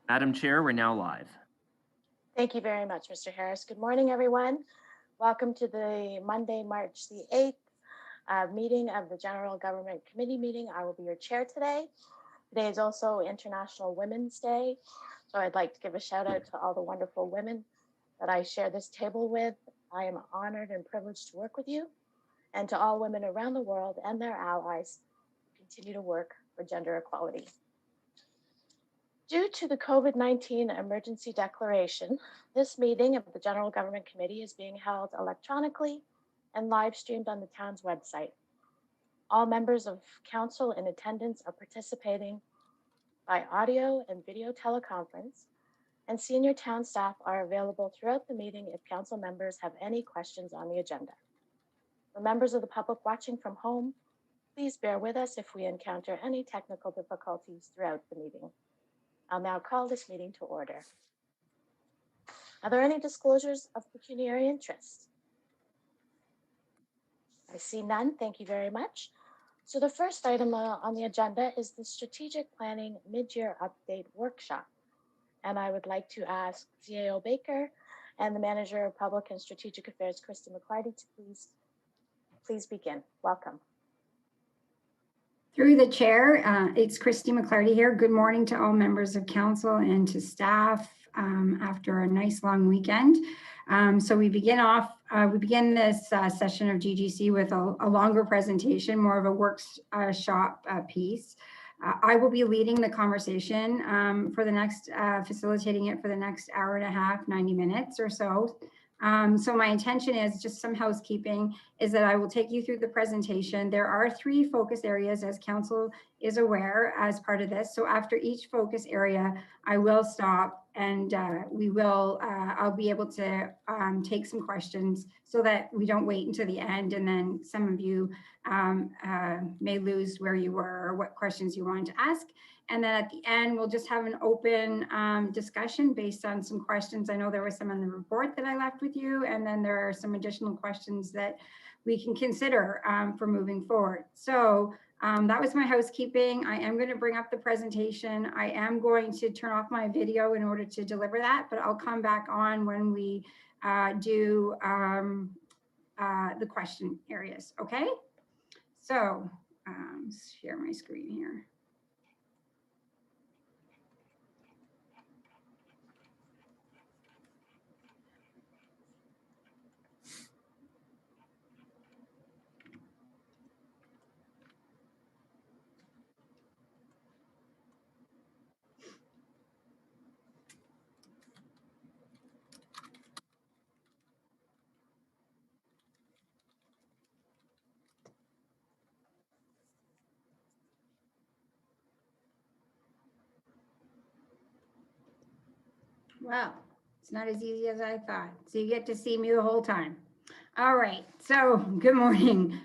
Madam Chair, we're now live. Thank you very much, Mr. Harris. Good morning, everyone. Welcome to the Monday, March the 8th meeting of the General Government Committee meeting. I will be your chair today. Today is also International Women's Day, so I'd like to give a shout out to all the wonderful women that I share this table with. I am honored and privileged to work with you, and to all women around the world and their allies who continue to work for gender equality. Due to the COVID-19 emergency declaration, this meeting of the General Government Committee is being held electronically and live streamed on the town's website. All members of council in attendance are participating by audio and video teleconference, and senior town staff are available throughout the meeting if council members have any questions on the agenda. For members of the public watching from home, please bear with us if we encounter any technical difficulties throughout the meeting. I'll now call this meeting to order. Are there any disclosures of pecuniary interest? I see none. Thank you very much. So the first item on the agenda is the Strategic Planning Mid-Year Update Workshop. And I would like to ask CAO Baker and the Manager of Public and Strategic Affairs, Christy McClarty, to please begin. Welcome. Through the chair, it's Christy McClarty here. Good morning to all members of council and to staff after a nice long weekend. So we begin this session of GGC with a longer presentation, more of a workshop piece. I will be leading the conversation for the next, facilitating it for the next hour and a half, 90 minutes or so. So my intention is just some housekeeping is that I will take you through the presentation. There are 3 focus areas, as council is aware, as part of this. So after each focus area, I will stop and I'll be able to take some questions so that we don't wait until the end and then some of you may lose where you were or what questions you wanted to ask. And then at the end, we'll just have an open discussion based on some questions. I know there was some in the report that I left with you, and then there are some additional questions that we can consider for moving forward. So that was my housekeeping. I am going to bring up the presentation. I am going to turn off my video in order to deliver that, but I'll come back on when we do the question areas. Okay, so share my screen here. Well, it's not as easy as I thought. So you get to see me the whole time. All right, so good morning.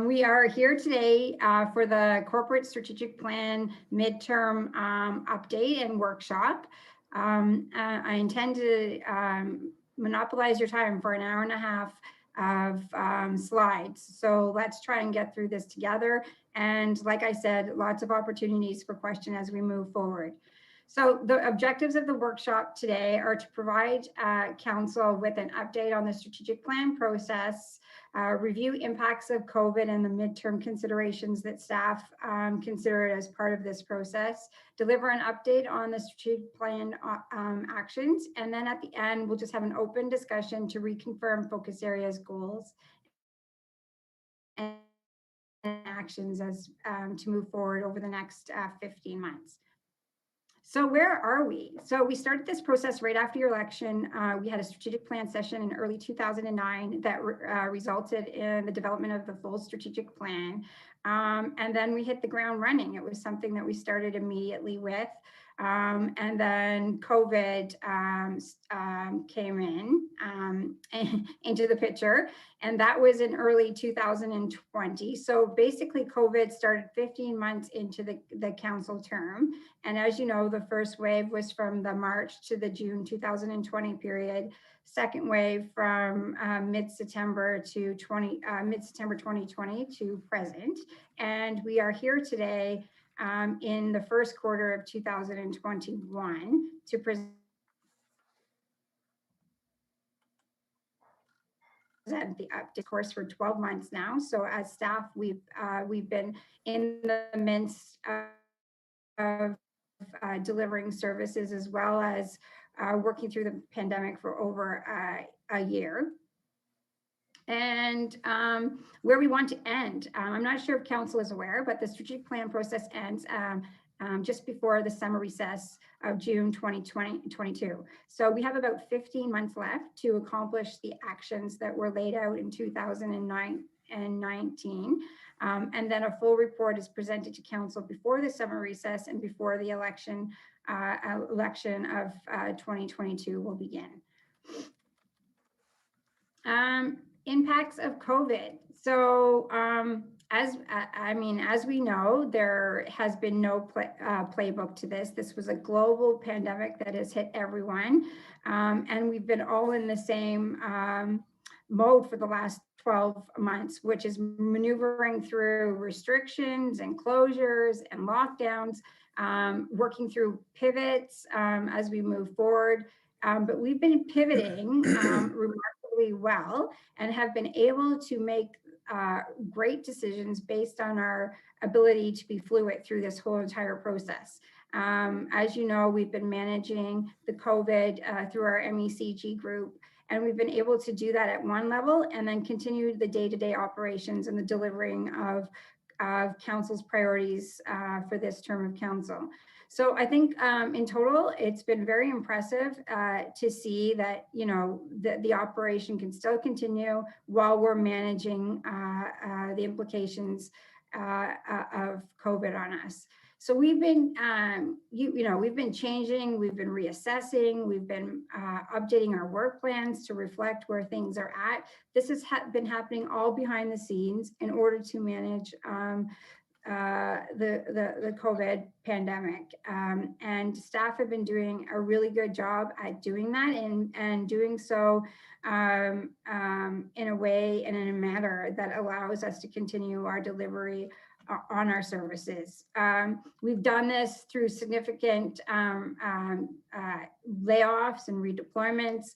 We are here today for the Corporate Strategic Plan Midterm Update and Workshop. I intend to monopolize your time for an hour and a half of slides. So let's try and get through this together. And like I said, lots of opportunities for question as we move forward. So the objectives of the workshop today are to provide council with an update on the strategic plan process, review impacts of COVID and the midterm considerations that staff consider as part of this process, deliver an update on the strategic plan actions, and then at the end, we'll just have an open discussion to reconfirm focus areas, goals, and actions as to move forward over the next 15 months. So where are we? So we started this process right after your election. We had a strategic plan session in early 2009 that resulted in the development of the full strategic plan. And then we hit the ground running. It was something that we started immediately with. And then COVID came into the picture, and that was in early 2020. So basically COVID started 15 months into the council term. And as you know, the first wave was from the March to the June 2020 period. Second wave from mid-September 2020 to present. And we are here today in the first quarter of 2021 to present the update course for 12 months now. So as staff, we've been in the midst of delivering services as well as working through the pandemic for over a year. And where we want to end, I'm not sure if council is aware, but the strategic plan process ends just before the summer recess of June 2022. So we have about 15 months left to accomplish the actions that were laid out in 2019. And then a full report is presented to council before the summer recess and before the election of 2022 will begin. Impacts of COVID. So as we know, there has been no playbook to this. This was a global pandemic that has hit everyone. And we've been all in the same mode for the last 12 months, which is maneuvering through restrictions and closures and lockdowns, working through pivots as we move forward. But we've been pivoting remarkably well and have been able to make great decisions based on our ability to be fluid through this whole entire process. As you know, we've been managing the COVID through our MECG group, and we've been able to do that at one level and then continue the day-to-day operations and the delivering of council's priorities for this term of council. So I think in total, it's been very impressive to see that, you know, the operation can still continue while we're managing the implications of COVID on us. So we've been, we've been changing, we've been reassessing, we've been updating our work plans to reflect where things are at. This has been happening all behind the scenes in order to manage the COVID pandemic. And staff have been doing a really good job at doing that and doing so in a way and in a manner that allows us to continue our delivery on our services. We've done this through significant layoffs and redeployments.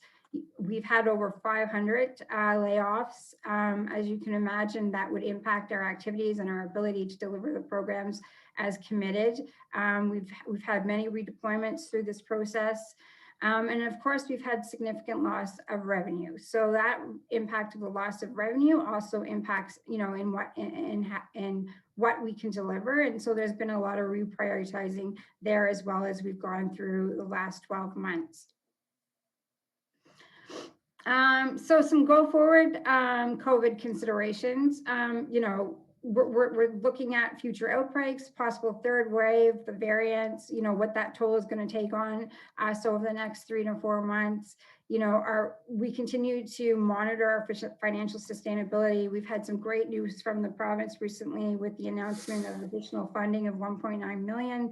We've had over 500 layoffs. As you can imagine, that would impact our activities and our ability to deliver the programs as committed. We've had many redeployments through this process. And of course, we've had significant loss of revenue. So that impact of the loss of revenue also impacts, you know, in what we can deliver. And so there's been a lot of reprioritizing there as well as we've gone through the last 12 months. So some go forward COVID considerations, we're looking at future outbreaks, possible third wave, the variants, you know, what that toll is going to take on us over the next 3 to 4 months. You know, we continue to monitor our financial sustainability. We've had some great news from the province recently with the announcement of additional funding of 1.9 million.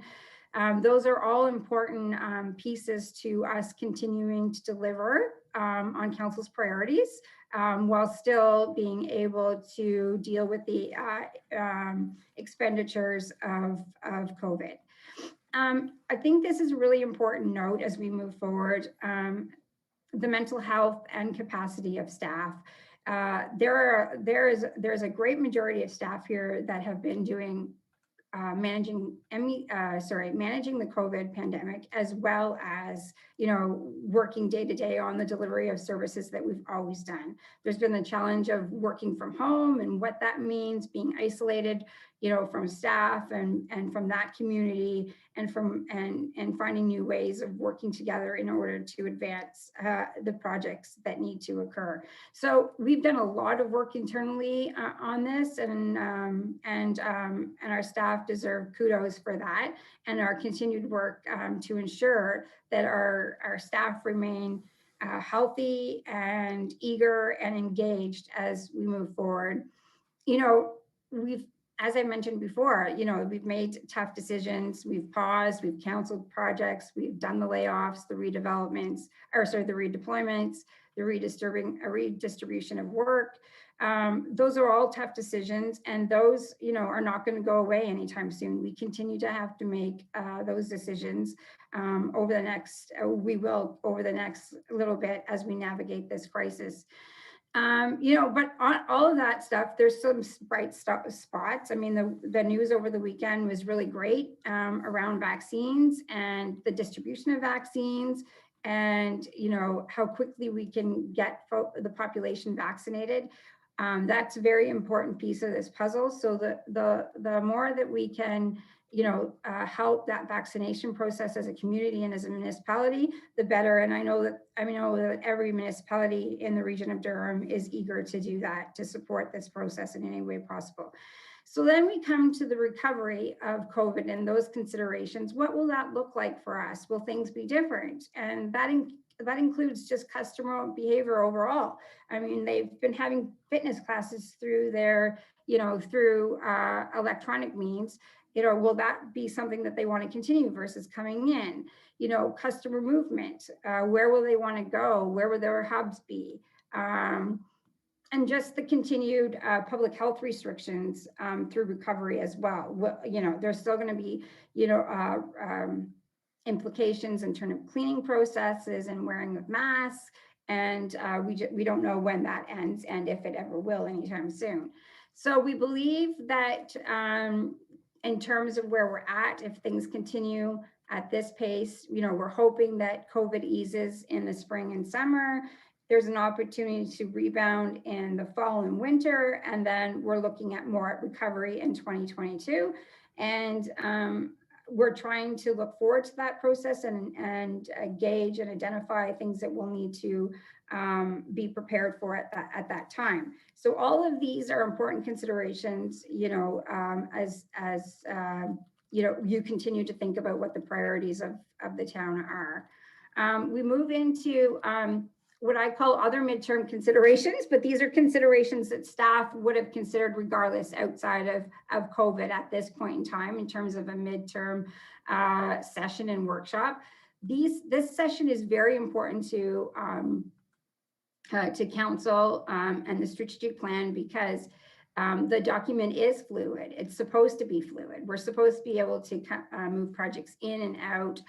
Those are all important pieces to us continuing to deliver on council's priorities while still being able to deal with the expenditures of COVID. I think this is a really important note as we move forward, the mental health and capacity of staff. There's a great majority of staff here that have been doing managing the COVID pandemic, as well as, you know, working day to day on the delivery of services that we've always done. There's been the challenge of working from home and what that means, being isolated, you know, from staff and from that community, and finding new ways of working together in order to advance the projects that need to occur. So we've done a lot of work internally on this, and our staff deserve kudos for that, and our continued work to ensure that our staff remain healthy and eager and engaged as we move forward. You know, as I mentioned before, you know, we've made tough decisions, we've paused, we've canceled projects, we've done the layoffs, the redeployments. the redistribution of work. Those are all tough decisions, and those, are not going to go away anytime soon. We continue to have to make those decisions we will over the next little bit as we navigate this crisis. But on all of that stuff, there's some bright spots. I mean, the news over the weekend was really great around vaccines and the distribution of vaccines, and how quickly we can get the population vaccinated. That's a very important piece of this puzzle. So the more that we can help that vaccination process as a community and as a municipality, the better. And I know that every municipality in the region of Durham is eager to do that, to support this process in any way possible. So then we come to the recovery of COVID and those considerations. What will that look like for us? Will things be different? And that includes just customer behavior overall. I mean, they've been having fitness classes through their, through electronic means. Will that be something that they want to continue versus coming in? Customer movement, where will they want to go? Where will their hubs be? And just the continued public health restrictions through recovery as well. There's still going to be, implications in terms of cleaning processes and wearing of masks. And we don't know when that ends and if it ever will anytime soon. So we believe that in terms of where we're at, if things continue at this pace, we're hoping that COVID eases in the spring and summer. There's an opportunity to rebound in the fall and winter, and then we're looking at more recovery in 2022. And we're trying to look forward to that process and gauge and identify things that we'll need to be prepared for at that time. So all of these are important considerations, as you continue to think about what the priorities of the town are. We move into what I call other midterm considerations, but these are considerations that staff would have considered regardless outside of COVID at this point in time in terms of a midterm session and workshop. This session is very important to council and the strategic plan because the document is fluid. It's supposed to be fluid. We're supposed to be able to move projects in and out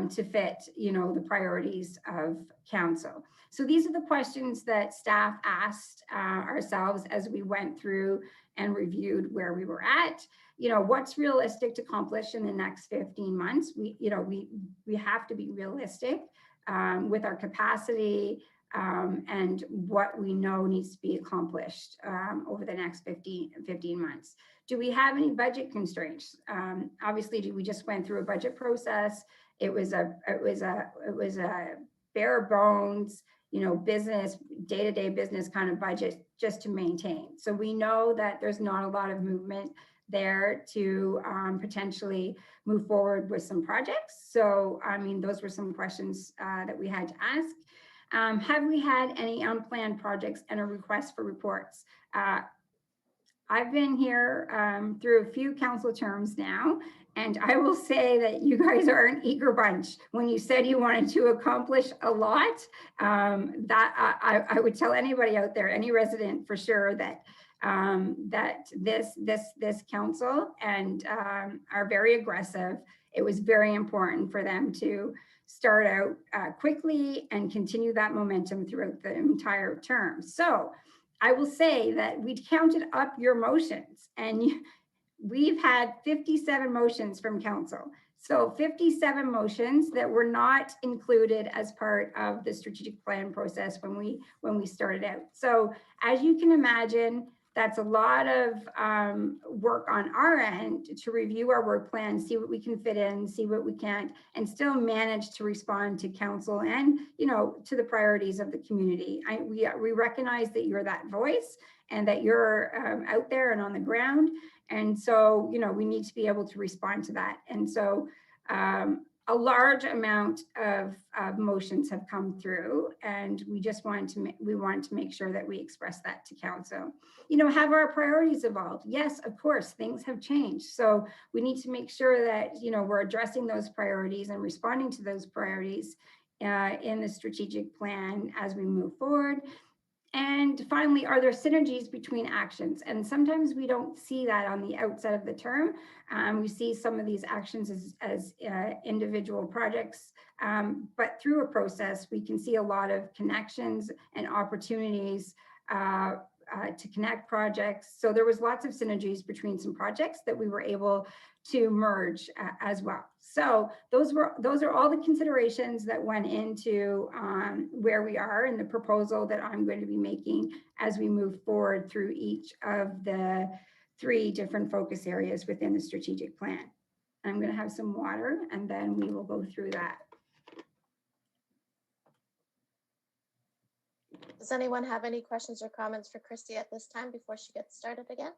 to fit, the priorities of council. So these are the questions that staff asked ourselves as we went through and reviewed where we were at. What's realistic to accomplish in the next 15 months? We have to be realistic with our capacity and what we know needs to be accomplished over the next 15 months. Do we have any budget constraints? Obviously, we just went through a budget process. It was a bare bones, business, day-to-day business kind of budget just to maintain. So we know that there's not a lot of movement there to potentially move forward with some projects. So, those were some questions that we had to ask. Have we had any unplanned projects and a request for reports? I've been here through a few council terms now, and I will say that you guys are an eager bunch. When you said you wanted to accomplish a lot, that I would tell anybody out there, any resident for sure, that that this council and are very aggressive. It was very important for them to start out quickly and continue that momentum throughout the entire term. So I will say that we counted up your motions, and we've had 57 motions from council. So 57 motions that were not included as part of the strategic plan process when we started out. So as you can imagine, that's a lot of work on our end to review our work plan, see what we can fit in, see what we can't, and still manage to respond to council and, to the priorities of the community. We recognize that you're that voice and that you're out there and on the ground. And so, we need to be able to respond to that. And so a large amount of motions have come through, and we just wanted to make sure that we express that to council. Have our priorities evolved? Yes, of course, things have changed. So we need to make sure that, we're addressing those priorities and responding to those priorities in the strategic plan as we move forward. And finally, are there synergies between actions? And sometimes we don't see that on the outset of the term. We see some of these actions as individual projects, but through a process, we can see a lot of connections and opportunities to connect projects. So there was lots of synergies between some projects that we were able to merge as well. So those are all the considerations that went into where we are in the proposal that I'm going to be making as we move forward through each of the 3 different focus areas within the strategic plan. I'm going to have some water and then we will go through that. Does anyone have any questions or comments for Christy at this time before she gets started again?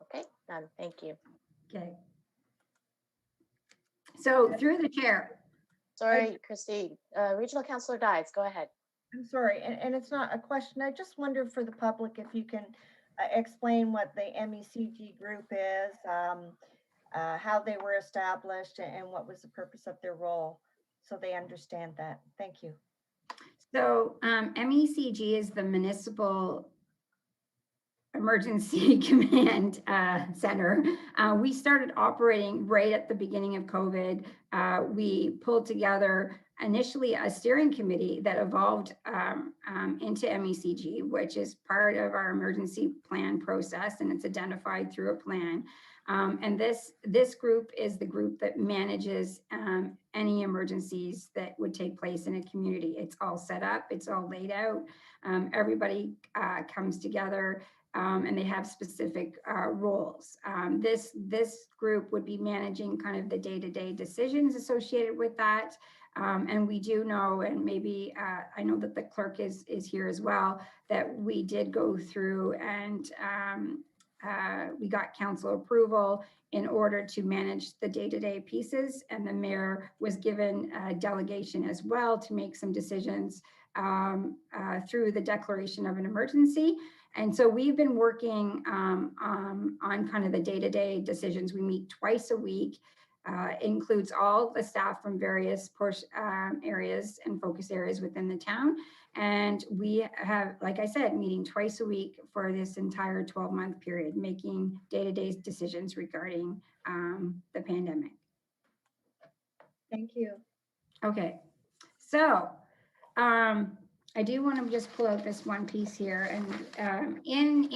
Okay, none. Thank you. Okay. So through the chair. Sorry, Christy. Regional Councillor Dies, go ahead. I'm sorry, and it's not a question. I just wonder for the public if you can explain what the MECG group is, how they were established, and what was the purpose of their role, so they understand that. Thank you. So MECG is the Municipal Emergency Command Center. We started operating right at the beginning of COVID. We pulled together initially a steering committee that evolved into MECG, which is part of our emergency plan process, and it's identified through a plan. And this group is the group that manages any emergencies that would take place in a community. It's all set up, it's all laid out. Everybody comes together and they have specific roles. This group would be managing kind of the day-to-day decisions associated with that. And we do know, and maybe I know that the clerk is here as well, that we did go through and we got council approval in order to manage the day-to-day pieces, and the mayor was given a delegation as well to make some decisions through the declaration of an emergency. And so we've been working on kind of the day-to-day decisions. We meet twice a week. Includes all the staff from various areas and focus areas within the town. And we have, like I said, meeting twice a week for this entire 12-month period, making day-to-day decisions regarding the pandemic. Thank you. Okay, so I do want to just pull out this one piece here, and in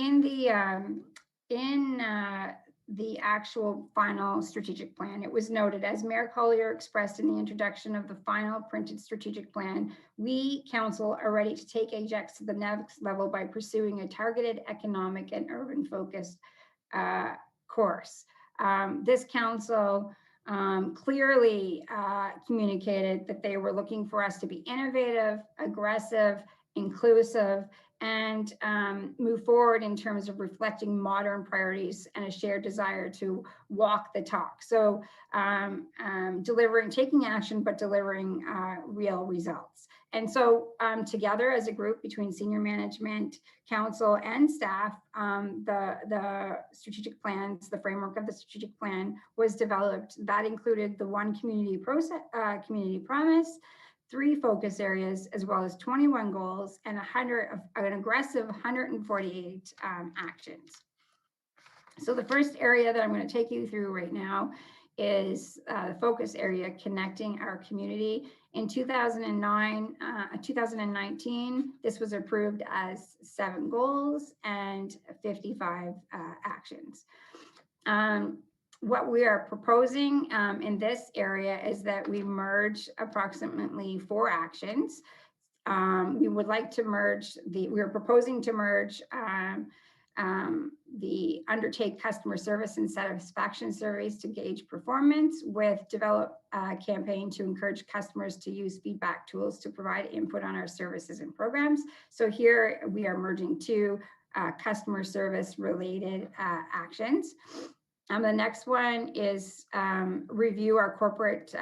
the actual final strategic plan, it was noted, as Mayor Collier expressed in the introduction of the final printed strategic plan, we council are ready to take Ajax to the next level by pursuing a targeted economic and urban focused course. This council clearly communicated that they were looking for us to be innovative, aggressive, inclusive, and move forward in terms of reflecting modern priorities and a shared desire to walk the talk. So taking action, but delivering real results. And so together as a group between senior management, council, and staff, the strategic plans, the framework of the strategic plan was developed. That included the one community promise, 3 focus areas, as well as 21 goals and an aggressive 148 actions. So the first area that I'm going to take you through right now is the focus area, connecting our community. In 2019, this was approved as 7 goals and 55 actions. What we are proposing in this area is that we merge approximately 4 actions. We would like to merge we are proposing to merge the undertake customer service and satisfaction surveys to gauge performance with develop a campaign to encourage customers to use feedback tools to provide input on our services and programs. So here we are merging 2 customer service related actions. The next one is review our corporate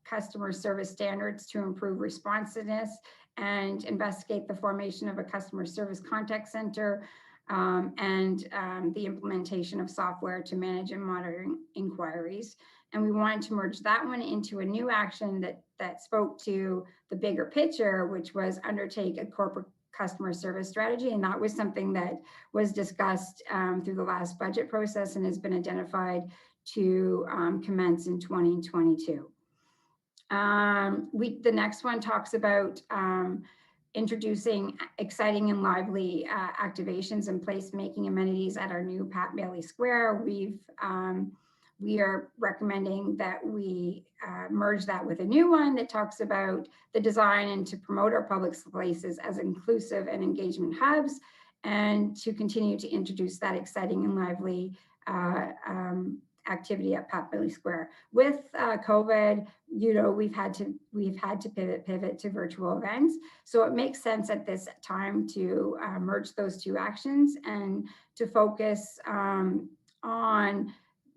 customer service standards to improve responsiveness and investigate the formation of a customer service contact center and the implementation of software to manage and monitor inquiries. And we wanted to merge that one into a new action that spoke to the bigger picture, which was undertake a corporate customer service strategy. And that was something that was discussed through the last budget process and has been identified to commence in 2022. The next one talks about introducing exciting and lively activations and placemaking amenities at our new Pat Bailey Square. We are recommending that we merge that with a new one that talks about the design and to promote our public places as inclusive and engagement hubs, and to continue to introduce that exciting and lively activity at Pat Bailey Square. With COVID, we've had to pivot to virtual events. So it makes sense at this time to merge those two actions and to focus on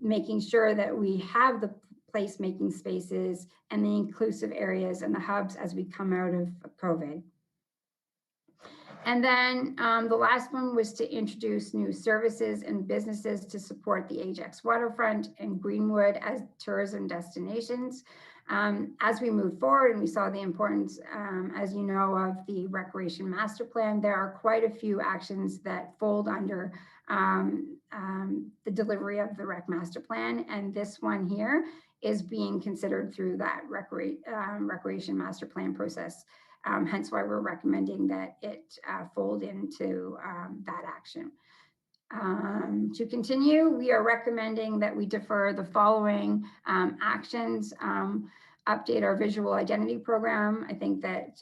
making sure that we have the placemaking spaces and the inclusive areas and the hubs as we come out of COVID. And then the last one was to introduce new services and businesses to support the Ajax waterfront and Greenwood as tourism destinations. As we move forward, and we saw the importance, as you know, of the Recreation Master Plan, there are quite a few actions that fold under the delivery of the Rec Master Plan. And this one here is being considered through that Recreation Master Plan process. Hence why we're recommending that it fold into that action. To continue, we are recommending that we defer the following actions. Update our visual identity program. I think that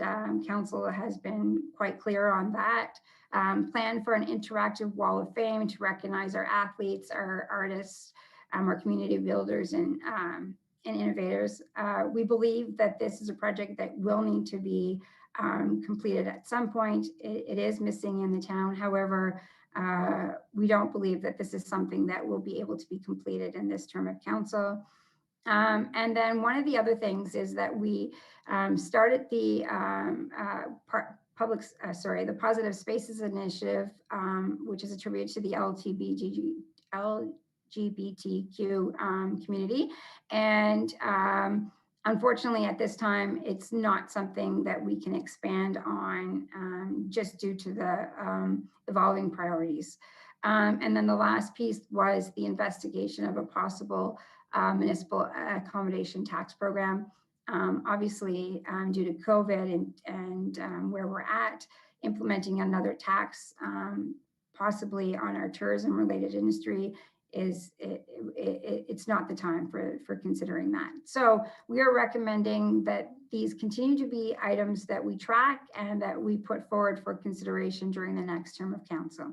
council has been quite clear on that. Plan for an interactive wall of fame to recognize our athletes, our artists, our community builders, and innovators. We believe that this is a project that will need to be completed at some point. It is missing in the town. However, we don't believe that this is something that will be able to be completed in this term of council. And then one of the other things is that we started the the Positive Spaces Initiative, which is attributed to the LGBTQ community. And unfortunately, at this time, it's not something that we can expand on just due to the evolving priorities. And then the last piece was the investigation of a possible municipal accommodation tax program. Obviously, due to COVID and where we're at, implementing another tax, possibly on our tourism related industry, it's not the time for considering that. So we are recommending that these continue to be items that we track and that we put forward for consideration during the next term of council.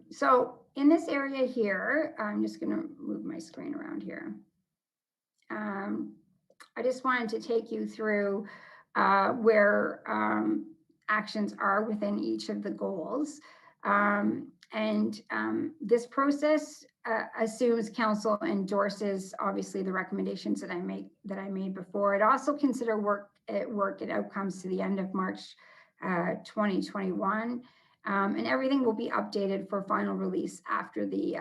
So in this area here, I'm just going to move my screen around here. I just wanted to take you through where actions are within each of the goals. This process assumes council endorses obviously the recommendations that I made before. It also consider work and outcomes to the end of March 2021. And everything will be updated for final release after the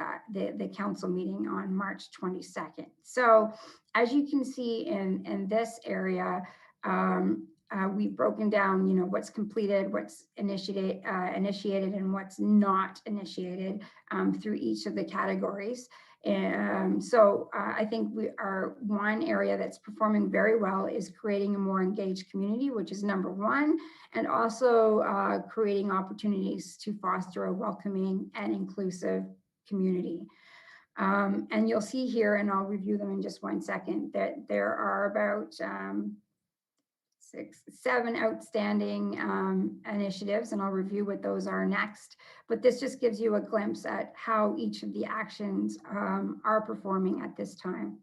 council meeting on March 22nd. So as you can see in this area, we've broken down, what's completed, what's initiated, and what's not initiated through each of the categories. And so I think one area that's performing very well is creating a more engaged community, which is number one, and also creating opportunities to foster a welcoming and inclusive community. And you'll see here, and I'll review them in just 1 second, that there are about 7 outstanding initiatives, and I'll review what those are next. But this just gives you a glimpse at how each of the actions are performing at this time.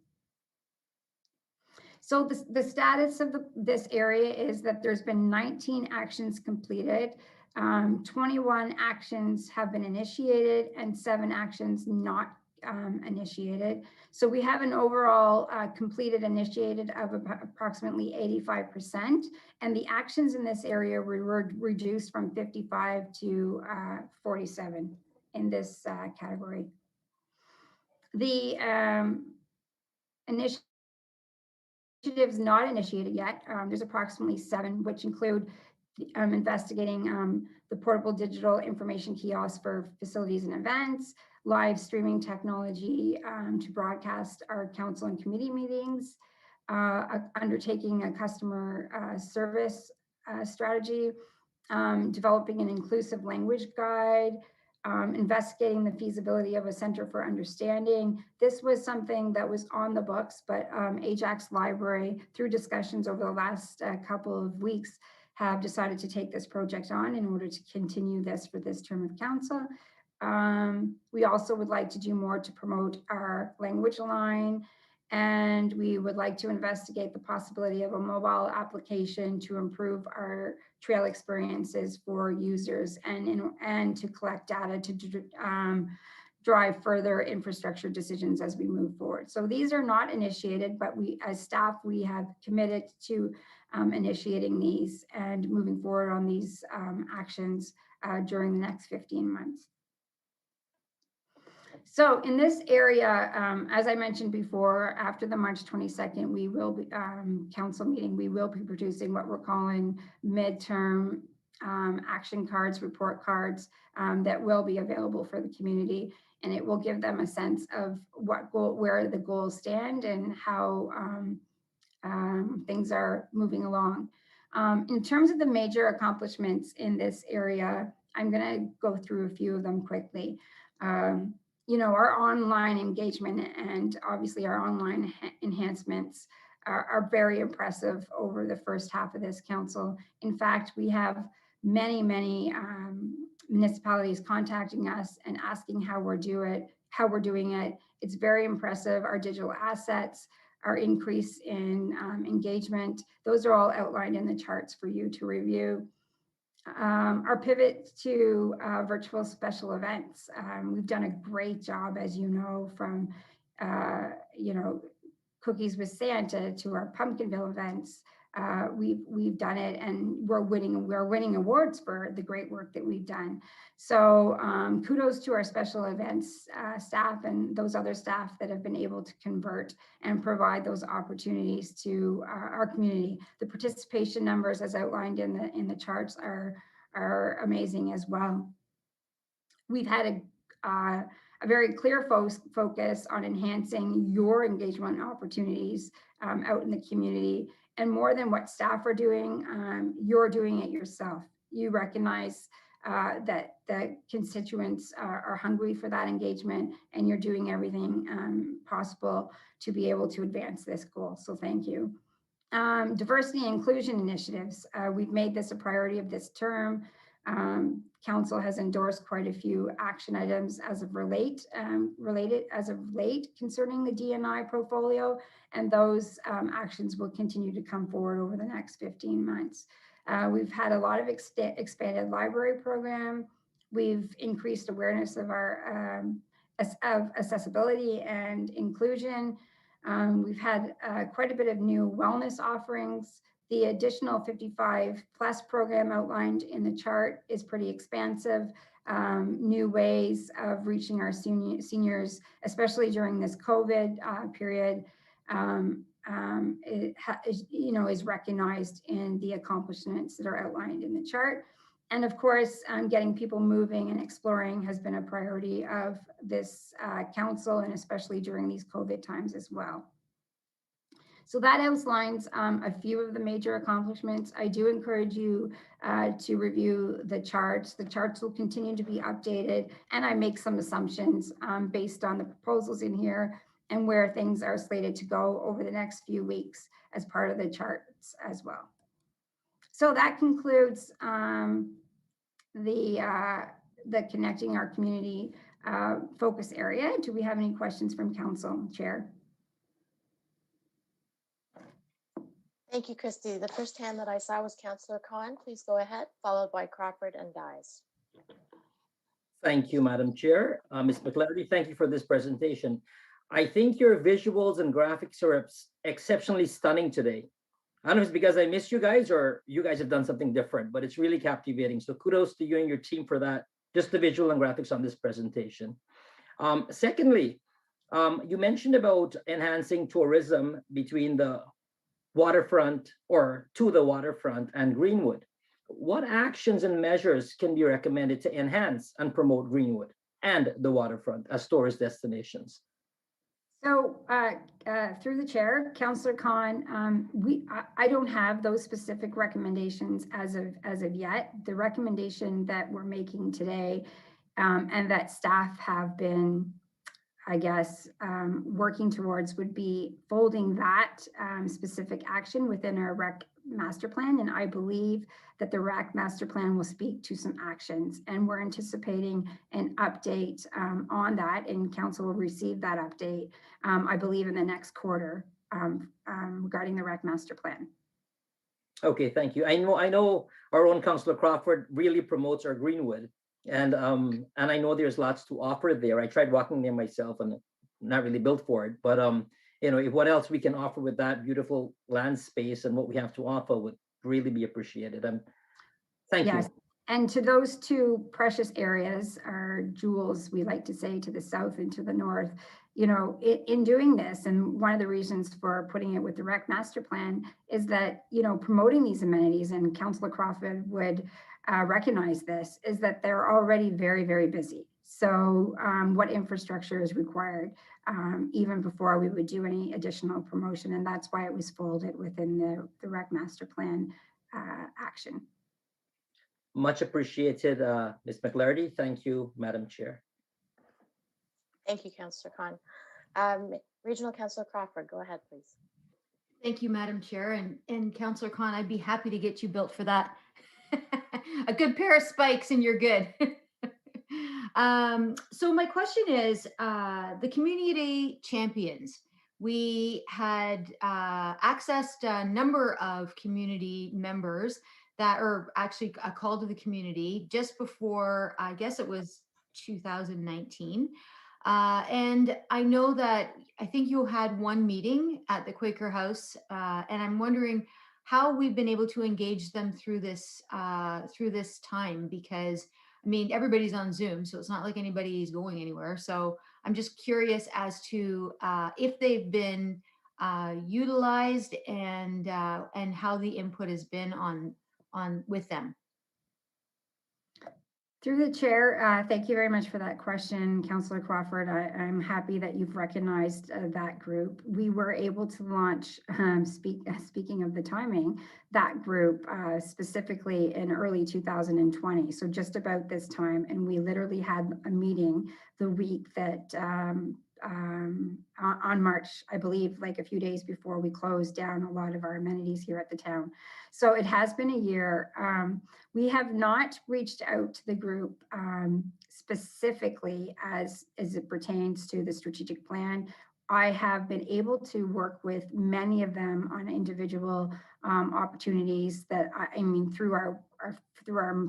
So the status of this area is that there's been 19 actions completed, 21 actions have been initiated, and 7 actions not initiated. So we have an overall completed initiated of approximately 85%, and the actions in this area were reduced from 55 to 47 in this category. The initiatives not initiated yet, there's approximately 7, which include investigating the portable digital information kiosk for facilities and events, live streaming technology to broadcast our council and committee meetings, undertaking a customer service strategy, developing an inclusive language guide, investigating the feasibility of a center for understanding. This was something that was on the books, but Ajax Library, through discussions over the last couple of weeks, have decided to take this project on in order to continue this for this term of council. We also would like to do more to promote our language line, and we would like to investigate the possibility of a mobile application to improve our trail experiences for users and to collect data to drive further infrastructure decisions as we move forward. So these are not initiated, but we, as staff, we have committed to initiating these and moving forward on these actions during the next 15 months. So in this area, as I mentioned before, after the March 22nd, we will be council meeting, we will be producing what we're calling midterm action cards, report cards that will be available for the community. And it will give them a sense of what goal, where the goals stand and how things are moving along. In terms of the major accomplishments in this area, I'm going to go through a few of them quickly. You know, our online engagement and obviously our online enhancements are very impressive over the first half of this council. In fact, we have many municipalities contacting us and asking how we're doing it. It's very impressive. Our digital assets, our increase in engagement, those are all outlined in the charts for you to review. Our pivot to virtual special events. We've done a great job, as you know, from you know, Cookies with Santa to our Pumpkinville events. We've done it, and we're winning awards for the great work that we've done. So kudos to our special events staff and those other staff that have been able to convert and provide those opportunities to our community. The participation numbers, as outlined in the charts, are amazing as well. We've had a very clear focus on enhancing your engagement opportunities out in the community. And more than what staff are doing, you're doing it yourself. You recognize that the constituents are hungry for that engagement, and you're doing everything possible to be able to advance this goal. So thank you. Diversity and inclusion initiatives. We've made this a priority of this term. Council has endorsed quite a few action items as of late concerning the D&I portfolio, and those actions will continue to come forward over the next 15 months. We've had a lot of expanded library program. We've increased awareness of our of accessibility and inclusion. We've had quite a bit of new wellness offerings. The additional 55 plus program outlined in the chart is pretty expansive. New ways of reaching our seniors, especially during this COVID period, is recognized in the accomplishments that are outlined in the chart. And of course, getting people moving and exploring has been a priority of this council, and especially during these COVID times as well. So that outlines a few of the major accomplishments. I do encourage you to review the charts. The charts will continue to be updated, and I make some assumptions based on the proposals in here and where things are slated to go over the next few weeks as part of the charts as well. So that concludes the connecting our community focus area. Do we have any questions from council, Chair? Thank you, Christy. The first hand that I saw was Councillor Khan. Please go ahead, followed by Crawford and Dyes. Thank you, Madam Chair. Ms. McLarty, thank you for this presentation. I think your visuals and graphics are exceptionally stunning today. I don't know if it's because I miss you guys or you guys have done something different, but it's really captivating. So kudos to you and your team for that, just the visual and graphics on this presentation. Secondly, You mentioned about enhancing tourism between the waterfront or to the waterfront and Greenwood. What actions and measures can be recommended to enhance and promote Greenwood and the waterfront as tourist destinations? So through the chair, Councillor Khan, I don't have those specific recommendations as of yet. The recommendation that we're making today and that staff have been, I guess, working towards would be folding that specific action within our rec master plan. And I believe that the rec master plan will speak to some actions, and we're anticipating an update on that, and council will receive that update, I believe, in the next quarter regarding the rec master plan. Okay, thank you. I know our own Councillor Crawford really promotes our Greenwood, and I know there's lots to offer there. I tried walking there myself and not really built for it, but you know, if what else we can offer with that beautiful land space and what we have to offer would really be appreciated. Thank Yes. you. And to those two precious areas, our jewels, we like to say, to the south and to the north, you know, in doing this, and one of the reasons for putting it with the rec master plan is that, you know, promoting these amenities, and Councillor Crawford would recognize this, is that they're already very, very busy. So what infrastructure is required even before we would do any additional promotion, and that's why it was folded within the rec master plan action. Much appreciated, Ms. McLarty. Thank you, Madam Chair. Thank you, Councillor Khan. Regional Councillor Crawford, go ahead, please. Thank you, Madam Chair. And Councillor Khan, I'd be happy to get you built for that. A good pair of spikes and you're good. So my question is, the Community Champions, we had accessed a number of community members that are actually a call to the community just before, I guess it was 2019. And I know that I think you had one meeting at the Quaker House, and I'm wondering how we've been able to engage them through this time, because I mean, everybody's on Zoom, so it's not like anybody's going anywhere. So I'm just curious as to if they've been utilized and how the input has been on with them. Through the chair, thank you very much for that question, Councillor Crawford. I'm happy that you've recognized that group. We were able to launch, speaking of the timing, that group specifically in early 2020, so just about this time. And we literally had a meeting the week that on March, I believe, like a few days before we closed down a lot of our amenities here at the town. So it has been a year. We have not reached out to the group specifically as it pertains to the strategic plan. I have been able to work with many of them on individual opportunities that I mean, through our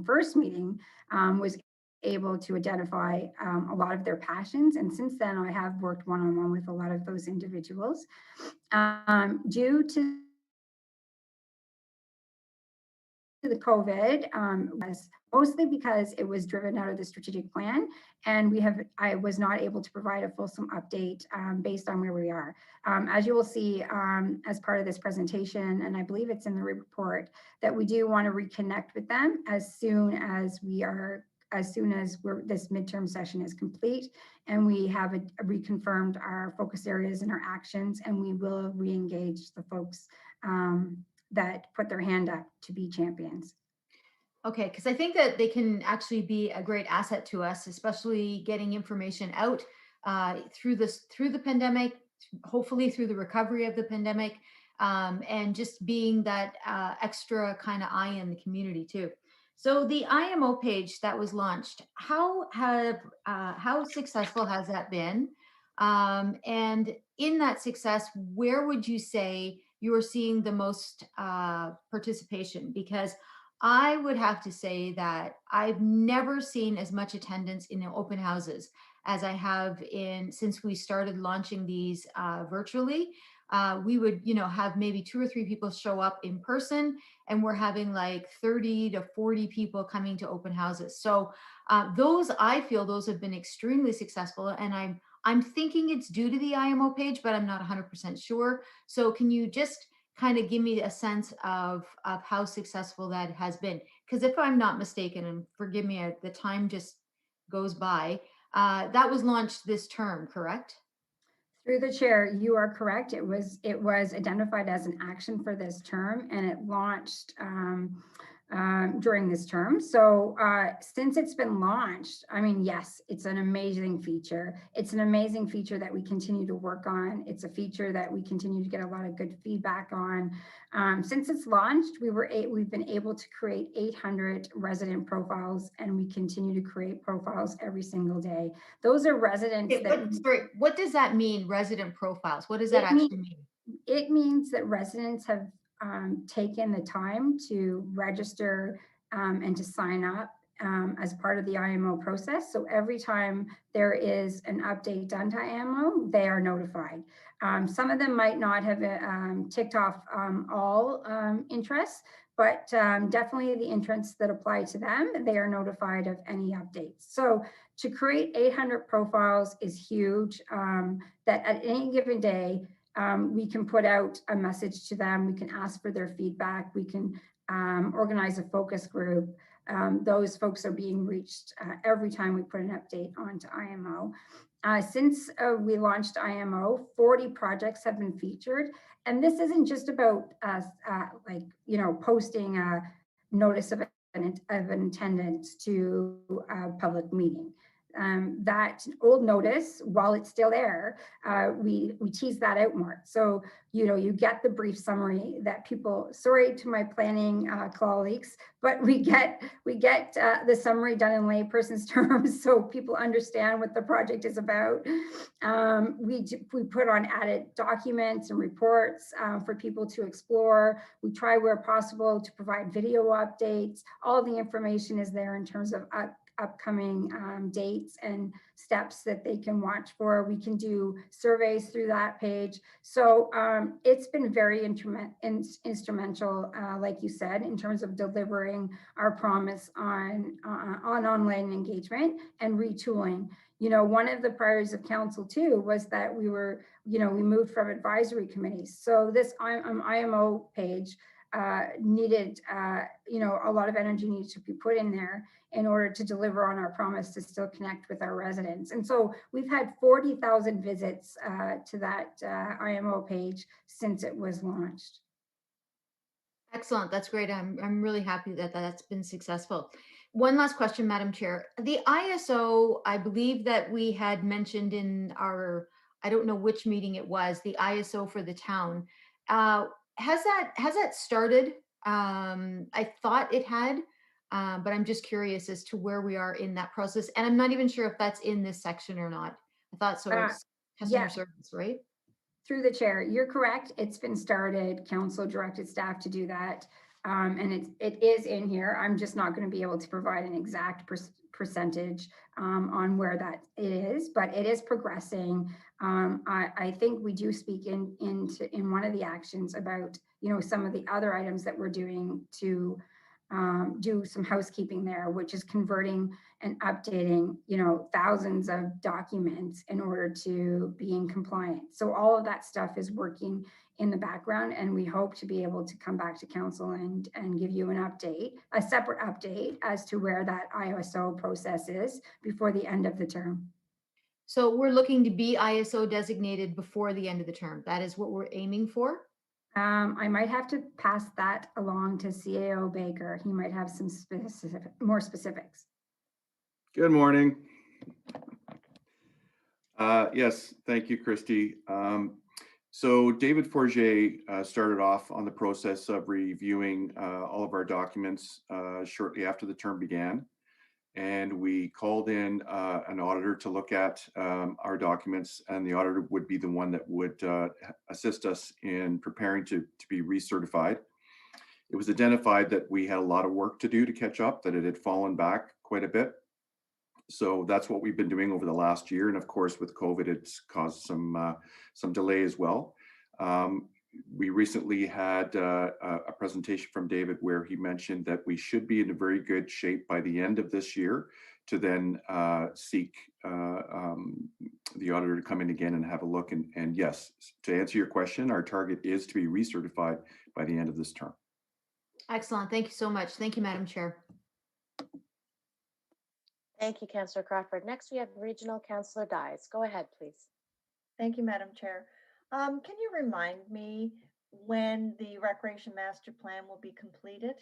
first meeting was able to identify a lot of their passions. And since then, I have worked one-on-one with a lot of those individuals. Due to the COVID was mostly because it was driven out of the strategic plan, and I was not able to provide a fulsome update based on where we are. As you will see as part of this presentation, and I believe it's in the report, that we do want to reconnect with them as soon as this midterm session is complete and we have reconfirmed our focus areas and our actions, and we will re-engage the folks that put their hand up to be champions. Okay, because I think that they can actually be a great asset to us, especially getting information out through the pandemic, hopefully through the recovery of the pandemic, and just being that extra kind of eye in the community too. So the IMO page that was launched, how successful has that been? And in that success, where would you say you are seeing the most participation? Because I would have to say that I've never seen as much attendance in the open houses as I have since we started launching these virtually. We would, have maybe 2 or 3 people show up in person, and we're having like 30 to 40 people coming to open houses. So I feel those have been extremely successful, and I'm thinking it's due to the IMO page, but I'm not 100% sure. So can you just kind of give me a sense of how successful that has been? Because if I'm not mistaken, and forgive me, the time just goes by, that was launched this term, correct? Through the chair, you are correct. It was identified as an action for this term, and it launched during this term. So since it's been launched, I mean, yes, it's an amazing feature. It's an amazing feature that we continue to work on. It's a feature that we continue to get a lot of good feedback on. Since it's launched, we've been able to create 800 resident profiles, and we continue to create profiles every single day. Those are residents Okay, that sorry, what does that mean, resident profiles? What does that It mean- actually mean? it means that residents have taken the time to register and to sign up as part of the IMO process. So every time there is an update done to IMO, they are notified. Some of them might not have ticked off all interests, but definitely the interests that apply to them, they are notified of any updates. So to create 800 profiles is huge, that at any given day, we can put out a message to them. We can ask for their feedback. We can organize a focus group. Those folks are being reached every time we put an update onto IMO. Since we launched IMO, 40 projects have been featured. And this isn't just about posting a notice of an attendance to a public meeting. That old notice, while it's still there, we tease that out more. So, you get the brief summary that people, sorry to my planning colleagues, but we get the summary done in layperson's terms so people understand what the project is about. We put on added documents and reports for people to explore. We try where possible to provide video updates. All the information is there in terms of upcoming dates and steps that they can watch for. We can do surveys through that page. So it's been very instrumental, like you said, in terms of delivering our promise on online engagement and retooling. One of the priorities of council too was that we moved from advisory committees. So this IMO page needed, a lot of energy needs to be put in there in order to deliver on our promise to still connect with our residents. And so we've had 40,000 visits to that IMO page since it was launched. Excellent. That's great. I'm really happy that that's been successful. One last question, Madam Chair. The ISO, I believe that we had mentioned in our, I don't know which meeting it was, the ISO for the town. Has that started? I thought it had, but I'm just curious as to where we are in that process. And I'm not even sure if that's in this section or not. I thought so. It's customer yeah. service, right? Through the chair, you're correct. It's been started. Council directed staff to do that. And it is in here. I'm just not going to be able to provide an exact percentage on where that is, but it is progressing. I think we do speak in one of the actions about, some of the other items that we're doing to do some housekeeping there, which is converting and updating, thousands of documents in order to be in compliance. So all of that stuff is working in the background, and we hope to be able to come back to council and give you an update, a separate update as to where that ISO process is before the end of the term. So we're looking to be ISO designated before the end of the term. That is what we're aiming for. I might have to pass that along to CAO Baker. He might have some more specifics. Good morning. Yes, thank you, Christy. So David Forget started off on the process of reviewing all of our documents shortly after the term began. And we called in an auditor to look at our documents, and the auditor would be the one that would assist us in preparing to be recertified. It was identified that we had a lot of work to do to catch up, that it had fallen back quite a bit. So that's what we've been doing over the last year. And of course, with COVID, it's caused some delay as well. we recently had a presentation from David where he mentioned that we should be in a very good shape by the end of this year to then seek the auditor to come in again and have a look. And yes, to answer your question, our target is to be recertified by the end of this term. Excellent. Thank you so much. Thank you, Madam Chair. Thank you, Councillor Crawford. Next, we have Regional Councillor Dyes. Go ahead, please. Thank you, Madam Chair. Can you remind me when the Recreation Master Plan will be completed?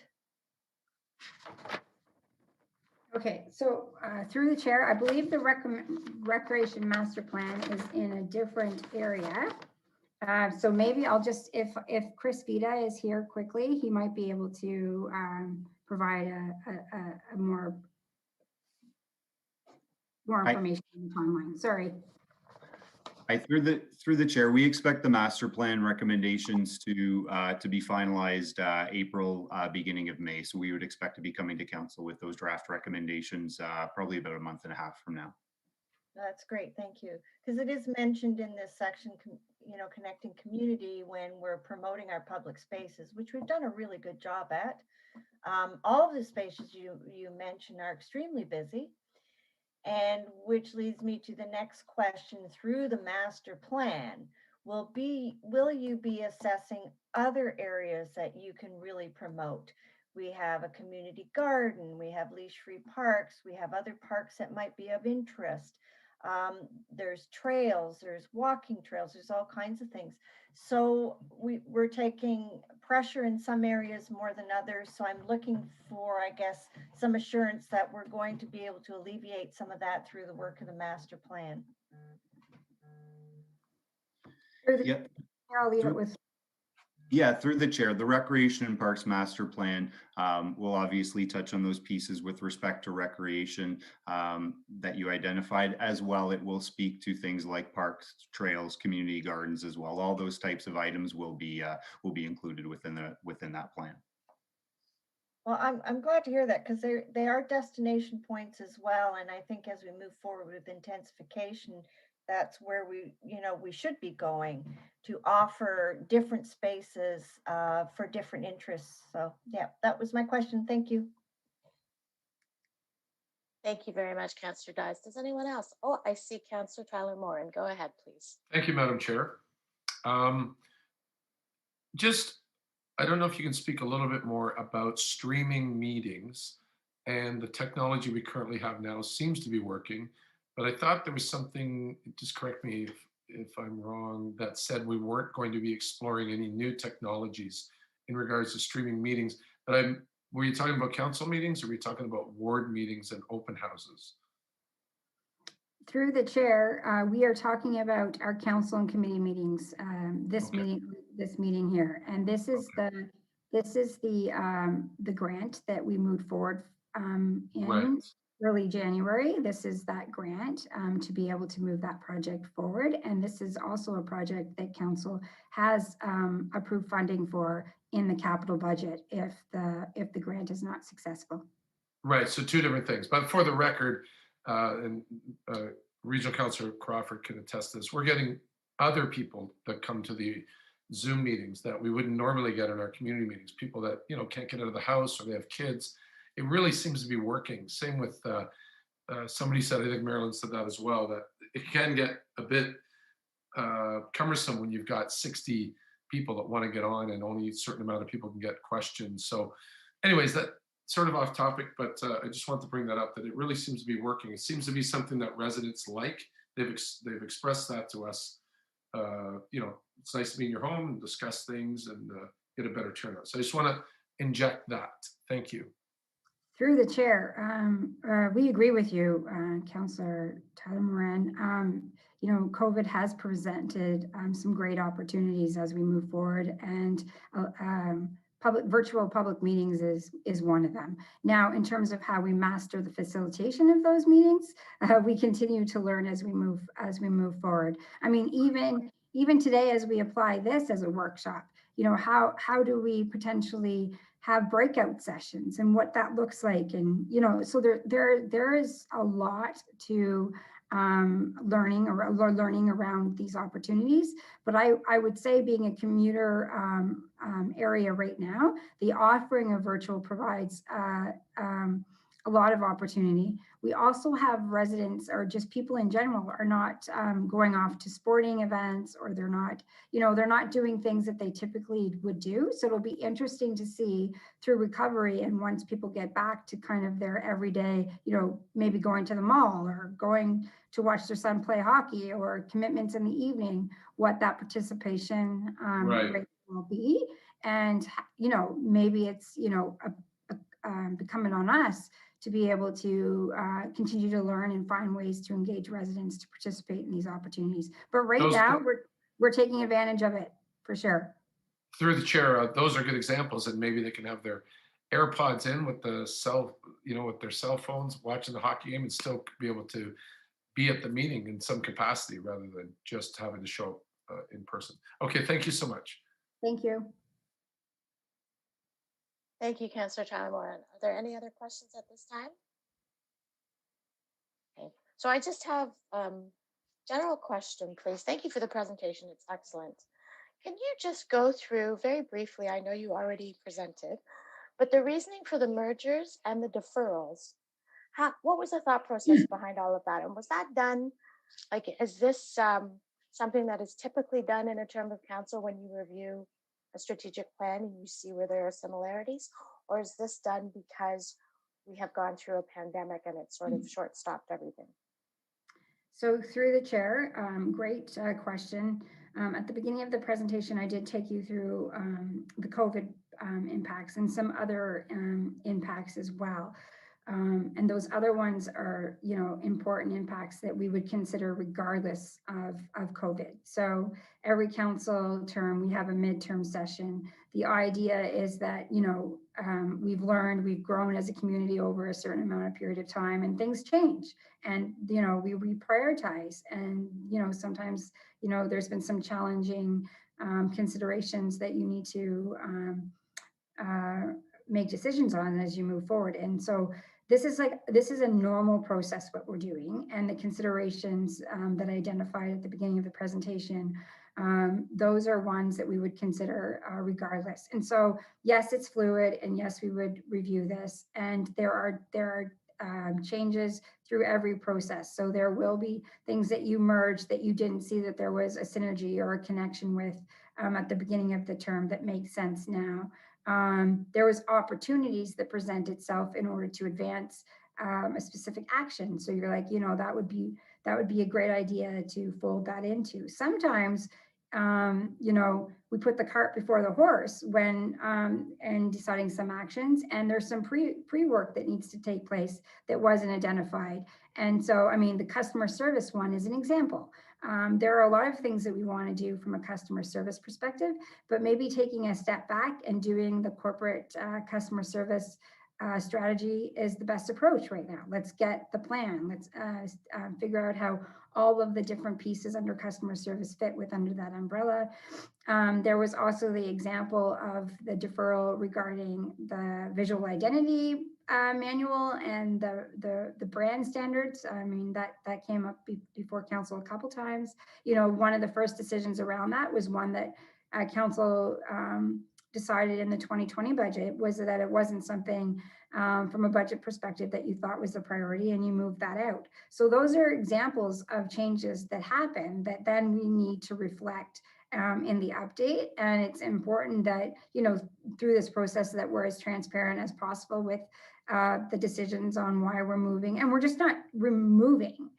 Okay, so through the chair, I believe the Recreation Master Plan is in a different area. So maybe I'll just, if Chris Vida is here quickly, he might be able to provide a more information on the timeline. Sorry. Through the chair, we expect the master plan recommendations to be finalized April, beginning of May. So we would expect to be coming to council with those draft recommendations probably about a month and a half from now. That's great, thank you. Because it is mentioned in this section, connecting community when we're promoting our public spaces, which we've done a really good job at. All of the spaces you mentioned are extremely busy. And which leads me to the next question. Through the master plan, will you be assessing other areas that you can really promote? We have a community garden, we have leash-free parks, we have other parks that might be of interest. There's trails, there's walking trails, there's all kinds of things. So we're taking pressure in some areas more than others. So I'm looking for, I guess, some assurance that we're going to be able to alleviate some of that through the work of the master plan. Yep. I'll leave it with. Yeah, through the chair, the Recreation and Parks Master Plan will obviously touch on those pieces with respect to recreation that you identified. As well, it will speak to things like parks, trails, community gardens as well. All those types of items will be included within that plan. Well, I'm glad to hear that, because they are destination points as well. And I think as we move forward with intensification, that's where we should be going, to offer different spaces for different interests. So yeah, that was my question. Thank you. Thank you very much, Councillor Dyes. Does anyone else? Oh, I see Councillor Tyler Morin. Go ahead, please. Thank you, Madam Chair. I don't know if you can speak a little bit more about streaming meetings, and the technology we currently have now seems to be working, but I thought there was something, just correct me if I'm wrong, that said we weren't going to be exploring any new technologies in regards to streaming meetings. But were you talking about council meetings, or were you talking about ward meetings and open houses? Through the chair, we are talking about our council and committee meetings. This meeting here, and this is the grant that we moved forward in early January. This is that grant to be able to move that project forward, and this is also a project that council has approved funding for in the capital budget if the grant is not successful. Right. So two different things, but for the record. And Regional Councillor Crawford can attest to this. We're getting other people that come to the Zoom meetings that we wouldn't normally get in our community meetings. People that can't get out of the house, or they have kids. It really seems to be working. Same with somebody said, I think Marilyn said that as well, that it can get a bit cumbersome when you've got 60 people that want to get on and only a certain amount of people can get questions. So, anyways, that. Sort of off topic, but I just want to bring that up, that it really seems to be working. It seems to be something that residents like. They've expressed that to us. It's nice to be in your home and discuss things and get a better turnout. So I just want to inject that. Thank you. Through the chair, we agree with you, Councillor Tyler Morin. COVID has presented some great opportunities as we move forward, and virtual public meetings is one of them. Now, in terms of how we master the facilitation of those meetings, we continue to learn as we move forward. I mean, even today, as we apply this as a workshop, how do we potentially have breakout sessions and what that looks like, and so there is a lot to learning around these opportunities. But I would say, being a commuter area right now, the offering of virtual provides a lot of opportunity. We also have residents, or just people in general, are not going off to sporting events, or they're not doing things that they typically would do. So it'll be interesting to see through recovery, and once people get back to kind of their everyday, maybe going to the mall or going to watch their son play hockey, or commitments in the evening, what that participation Right. rate will be. And, maybe it's, becoming on us to be able to continue to learn and find ways to engage residents to participate in these opportunities. But right Those- now, we're taking advantage of it, for sure. Through the chair, those are good examples, and maybe they can have their AirPods in with with their cell phones, watching the hockey game, and still be able to be at the meeting in some capacity rather than just having to show up in person. Okay, thank you so much. Thank you. Thank you, Councillor Tyler Moran. Are there any other questions at this time? Okay, so I just have general question, please. Thank you for the presentation. It's excellent. Can you just go through very briefly, I know you already presented, but the reasoning for the mergers and the deferrals, what was the thought process behind all of that? And was that done, is this something that is typically done in a term of council when you review a strategic plan and you see where there are similarities? Or is this done because we have gone through a pandemic and it sort of short-stopped everything? So through the chair, great question. At the beginning of the presentation, I did take you through the COVID impacts and some other impacts as well. And those other ones are, important impacts that we would consider regardless of COVID. So every council term, we have a midterm session. The idea is that, we've learned, we've grown as a community over a certain amount of period of time, and things change. And, we reprioritize. And, sometimes, there's been some challenging considerations that you need to make decisions on as you move forward. And so this is a normal process, what we're doing, and the considerations that I identified at the beginning of the presentation, those are ones that we would consider regardless. And so, yes, it's fluid, and yes, we would review this, and there are changes through every process. So there will be things that you merge that you didn't see that there was a synergy or a connection with at the beginning of the term that makes sense now. There was opportunities that present itself in order to advance a specific action. So you're like, that would be a great idea to fold that into. Sometimes, we put the cart before the horse when and deciding some actions, and there's some pre-work that needs to take place that wasn't identified. And so, the customer service one is an example. There are a lot of things that we want to do from a customer service perspective, but maybe taking a step back and doing the corporate customer service strategy is the best approach right now. Let's get the plan. Let's figure out how all of the different pieces under customer service fit under that umbrella. There was also the example of the deferral regarding the visual identity manual and the brand standards. That came up before council a couple times. One of the first decisions around that was one that council decided in the 2020 budget, was that it wasn't something from a budget perspective that you thought was a priority, and you moved that out. So those are examples of changes that happen that then we need to reflect in the update. And it's important that, through this process, that we're as transparent as possible with the decisions on why we're moving. And we're just not removing.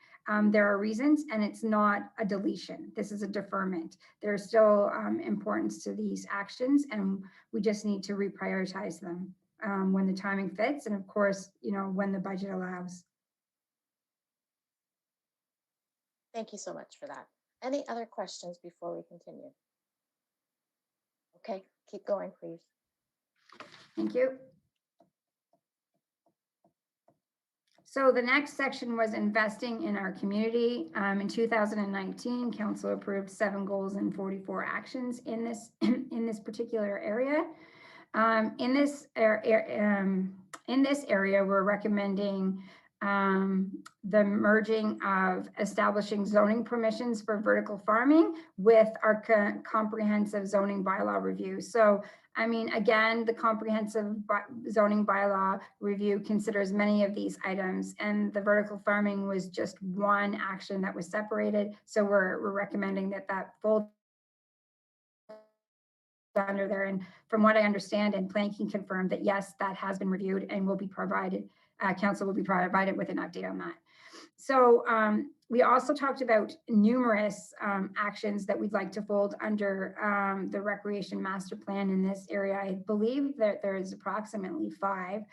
There are reasons, and it's not a deletion. This is a deferment. There's still importance to these actions, and we just need to reprioritize them when the timing fits, and of course, when the budget allows. Thank you so much for that. Any other questions before we continue? Okay, keep going, please. Thank you. So the next section was investing in our community. In 2019, council approved 7 goals and 44 actions in this particular area. In this area, we're recommending the merging of establishing zoning permissions for vertical farming with our comprehensive zoning bylaw review. So, I mean, again, the comprehensive zoning bylaw review considers many of these items, and the vertical farming was just one action that was separated. So we're recommending that full under there. And from what I understand, and planning can confirm that, yes, that has been reviewed and will be provided, council will be provided with an update on that. So we also talked about numerous actions that we'd like to fold under the recreation master plan in this area. I believe that there is approximately 5,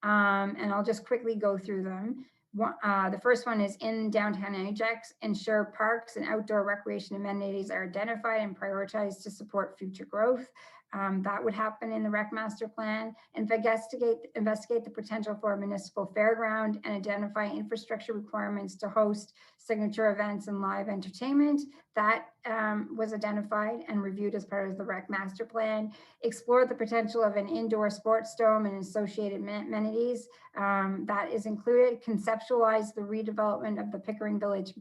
and I'll just quickly go through them. The first one is in downtown Ajax, ensure parks and outdoor recreation amenities are identified and prioritized to support future growth. That would happen in the rec master plan. Investigate the potential for a municipal fairground and identify infrastructure requirements to host signature events and live entertainment. That was identified and reviewed as part of the rec master plan. Explore the potential of an indoor sports dome and associated amenities. That is included. Conceptualize the redevelopment of the Pickering Village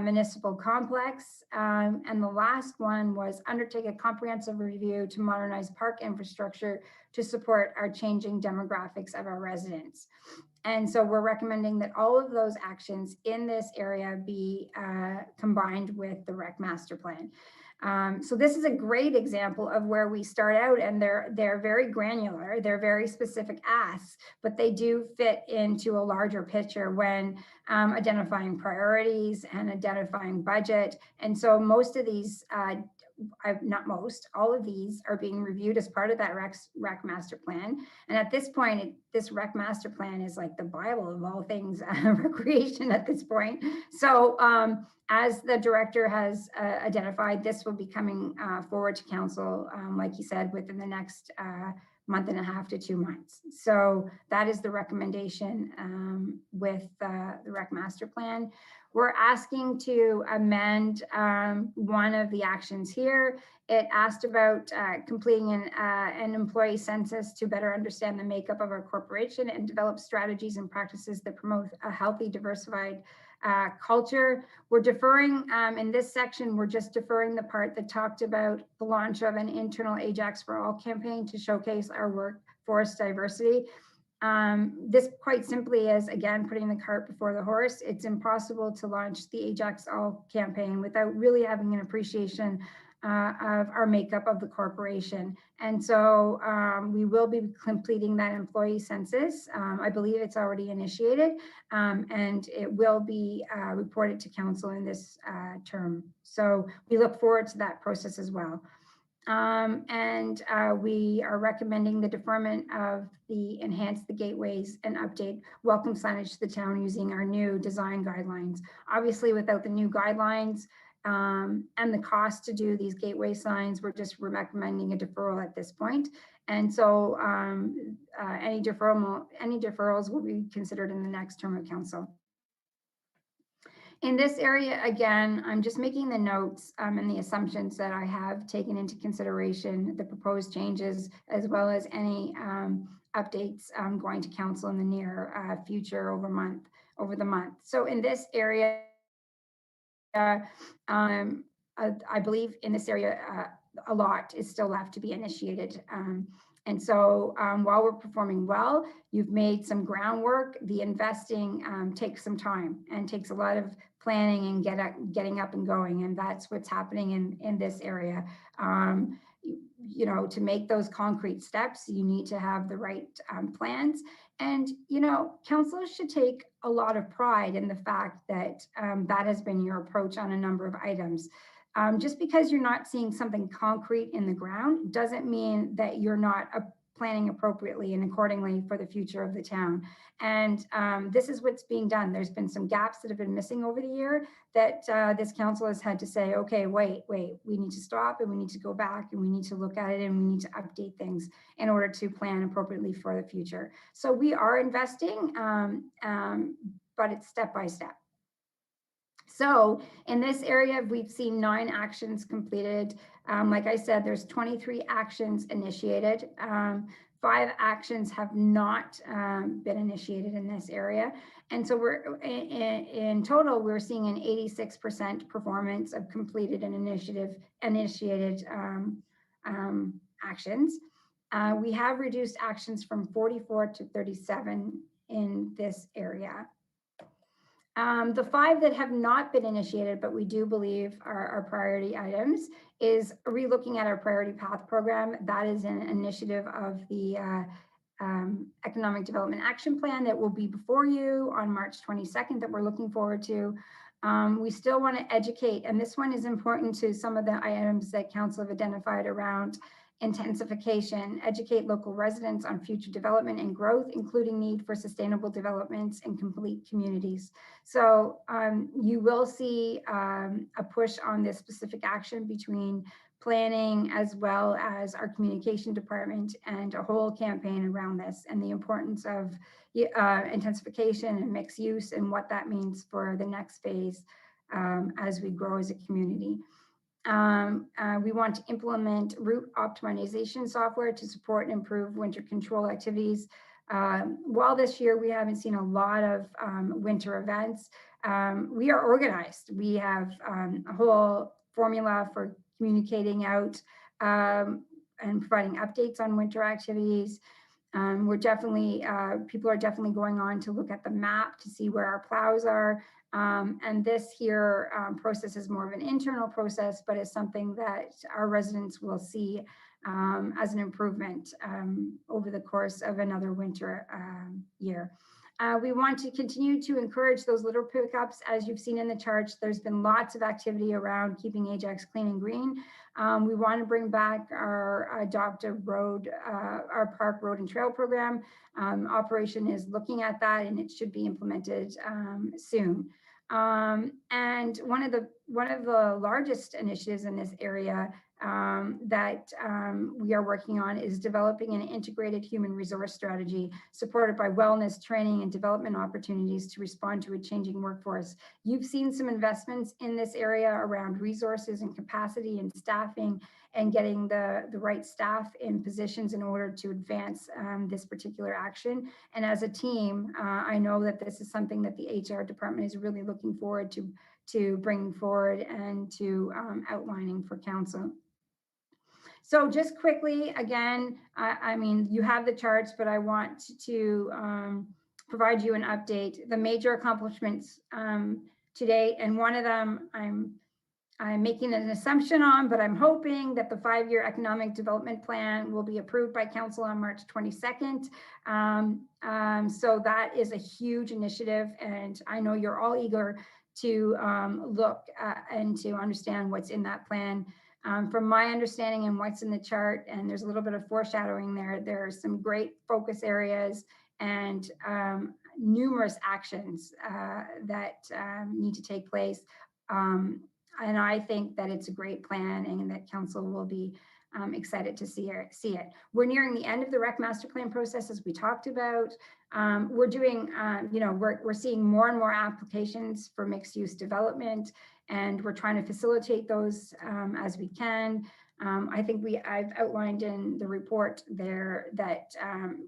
municipal complex. And the last one was undertake a comprehensive review to modernize park infrastructure to support our changing demographics of our residents. And so we're recommending that all of those actions in this area be combined with the rec master plan. So this is a great example of where we start out, and they're very granular, they're very specific asks, but they do fit into a larger picture when identifying priorities and identifying budget. And so most of these, all of these are being reviewed as part of that rec master plan. And at this point, this rec master plan is like the Bible of all things recreation at this point. So as the director has identified, this will be coming forward to council, like he said, within the next month and a half to 2 months. So that is the recommendation with the rec master plan. We're asking to amend one of the actions here. It asked about completing an employee census to better understand the makeup of our corporation and develop strategies and practices that promote a healthy, diversified culture. We're deferring in this section, we're just deferring the part that talked about the launch of an internal Ajax for All campaign to showcase our workforce diversity. This quite simply is, again, putting the cart before the horse. It's impossible to launch the Ajax All campaign without really having an appreciation of our makeup of the corporation. And so we will be completing that employee census. I believe it's already initiated, and it will be reported to council in this term. So we look forward to that process as well. And we are recommending the deferment of the enhance the gateways and update welcome signage to the town using our new design guidelines. Obviously, without the new guidelines and the cost to do these gateway signs, we're just recommending a deferral at this point. And so any deferrals will be considered in the next term of council. In this area, again, I'm just making the notes and the assumptions that I have taken into consideration, the proposed changes, as well as any updates going to council in the near future over the month. So in this area, I believe in this area, a lot is still left to be initiated. And so while we're performing well, you've made some groundwork. The investing takes some time and takes a lot of planning and getting up and going. And that's what's happening in this area. You know, to make those concrete steps, you need to have the right plans. And, you know, councilors should take a lot of pride in the fact that that has been your approach on a number of items. Just because you're not seeing something concrete in the ground doesn't mean that you're not planning appropriately and accordingly for the future of the town. And this is what's being done. There's been some gaps that have been missing over the year that this council has had to say, okay, wait, we need to stop and we need to go back and we need to look at it and we need to update things in order to plan appropriately for the future. So we are investing, but it's step by step. So in this area, we've seen 9 actions completed. Like I said, there's 23 actions initiated. 5 actions have not been initiated in this area. And so we're in total, we're seeing an 86% performance of completed and initiated actions. We have reduced actions from 44 to 37 in this area. The 5 that have not been initiated, but we do believe are priority items, is relooking at our priority path program. That is an initiative of the Economic Development Action Plan that will be before you on March 22nd that we're looking forward to. We still want to educate, and this one is important to some of the items that council have identified around intensification, educate local residents on future development and growth, including need for sustainable developments and complete communities. So you will see a push on this specific action between planning as well as our communication department, and a whole campaign around this and the importance of intensification and mixed use and what that means for the next phase as we grow as a community. We want to implement route optimization software to support and improve winter control activities. While this year we haven't seen a lot of winter events, we are organized. We have a whole formula for communicating out and providing updates on winter activities. We're definitely, people are definitely going on to look at the map to see where our plows are. And this here process is more of an internal process, but it's something that our residents will see as an improvement over the course of another winter year. We want to continue to encourage those litter pickups. As you've seen in the charts, there's been lots of activity around keeping Ajax clean and green. We want to bring back our Adopt a Road, our Park Road and Trail program. Operation is looking at that, and it should be implemented soon. And one of the largest initiatives in this area that we are working on is developing an integrated human resource strategy supported by wellness, training, and development opportunities to respond to a changing workforce. You've seen some investments in this area around resources and capacity and staffing and getting the right staff in positions in order to advance this particular action. And as a team, I know that this is something that the HR department is really looking forward to bringing forward and to outlining for council. So just quickly, again, I mean, you have the charts, but I want to provide you an update. The major accomplishments today, and one of them I'm making an assumption on, but I'm hoping that the 5-year economic development plan will be approved by council on March 22nd. So that is a huge initiative, and I know you're all eager to look and to understand what's in that plan. From my understanding and what's in the chart, and there's a little bit of foreshadowing there are some great focus areas and numerous actions that need to take place. And I think that it's a great plan and that council will be excited to see it. We're nearing the end of the rec master plan process, as we talked about. We're doing, we're seeing more and more applications for mixed use development, and we're trying to facilitate those as we can. I think I've outlined in the report there that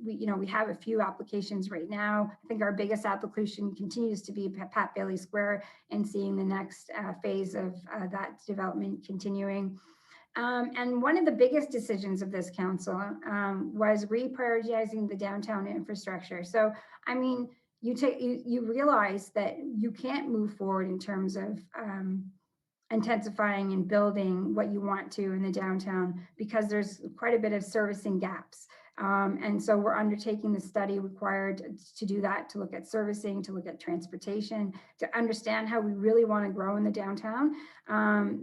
we have a few applications right now. I think our biggest application continues to be Pat Bailey Square and seeing the next phase of that development continuing. And one of the biggest decisions of this council was reprioritizing the downtown infrastructure. So, I mean, you realize that you can't move forward in terms of intensifying and building what you want to in the downtown because there's quite a bit of servicing gaps. And so we're undertaking the study required to do that, to look at servicing, to look at transportation, to understand how we really want to grow in the downtown,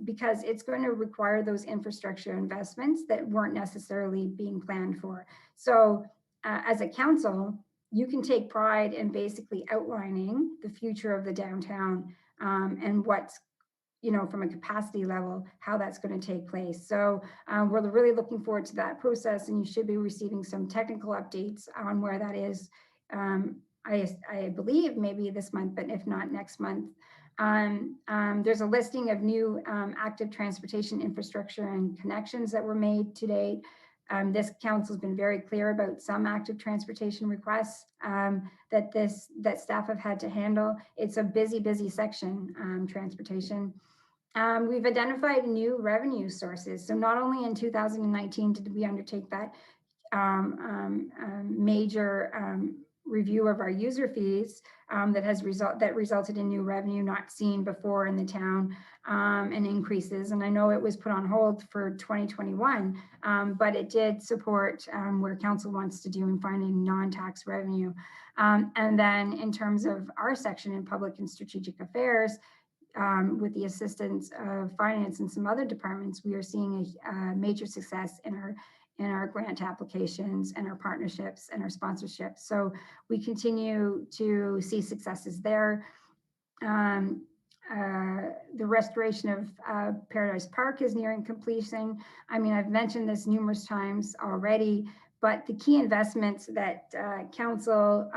because it's going to require those infrastructure investments that weren't necessarily being planned for. So as a council, you can take pride in basically outlining the future of the downtown and what's, from a capacity level, how that's going to take place. So we're really looking forward to that process, and you should be receiving some technical updates on where that is. I believe maybe this month, but if not next month. There's a listing of new active transportation infrastructure and connections that were made to date. This council's been very clear about some active transportation requests that staff have had to handle. It's a busy section, transportation. We've identified new revenue sources. So not only in 2019 did we undertake that major review of our user fees that resulted in new revenue not seen before in the town, and increases. And I know it was put on hold for 2021, but it did support where council wants to do in finding non-tax revenue. And then in terms of our section in public and strategic affairs, with the assistance of finance and some other departments, we are seeing a major success in our grant applications and our partnerships and our sponsorships. So we continue to see successes there. The restoration of Paradise Park is nearing completion. I mean, I've mentioned this numerous times already, but the key investments that council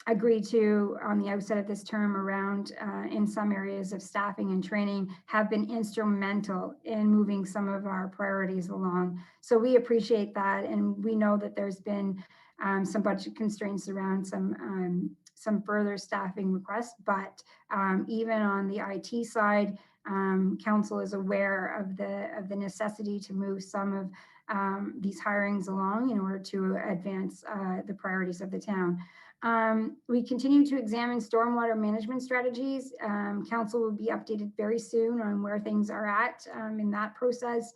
agreed to on the outset of this term around in some areas of staffing and training have been instrumental in moving some of our priorities along. So we appreciate that, and we know that there's been some budget constraints around some further staffing requests, but even on the IT side, council is aware of the necessity to move some of these hirings along in order to advance the priorities of the town. We continue to examine stormwater management strategies. Council will be updated very soon on where things are at in that process.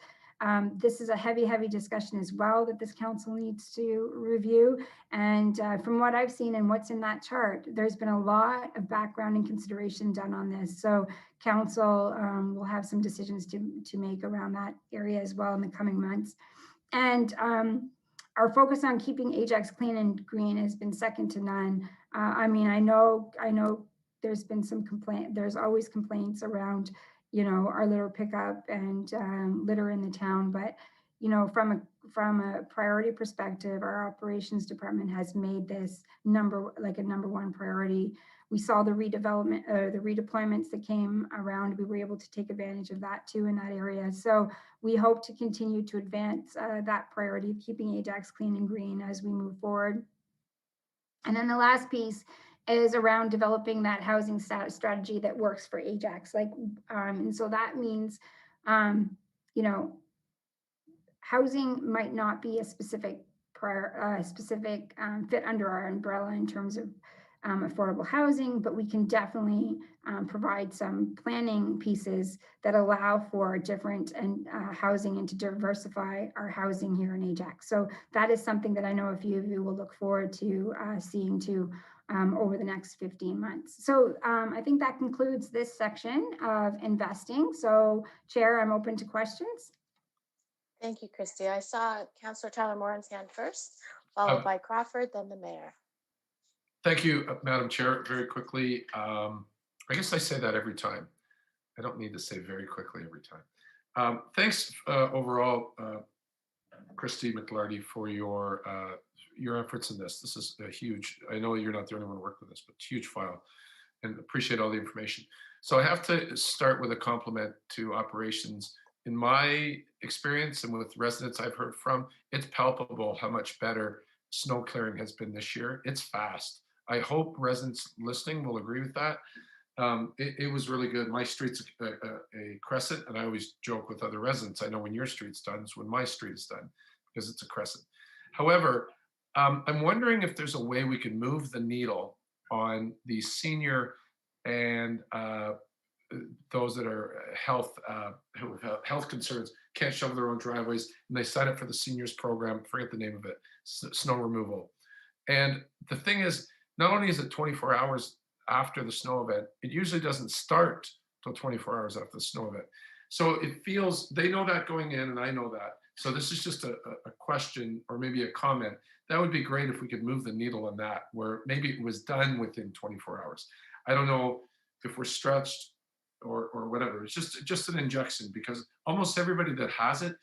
This is a heavy discussion as well that this council needs to review. And from what I've seen and what's in that chart, there's been a lot of background and consideration done on this. So council will have some decisions to make around that area as well in the coming months. And our focus on keeping Ajax clean and green has been second to none. I mean, I know there's been some there's always complaints around, our litter pickup and litter in the town. But, from a priority perspective, our operations department has made this a number one priority. We saw the redevelopment, the redeployments that came around. We were able to take advantage of that too in that area. So we hope to continue to advance that priority of keeping Ajax clean and green as we move forward. And then the last piece is around developing that housing strategy that works for Ajax. And so that means, housing might not be a specific fit under our umbrella in terms of affordable housing, but we can definitely provide some planning pieces that allow for different housing and to diversify our housing here in Ajax. So that is something that I know a few of you will look forward to seeing too over the next 15 months. So I think that concludes this section of investing. So Chair, I'm open to questions. Thank you, Christy. I saw Councillor Tyler Moran's hand first, followed by Crawford, then the mayor. Thank you, Madam Chair. Very quickly, I guess I say that every time. I don't need to say very quickly every time. Thanks overall, Christy McLarty, for your efforts in this. This is a huge, I know you're not the only one who worked with this, but huge file, and appreciate all the information. So I have to start with a compliment to operations. In my experience and with residents I've heard from, it's palpable how much better snow clearing has been this year. It's fast. I hope residents listening will agree with that. It was really good. My street's a crescent, and I always joke with other residents, I know when your street's done is when my street is done, because it's a crescent. However, I'm wondering if there's a way we can move the needle on the senior and those that are who have health concerns, can't shovel their own driveways, and they sign up for the seniors program, forget the name of it, snow removal. And the thing is, not only is it 24 hours after the snow event, it usually doesn't start till 24 hours after the snow event. So it feels, they know that going in, and I know that. So this is just a question or maybe a comment. That would be great if we could move the needle on that, where maybe it was done within 24 hours. I don't know if we're stretched or whatever. It's just an injection, because almost everybody that has it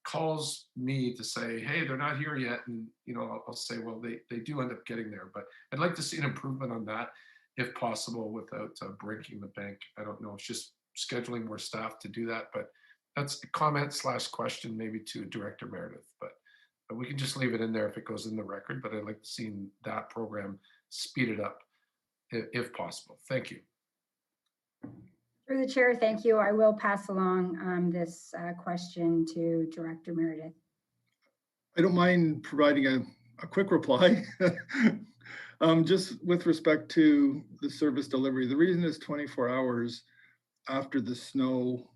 calls me to say, hey, they're not here yet. And, I'll say, well, they do end up getting there. But I'd like to see an improvement on that, if possible, without breaking the bank. I don't know, it's just scheduling more staff to do that. But that's a comment / question maybe to Director Meredith, but we can just leave it in there if it goes in the record, but I'd like to see that program speeded up if possible. Thank you. Through the chair, thank you. I will pass along this question to Director Meredith. I don't mind providing a quick reply. Just with respect to the service delivery, the reason it's 24 hours after the snow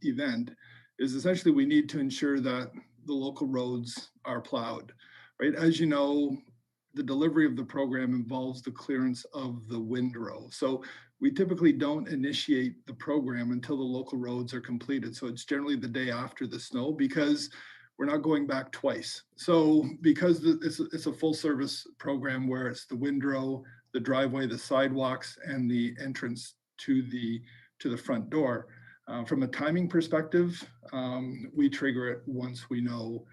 event is essentially we need to ensure that the local roads are plowed, right? As you know, the delivery of the program involves the clearance of the windrow. So we typically don't initiate the program until the local roads are completed. So it's generally the day after the snow because we're not going back twice. So because it's a full service program where it's the windrow, the driveway, the sidewalks, and the entrance to the front door. From a timing perspective, we trigger it once we know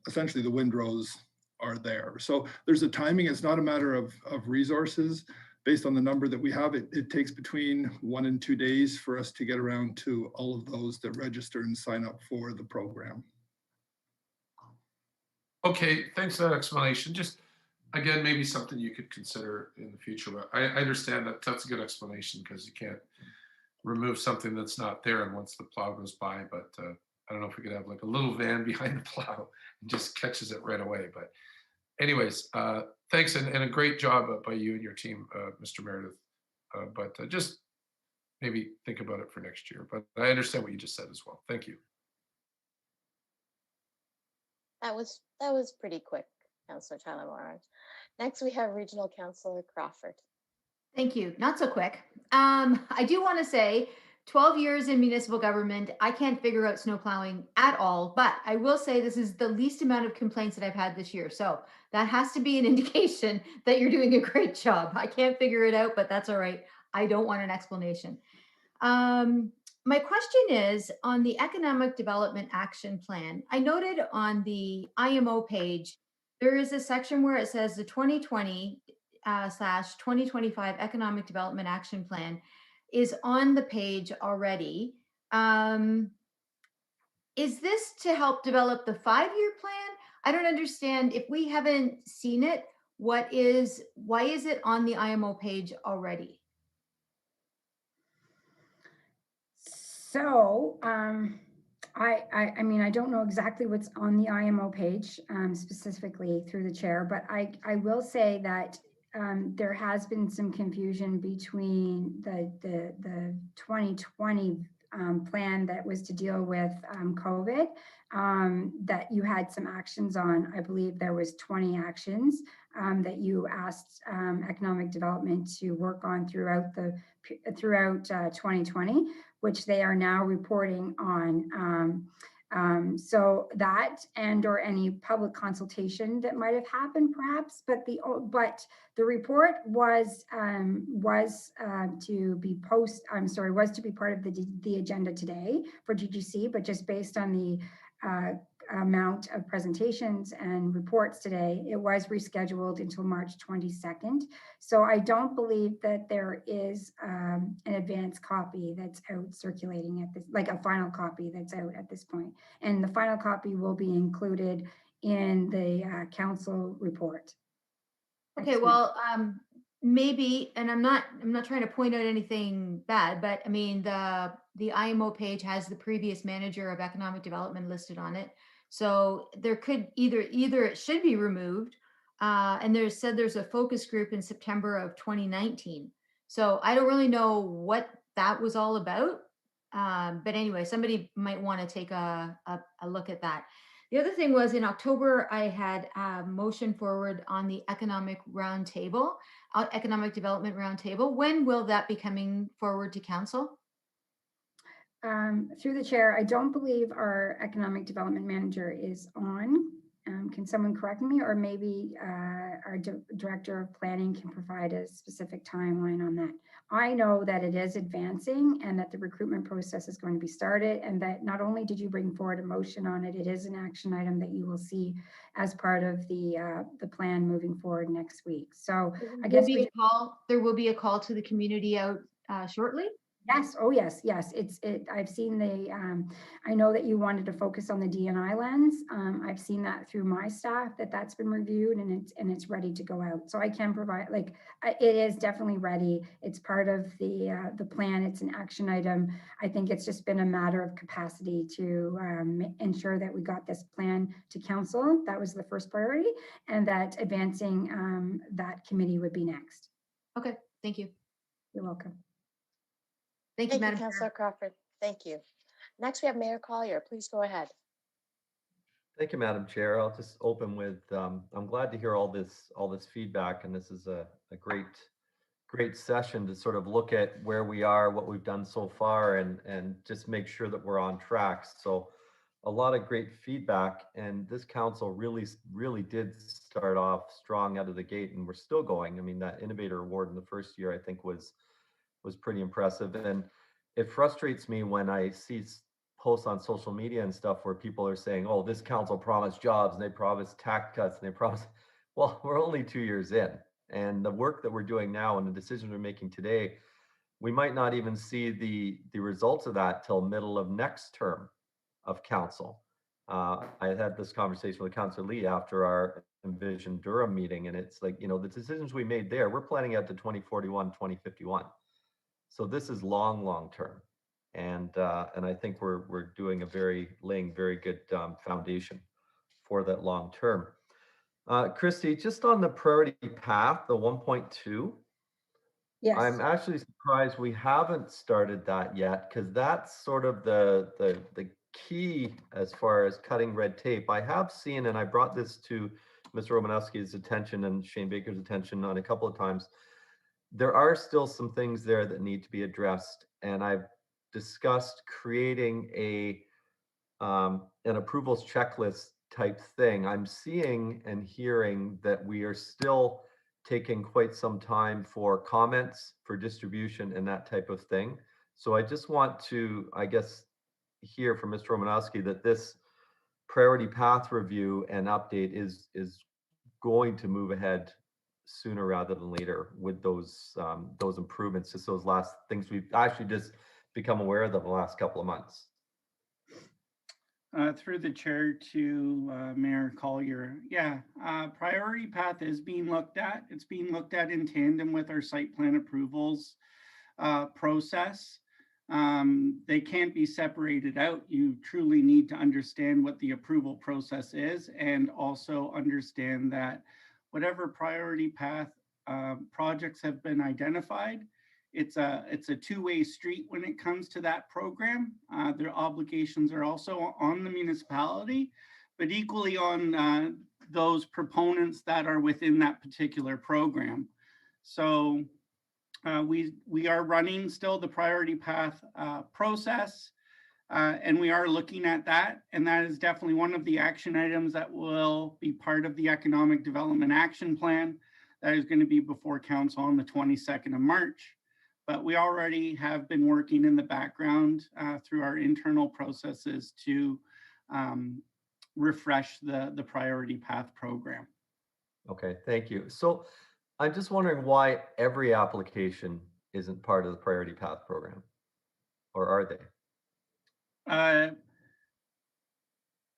essentially the windrows are there. So there's a timing. It's not a matter of resources. Based on the number that we have, it takes between 1 and 2 days for us to get around to all of those that register and sign up for the program. Okay, thanks for that explanation. Just again, maybe something you could consider in the future. But I understand that that's a good explanation because you can't remove something that's not there and once the plow goes by. But I don't know if we could have like a little van behind the plow and just catches it right away. But anyways, thanks and a great job by you and your team, Mr. Meredith. But just maybe think about it for next year. But I understand what you just said as well. Thank you. That was pretty quick, Councillor Tyler Moran. Next, we have Regional Councillor Crawford. Thank you. Not so quick. I do want to say 12 years in municipal government, I can't figure out snow plowing at all, but I will say this is the least amount of complaints that I've had this year. So that has to be an indication that you're doing a great job. I can't figure it out, but that's all right. I don't want an explanation. My question is on the Economic Development Action Plan. I noted on the IMO page, there is a section where it says the 2020 / 2025 Economic Development Action Plan is on the page already. Is this to help develop the 5-year plan? I don't understand. If we haven't seen it, why is it on the IMO page already? So I mean, I don't know exactly what's on the IMO page specifically through the chair, but I will say that there has been some confusion between the 2020 plan that was to deal with COVID, that you had some actions on. I believe there was 20 actions that you asked economic development to work on throughout 2020, which they are now reporting on. So that or any public consultation that might have happened perhaps, but the report was to be part of the agenda today for GGC, but just based on the amount of presentations and reports today, it was rescheduled until March 22nd. So I don't believe that there is an advanced copy that's out circulating at this, like a final copy that's out at this point. And the final copy will be included in the council report. Okay, well, maybe, and I'm not trying to point out anything bad, but I mean, the IMO page has the previous manager of economic development listed on it. So there could either it should be removed, and there's a focus group in September of 2019. So I don't really know what that was all about. But anyway, somebody might want to take a look at that. The other thing was in October, I had a motion forward on the economic development roundtable. When will that be coming forward to council? Through the chair, I don't believe our economic development manager is on. Can someone correct me, or maybe our director of planning can provide a specific timeline on that? I know that it is advancing and that the recruitment process is going to be started, and that not only did you bring forward a motion on it, it is an action item that you will see as part of the plan moving forward next week. So I guess there will be a call to the community out shortly. Yes, oh, yes, yes, I've seen I know that you wanted to focus on the DNI lens. I've seen that through my staff, that's been reviewed and it's ready to go out. So I can provide, it is definitely ready. It's part of the plan. It's an action item. I think it's just been a matter of capacity to ensure that we got this plan to council. That was the first priority, and that advancing that committee would be next. Okay, thank you. You're welcome. Thank you, Thank you, Madam Chair. Councillor Crawford. Thank you. Next, we have Mayor Collier. Please go ahead. Thank you, Madam Chair. I'll just open with, I'm glad to hear all this feedback, and this is a great session to sort of look at where we are, what we've done so far, and just make sure that we're on track. So a lot of great feedback, and this council really did start off strong out of the gate, and we're still going. I mean, that Innovator Award in the first year, I think was pretty impressive. And it frustrates me when I see posts on social media and stuff where people are saying, oh, this council promised jobs and they promised tax cuts and they promised, well, we're only 2 years in. And the work that we're doing now and the decisions we're making today, we might not even see the results of that till middle of next term of council. I had this conversation with Councillor Lee after our Envision Durham meeting, and it's like, the decisions we made there, we're planning out to 2041, 2051. So this is long term, and I think we're laying very good foundation for that long term. Christy, just on the priority path, the 1.2, Yes. I'm actually surprised we haven't started that yet, because that's sort of the key as far as cutting red tape. I have seen, and I brought this to Mr. Romanowski's attention and Shane Baker's attention on a couple of times, there are still some things there that need to be addressed, and I've discussed creating an approvals checklist type thing. I'm seeing and hearing that we are still taking quite some time for comments, for distribution, and that type of thing. So I just want to, I guess, hear from Mr. Romanowski that this priority path review and update is going to move ahead sooner rather than later with those improvements, just those last things we've actually just become aware of the last couple of months. Through the chair to Mayor Collier. Yeah, priority path is being looked at. It's being looked at in tandem with our site plan approvals process. They can't be separated out. You truly need to understand what the approval process is, and also understand that whatever priority path projects have been identified, it's a two-way street when it comes to that program. Their obligations are also on the municipality, but equally on those proponents that are within that particular program. So we are running still the priority path process, and we are looking at that. And that is definitely one of the action items that will be part of the Economic Development Action Plan that is going to be before council on the 22nd of March. But we already have been working in the background through our internal processes to refresh the priority path program. Okay, thank you. So I'm just wondering why every application isn't part of the priority path program, or are they?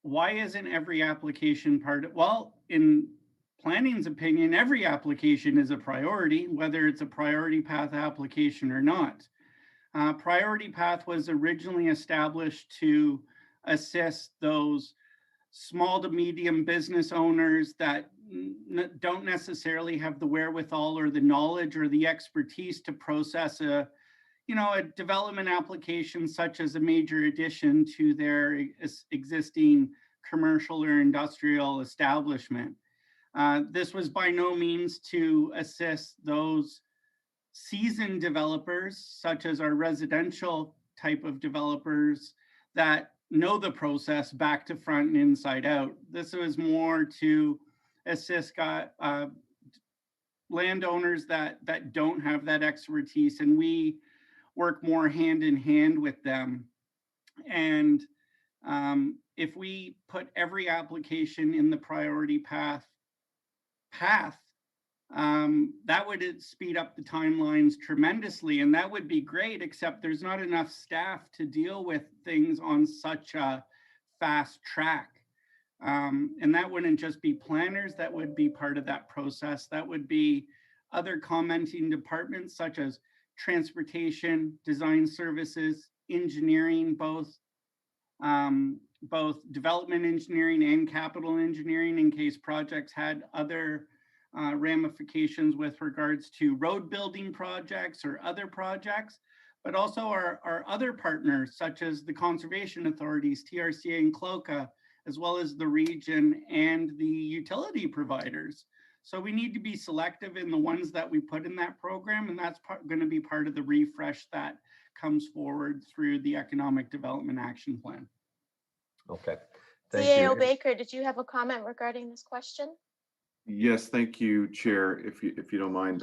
Why isn't every application part of, well, in planning's opinion, every application is a priority, whether it's a priority path application or not. Priority path was originally established to assist those small to medium business owners that don't necessarily have the wherewithal or the knowledge or the expertise to process a development application such as a major addition to their existing commercial or industrial establishment. This was by no means to assist those seasoned developers, such as our residential type of developers that know the process back to front and inside out. This was more to assist landowners that don't have that expertise, and we work more hand in hand with them. And if we put every application in the priority path, that would speed up the timelines tremendously, and that would be great, except there's not enough staff to deal with things on such a fast track. And that wouldn't just be planners that would be part of that process. That would be other commenting departments such as transportation, design services, engineering, both development engineering and capital engineering, in case projects had other ramifications with regards to road building projects or other projects, but also our other partners such as the conservation authorities, TRCA and CLOCA, as well as the region and the utility providers. So we need to be selective in the ones that we put in that program, and that's going to be part of the refresh that comes forward through the Economic Development Action Plan. Okay, thank CAO you. Baker, did you have a comment regarding this question? Yes, thank you, Chair, if you don't mind.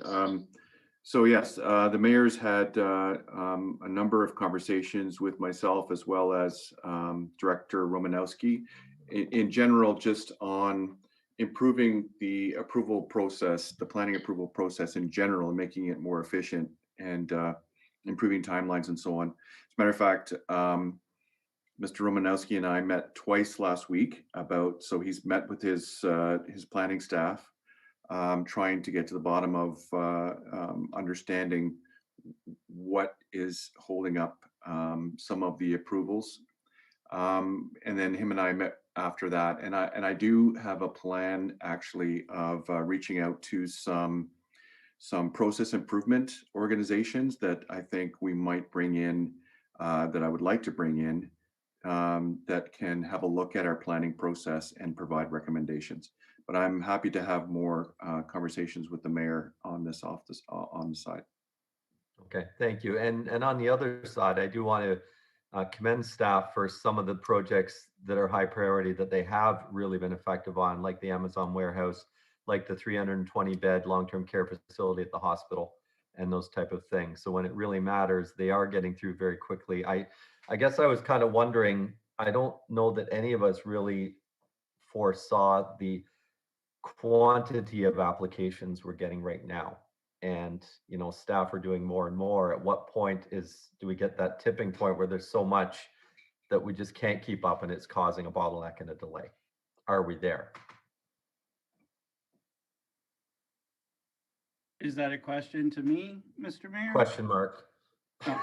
So yes, the mayor's had a number of conversations with myself as well as Director Romanowski in general, just on improving the approval process, the planning approval process in general, and making it more efficient and improving timelines and so on. As a matter of fact, Mr. Romanowski and I met twice last week so he's met with his planning staff, trying to get to the bottom of understanding what is holding up some of the approvals. And then him and I met after that, and I do have a plan actually of reaching out to some process improvement organizations that I think we might bring in, that I would like to bring in, that can have a look at our planning process and provide recommendations. But I'm happy to have more conversations with the mayor on this on the side. Okay, thank you. And on the other side, I do want to commend staff for some of the projects that are high priority that they have really been effective on, like the Amazon warehouse, like the 320-bed long-term care facility at the hospital, and those type of things. So when it really matters, they are getting through very quickly. I guess I was kind of wondering, I don't know that any of us really foresaw the quantity of applications we're getting right now. And, you know, staff are doing more and more. At what point do we get that tipping point where there's so much that we just can't keep up and it's causing a bottleneck and a delay? Are we there? Is that a question to me, Mr. Mayor? Question mark. Oh.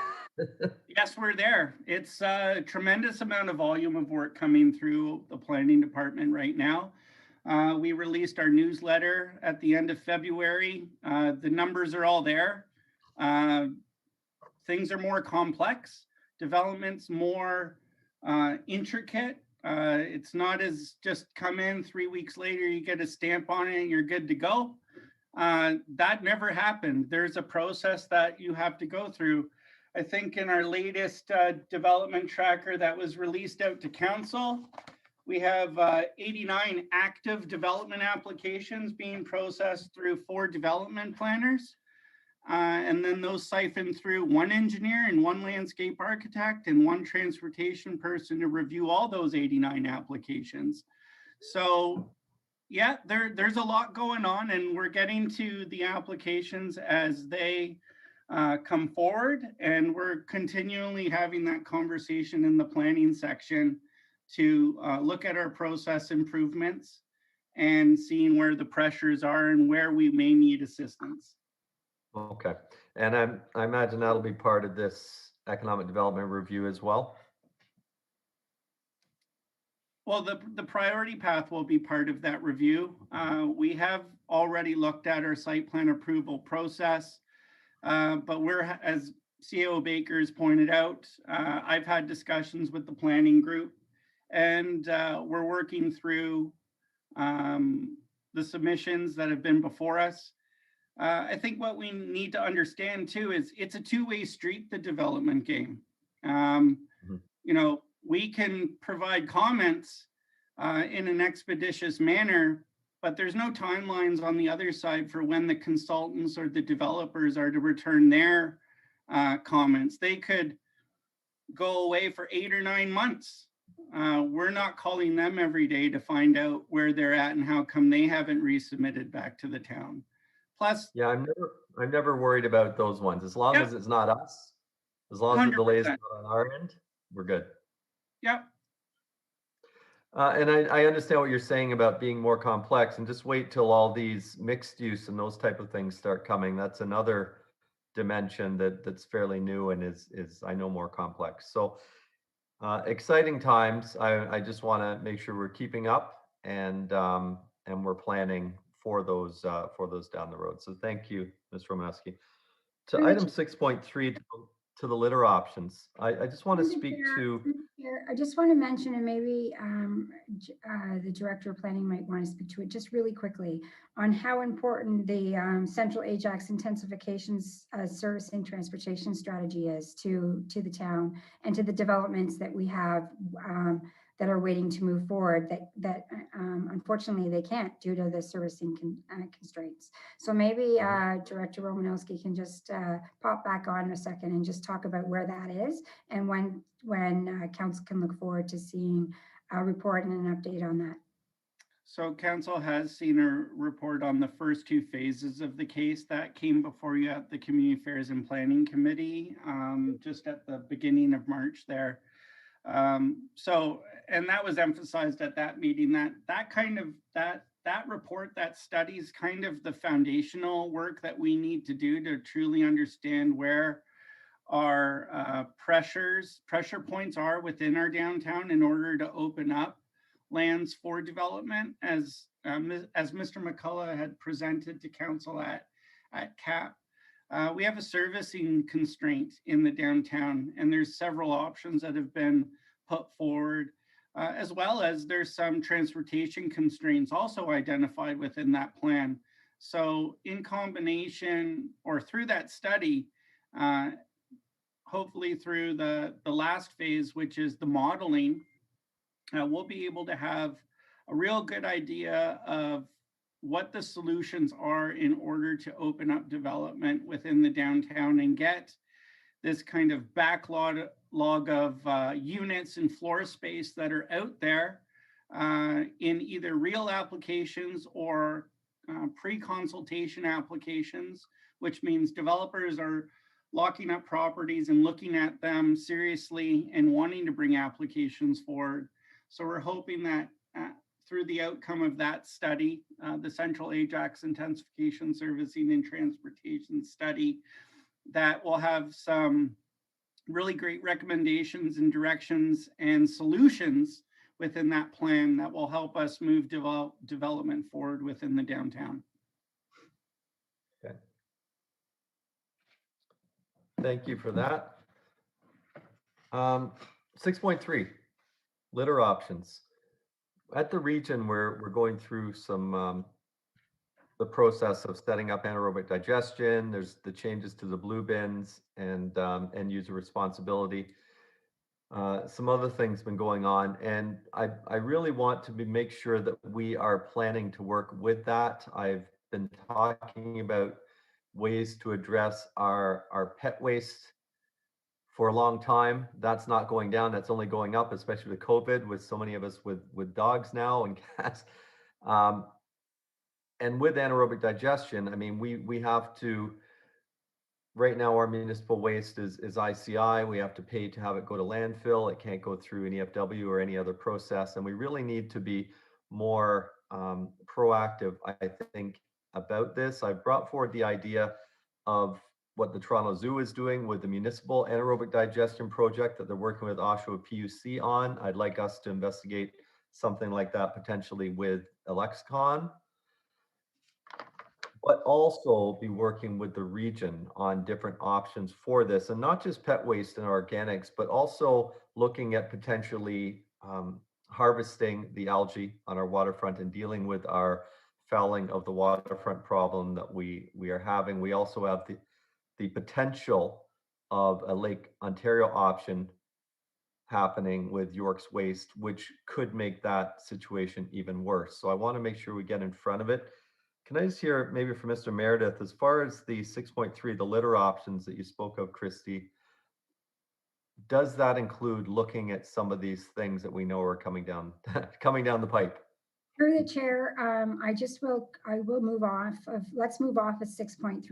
Yes, we're there. It's a tremendous amount of volume of work coming through the planning department right now. We released our newsletter at the end of February. The numbers are all there. Things are more complex. Development's more intricate. It's not as just come in 3 weeks later, you get a stamp on it and you're good to go. That never happened. There's a process that you have to go through. I think in our latest development tracker that was released out to council, we have 89 active development applications being processed through 4 development planners. And then those siphon through 1 engineer and 1 landscape architect and 1 transportation person to review all those 89 applications. So yeah, there's a lot going on, and we're getting to the applications as they come forward, and we're continually having that conversation in the planning section to look at our process improvements and seeing where the pressures are and where we may need assistance. Okay, and I imagine that'll be part of this economic development review as well. Well, the priority path will be part of that review. We have already looked at our site plan approval process, but we're, as CAO Baker's pointed out, I've had discussions with the planning group, and we're working through the submissions that have been before us. I think what we need to understand too is it's a two-way street, the development game. You know, we can provide comments in an expeditious manner, but there's no timelines on the other side for when the consultants or the developers are to return their comments. They could go away for 8 or 9 months. We're not calling them every day to find out where they're at and how come they haven't resubmitted back to the town. Plus, Yeah, I'm never worried about those ones. As long Yep. as it's not us, as long as the delay is 100%. not on our end, we're good. Yep. And I understand what you're saying about being more complex, and just wait till all these mixed use and those type of things start coming. That's another dimension that's fairly new and is I know more complex. So exciting times. I just want to make sure we're keeping up and we're planning for those down the road. So thank you, Ms. Romanowski. To Through the item 6.3, to the litter options. I just want to Through the speak chair- to. through the chair, I just want to mention, and maybe the director of planning might want to speak to it just really quickly, on how important the Central Ajax intensifications servicing transportation strategy is to the town and to the developments that we have that are waiting to move forward that unfortunately they can't due to the servicing constraints. So maybe Director Romanowski can just pop back on in a second and just talk about where that is and when council can look forward to seeing a report and an update on that. So council has seen a report on the first two phases of the case that came before you at the Community Affairs and Planning Committee just at the beginning of March there. And that was emphasized at that meeting that report, that studies kind of the foundational work that we need to do to truly understand where our pressure points are within our downtown in order to open up lands for development, as Mr. McCullough had presented to council at CAP. We have a servicing constraint in the downtown, and there's several options that have been put forward, as well as there's some transportation constraints also identified within that plan. So in combination or through that study, hopefully through the last phase, which is the modeling, we'll be able to have a real good idea of what the solutions are in order to open up development within the downtown and get this kind of backlog of units and floor space that are out there in either real applications or pre-consultation applications, which means developers are locking up properties and looking at them seriously and wanting to bring applications forward. So we're hoping that through the outcome of that study, the Central Ajax Intensification Servicing and Transportation Study, that will have some really great recommendations and directions and solutions within that plan that will help us move development forward within the downtown. Okay. Thank you for that. 6.3, litter options. At the region, we're going through some the process of setting up anaerobic digestion. There's the changes to the blue bins and end user responsibility. Some other things been going on, and I really want to make sure that we are planning to work with that. I've been talking about ways to address our pet waste for a long time. That's not going down. That's only going up, especially with COVID, with so many of us with dogs now and cats. And with anaerobic digestion, I mean, we have to, right now our municipal waste is ICI. We have to pay to have it go to landfill. It can't go through an EFW or any other process. And we really need to be more proactive, I think, about this. I brought forward the idea of what the Toronto Zoo is doing with the municipal anaerobic digestion project that they're working with Oshawa PUC on. I'd like us to investigate something like that potentially with Alexicon, but also be working with the region on different options for this, and not just pet waste and organics, but also looking at potentially harvesting the algae on our waterfront and dealing with our fouling of the waterfront problem that we are having. We also have the potential of a Lake Ontario option happening with York's Waste, which could make that situation even worse. So I want to make sure we get in front of it. Can I just hear maybe from Mr. Meredith, as far as the 6.3, the litter options that you spoke of, Christy, does that include looking at some of these things that we know are coming down the pipe? Through the chair, I will move off of, let's move off of 6.3.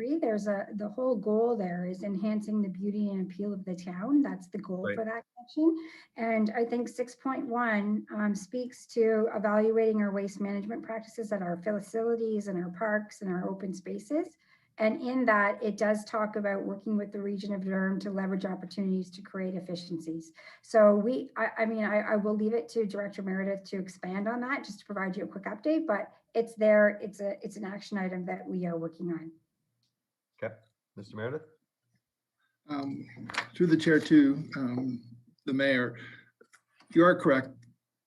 The whole goal there is enhancing the beauty and appeal of the town. That's the goal Right. for that section. And I think 6.1 speaks to evaluating our waste management practices at our facilities and our parks and our open spaces. And in that, it does talk about working with the region of Durham to leverage opportunities to create efficiencies. So I will leave it to Director Meredith to expand on that, just to provide you a quick update, but it's there. It's an action item that we are working on. Okay, Mr. Meredith? Through the chair to the mayor, you are correct.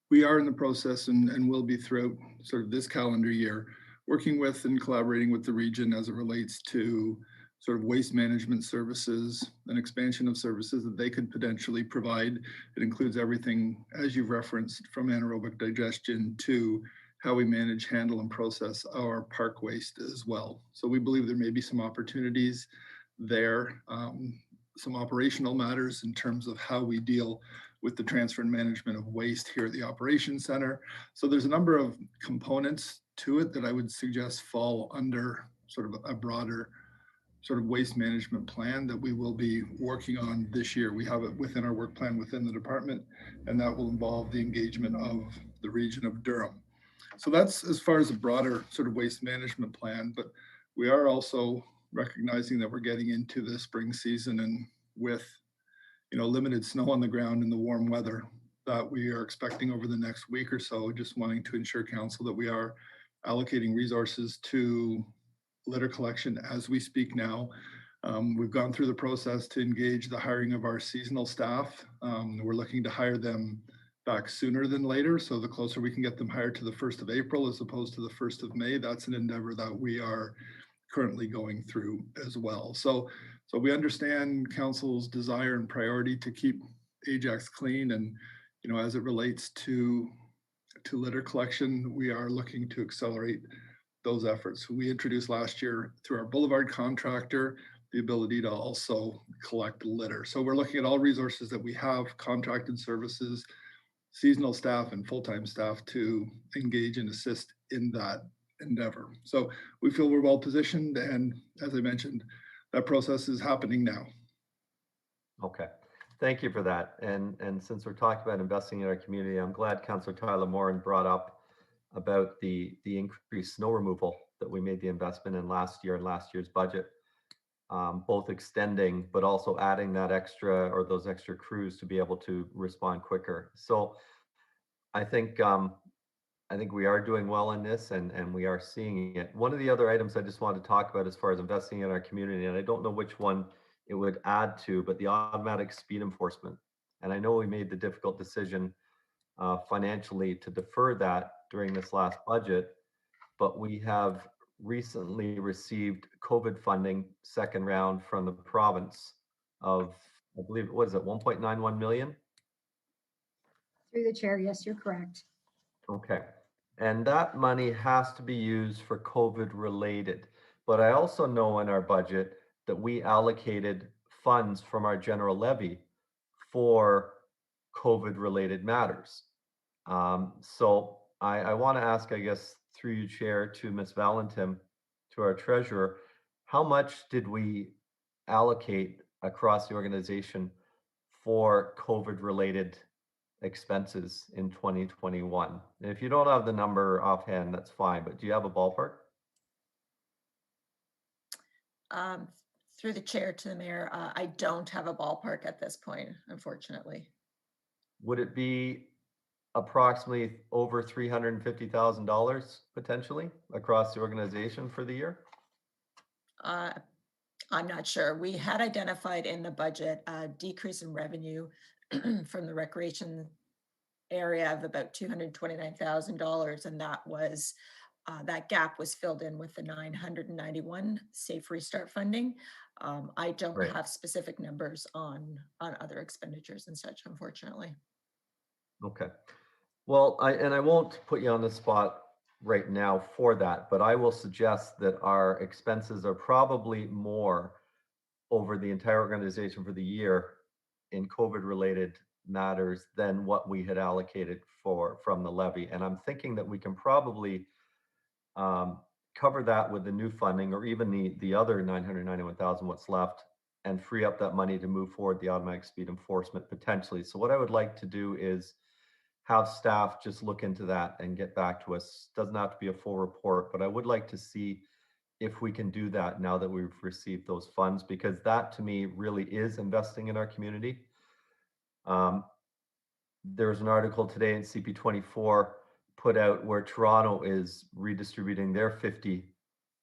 We are in the process and will be throughout sort of this calendar year, working with and collaborating with the region as it relates to sort of waste management services and expansion of services that they could potentially provide. It includes everything, as you've referenced, from anaerobic digestion to how we manage, handle, and process our park waste as well. So we believe there may be some opportunities there, some operational matters in terms of how we deal with the transfer and management of waste here at the Operations Center. So there's a number of components to it that I would suggest fall under sort of a broader sort of waste management plan that we will be working on this year. We have it within our work plan within the department, and that will involve the engagement of the region of Durham. So that's as far as a broader sort of waste management plan, but we are also recognizing that we're getting into the spring season, and with limited snow on the ground and the warm weather that we are expecting over the next week or so, just wanting to ensure council that we are allocating resources to litter collection as we speak now. We've gone through the process to engage the hiring of our seasonal staff. We're looking to hire them back sooner than later. So the closer we can get them hired to the 1st of April as opposed to the 1st of May, that's an endeavor that we are currently going through as well. So we understand council's desire and priority to keep Ajax clean. And, as it relates to litter collection, we are looking to accelerate those efforts. We introduced last year through our Boulevard contractor, the ability to also collect litter. So we're looking at all resources that we have, contracted services, seasonal staff and full-time staff to engage and assist in that endeavor. So we feel we're well positioned. And as I mentioned, that process is happening now. Okay, thank you for that. And since we're talking about investing in our community, I'm glad Councillor Tyler Moran brought up about the increased snow removal that we made the investment in last year and last year's budget, both extending but also adding that extra or those extra crews to be able to respond quicker. So I think we are doing well in this, and we are seeing it. One of the other items I just wanted to talk about as far as investing in our community, and I don't know which one it would add to, but the automatic speed enforcement. And I know we made the difficult decision financially to defer that during this last budget, but we have recently received COVID funding, second round from the province of, I believe, what is it, 1.91 million? Through the chair, yes, you're correct. Okay. And that money has to be used for COVID related. But I also know in our budget that we allocated funds from our general levy for COVID related matters. So I want to ask, I guess, through you, Chair, to Ms. Valentin, to our treasurer, how much did we allocate across the organization for COVID related expenses in 2021? And if you don't have the number offhand, that's fine, but do you have a ballpark? Through the chair to the mayor, I don't have a ballpark at this point, unfortunately. Would it be approximately over $350,000 potentially across the organization for the year? I'm not sure. We had identified in the budget a decrease in revenue from the recreation area of about $229,000, and that was that gap was filled in with the 991 Safe Restart funding. I don't Right. have specific numbers on other expenditures and such, unfortunately. Okay. Well, I won't put you on the spot right now for that, but I will suggest that our expenses are probably more over the entire organization for the year in COVID related matters than what we had allocated from the levy. And I'm thinking that we can probably cover that with the new funding, or even the other 991,000 what's left, and free up that money to move forward the automatic speed enforcement potentially. So what I would like to do is have staff just look into that and get back to us. Doesn't have to be a full report, but I would like to see if we can do that now that we've received those funds, because that to me really is investing in our community. There's an article today in CP24 put out where Toronto is redistributing their 50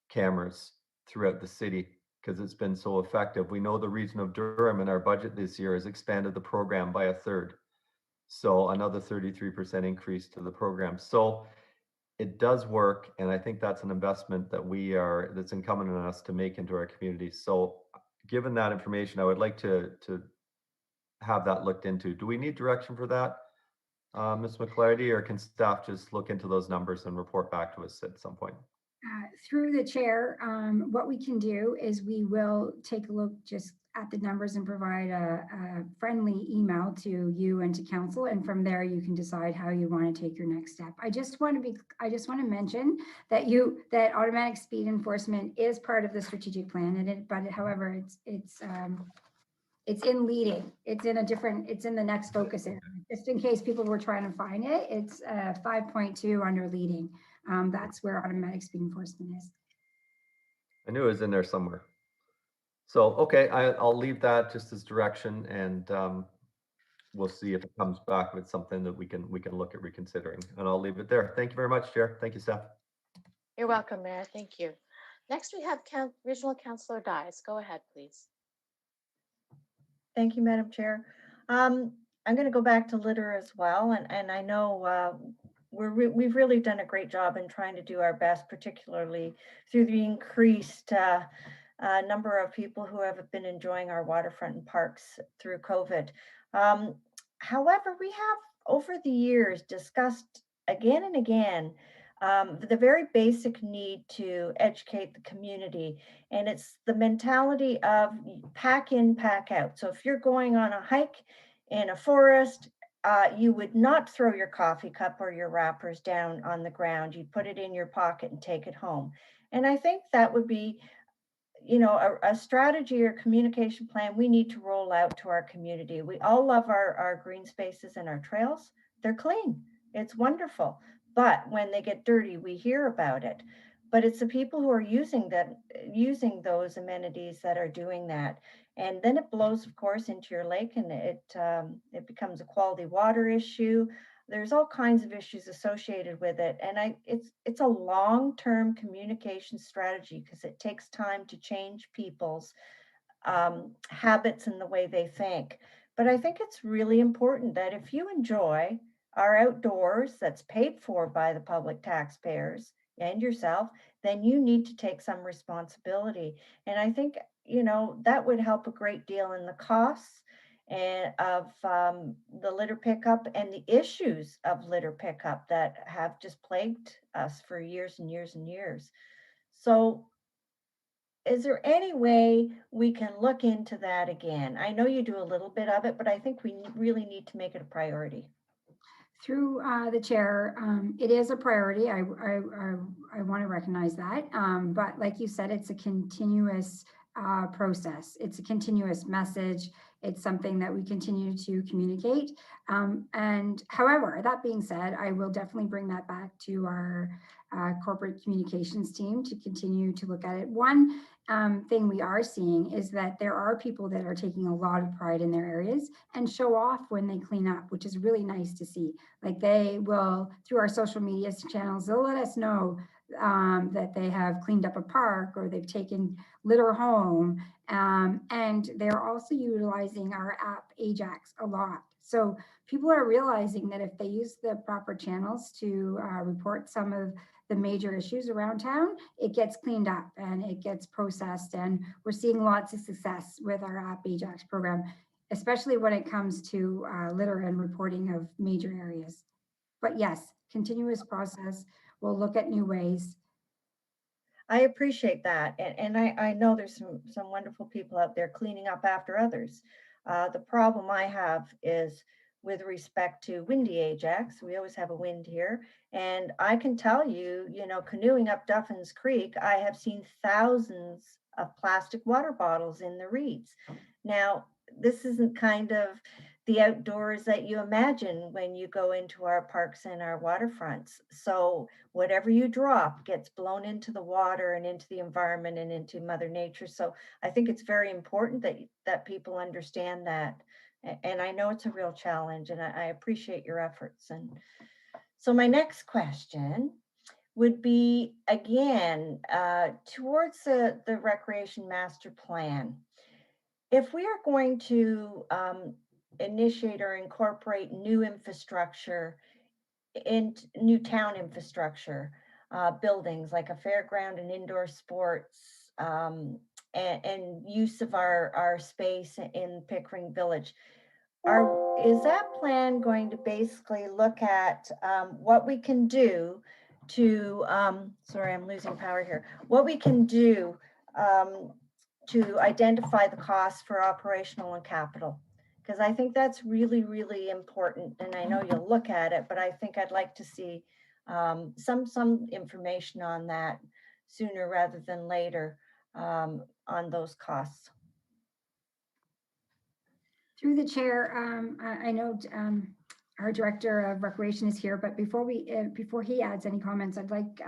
cameras throughout the city because it's been so effective. We know the region of Durham in our budget this year has expanded the program by a third. So another 33% increase to the program. So it does work. And I think that's an investment that that's incumbent on us to make into our community. So given that information, I would like to have that looked into. Do we need direction for that, Ms. McClarty, or can staff just look into those numbers and report back to us at some point? Through the chair, what we can do is we will take a look just at the numbers and provide a friendly email to you and to council, and from there you can decide how you want to take your next step. I just want to mention that that automatic speed enforcement is part of the strategic plan, however it's in leading. It's in the next focus area. Just in case people were trying to find it, it's 5.2 under leading. That's where automatic speed enforcement is. I knew it was in there somewhere. So, okay, I'll leave that just as direction, and we'll see if it comes back with something that we can look at reconsidering. And I'll leave it there. Thank you very much, Chair. Thank you, staff. You're welcome, Mayor. Thank you. Next, we have Regional Councillor Dies. Go ahead, please. Thank you, Madam Chair. I'm going to go back to litter as well, and I know we've really done a great job in trying to do our best, particularly through the increased number of people who have been enjoying our waterfront and parks through COVID. However, we have over the years discussed again and again the very basic need to educate the community. And it's the mentality of pack in, pack out. So if you're going on a hike in a forest, you would not throw your coffee cup or your wrappers down on the ground. You'd put it in your pocket and take it home. And I think that would be, a strategy or communication plan we need to roll out to our community. We all love our green spaces and our trails. They're clean. It's wonderful. But when they get dirty, we hear about it. But it's the people who are using those amenities that are doing that. And then it blows, of course, into your lake, and it becomes a quality water issue. There's all kinds of issues associated with it. And it's a long-term communication strategy because it takes time to change people's habits and the way they think. But I think it's really important that if you enjoy our outdoors that's paid for by the public taxpayers and yourself, then you need to take some responsibility. And I think, that would help a great deal in the costs and of the litter pickup and the issues of litter pickup that have just plagued us for years and years and years. So is there any way we can look into that again? I know you do a little bit of it, but I think we really need to make it a priority. Through the chair, it is a priority. I want to recognize that. But like you said, it's a continuous process. It's a continuous message. It's something that we continue to communicate. And however, that being said, I will definitely bring that back to our corporate communications team to continue to look at it. One thing we are seeing is that there are people that are taking a lot of pride in their areas and show off when they clean up, which is really nice to see. Like they will, through our social media channels, they'll let us know that they have cleaned up a park or they've taken litter home. And they're also utilizing our app Ajax a lot. So people are realizing that if they use the proper channels to report some of the major issues around town, it gets cleaned up and it gets processed. And we're seeing lots of success with our app Ajax program, especially when it comes to litter and reporting of major areas. But yes, continuous process. We'll look at new ways. I appreciate that. And I know there's some wonderful people out there cleaning up after others. The problem I have is with respect to Windy Ajax. We always have a wind here. And I can tell you, canoeing up Duffins Creek, I have seen thousands of plastic water bottles in the reeds. Now, this isn't kind of the outdoors that you imagine when you go into our parks and our waterfronts. So whatever you drop gets blown into the water and into the environment and into Mother Nature. So I think it's very important that people understand that. And I know it's a real challenge, and I appreciate your efforts. And so my next question would be, again, towards the Recreation Master Plan. If we are going to initiate or incorporate new infrastructure in new town infrastructure, buildings like a fairground and indoor sports, and use of our space in Pickering Village, is that plan going to basically look at what we can do to, sorry, I'm losing power here, what we can do to identify the costs for operational and capital? Because I think that's really, really important. And I know you'll look at it, but I think I'd like to see some information on that sooner rather than later on those costs. Through the chair, I know our director of recreation is here, but before he adds any comments, I'd like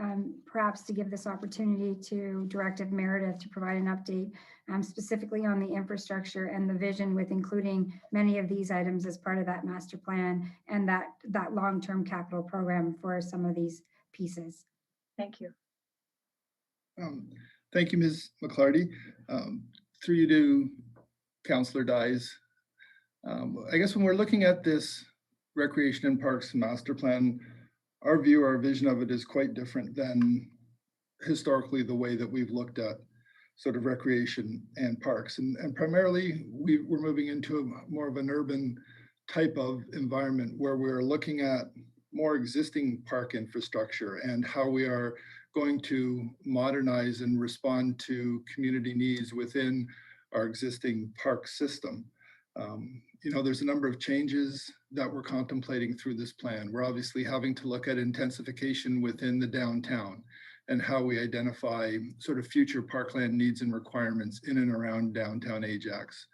perhaps to give this opportunity to Director Meredith to provide an update specifically on the infrastructure and the vision with including many of these items as part of that master plan and that long-term capital program for some of these pieces. Thank you. Thank you, Ms. McClarty. Through you to Councillor Dyes. I guess when we're looking at this Recreation and Parks Master Plan, our vision of it is quite different than historically the way that we've looked at sort of recreation and parks. And primarily, we're moving into more of an urban type of environment where we're looking at more existing park infrastructure and how we are going to modernize and respond to community needs within our existing park system. There's a number of changes that we're contemplating through this plan. We're obviously having to look at intensification within the downtown and how we identify sort of future parkland needs and requirements in and around downtown Ajax.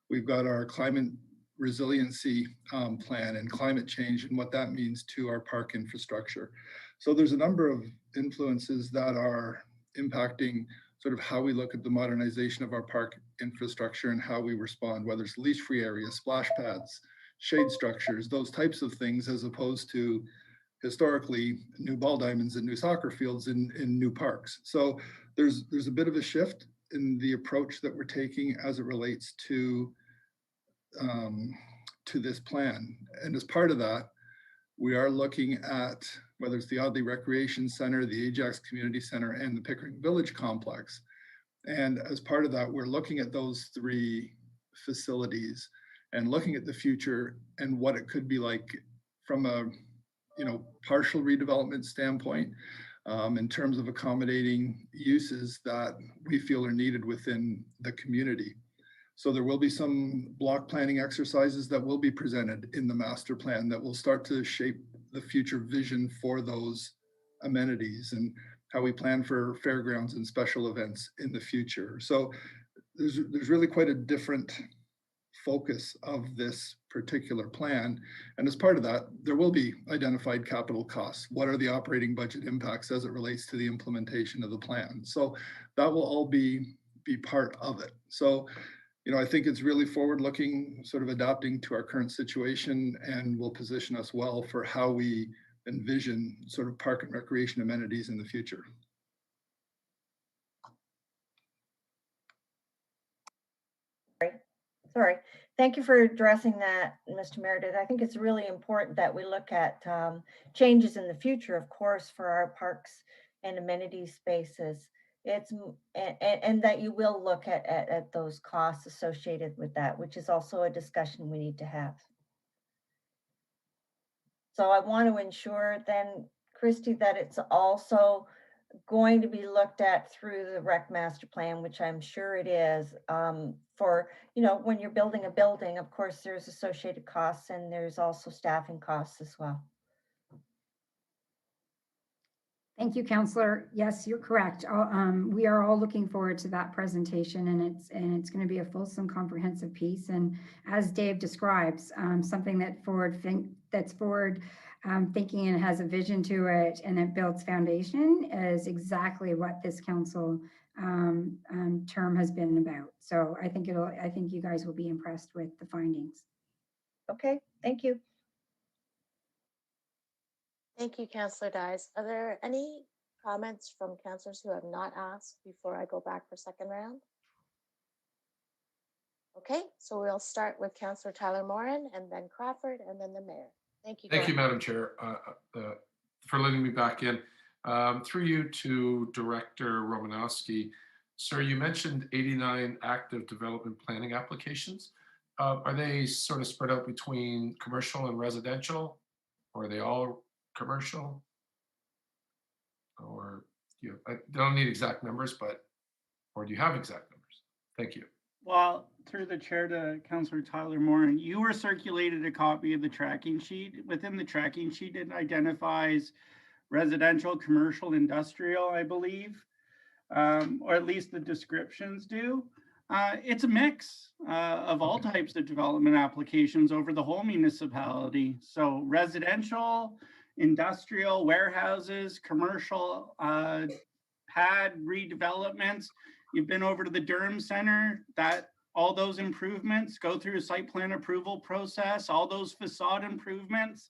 We've got our climate resiliency plan and climate change and what that means to our park infrastructure. So there's a number of influences that are impacting sort of how we look at the modernization of our park infrastructure and how we respond, whether it's leash-free areas, splash pads, shade structures, those types of things, as opposed to historically new ball diamonds and new soccer fields in new parks. So there's a bit of a shift in the approach that we're taking as it relates to this plan. And as part of that, we are looking at whether it's the Audley Recreation Center, the Ajax Community Center, and the Pickering Village Complex. And as part of that, we're looking at those three facilities and looking at the future and what it could be like from a partial redevelopment standpoint in terms of accommodating uses that we feel are needed within the community. So there will be some block planning exercises that will be presented in the master plan that will start to shape the future vision for those amenities and how we plan for fairgrounds and special events in the future. So there's really quite a different focus of this particular plan. And as part of that, there will be identified capital costs. What are the operating budget impacts as it relates to the implementation of the plan? So that will all be part of it. So I think it's really forward-looking, sort of adapting to our current situation, and will position us well for how we envision sort of park and recreation amenities in the future. Sorry. Thank you for addressing that, Mr. Meredith. I think it's really important that we look at changes in the future, of course, for our parks and amenity spaces. And that you will look at those costs associated with that, which is also a discussion we need to have. So I want to ensure then, Christy, that it's also going to be looked at through the rec master plan, which I'm sure it is, for, when you're building a building, of course, there's associated costs and there's also staffing costs as well. Thank you, Counselor. Yes, you're correct. We are all looking forward to that presentation, and it's going to be a fulsome, comprehensive piece. And as Dave describes, something that's forward thinking and has a vision to it, and it builds foundation, is exactly what this council term has been about. So I think you guys will be impressed with the findings. Okay, thank you. Thank you, Councillor Dyes. Are there any comments from councillors who have not asked before I go back for second round? Okay, so we'll start with Councillor Tyler Morin and then Crawford and then the mayor. Thank you. Thank you, Madam Chair, for letting me back in. Through you to Director Romanowski. Sir, you mentioned 89 active development planning applications. Are they sort of spread out between commercial and residential? Or are they all commercial? Or I don't need exact numbers, or do you have exact numbers? Thank you. Well, through the chair to Councillor Tyler Morin, you were circulated a copy of the tracking sheet. Within the tracking sheet, it identifies residential, commercial, industrial, I believe, or at least the descriptions do. It's a mix of all types of development applications over the whole municipality. So residential, industrial, warehouses, commercial, pad redevelopments. You've been over to the Durham Center, all those improvements go through a site plan approval process. All those facade improvements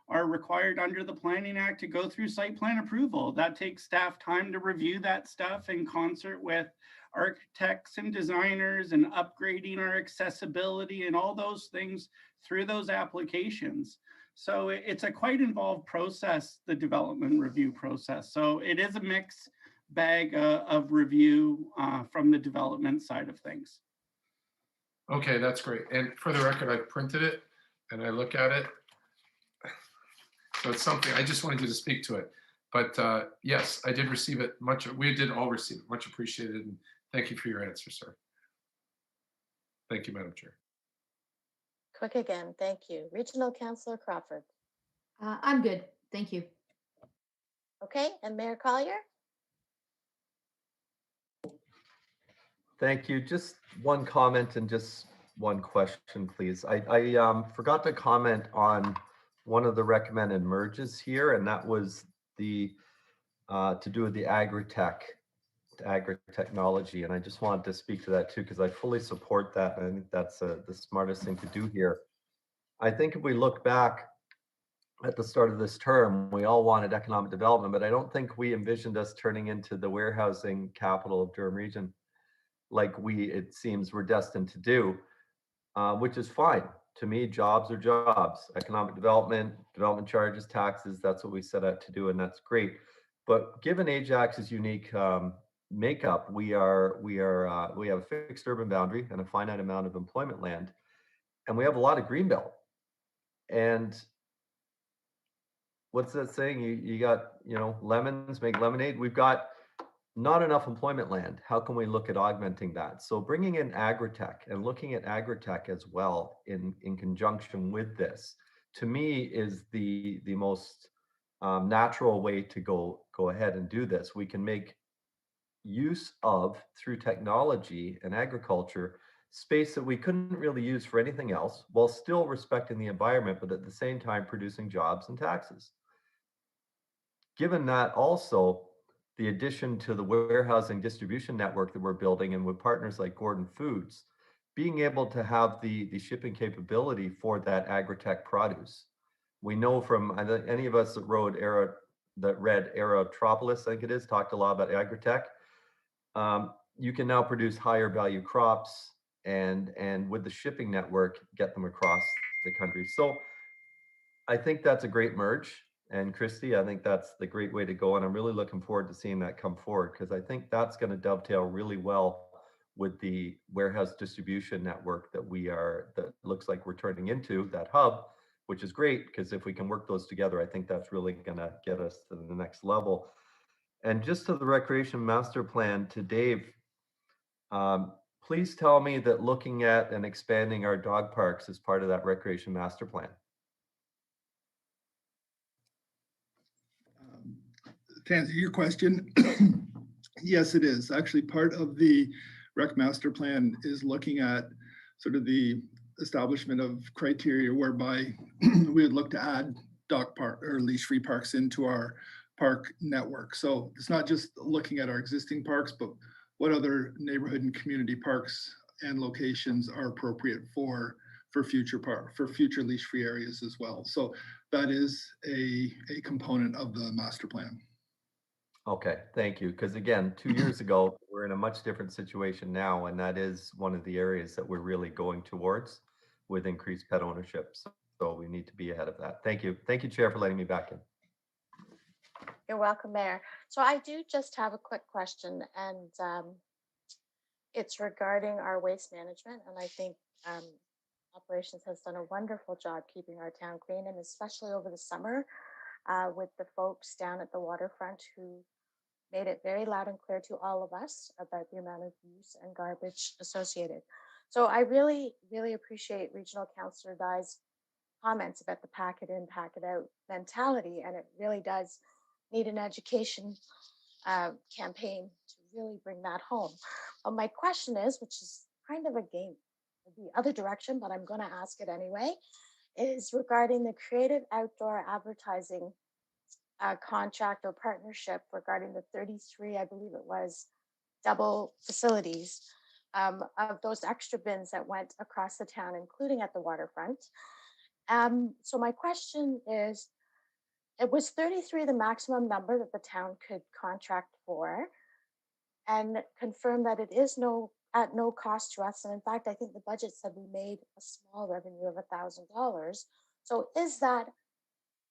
are required under the Planning Act to go through site plan approval. That takes staff time to review that stuff in concert with architects and designers and upgrading our accessibility and all those things through those applications. So it's a quite involved process, the development review process. So it is a mixed bag of review from the development side of things. Okay, that's great. And for the record, I printed it and I look at it. So it's something, I just wanted you to speak to it. But yes, I did receive it. We did all receive it. Much appreciated. And thank you for your answer, sir. Thank you, Madam Chair. Quick again, thank you. Regional Councillor Crawford. I'm good. Thank you. Okay, and Mayor Collier? Thank you. Just one comment and just one question, please. I forgot to comment on one of the recommended merges here, and that was the to do with the agri-technology. And I just wanted to speak to that too, because I fully support that. And I think that's the smartest thing to do here. I think if we look back at the start of this term, we all wanted economic development, but I don't think we envisioned us turning into the warehousing capital of Durham Region like it seems we're destined to do, which is fine. To me, jobs are jobs. Economic development charges, taxes, that's what we set out to do, and that's great. But given Ajax's unique makeup, we have a fixed urban boundary and a finite amount of employment land, and we have a lot of greenbelt. And what's that saying? You got, lemons make lemonade. We've got not enough employment land. How can we look at augmenting that? So bringing in agri-tech and looking at agri-tech as well in conjunction with this, to me, is the most natural way to go ahead and do this. We can make use of, through technology and agriculture, space that we couldn't really use for anything else, while still respecting the environment, but at the same time producing jobs and taxes. Given that also, the addition to the warehousing distribution network that we're building, and with partners like Gordon Foods, being able to have the shipping capability for that agri-tech produce. We know from any of us that read Aerotropolis, I think it is, talked a lot about agri-tech. You can now produce higher value crops and with the shipping network, get them across the country. So I think that's a great merge. And Christy, I think that's the great way to go. And I'm really looking forward to seeing that come forward, because I think that's going to dovetail really well with the warehouse distribution network that looks like we're turning into, that hub, which is great, because if we can work those together, I think that's really going to get us to the next level. And just to the Recreation Master Plan, to Dave, please tell me that looking at and expanding our dog parks is part of that Recreation Master Plan. To answer your question, yes, it is. Actually, part of the Rec Master Plan is looking at sort of the establishment of criteria whereby we would look to add dog park or leash-free parks into our park network. So it's not just looking at our existing parks, but what other neighborhood and community parks and locations are appropriate for future leash-free areas as well. So that is a component of the master plan. Okay, thank you. Because again, 2 years ago, we're in a much different situation now, and that is one of the areas that we're really going towards with increased pet ownership. So we need to be ahead of that. Thank you. Thank you, Chair, for letting me back in. You're welcome, Mayor. So I do just have a quick question, and it's regarding our waste management. And I think Operations has done a wonderful job keeping our town clean, and especially over the summer with the folks down at the waterfront who made it very loud and clear to all of us about the amount of use and garbage associated. So I really, really appreciate Regional Councillor Dye's comments about the pack it in, pack it out mentality, and it really does need an education campaign to really bring that home. But my question is, which is kind of a game the other direction, but I'm going to ask it anyway, is regarding the creative outdoor advertising contract or partnership regarding the 33, I believe it was, double facilities of those extra bins that went across the town, including at the waterfront. So my question is, it was 33 the maximum number that the town could contract for, and confirm that it is at no cost to us. And in fact, I think the budget said we made a small revenue of $1,000. So is that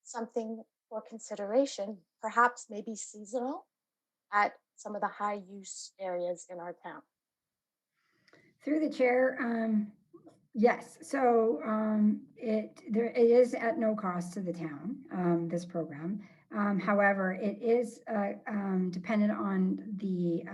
something for consideration, perhaps maybe seasonal at some of the high use areas in our town? Through the chair, yes. So it is at no cost to the town, this program. However, it is dependent on the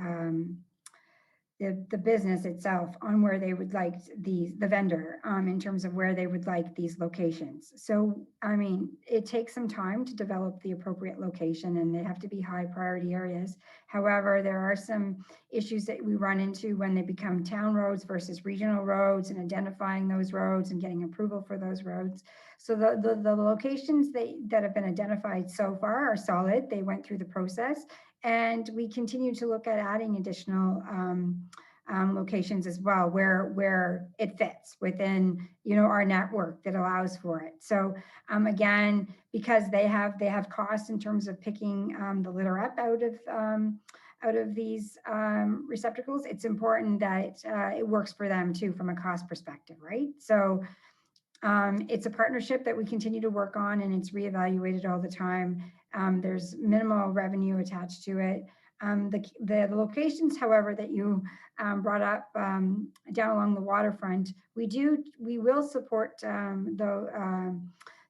business itself, on where they would like the vendor, in terms of where they would like these locations. So, I mean, it takes some time to develop the appropriate location, and they have to be high priority areas. However, there are some issues that we run into when they become town roads versus regional roads, and identifying those roads and getting approval for those roads. So the locations that have been identified so far are solid. They went through the process. And we continue to look at adding additional locations as well, where it fits within, our network that allows for it. So again, because they have costs in terms of picking the litter up out of these receptacles, it's important that it works for them too from a cost perspective, right? So it's a partnership that we continue to work on, and it's reevaluated all the time. There's minimal revenue attached to it. The locations, however, that you brought up down along the waterfront, we will support the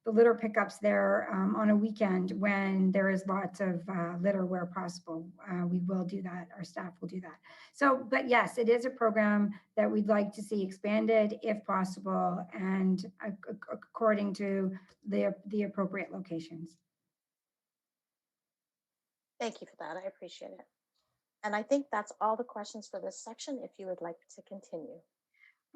litter pickups there on a weekend when there is lots of litter where possible. We will do that. Our staff will do that. So, but yes, it is a program that we'd like to see expanded if possible, and according to the appropriate locations. Thank you for that. I appreciate it. And I think that's all the questions for this section, if you would like to continue.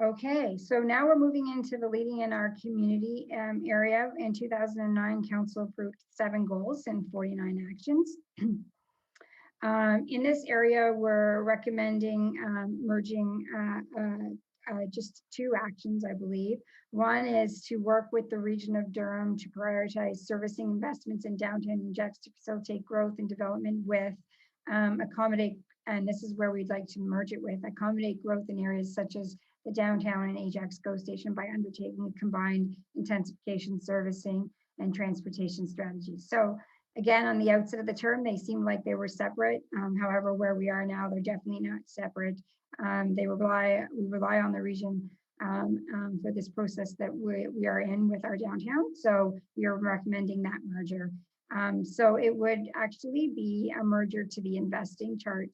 Okay, so now we're moving into the leading in our community area. In 2009, Council approved 7 goals and 49 actions. In this area, we're recommending merging just 2 actions, I believe. One is to work with the region of Durham to prioritize servicing investments in downtown Ajax to facilitate growth and development with accommodate, and this is where we'd like to merge it with, accommodate growth in areas such as the downtown and Ajax GO Station by undertaking a combined intensification, servicing, and transportation strategies. So again, on the outset of the term, they seemed like they were separate. However, where we are now, they're definitely not separate. We rely on the region for this process that we are in with our downtown. So we are recommending that merger. So it would actually be a merger to the investing chart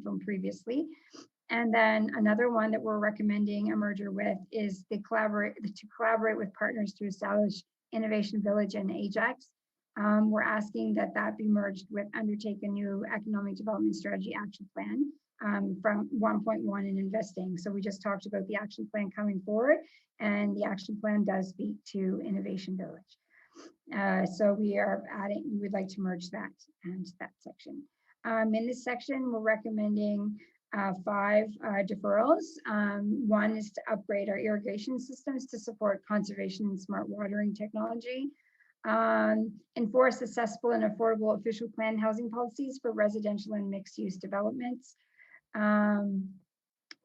from previously. And then another one that we're recommending a merger with is to collaborate with partners to establish Innovation Village and Ajax. We're asking that that be merged with undertake a new economic development strategy action plan from 1.1 in investing. So we just talked about the action plan coming forward, and the action plan does speak to Innovation Village. So we would like to merge that and that section. In this section, we're recommending 5 deferrals. One is to upgrade our irrigation systems to support conservation and smart watering technology. Enforce accessible and affordable official plan housing policies for residential and mixed use developments.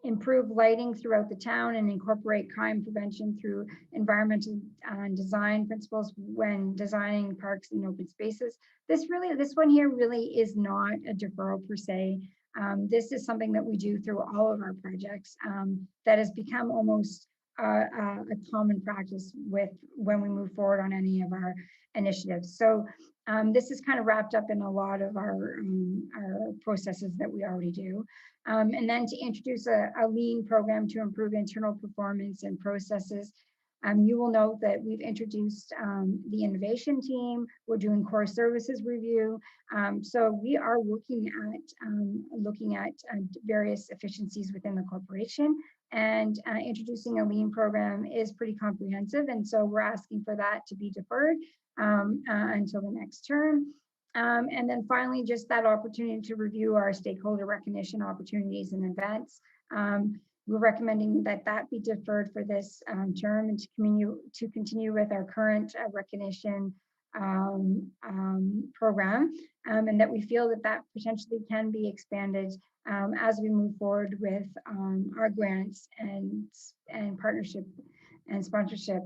Improve lighting throughout the town and incorporate crime prevention through environmental design principles when designing parks and open spaces. This one here really is not a deferral per se. This is something that we do through all of our projects that has become almost a common practice when we move forward on any of our initiatives. So this is kind of wrapped up in a lot of our processes that we already do. And then to introduce a lean program to improve internal performance and processes. You will note that we've introduced the innovation team. We're doing core services review. So we are looking at various efficiencies within the corporation, and introducing a lean program is pretty comprehensive. And so we're asking for that to be deferred until the next term. And then finally, just that opportunity to review our stakeholder recognition opportunities and events. We're recommending that that be deferred for this term and to continue with our current recognition program, and that we feel that that potentially can be expanded as we move forward with our grants and partnership and sponsorship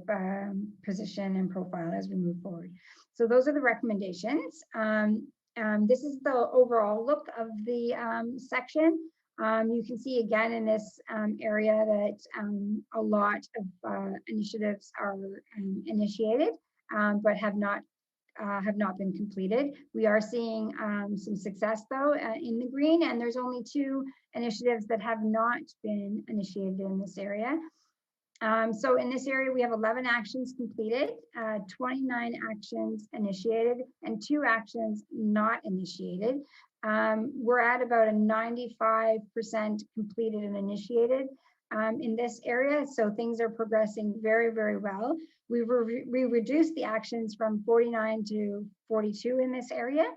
position and profile as we move forward. So those are the recommendations. This is the overall look of the section. You can see again in this area that a lot of initiatives are initiated, but have not been completed. We are seeing some success though in the green, and there's only 2 initiatives that have not been initiated in this area. So in this area, we have 11 actions completed, 29 actions initiated, and 2 actions not initiated. We're at about a 95% completed and initiated in this area. So things are progressing very, very well. We reduced the actions from 49 to 42 in this area.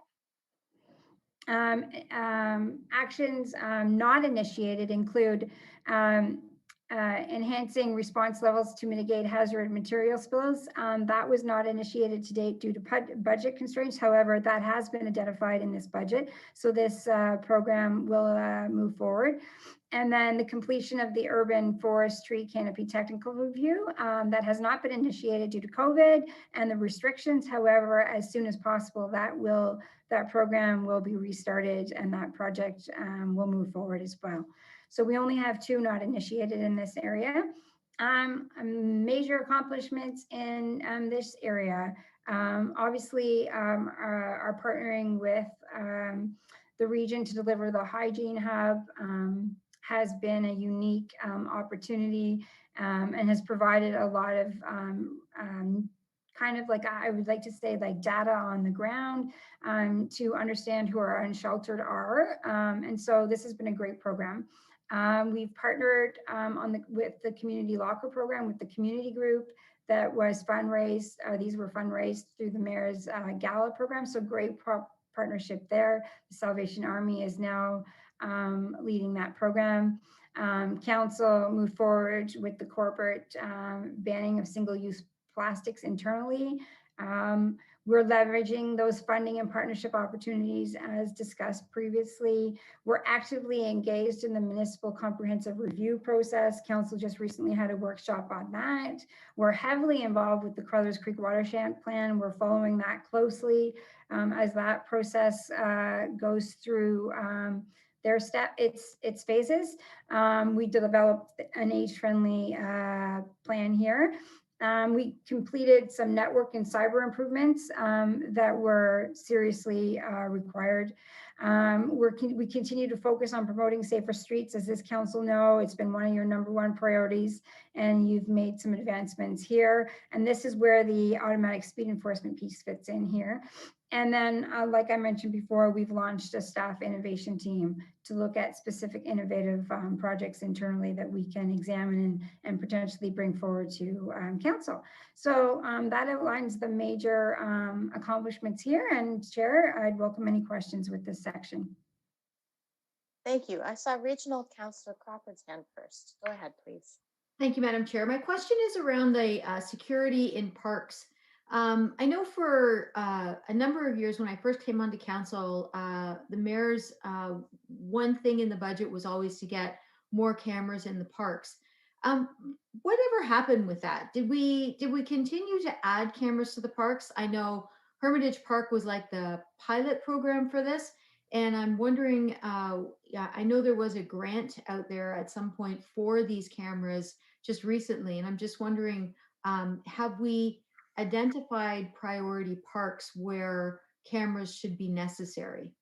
Actions not initiated include enhancing response levels to mitigate hazard material spills. That was not initiated to date due to budget constraints. However, that has been identified in this budget. So this program will move forward. And then the completion of the urban forest tree canopy technical review that has not been initiated due to COVID and the restrictions. However, as soon as possible, that program will be restarted and that project will move forward as well. So we only have 2 not initiated in this area. Major accomplishments in this area. Obviously, are partnering with the region to deliver the hygiene hub has been a unique opportunity and has provided a lot of kind of like, I would like to say, like data on the ground to understand who our unsheltered are. And so this has been a great program. We've partnered with the community locker program with the community group that was fundraised. These were fundraised through the mayor's gala program. So great partnership there. The Salvation Army is now leading that program. Council moved forward with the corporate banning of single-use plastics internally. We're leveraging those funding and partnership opportunities as discussed previously. We're actively engaged in the municipal comprehensive review process. Council just recently had a workshop on that. We're heavily involved with the Crothers Creek Watershed Plan. We're following that closely as that process goes through its phases. We developed an age-friendly plan here. We completed some network and cyber improvements that were seriously required. We continue to focus on promoting safer streets. As this council know, it's been one of your #1 priorities, and you've made some advancements here. And this is where the automatic speed enforcement piece fits in here. And then, like I mentioned before, we've launched a staff innovation team to look at specific innovative projects internally that we can examine and potentially bring forward to council. So that outlines the major accomplishments here. And Chair, I'd welcome any questions with this section. Thank you. I saw Regional Councillor Crawford's hand first. Go ahead, please. Thank you, Madam Chair. My question is around the security in parks. I know for a number of years when I first came onto council, the mayor's one thing in the budget was always to get more cameras in the parks. Whatever happened with that? Did we continue to add cameras to the parks? I know Hermitage Park was like the pilot program for this, and I'm wondering, yeah, I know there was a grant out there at some point for these cameras just recently, and I'm just wondering, have we identified priority parks where cameras should be necessary?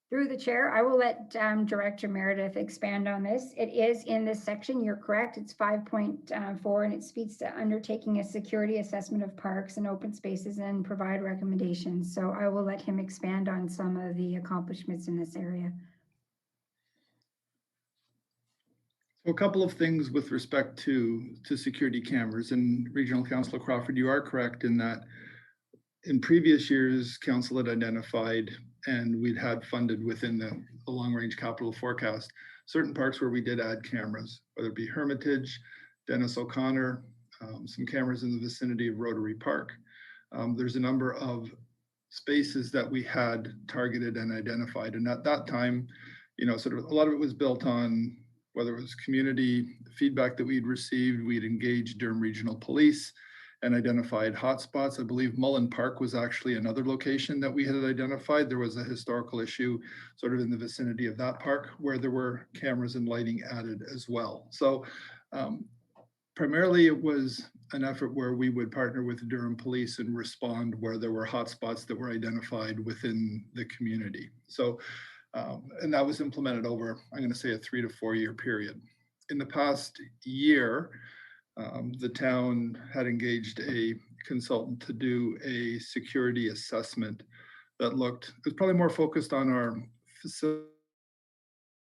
Through the chair, I will let Director Meredith expand on this. It is in this section, you're correct, it's 5.4, and it speaks to undertaking a security assessment of parks and open spaces and provide recommendations. So I will let him expand on some of the accomplishments in this area. So a couple of things with respect to security cameras, and Regional Councillor Crawford, you are correct in that in previous years, council had identified and we'd had funded within the long-range capital forecast certain parks where we did add cameras, whether it be Hermitage, Dennis O'Connor, some cameras in the vicinity of Rotary Park. There's a number of spaces that we had targeted and identified, and at that time, you know, sort of a lot of it was built on whether it was community feedback that we'd received. We'd engaged Durham Regional Police and identified hotspots. I believe Mullen Park was actually another location that we had identified. There was a historical issue sort of in the vicinity of that park where there were cameras and lighting added as well. So primarily it was an effort where we would partner with Durham Police and respond where there were hotspots that were identified within the community. So, and that was implemented over, I'm going to say, a 3 to 4 year period. In the past year, the town had engaged a consultant to do a security assessment that looked, it was probably more focused on our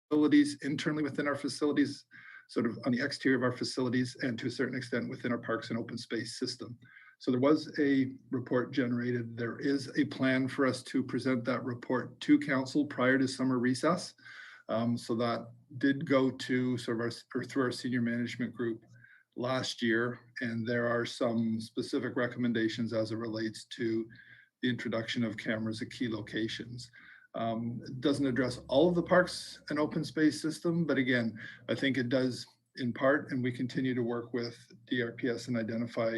facilities internally within our facilities, sort of on the exterior of our facilities, and to a certain extent within our parks and open space system. So there was a report generated. There is a plan for us to present that report to council prior to summer recess. So that did go to sort of or through our senior management group last year, and there are some specific recommendations as it relates to the introduction of cameras at key locations. It doesn't address all of the parks and open space system, but again, I think it does in part, and we continue to work with DRPS and identify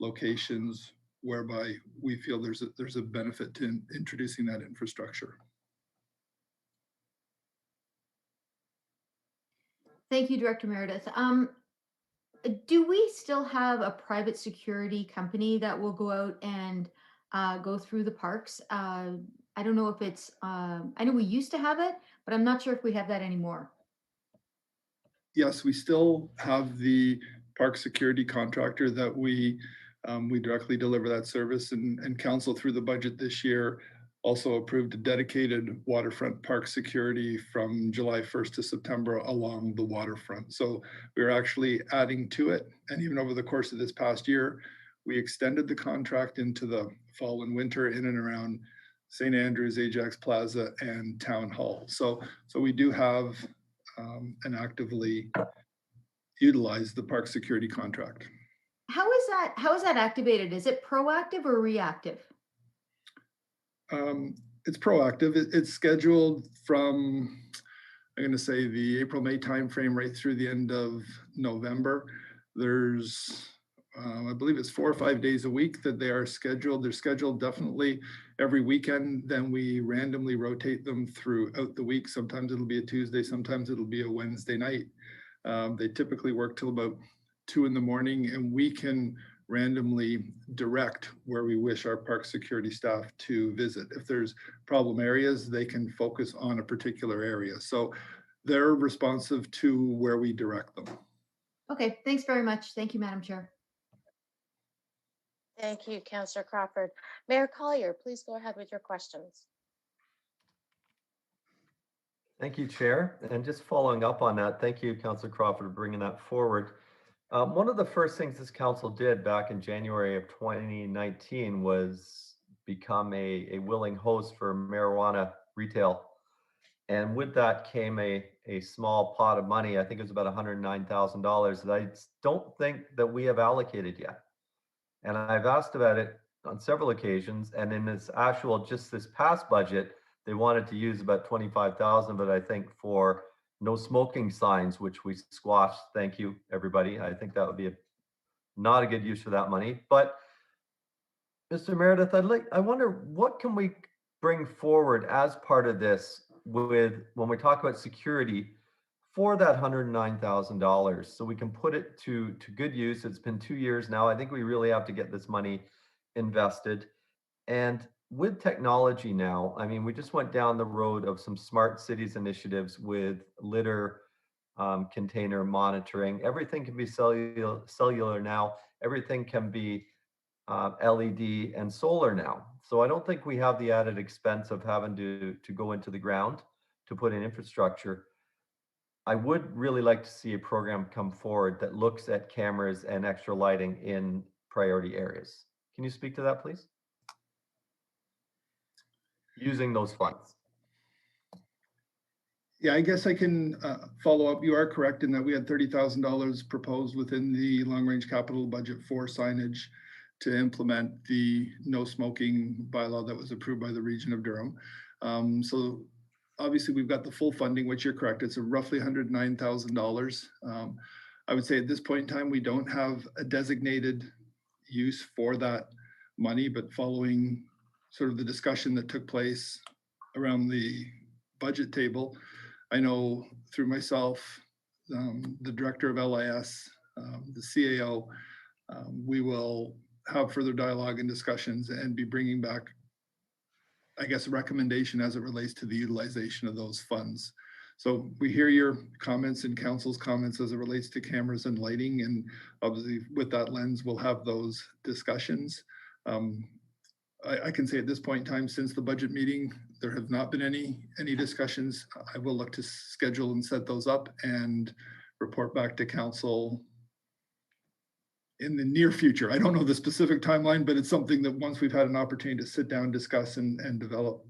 locations whereby we feel there's a benefit to introducing that infrastructure. Thank you, Director Meredith. Do we still have a private security company that will go out and go through the parks? I don't know if it's, I know we used to have it, but I'm not sure if we have that anymore. Yes, we still have the park security contractor that we directly deliver that service, and council through the budget this year also approved a dedicated waterfront park security from July 1st to September along the waterfront. So we're actually adding to it. And even over the course of this past year, we extended the contract into the fall and winter in and around St. Andrews, Ajax Plaza, and Town Hall. So we do have and actively utilize the park security contract. How is that activated? Is it proactive or reactive? It's proactive. It's scheduled from, I'm going to say, the April-May timeframe right through the end of November. There's, I believe it's 4 or 5 days a week that they are scheduled. They're scheduled definitely every weekend. Then we randomly rotate them throughout the week. Sometimes it'll be a Tuesday, sometimes it'll be a Wednesday night. They typically work till about 2 in the morning, and we can randomly direct where we wish our park security staff to visit. If there's problem areas, they can focus on a particular area. So they're responsive to where we direct them. Okay, thanks very much. Thank you, Madam Chair. Thank you, Councillor Crawford. Mayor Collier, please go ahead with your questions. Thank you, Chair. And just following up on that, thank you, Councillor Crawford, for bringing that forward. One of the first things this council did back in January of 2019 was become a willing host for marijuana retail. And with that came a small pot of money. I think it was about $109,000 that I don't think that we have allocated yet. And I've asked about it on several occasions. And in this actual, just this past budget, they wanted to use about 25,000, but I think for no smoking signs, which we squashed. Thank you, everybody. I think that would be not a good use for that money. But Mr. Meredith, I wonder what can we bring forward as part of this with when we talk about security for that $109,000, so we can put it to good use. It's been 2 years now. I think we really have to get this money invested. And with technology now, I mean, we just went down the road of some smart cities initiatives with litter container monitoring. Everything can be cellular now. Everything can be LED and solar now. So I don't think we have the added expense of having to go into the ground to put in infrastructure. I would really like to see a program come forward that looks at cameras and extra lighting in priority areas. Can you speak to that, please? Using those funds. Yeah, I guess I can follow up. You are correct in that we had $30,000 proposed within the long-range capital budget for signage to implement the no smoking bylaw that was approved by the region of Durham. So obviously we've got the full funding, which you're correct. It's a roughly $109,000. I would say at this point in time, we don't have a designated use for that money, but following sort of the discussion that took place around the budget table, I know through myself, the director of LIS, the CAO, we will have further dialogue and discussions and be bringing back, I guess, a recommendation as it relates to the utilization of those funds. So we hear your comments and council's comments as it relates to cameras and lighting, and obviously with that lens, we'll have those discussions. I can say at this point in time, since the budget meeting, there have not been any discussions. I will look to schedule and set those up and report back to council in the near future. I don't know the specific timeline, but it's something that once we've had an opportunity to sit down, discuss, and develop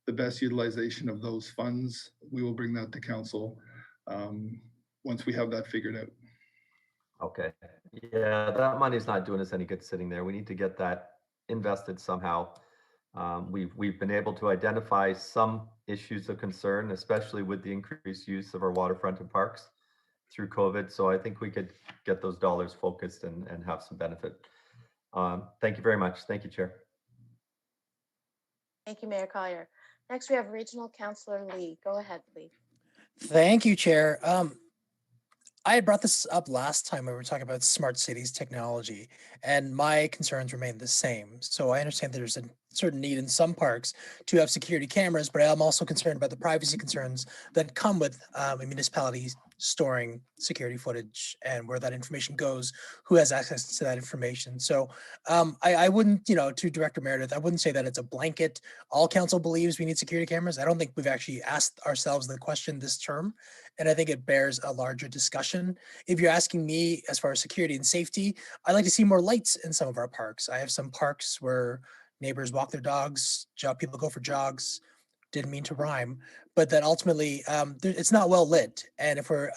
the best utilization of those funds, we will bring that to council once we have that figured out. Okay. Yeah, that money's not doing us any good sitting there. We need to get that invested somehow. We've been able to identify some issues of concern, especially with the increased use of our waterfront and parks through COVID. So I think we could get those dollars focused and have some benefit. Thank you very much. Thank you, Chair. Thank you, Mayor Collier. Next, we have Regional Councillor Lee. Go ahead, Lee. Thank you, Chair. I had brought this up last time when we were talking about smart cities technology, and my concerns remain the same. So I understand there's a certain need in some parks to have security cameras, but I'm also concerned about the privacy concerns that come with a municipality storing security footage and where that information goes, who has access to that information. So I wouldn't, to Director Meredith, I wouldn't say that it's a blanket. All council believes we need security cameras. I don't think we've actually asked ourselves the question this term, and I think it bears a larger discussion. If you're asking me as far as security and safety, I'd like to see more lights in some of our parks. I have some parks where neighbors walk their dogs, people go for jogs. Didn't mean to rhyme, but that ultimately it's not well lit. And if we're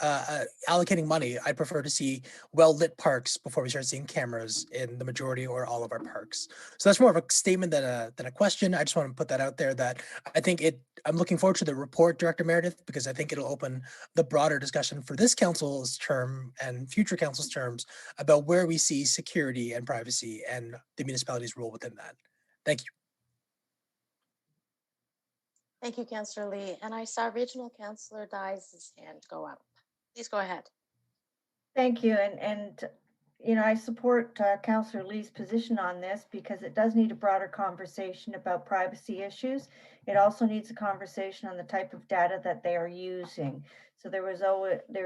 allocating money, I'd prefer to see well lit parks before we start seeing cameras in the majority or all of our parks. So that's more of a statement than a question. I just want to put that out there that I think I'm looking forward to the report, Director Meredith, because I think it'll open the broader discussion for this council's term and future council's terms about where we see security and privacy and the municipality's role within that. Thank you. Thank you, Councillor Lee. And I saw Regional Councillor Dyes' hand go up. Please go ahead. Thank you. And you know, I support Councillor Lee's position on this because it does need a broader conversation about privacy issues. It also needs a conversation on the type of data that they are using. So there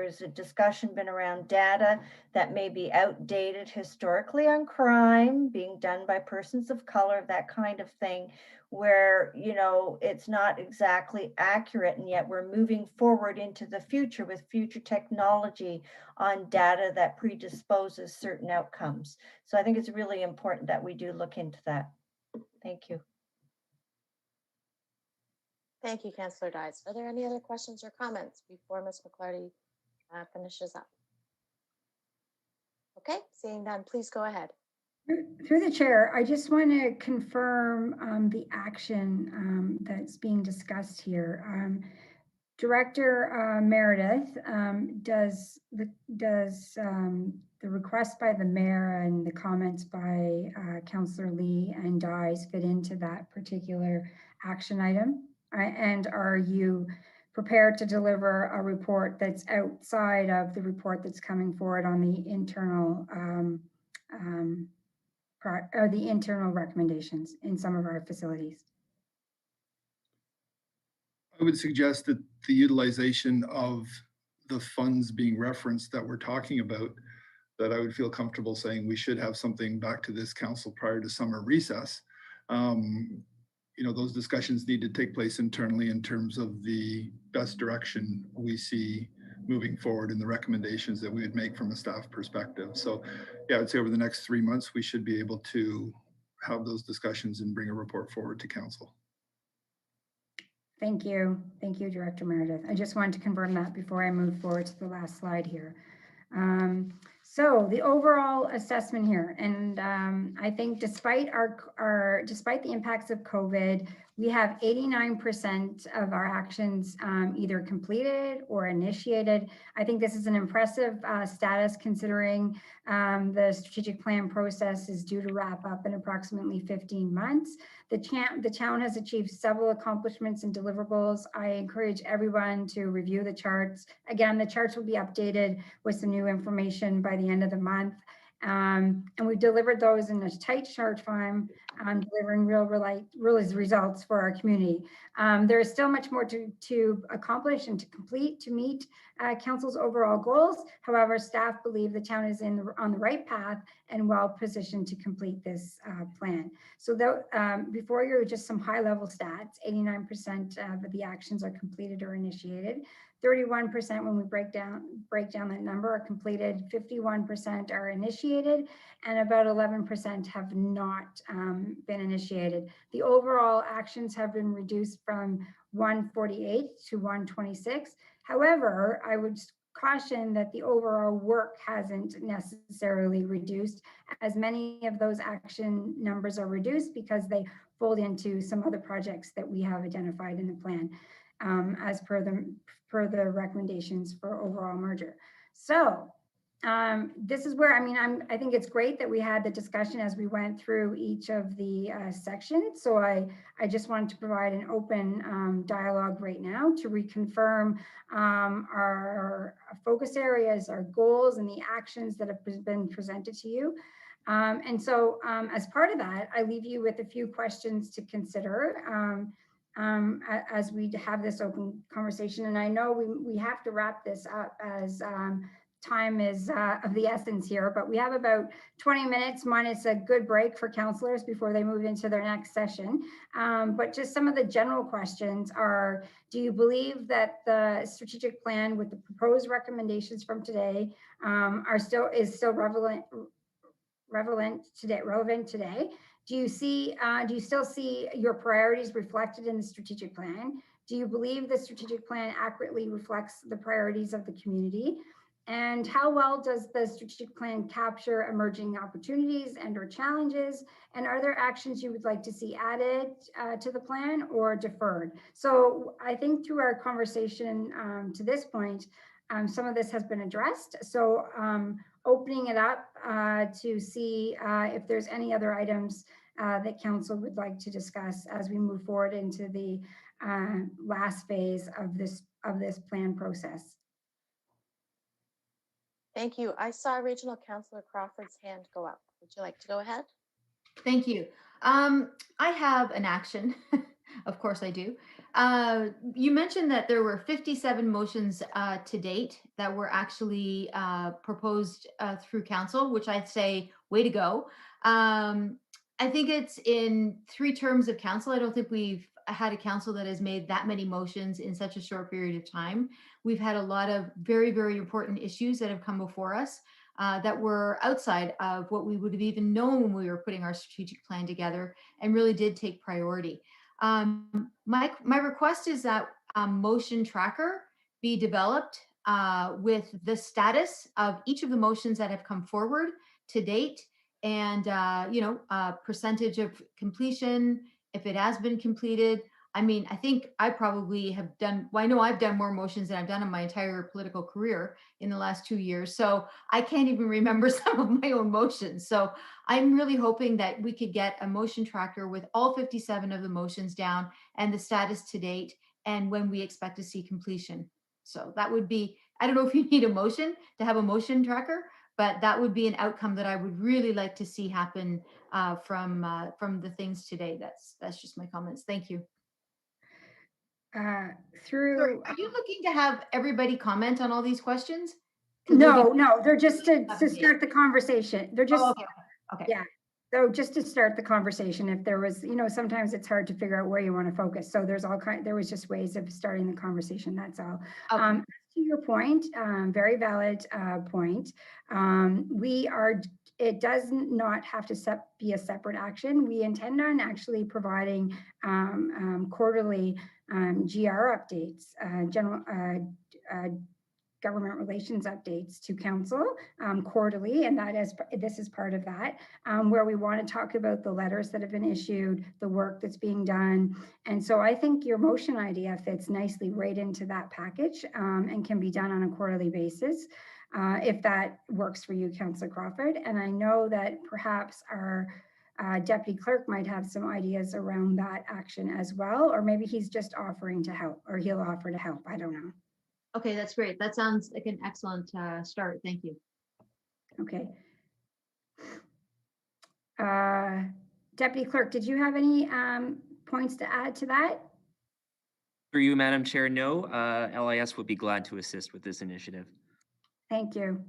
is a discussion been around data that may be outdated historically on crime being done by persons of color, that kind of thing, where, you know, it's not exactly accurate, and yet we're moving forward into the future with future technology on data that predisposes certain outcomes. So I think it's really important that we do look into that. Thank you. Thank you, Councillor Dice. Are there any other questions or comments before Ms. McClarty finishes up? Okay, seeing none, please go ahead. Through the chair, I just want to confirm the action that's being discussed here. Director Meredith, does the request by the mayor and the comments by Councillor Lee and Dice fit into that particular action item? And are you prepared to deliver a report that's outside of the report that's coming forward on the internal or the internal recommendations in some of our facilities? I would suggest that the utilization of the funds being referenced that we're talking about, that I would feel comfortable saying we should have something back to this council prior to summer recess. You know, those discussions need to take place internally in terms of the best direction we see moving forward and the recommendations that we would make from a staff perspective. So yeah, I'd say over the next 3 months, we should be able to have those discussions and bring a report forward to council. Thank you. Thank you, Director Meredith. I just wanted to confirm that before I move forward to the last slide here. So the overall assessment here, and I think despite despite the impacts of COVID, we have 89% of our actions either completed or initiated. I think this is an impressive status considering the strategic plan process is due to wrap up in approximately 15 months. The town has achieved several accomplishments and deliverables. I encourage everyone to review the charts. Again, the charts will be updated with some new information by the end of the month. And we delivered those in a tight short time, delivering real results for our community. There is still much more to accomplish and to complete to meet council's overall goals. However, staff believe the town is on the right path and well positioned to complete this plan. So before you, just some high level stats: 89% of the actions are completed or initiated. 31% when we break down that number are completed, 51% are initiated, and about 11% have not been initiated. The overall actions have been reduced from 148 to 126. However, I would caution that the overall work hasn't necessarily reduced, as many of those action numbers are reduced because they fold into some other projects that we have identified in the plan as per the recommendations for overall merger. So this is where, I think it's great that we had the discussion as we went through each of the sections. So I just wanted to provide an open dialogue right now to reconfirm our focus areas, our goals, and the actions that have been presented to you. And so as part of that, I leave you with a few questions to consider as we have this open conversation. And I know we have to wrap this up as time is of the essence here, but we have about 20 minutes minus a good break for councillors before they move into their next session. But just some of the general questions are, do you believe that the strategic plan with the proposed recommendations from today is still relevant today? Do you still see your priorities reflected in the strategic plan? Do you believe the strategic plan accurately reflects the priorities of the community? And how well does the strategic plan capture emerging opportunities and/or challenges? And are there actions you would like to see added to the plan or deferred? So I think through our conversation to this point, some of this has been addressed. So opening it up to see if there's any other items that council would like to discuss as we move forward into the last phase of this plan process. Thank you. I saw Regional Councillor Crawford's hand go up. Would you like to go ahead? Thank you. I have an action. Of course I do. You mentioned that there were 57 motions to date that were actually proposed through council, which I'd say way to go. I think it's in 3 terms of council. I don't think we've had a council that has made that many motions in such a short period of time. We've had a lot of very, very important issues that have come before us that were outside of what we would have even known when we were putting our strategic plan together, and really did take priority. My request is that a motion tracker be developed with the status of each of the motions that have come forward to date, and percentage of completion, if it has been completed. I mean, I think I probably have done, well, I know I've done more motions than I've done in my entire political career in the last 2 years. So I can't even remember some of my own motions. So I'm really hoping that we could get a motion tracker with all 57 of the motions down and the status to date and when we expect to see completion. So that would be, I don't know if you need a motion to have a motion tracker, but that would be an outcome that I would really like to see happen from the things today. That's just my comments. Thank you. Sorry, Through, are you looking to have everybody comment on all these questions? no, they're just to start the conversation. They're just, Oh, okay. Okay. yeah. So just to start the conversation, if there was, sometimes it's hard to figure out where you want to focus. So there was just ways of starting the conversation. That's all. Okay. To your point, very valid point. It does not have to be a separate action. We intend on actually providing quarterly GR updates, general government relations updates to council quarterly, and this is part of that, where we want to talk about the letters that have been issued, the work that's being done. And so I think your motion idea fits nicely right into that package and can be done on a quarterly basis if that works for you, Councillor Crawford. And I know that perhaps our Deputy Clerk might have some ideas around that action as well, or maybe he's just offering to help, or he'll offer to help. I don't know. Okay, that's great. That sounds like an excellent start. Thank you. Okay. Deputy Clerk, did you have any points to add to that? Through you, Madam Chair, no. LIS would be glad to assist with this initiative. Thank you.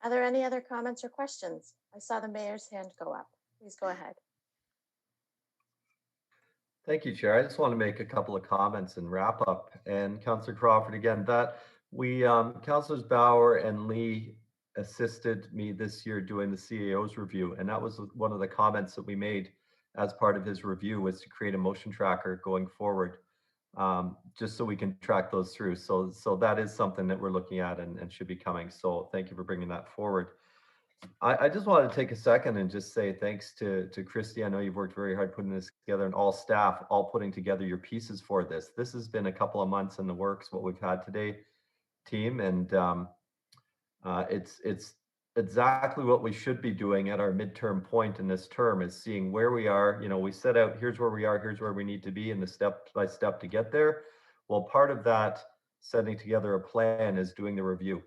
Are there any other comments or questions? I saw the mayor's hand go up. Please go ahead. Thank you, Chair. I just want to make a couple of comments and wrap up. And Councillor Crawford, again, that we, Councillors Bauer and Lee assisted me this year doing the CAO's review. And that was one of the comments that we made as part of his review, was to create a motion tracker going forward, just so we can track those through. So that is something that we're looking at and should be coming. So thank you for bringing that forward. I just wanted to take a second and just say thanks to Christy. I know you've worked very hard putting this together, and all staff, all putting together your pieces for this. This has been a couple of months in the works, what we've had today, team, and it's exactly what we should be doing at our midterm point in this term, is seeing where we are. We set out, here's where we are, here's where we need to be, and the step by step to get there. Well, part of that setting together a plan is doing the review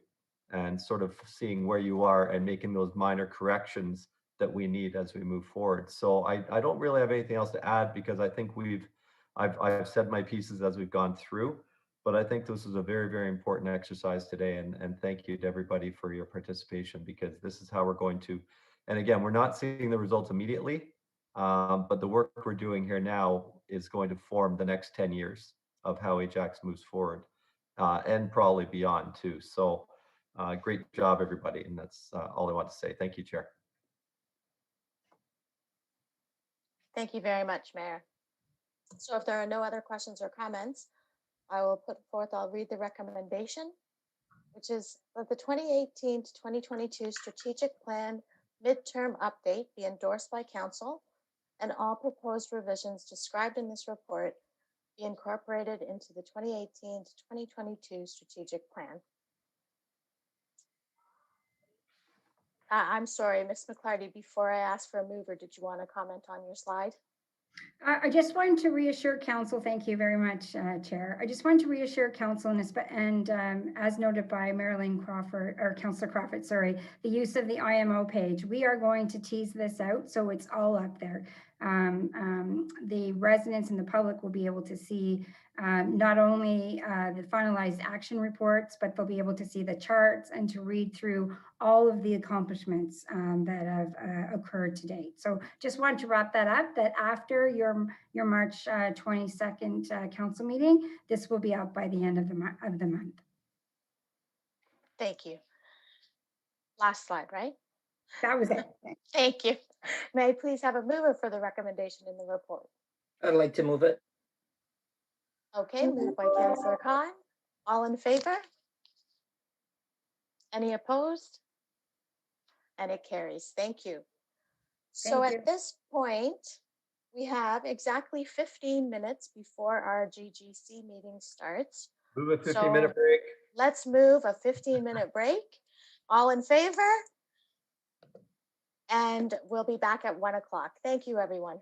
and sort of seeing where you are and making those minor corrections that we need as we move forward. So I don't really have anything else to add, because I think I've said my pieces as we've gone through, but I think this is a very, very important exercise today. And thank you to everybody for your participation, because this is how we're going to, and again, we're not seeing the results immediately, but the work we're doing here now is going to form the next 10 years of how Ajax moves forward, and probably beyond too. So great job, everybody. And that's all I want to say. Thank you, Chair. Thank you very much, Mayor. So if there are no other questions or comments, I'll read the recommendation, which is that the 2018 to 2022 strategic plan midterm update be endorsed by council, and all proposed revisions described in this report be incorporated into the 2018 to 2022 strategic plan. I'm sorry, Ms. McClarty, before I ask for a mover, did you want to comment on your slide? I just wanted to reassure council, thank you very much, Chair. I just wanted to reassure council and as noted by Marilyn Crawford, or Councillor Crawford, sorry, the use of the IMO page. We are going to tease this out, so it's all up there. The residents and the public will be able to see not only the finalized action reports, but they'll be able to see the charts and to read through all of the accomplishments that have occurred to date. So just wanted to wrap that up, that after your March 22nd council meeting, this will be out by the end of the month. Thank you. Last slide, right? That was it. Thank you. May I please have a mover for the recommendation in the report? I'd like to move it. Okay, moved by Councillor Khan. All in favor? Any opposed? And it carries. Thank you. So Thank you. at this point, we have exactly 15 minutes before our GGC meeting starts. Move a 15-minute break. Let's move a 15-minute break. All in favor? And we'll be back at 1 o'clock. Thank you, everyone.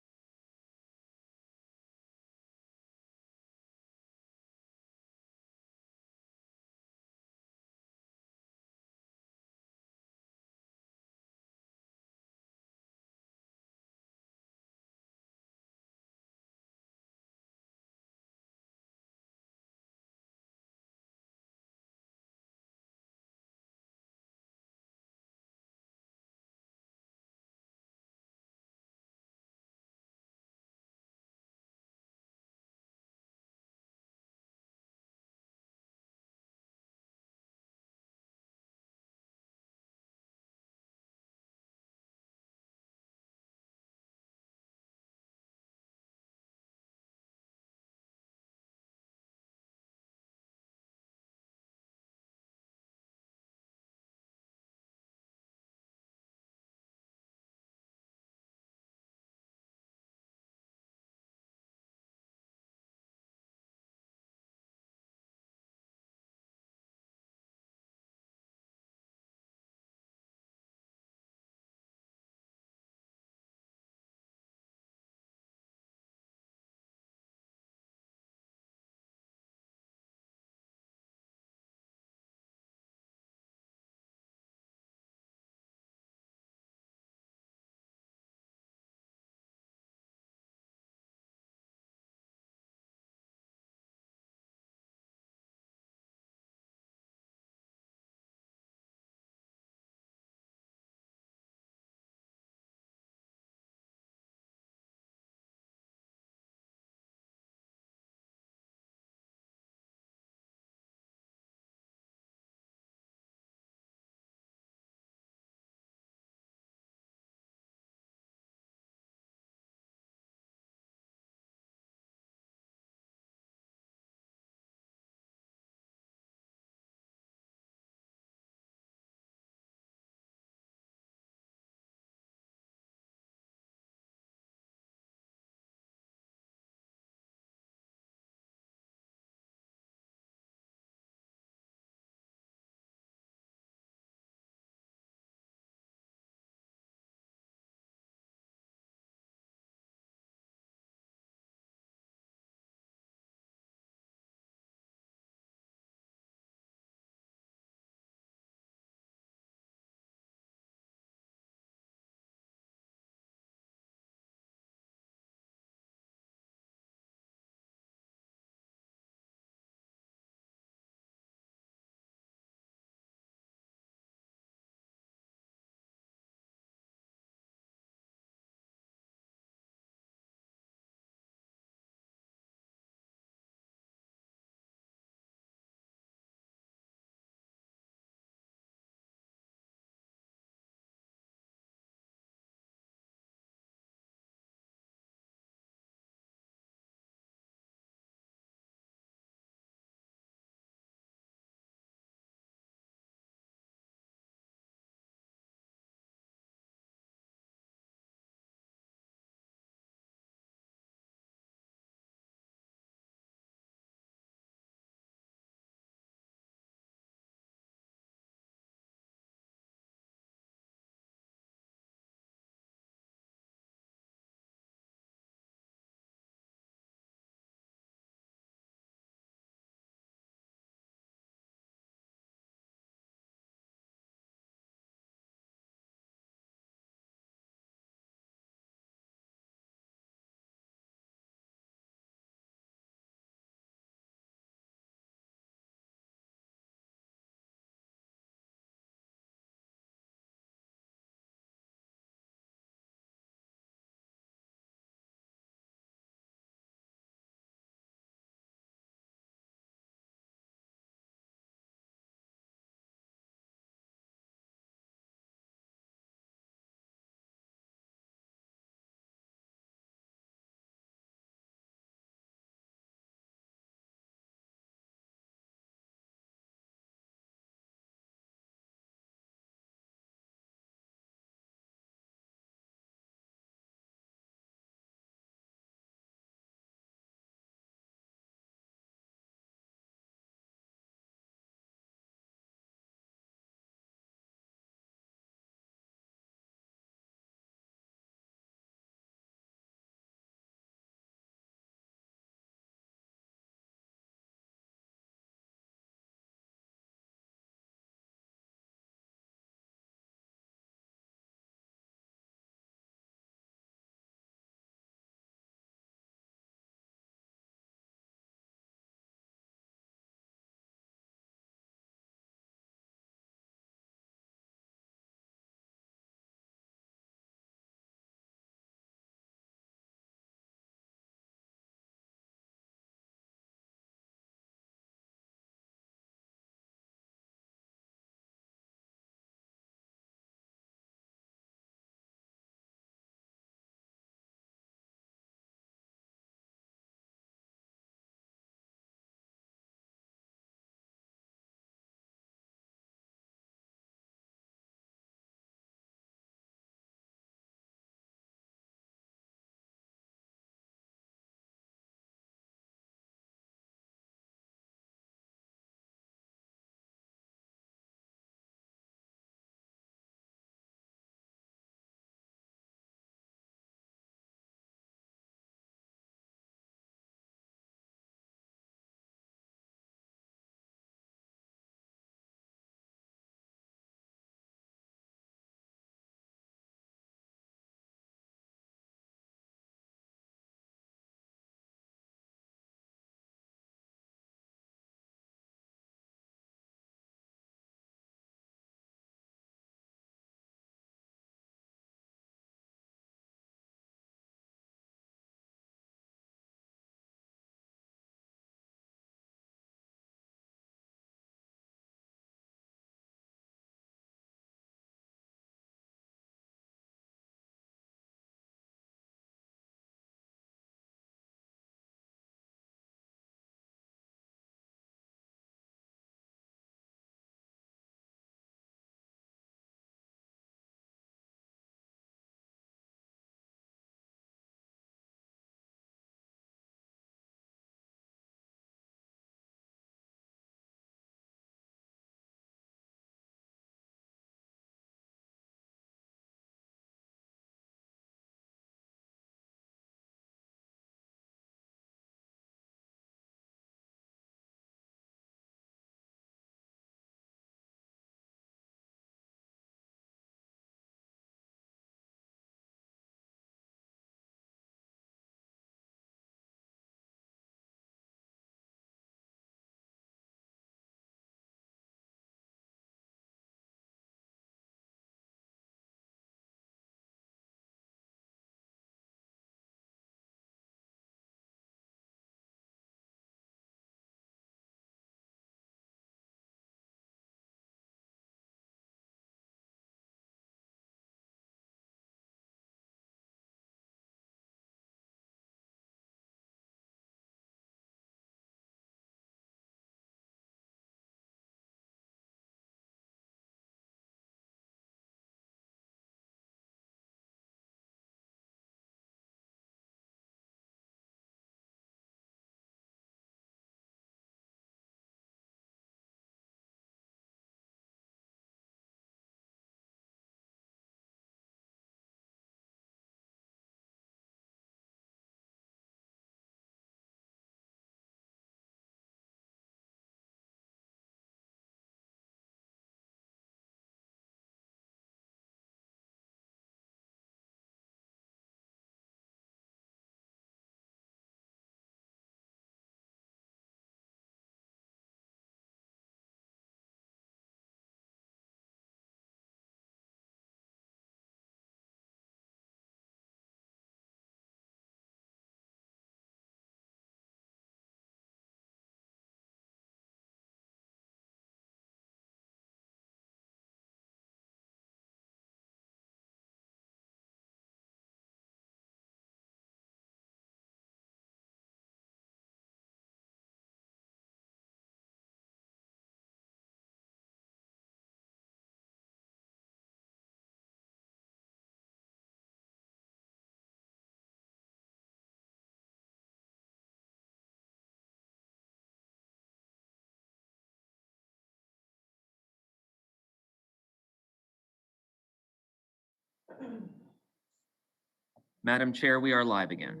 Madam Chair, we are live again.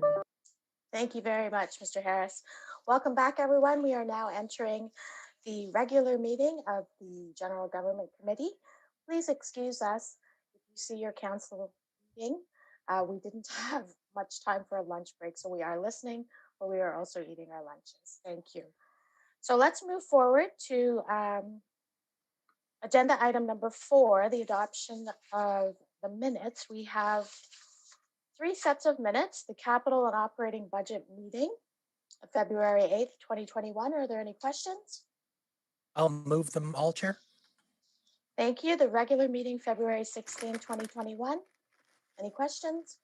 Thank you very much, Mr. Harris. Welcome back, everyone. We are now entering the regular meeting of the General Government Committee. Please excuse us if you see your council meeting. We didn't have much time for a lunch break, so we are listening, but we are also eating our lunches. Thank you. So let's move forward to agenda item number 4, the adoption of the minutes. We have 3 sets of minutes, the capital and operating budget meeting of February 8th, 2021. Are there any questions? I'll move them all, Chair. Thank you. The regular meeting, February 16th, 2021. Any questions?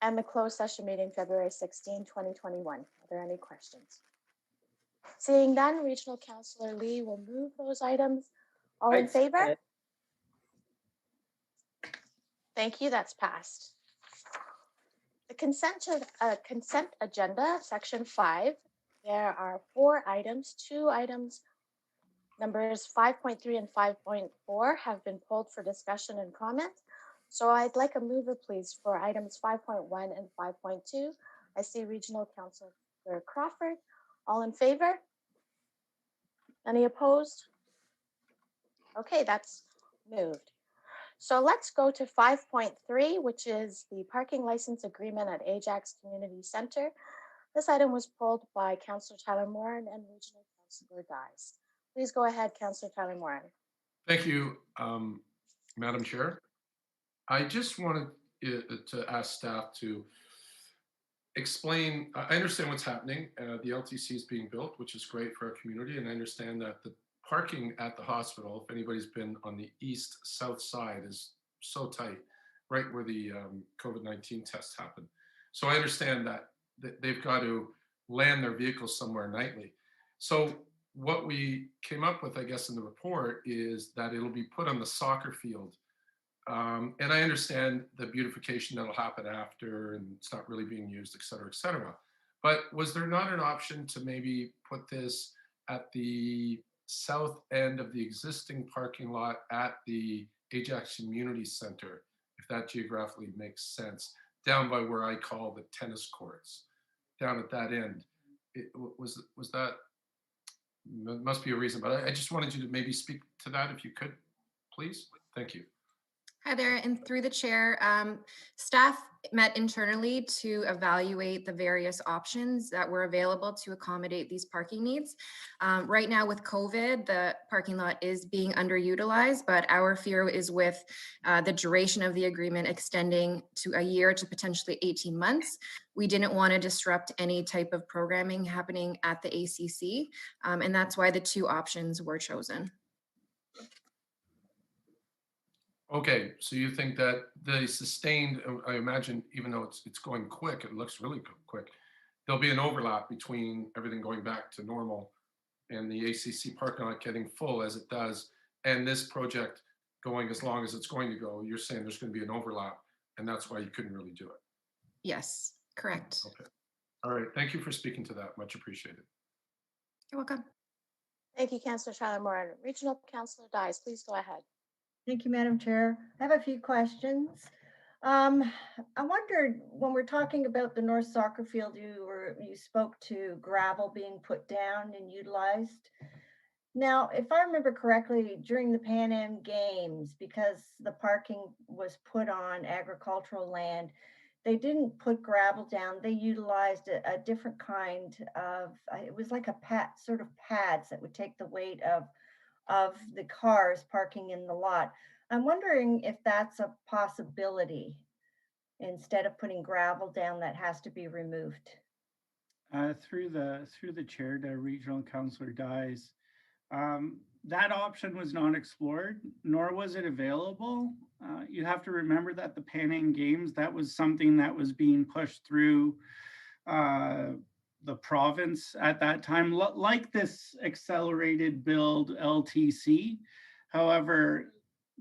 And the closed session meeting, February 16th, 2021. Are there any questions? Seeing none, Regional Councillor Lee will move those items. All in I'd second favor? it. Thank you. That's passed. The consent agenda, section 5. There are 4 items. 2 items, numbers 5.3 and 5.4, have been pulled for discussion and comment. So I'd like a mover, please, for items 5.1 and 5.2. I see Regional Councillor Crawford. All in favor? Any opposed? Okay, that's moved. So let's go to 5.3, which is the parking license agreement at Ajax Community Center. This item was pulled by Councillor Tyler Moran and Regional Councillor Dies. Please go ahead, Councillor Tyler Moran. Thank you, Madam Chair. I just wanted to ask staff to explain. I understand what's happening. The LTC is being built, which is great for our community, and I understand that the parking at the hospital, if anybody's been on the east-south side, is so tight, right where the COVID-19 tests happen. So I understand that they've got to land their vehicles somewhere nightly. So what we came up with, I guess, in the report is that it'll be put on the soccer field. And I understand the beautification that'll happen after, and it's not really being used, et cetera, et cetera. But was there not an option to maybe put this at the south end of the existing parking lot at the Ajax Community Center, if that geographically makes sense, down by where I call the tennis courts, down at that end? Was that, must be a reason, but I just wanted you to maybe speak to that if you could, please. Thank you. Hi there, and through the chair, staff met internally to evaluate the various options that were available to accommodate these parking needs. Right now with COVID, the parking lot is being underutilized, but our fear is with the duration of the agreement extending to a year to potentially 18 months. We didn't want to disrupt any type of programming happening at the ACC, and that's why the 2 options were chosen. Okay, so you think that the sustained, I imagine, even though it's going quick, it looks really quick, there'll be an overlap between everything going back to normal and the ACC parking lot getting full as it does, and this project going as long as it's going to go. You're saying there's going to be an overlap, and that's why you couldn't really do it. Yes, correct. Okay. All right. Thank you for speaking to that. Much appreciated. You're welcome. Thank you, Councillor Tyler Moran. Regional Councillor Dies, please go ahead. Thank you, Madam Chair. I have a few questions. I wondered, when we're talking about the North Soccer Field, you spoke to gravel being put down and utilized. Now, if I remember correctly, during the Pan Am Games, because the parking was put on agricultural land, they didn't put gravel down. They utilized a different kind of, it was like a sort of pads that would take the weight of the cars parking in the lot. I'm wondering if that's a possibility, instead of putting gravel down that has to be removed. Through the chair to Regional Councillor Dies, that option was not explored, nor was it available. You have to remember that the Pan Am Games, that was something that was being pushed through the province at that time, like this accelerated build LTC. However,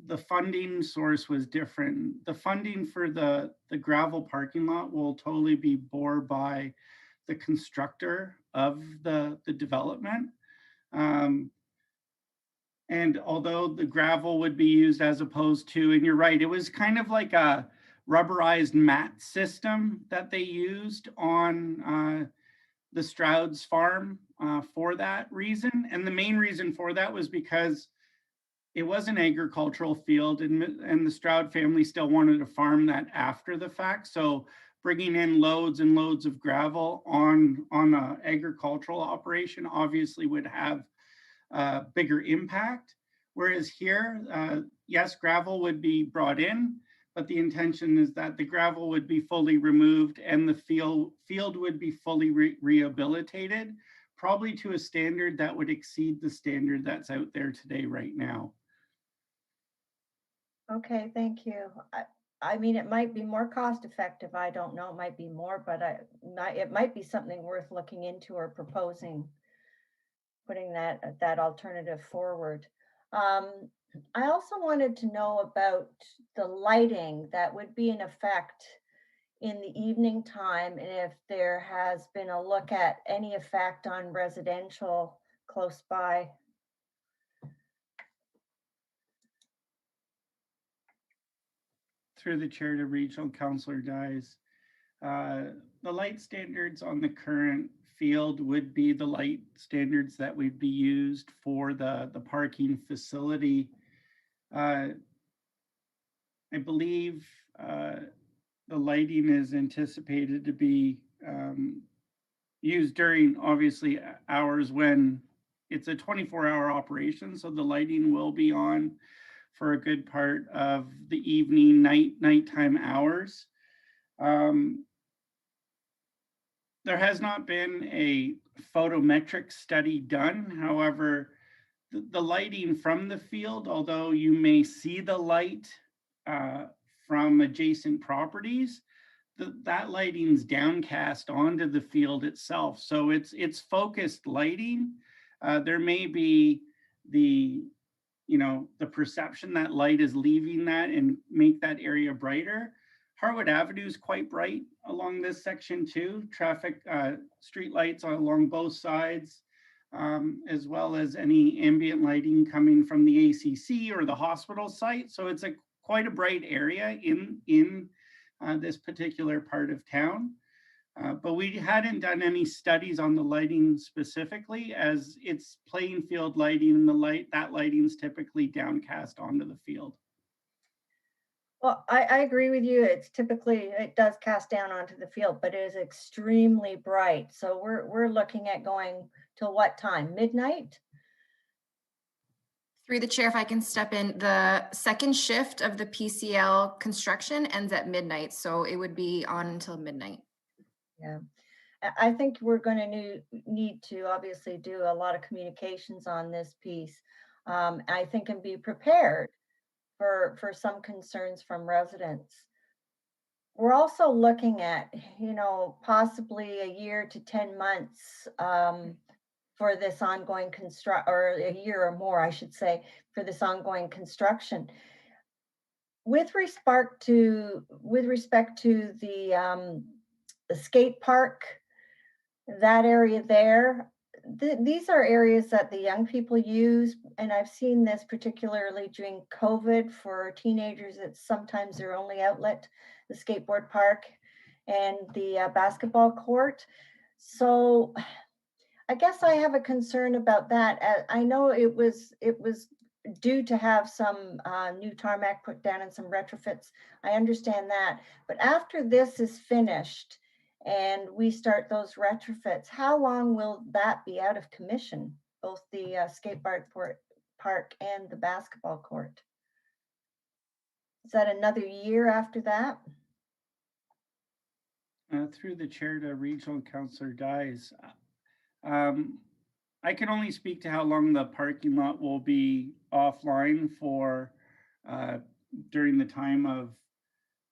the funding source was different. The funding for the gravel parking lot will totally be bore by the constructor of the development. And although the gravel would be used as opposed to, and you're right, it was kind of like a rubberized mat system that they used on the Stroud's farm for that reason. And the main reason for that was because it was an agricultural field, and the Stroud family still wanted to farm that after the fact. So bringing in loads and loads of gravel on an agricultural operation obviously would have bigger impact. Whereas here, yes, gravel would be brought in, but the intention is that the gravel would be fully removed and the field would be fully rehabilitated, probably to a standard that would exceed the standard that's out there today right now. Okay, thank you. I mean, it might be more cost effective. I don't know. It might be more, but it might be something worth looking into or proposing, putting that alternative forward. I also wanted to know about the lighting that would be in effect in the evening time, and if there has been a look at any effect on residential close by. Through the chair to Regional Councillor Dyes. The light standards on the current field would be the light standards that would be used for the parking facility. I believe the lighting is anticipated to be used during, obviously, hours when it's a 24-hour operation, so the lighting will be on for a good part of the evening, nighttime hours. There has not been a photometric study done. However, the lighting from the field, although you may see the light from adjacent properties, that lighting's downcast onto the field itself. So it's focused lighting. There may be the perception that light is leaving that and make that area brighter. Harwood Avenue is quite bright along this section too. Traffic, street lights along both sides, as well as any ambient lighting coming from the ACC or the hospital site. So it's quite a bright area in this particular part of town. But we hadn't done any studies on the lighting specifically, as it's playing field lighting, and that lighting's typically downcast onto the field. Well, I agree with you. It does cast down onto the field, but it is extremely bright. So we're looking at going till what time? Midnight? Through the chair, if I can step in, the second shift of the PCL construction ends at midnight, so it would be on until midnight. Yeah, I think we're going to need to obviously do a lot of communications on this piece. I think, and be prepared for some concerns from residents. We're also looking at, possibly a year to 10 months for this ongoing or a year or more, I should say, for this ongoing construction. With respect to the skate park, that area there, these are areas that the young people use, and I've seen this particularly during COVID for teenagers. It's sometimes their only outlet, the skateboard park and the basketball court. So I guess I have a concern about that. I know it was due to have some new tarmac put down and some retrofits. I understand that, but after this is finished and we start those retrofits, how long will that be out of commission, both the skateboard park and the basketball court? Is that another year after that? Through the chair to Regional Councillor Dyes. I can only speak to how long the parking lot will be offline for during the time of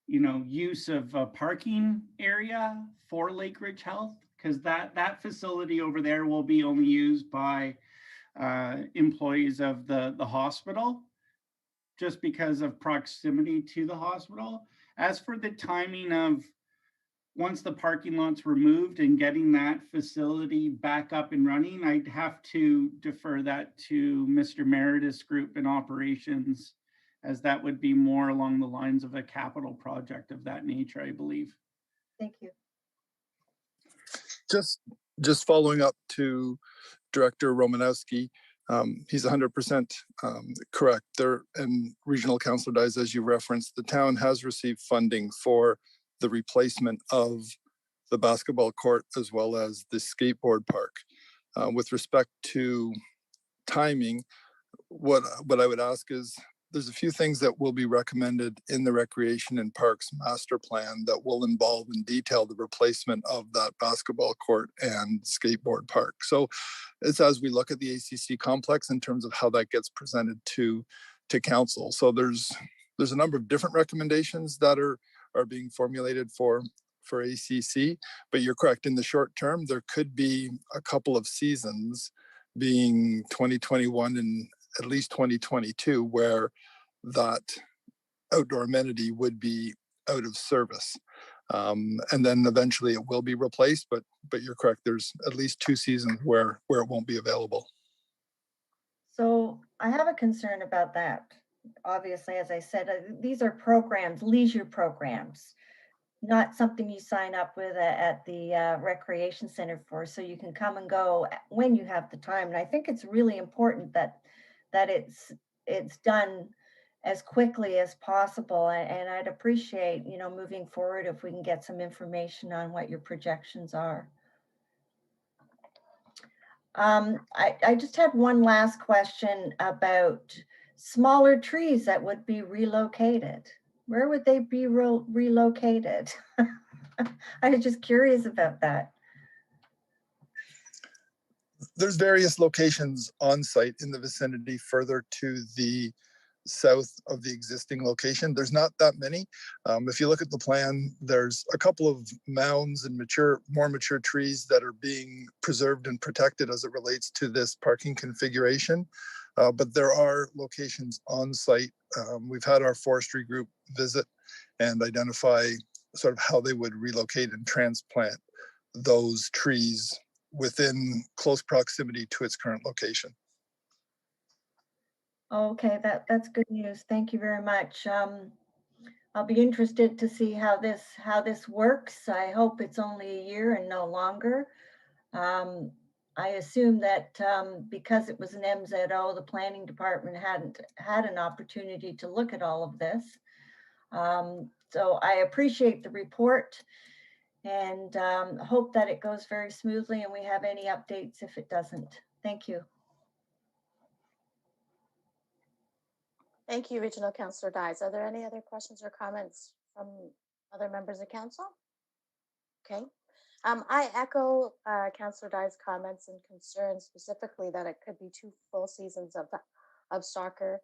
use of a parking area for Lake Ridge Health, because that facility over there will be only used by employees of the hospital, just because of proximity to the hospital. As for the timing of once the parking lot's removed and getting that facility back up and running, I'd have to defer that to Mr. Meredith's group in operations, as that would be more along the lines of a capital project of that nature, I believe. Thank you. Just following up to Director Romanowski, he's 100% correct there. And Regional Councillor Dies, as you referenced, the town has received funding for the replacement of the basketball court as well as the skateboard park. With respect to timing, what I would ask is, there's a few things that will be recommended in the Recreation and Parks Master Plan that will involve in detail the replacement of that basketball court and skateboard park. So it's as we look at the ACC complex in terms of how that gets presented to council. So there's a number of different recommendations that are being formulated for ACC, but you're correct. In the short term, there could be a couple of seasons, being 2021 and at least 2022, where that outdoor amenity would be out of service. And then eventually it will be replaced, but you're correct. There's at least 2 seasons where it won't be available. So I have a concern about that. Obviously, as I said, these are programs, leisure programs, not something you sign up with at the recreation center for, so you can come and go when you have the time. And I think it's really important that it's done as quickly as possible. And I'd appreciate, moving forward, if we can get some information on what your projections are. I just had one last question about smaller trees that would be relocated. Where would they be relocated? I was just curious about that. There's various locations on site in the vicinity further to the south of the existing location. There's not that many. If you look at the plan, there's a couple of mounds and more mature trees that are being preserved and protected as it relates to this parking configuration. But there are locations on site. We've had our forestry group visit and identify sort of how they would relocate and transplant those trees within close proximity to its current location. Okay, that's good news. Thank you very much. I'll be interested to see how this works. I hope it's only a year and no longer. I assume that because it was an MZO, the planning department hadn't had an opportunity to look at all of this. So I appreciate the report and hope that it goes very smoothly and we have any updates if it doesn't. Thank you. Thank you, Regional Councillor Dies. Are there any other questions or comments from other members of council? Okay. I echo Councillor Dies' comments and concerns, specifically that it could be 2 full seasons of soccer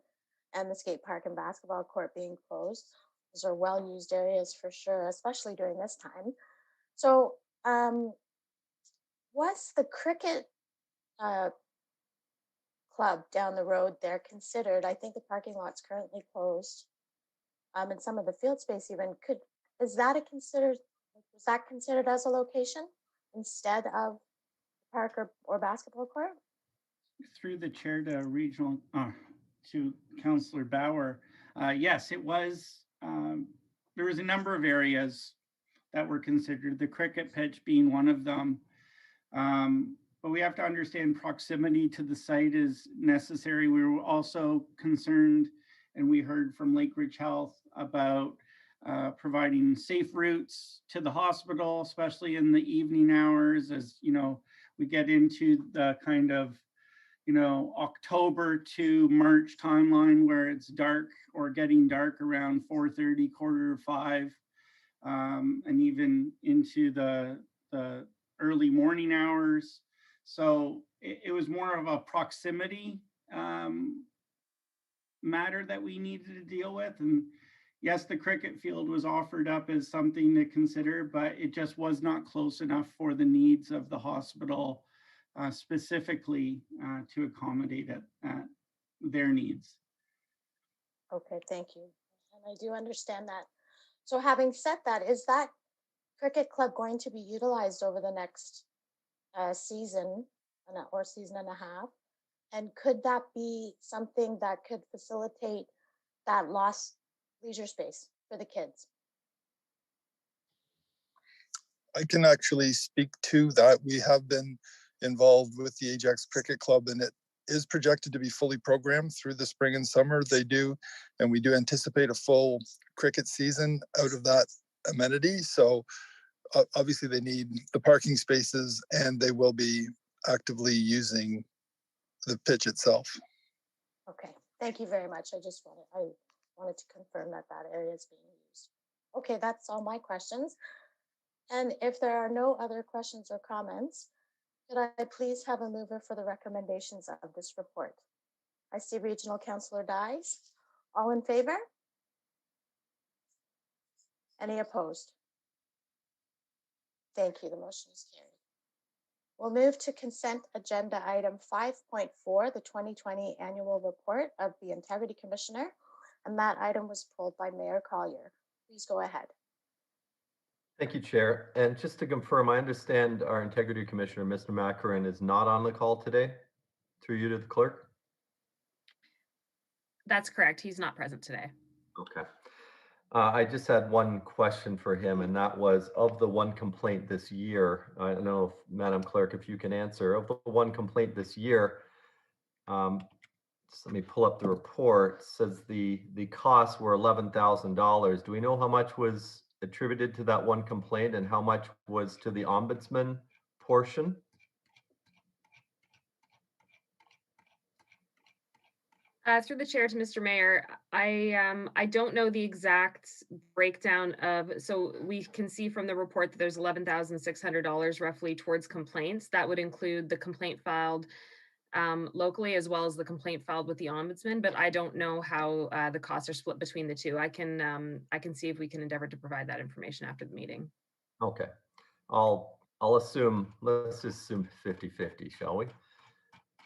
and the skate park and basketball court being closed. Those are well-used areas for sure, especially during this time. So was the cricket club down the road there considered? I think the parking lot's currently closed. And some of the field space even was that considered as a location instead of park or basketball court? Through the chair to Councillor Bauer, yes, it was. There was a number of areas that were considered, the cricket pitch being one of them. But we have to understand proximity to the site is necessary. We were also concerned, and we heard from Lakeridge Health about providing safe routes to the hospital, especially in the evening hours, as we get into the kind of October to March timeline where it's dark or getting dark around 4:30, 4:45, and even into the early morning hours. So it was more of a proximity matter that we needed to deal with. And yes, the cricket field was offered up as something to consider, but it just was not close enough for the needs of the hospital specifically to accommodate their needs. Okay, thank you. And I do understand that. So having said that, is that cricket club going to be utilized over the next season or season and a half? And could that be something that could facilitate that lost leisure space for the kids? I can actually speak to that. We have been involved with the Ajax Cricket Club, and it is projected to be fully programmed through the spring and summer. They do, and we do anticipate a full cricket season out of that amenity. So obviously they need the parking spaces, and they will be actively using the pitch itself. Okay, thank you very much. I wanted to confirm that that area is being used. Okay, that's all my questions. And if there are no other questions or comments, could I please have a mover for the recommendations of this report? I see Regional Councillor Dyes. All in favor? Any opposed? Thank you. The motion is carried. We'll move to consent agenda item 5.4, the 2020 annual report of the Integrity Commissioner. And that item was pulled by Mayor Collier. Please go ahead. Thank you, Chair. And just to confirm, I understand our Integrity Commissioner, Mr. Makarin, is not on the call today. Through you to the clerk. That's correct. He's not present today. Okay. I just had one question for him, and that was, of the one complaint this year, I don't know if Madam Clerk, if you can answer, of the one complaint this year, just let me pull up the report. It says the costs were $11,000. Do we know how much was attributed to that one complaint and how much was to the ombudsman portion? Through the chair to Mr. Mayor, I don't know the exact breakdown of, so we can see from the report that there's $11,600 roughly towards complaints. That would include the complaint filed locally as well as the complaint filed with the ombudsman, but I don't know how the costs are split between the two. I can see if we can endeavor to provide that information after the meeting. Okay, I'll assume, let's assume 50-50, shall we?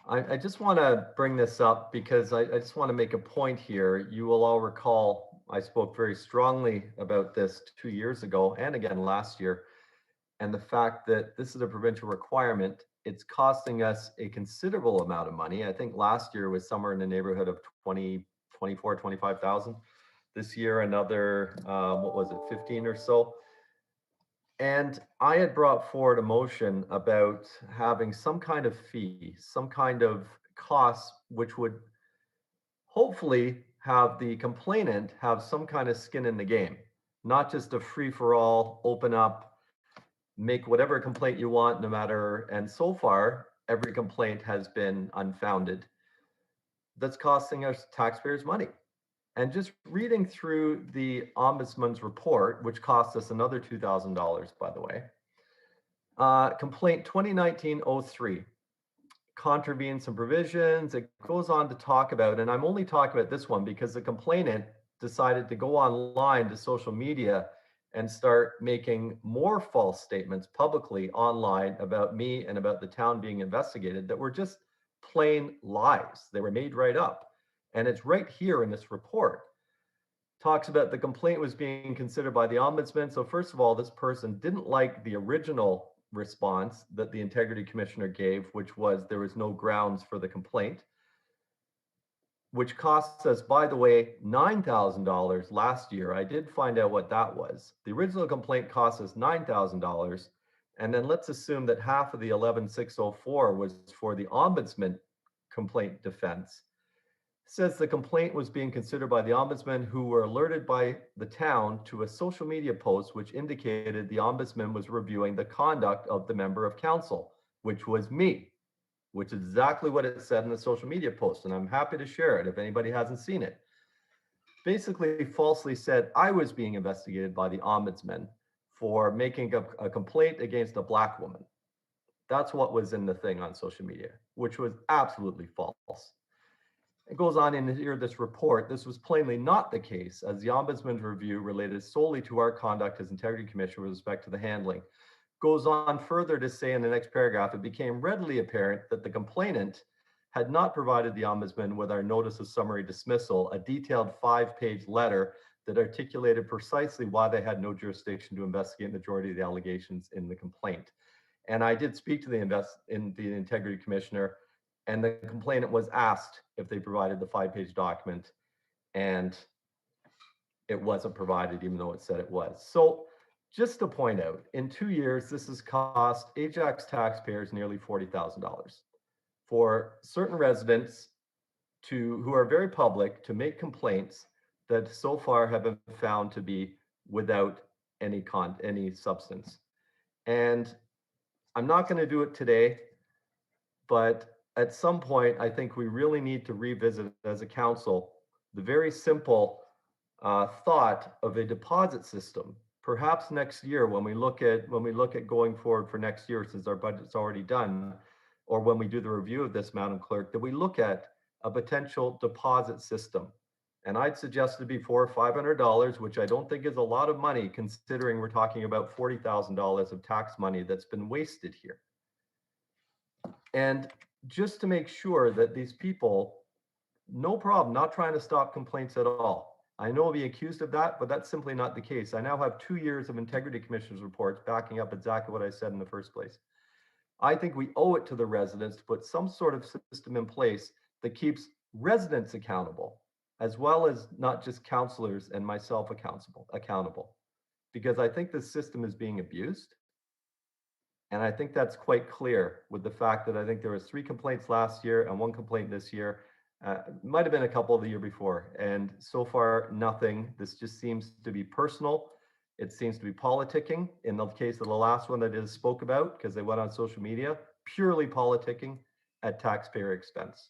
I just want to bring this up because I just want to make a point here. You will all recall I spoke very strongly about this 2 years ago and again last year, and the fact that this is a provincial requirement. It's costing us a considerable amount of money. I think last year was somewhere in the neighborhood of 25,000. This year another, what was it, 15 or so. And I had brought forward a motion about having some kind of fee, some kind of cost, which would hopefully have the complainant have some kind of skin in the game, not just a free for all, open up, make whatever complaint you want, no matter. And so far, every complaint has been unfounded. That's costing us taxpayers money. And just reading through the Ombudsman's report, which cost us another $2,000, by the way, complaint 2019-03 contravenes some provisions. It goes on to talk about, and I'm only talking about this one because the complainant decided to go online to social media and start making more false statements publicly online about me and about the town being investigated that were just plain lies. They were made right up. And it's right here in this report. Talks about the complaint was being considered by the ombudsman. So first of all, this person didn't like the original response that the Integrity Commissioner gave, which was there was no grounds for the complaint, which costs us, by the way, $9,000 last year. I did find out what that was. The original complaint cost us $9,000. And then let's assume that half of the 11,604 was for the ombudsman complaint defense. Says the complaint was being considered by the ombudsman, who were alerted by the town to a social media post which indicated the ombudsman was reviewing the conduct of the member of council, which was me, which is exactly what it said in the social media post. And I'm happy to share it if anybody hasn't seen it. Basically falsely said I was being investigated by the ombudsman for making a complaint against a Black woman. That's what was in the thing on social media, which was absolutely false. It goes on in here, this report, this was plainly not the case, as the Ombudsman's review related solely to our conduct as Integrity Commissioner with respect to the handling. Goes on further to say in the next paragraph, it became readily apparent that the complainant had not provided the Ombudsman with our notice of summary dismissal, a detailed 5-page letter that articulated precisely why they had no jurisdiction to investigate the majority of the allegations in the complaint. And I did speak to the integrity commissioner, and the complainant was asked if they provided the 5-page document, and it wasn't provided, even though it said it was. So just to point out, in 2 years, this has cost Ajax taxpayers nearly $40,000 for certain residents who are very public to make complaints that so far have been found to be without any substance. And I'm not going to do it today, but at some point, I think we really need to revisit as a council the very simple thought of a deposit system. Perhaps next year, when we look at going forward for next year, since our budget's already done, or when we do the review of this, Madam Clerk, that we look at a potential deposit system. And I'd suggest it be $400 or $500, which I don't think is a lot of money, considering we're talking about $40,000 of tax money that's been wasted here. And just to make sure that these people, no problem, not trying to stop complaints at all. I know I'll be accused of that, but that's simply not the case. I now have 2 years of Integrity Commissioner's reports backing up exactly what I said in the first place. I think we owe it to the residents to put some sort of system in place that keeps residents accountable, as well as not just councillors and myself accountable, because I think the system is being abused. And I think that's quite clear with the fact that I think there was 3 complaints last year and 1 complaint this year. Might have been a couple the year before. And so far, nothing. This just seems to be personal. It seems to be politicking. In the case of the last one that is spoke about, because they went on social media, purely politicking at taxpayer expense,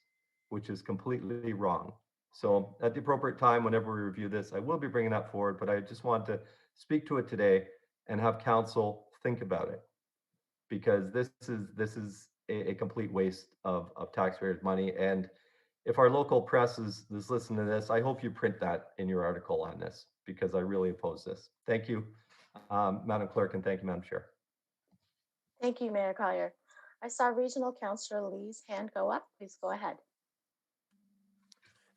which is completely wrong. So at the appropriate time, whenever we review this, I will be bringing that forward, but I just want to speak to it today and have council think about it, because this is a complete waste of taxpayers' money. And if our local press is listening to this, I hope you print that in your article on this, because I really oppose this. Thank you, Madam Clerk, and thank you, Madam Chair. Thank you, Mayor Collier. I saw Regional Councillor Lee's hand go up. Please go ahead.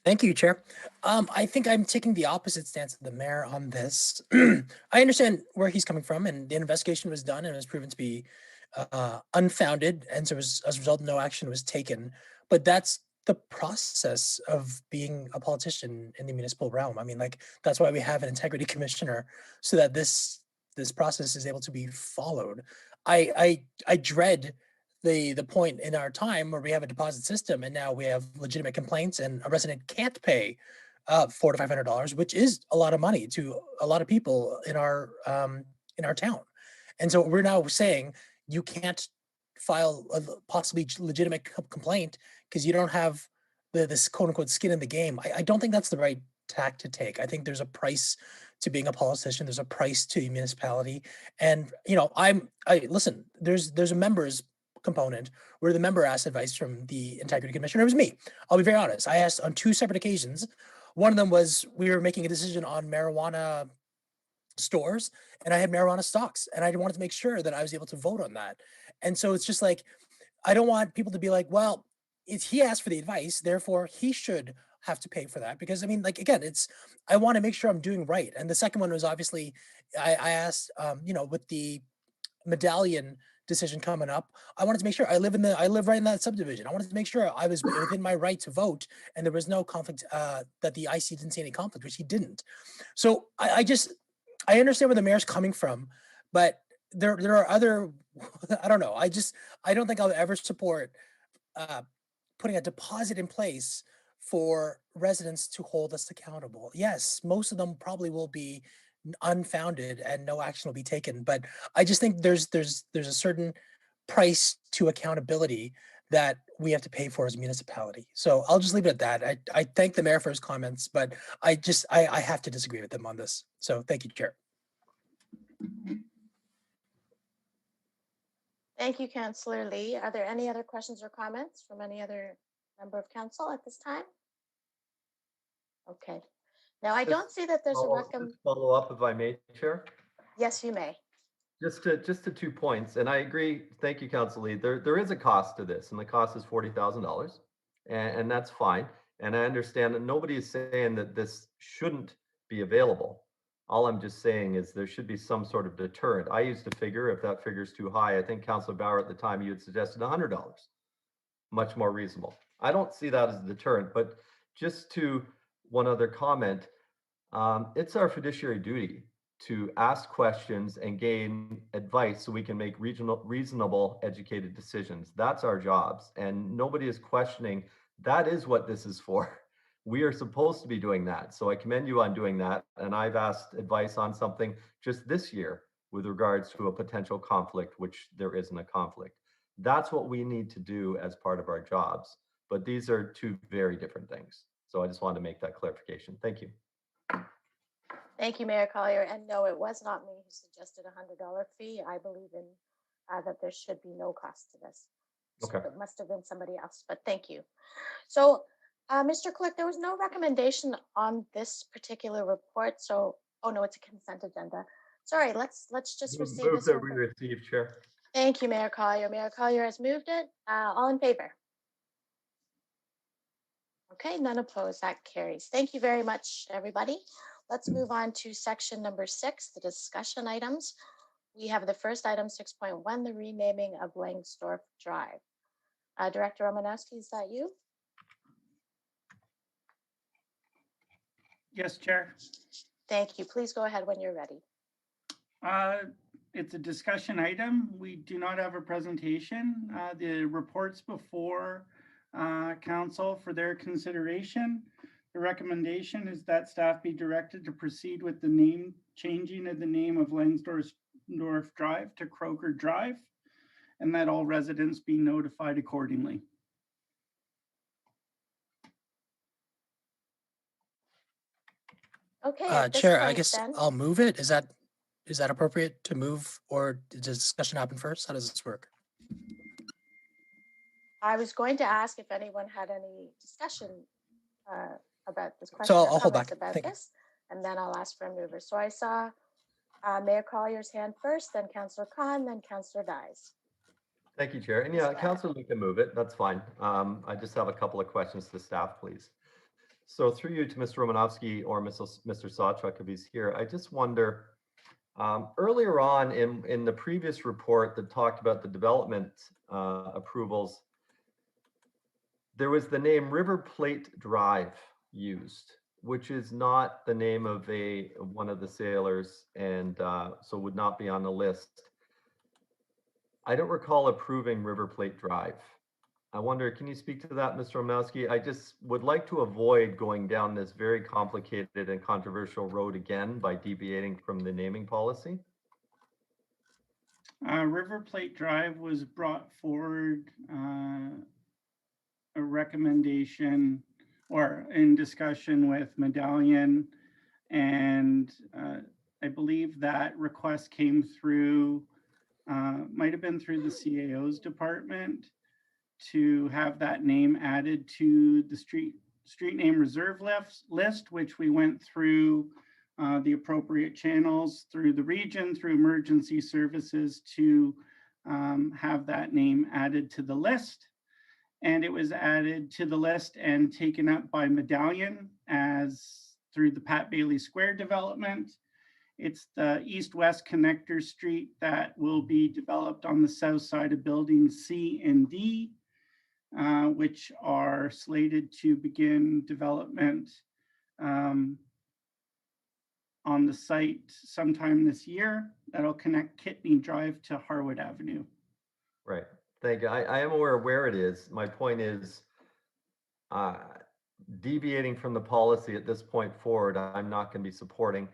Thank you, Chair. I think I'm taking the opposite stance of the mayor on this. I understand where he's coming from, and the investigation was done and it was proven to be unfounded, and so as a result, no action was taken. But that's the process of being a politician in the municipal realm. I mean, like, that's why we have an integrity commissioner, so that this process is able to be followed. I dread the point in our time where we have a deposit system and now we have legitimate complaints and a resident can't pay $400 to $500, which is a lot of money to a lot of people in our town. And so we're now saying you can't file a possibly legitimate complaint because you don't have this quote unquote skin in the game. I don't think that's the right tack to take. I think there's a price to being a politician. There's a price to a municipality. And, you know, listen, there's a members component where the member asked advice from the integrity commissioner. It was me. I'll be very honest. I asked on 2 separate occasions. One of them was we were making a decision on marijuana stores and I had marijuana stocks and I wanted to make sure that I was able to vote on that. And so it's just like, I don't want people to be like, well, he asked for the advice, therefore he should have to pay for that. Because I mean, like, again, I want to make sure I'm doing right. And the second one was obviously, I asked, you know, with the medallion decision coming up, I wanted to make sure I live right in that subdivision. I wanted to make sure I was within my right to vote and there was no conflict, that the IC didn't see any conflict, which he didn't. So I understand where the mayor's coming from, but there are other, I don't know. I don't think I'll ever support putting a deposit in place for residents to hold us accountable. Yes, most of them probably will be unfounded and no action will be taken. But I just think there's a certain price to accountability that we have to pay for as a municipality. So I'll just leave it at that. I thank the mayor for his comments, but I have to disagree with them on this. So thank you, Chair. Thank you, Councillor Lee. Are there any other questions or comments from any other member of council at this time? Okay. Now, I don't see that there's a follow up, if I may, Chair. Yes, you may. Just to 2 points, and I agree. Thank you, Council Lee. There is a cost to this, and the cost is $40,000, and that's fine. And I understand that nobody is saying that this shouldn't be available. All I'm just saying is there should be some sort of deterrent. I used to figure if that figure is too high, I think Councilor Bauer at the time, you had suggested $100, much more reasonable. I don't see that as a deterrent, but just to one other comment, it's our fiduciary duty to ask questions and gain advice so we can make reasonable, educated decisions. That's our jobs, and nobody is questioning. That is what this is for. We are supposed to be doing that. So I commend you on doing that. And I've asked advice on something just this year with regards to a potential conflict, which there isn't a conflict. That's what we need to do as part of our jobs. But these are two very different things. So I just wanted to make that clarification. Thank you. Thank you, Mayor Collier. And no, it was not me who suggested a $100 fee. I believe in that there should be no cost to this. So Okay. it must have been somebody else, but thank you. So, Mr. Clerk, there was no recommendation on this particular report. So, oh no, it's a consent agenda. Sorry, let's just receive Move this. that we receive, Chair. Thank you, Mayor Collier. Mayor Collier has moved it. All in favor? Okay, none opposed. That carries. Thank you very much, everybody. Let's move on to section number 6, the discussion items. We have the first item, 6.1, the renaming of Langsdorff Drive. Director Romanowski, is that you? Yes, Chair. Thank you. Please go ahead when you're ready. It's a discussion item. We do not have a presentation. The report's before council for their consideration. The recommendation is that staff be directed to proceed with the changing of the name of Langsdorff Drive to Croker Drive, and that all residents be notified accordingly. Okay. At this Chair, I point, guess then, I'll move it. Is that appropriate to move, or does discussion happen first? How does this work? I was going to ask if anyone had any discussion about this question. So or I'll hold comments back. about Thank you. this, and then I'll ask for a mover. So I saw Mayor Collier's hand first, then Councillor Khan, then Councillor Dyes. Thank you, Chair. And yeah, Councilor, we can move it. That's fine. I just have a couple of questions to staff, please. So through you to Mr. Romanowski or Mr. Sawchuk, if he's here, I just wonder, earlier on in the previous report that talked about the development approvals, there was the name River Plate Drive used, which is not the name of one of the sailors, and so would not be on the list. I don't recall approving River Plate Drive. I wonder, can you speak to that, Mr. Romanowski? I just would like to avoid going down this very complicated and controversial road again by deviating from the naming policy. River Plate Drive was brought forward a recommendation or in discussion with Medallion, and I believe that request came through, might have been through the CAO's department, to have that name added to the street name reserve list, which we went through the appropriate channels through the region, through emergency services, to have that name added to the list. And it was added to the list and taken up by Medallion as through the Pat Bailey Square development. It's the east-west connector street that will be developed on the south side of buildings C and D, which are slated to begin development on the site sometime this year. That'll connect Kitney Drive to Harwood Avenue. Right. Thank you. I am aware of where it is. My point is, deviating from the policy at this point forward, I'm not going to be supporting.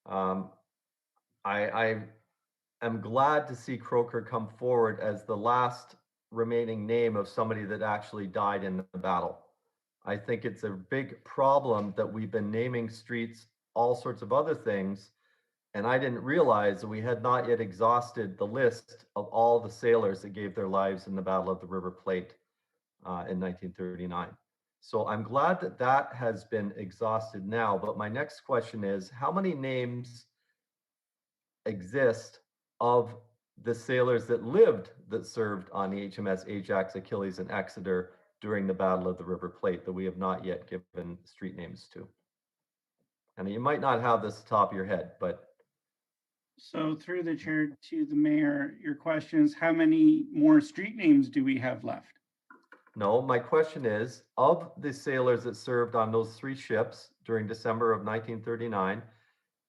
I am glad to see Croker come forward as the last remaining name of somebody that actually died in the battle. I think it's a big problem that we've been naming streets all sorts of other things, and I didn't realize that we had not yet exhausted the list of all the sailors that gave their lives in the Battle of the River Plate in 1939. So I'm glad that that has been exhausted now, but my next question is, how many names exist of the sailors that served on the HMS Ajax, Achilles, and Exeter during the Battle of the River Plate that we have not yet given street names to? And you might not have this top of your head, but So through the chair to the mayor, your question is how many more street names do we have left? no, my question is, of the sailors that served on those 3 ships during December of 1939,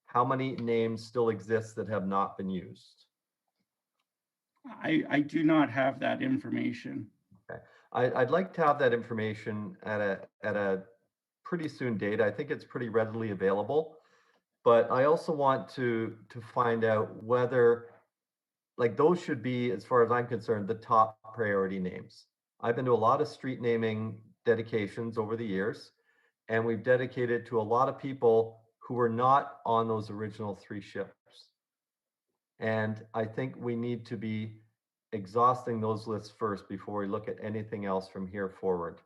how many names still exist that have not been used? I do not have that information. Okay. I'd like to have that information at a pretty soon date. I think it's pretty readily available. But I also want to find out whether, like, those should be, as far as I'm concerned, the top priority names. I've been to a lot of street naming dedications over the years, and we've dedicated to a lot of people who were not on those original 3 ships. And I think we need to be exhausting those lists first before we look at anything else from here forward.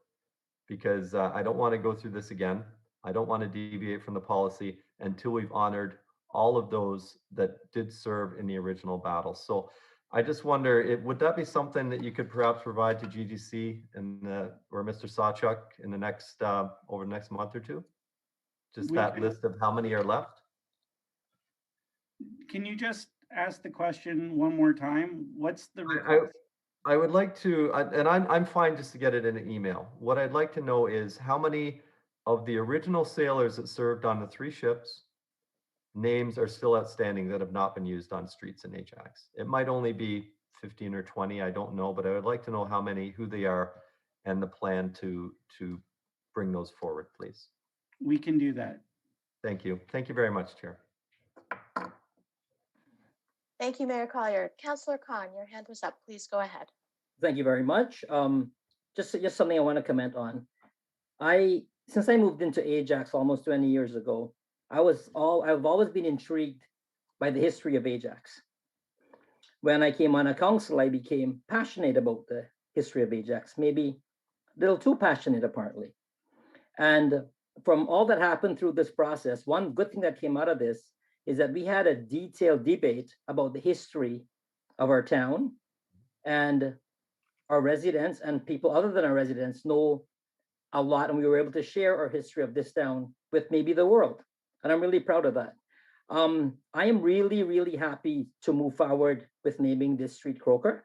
Because I don't want to go through this again. I don't want to deviate from the policy until we've honored all of those that did serve in the original battle. So I just wonder, would that be something that you could perhaps provide to GGC or Mr. Sawchuk in the next over the next month or two? Just We that can- list of how many are left? Can you just ask the question one more time? What's the I request? I would like to, and I'm fine just to get it in an email. What I'd like to know is how many of the original sailors that served on the 3 ships names are still outstanding that have not been used on streets in Ajax. It might only be 15 or 20, I don't know, but I would like to know how many, who they are, and the plan to bring those forward, please. We can do that. Thank you. Thank you very much, Chair. Thank you, Mayor Collier. Councillor Khan, your hand was up. Please go ahead. Thank you very much. Just something I want to comment on. Since I moved into Ajax almost 20 years ago, I've always been intrigued by the history of Ajax. When I came on a council, I became passionate about the history of Ajax, maybe a little too passionate apparently. And from all that happened through this process, one good thing that came out of this is that we had a detailed debate about the history of our town, and our residents and people other than our residents know a lot, and we were able to share our history of this town with maybe the world. And I'm really proud of that. I am really, really happy to move forward with naming this street Croker.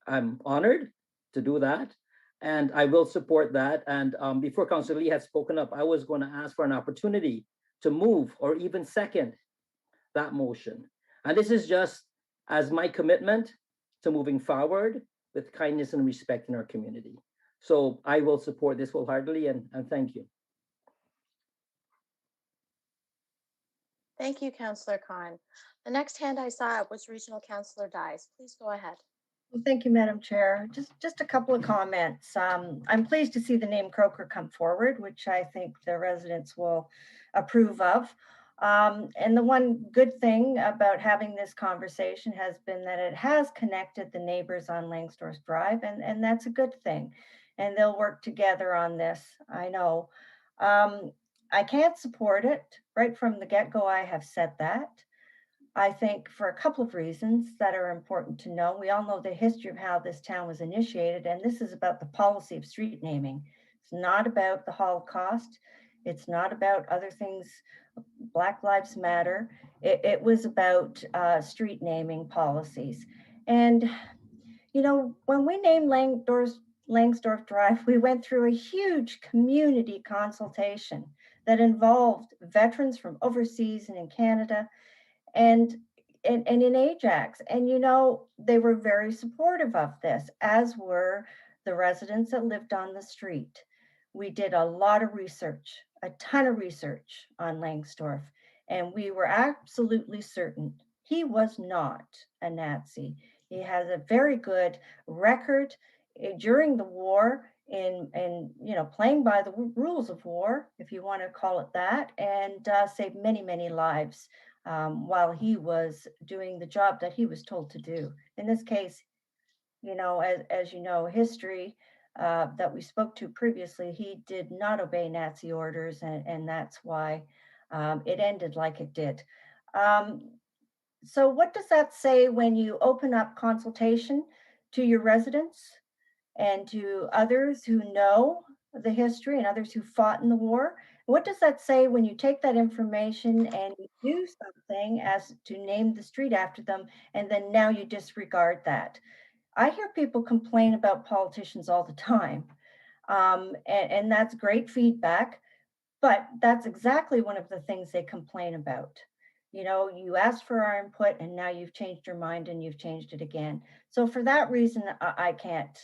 I'm honored to do that, and I will support that. And before Councillor Lee had spoken up, I was going to ask for an opportunity to move or even second that motion. And this is just as my commitment to moving forward with kindness and respect in our community. So I will support this wholeheartedly, and thank you. Thank you, Councillor Khan. The next hand I saw was Regional Councillor Dyes. Please go ahead. Well, thank you, Madam Chair. Just a couple of comments. I'm pleased to see the name Croker come forward, which I think the residents will approve of. And the one good thing about having this conversation has been that it has connected the neighbors on Langsdorff Drive, and that's a good thing. And they'll work together on this, I know. I can't support it right from the get-go. I have said that. I think for a couple of reasons that are important to know. We all know the history of how this town was initiated, and this is about the policy of street naming. It's not about the Holocaust. It's not about other things, Black Lives Matter. It was about street naming policies. And, you know, when we named Langsdorff Drive, we went through a huge community consultation that involved veterans from overseas and in Canada and in Ajax. And, you know, they were very supportive of this, as were the residents that lived on the street. We did a lot of research, a ton of research on Langsdorff, and we were absolutely certain he was not a Nazi. He has a very good record during the war in you know, playing by the rules of war, if you want to call it that, and saved many, many lives while he was doing the job that he was told to do. In this case, you know, as you know, history that we spoke to previously, he did not obey Nazi orders, and that's why it ended like it did. So what does that say when you open up consultation to your residents and to others who know the history and others who fought in the war? What does that say when you take that information and you do something as to name the street after them, and then now you disregard that? I hear people complain about politicians all the time. And that's great feedback, but that's exactly one of the things they complain about. You know, you asked for our input and now you've changed your mind and you've changed it again. So for that reason, I can't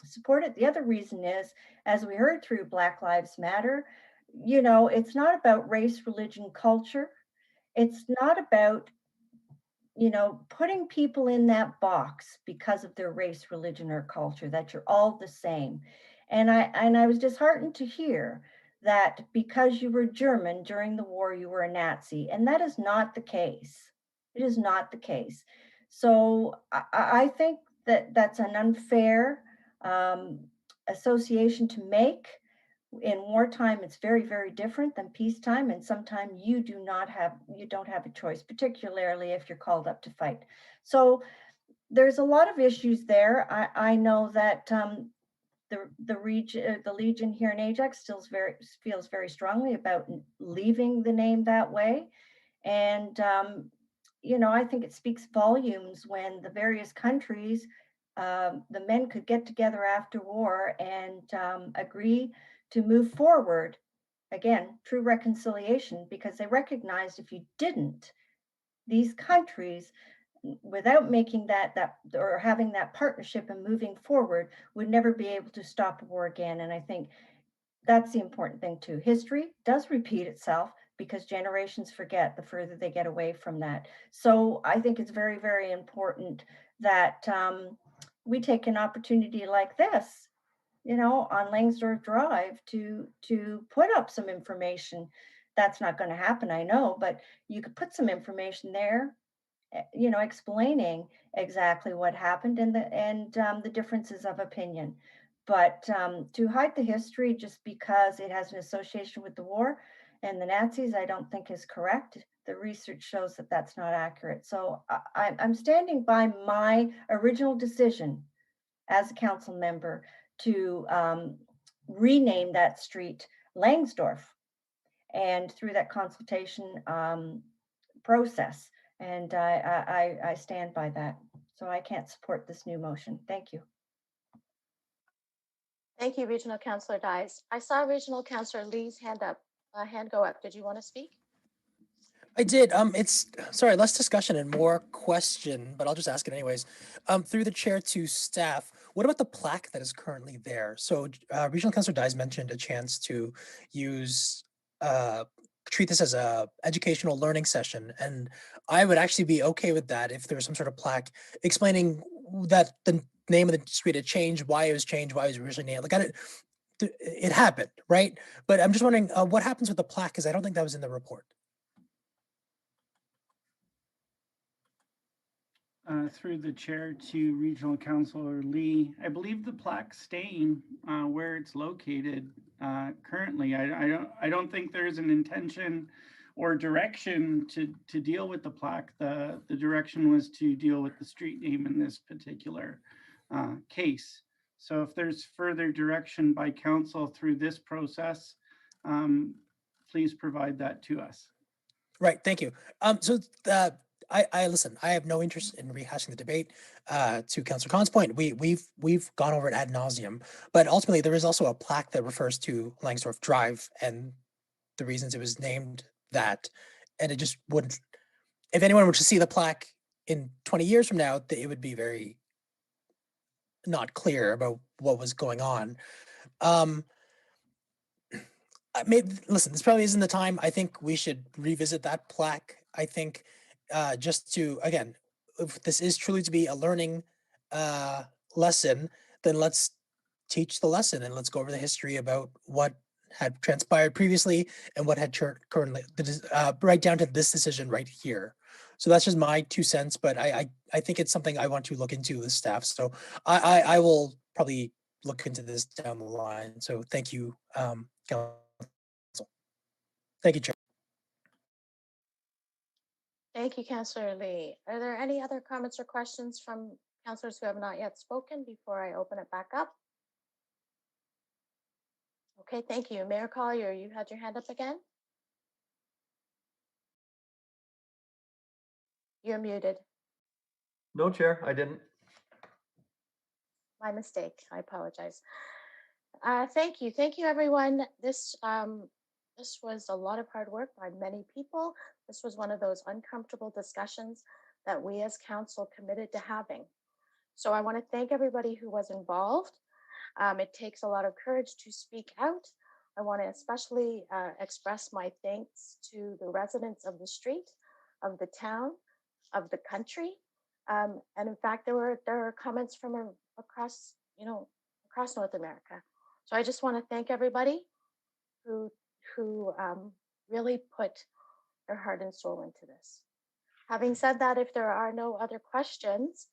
support it. The other reason is, as we heard through Black Lives Matter, you know, it's not about race, religion, culture. It's not about, you know, putting people in that box because of their race, religion, or culture, that you're all the same. And I was disheartened to hear that because you were German during the war, you were a Nazi. And that is not the case. It is not the case. So I think that that's an unfair um, association to make. In wartime, it's very, very different than peacetime, and sometimes you don't have a choice, particularly if you're called up to fight. So there's a lot of issues there. I know that the Legion here in Ajax still feels very strongly about leaving the name that way, and you know, I think it speaks volumes when the various countries, the men could get together after war and agree to move forward. Again, true reconciliation, because they recognized if you didn't, these countries, without making that or having that partnership and moving forward, would never be able to stop a war again. And I think that's the important thing too. History does repeat itself because generations forget the further they get away from that. So I think it's very, very important that we take an opportunity like this, you know, on Langsdorff Drive to put up some information. That's not going to happen, I know, but you could put some information there, you know, explaining exactly what happened and the differences of opinion. But to hide the history just because it has an association with the war and the Nazis, I don't think is correct. The research shows that that's not accurate. So I'm standing by my original decision as a council member to rename that street Langsdorff, and through that consultation process. And I stand by that. So I can't support this new motion. Thank you. Thank you, Regional Councillor Dies. I saw Regional Councillor Lee's hand go up. Did you want to speak? I did. It's sorry, less discussion and more question, but I'll just ask it anyways. Through the chair to staff, what about the plaque that is currently there? So Regional Councillor Dies mentioned a chance to use treat this as a educational learning session, and I would actually be okay with that if there was some sort of plaque explaining that the name of the street had changed, why it was changed, why it was originally named. Like it happened, right? But I'm just wondering what happens with the plaque, because I don't think that was in the report. Through the chair to Regional Councillor Lee, I believe the plaque's staying where it's located currently. I don't think there's an intention or direction to deal with the plaque. The direction was to deal with the street name in this particular case. So if there's further direction by council through this process, please provide that to us. Right, thank you. So I listen. I have no interest in rehashing the debate. To Councillor Khan's point, we've gone over it ad nauseum. But ultimately, there is also a plaque that refers to Langsdorff Drive and the reasons it was named that. And it just wouldn't. If anyone were to see the plaque in 20 years from now, it would be very not clear about what was going on. Listen, this probably isn't the time. I think we should revisit that plaque. I think just to, again, if this is truly to be a learning lesson, then let's teach the lesson and let's go over the history about what had transpired previously and what had currently, right down to this decision right here. So that's just my 2 cents, but I think it's something I want to look into with staff. So I will probably look into this down the line. So thank you, Thank you, Chair. Thank you, Councillor Lee. Are there any other comments or questions from councillors who have not yet spoken before I open it back up? Okay, thank you. Mayor Collier, you had your hand up again? You're muted. No, Chair, I didn't. My mistake. I apologize. Thank you. Thank you, everyone. This was a lot of hard work by many people. This was one of those uncomfortable discussions that we as council committed to having. So I want to thank everybody who was involved. It takes a lot of courage to speak out. I want to especially express my thanks to the residents of the street, of the town, of the country. And in fact, there are comments from across, across North America. So I just want to thank everybody who really put their heart and soul into this. Having said that, if there are no other questions,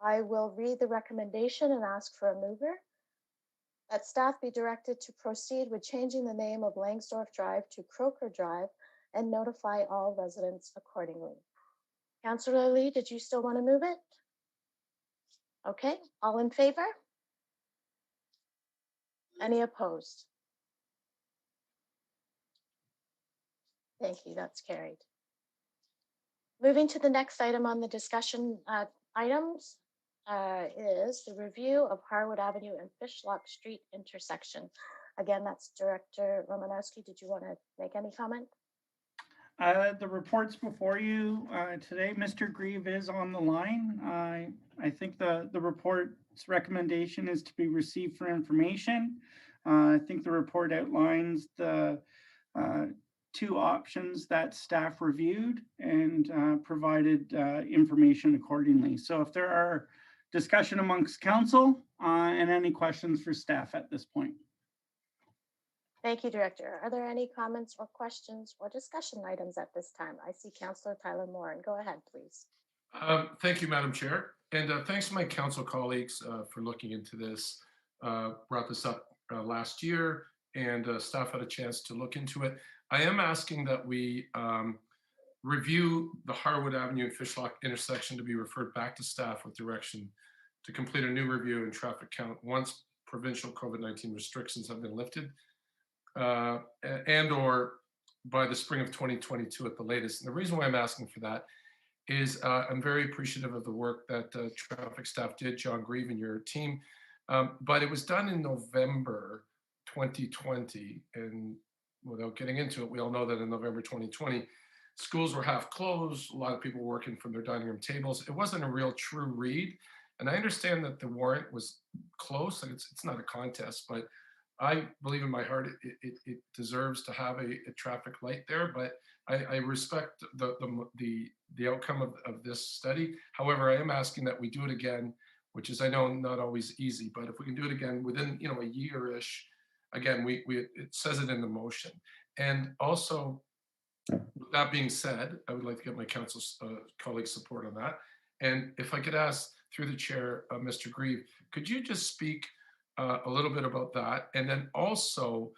I will read the recommendation and ask for a mover. That staff be directed to proceed with changing the name of Langsdorff Drive to Croker Drive and notify all residents accordingly. Councillor Lee, did you still want to move it? Okay, all in favor? Any opposed? Thank you, that's carried. Moving to the next item on the discussion items is the review of Harwood Avenue and Fishlock Street intersection. Again, that's Director Romanowski. Did you want to make any comment? The report's before you today. Mr. Grieve is on the line. I think the report's recommendation is to be received for information. I think the report outlines the two options that staff reviewed and provided information accordingly. So if there are discussion amongst council and any questions for staff at this point. Thank you, Director. Are there any comments or questions or discussion items at this time? I see Councillor Tyler Moore, and go ahead, please. Thank you, Madam Chair. And thanks to my council colleagues for looking into this. Brought this up last year and staff had a chance to look into it. I am asking that we review the Harwood Avenue and Fishlock intersection to be referred back to staff with direction to complete a new review and traffic count once provincial COVID-19 restrictions have been lifted and or by the spring of 2022 at the latest. And the reason why I'm asking for that is I'm very appreciative of the work that traffic staff did, John Grieve and your team, but it was done in November 2020. And without getting into it, we all know that in November 2020, schools were half closed, a lot of people working from their dining room tables. It wasn't a real true read. And I understand that the warrant was close, like it's not a contest, but I believe in my heart it deserves to have a traffic light there, but I respect the outcome of this study. However, I am asking that we do it again, which is, I know, not always easy, but if we can do it again within a year-ish, again, it says it in the motion. And also, with that being said, I would like to get my council colleagues' support on that. And if I could ask through the chair, Mr. Grieve, could you just speak a little bit about that? And then also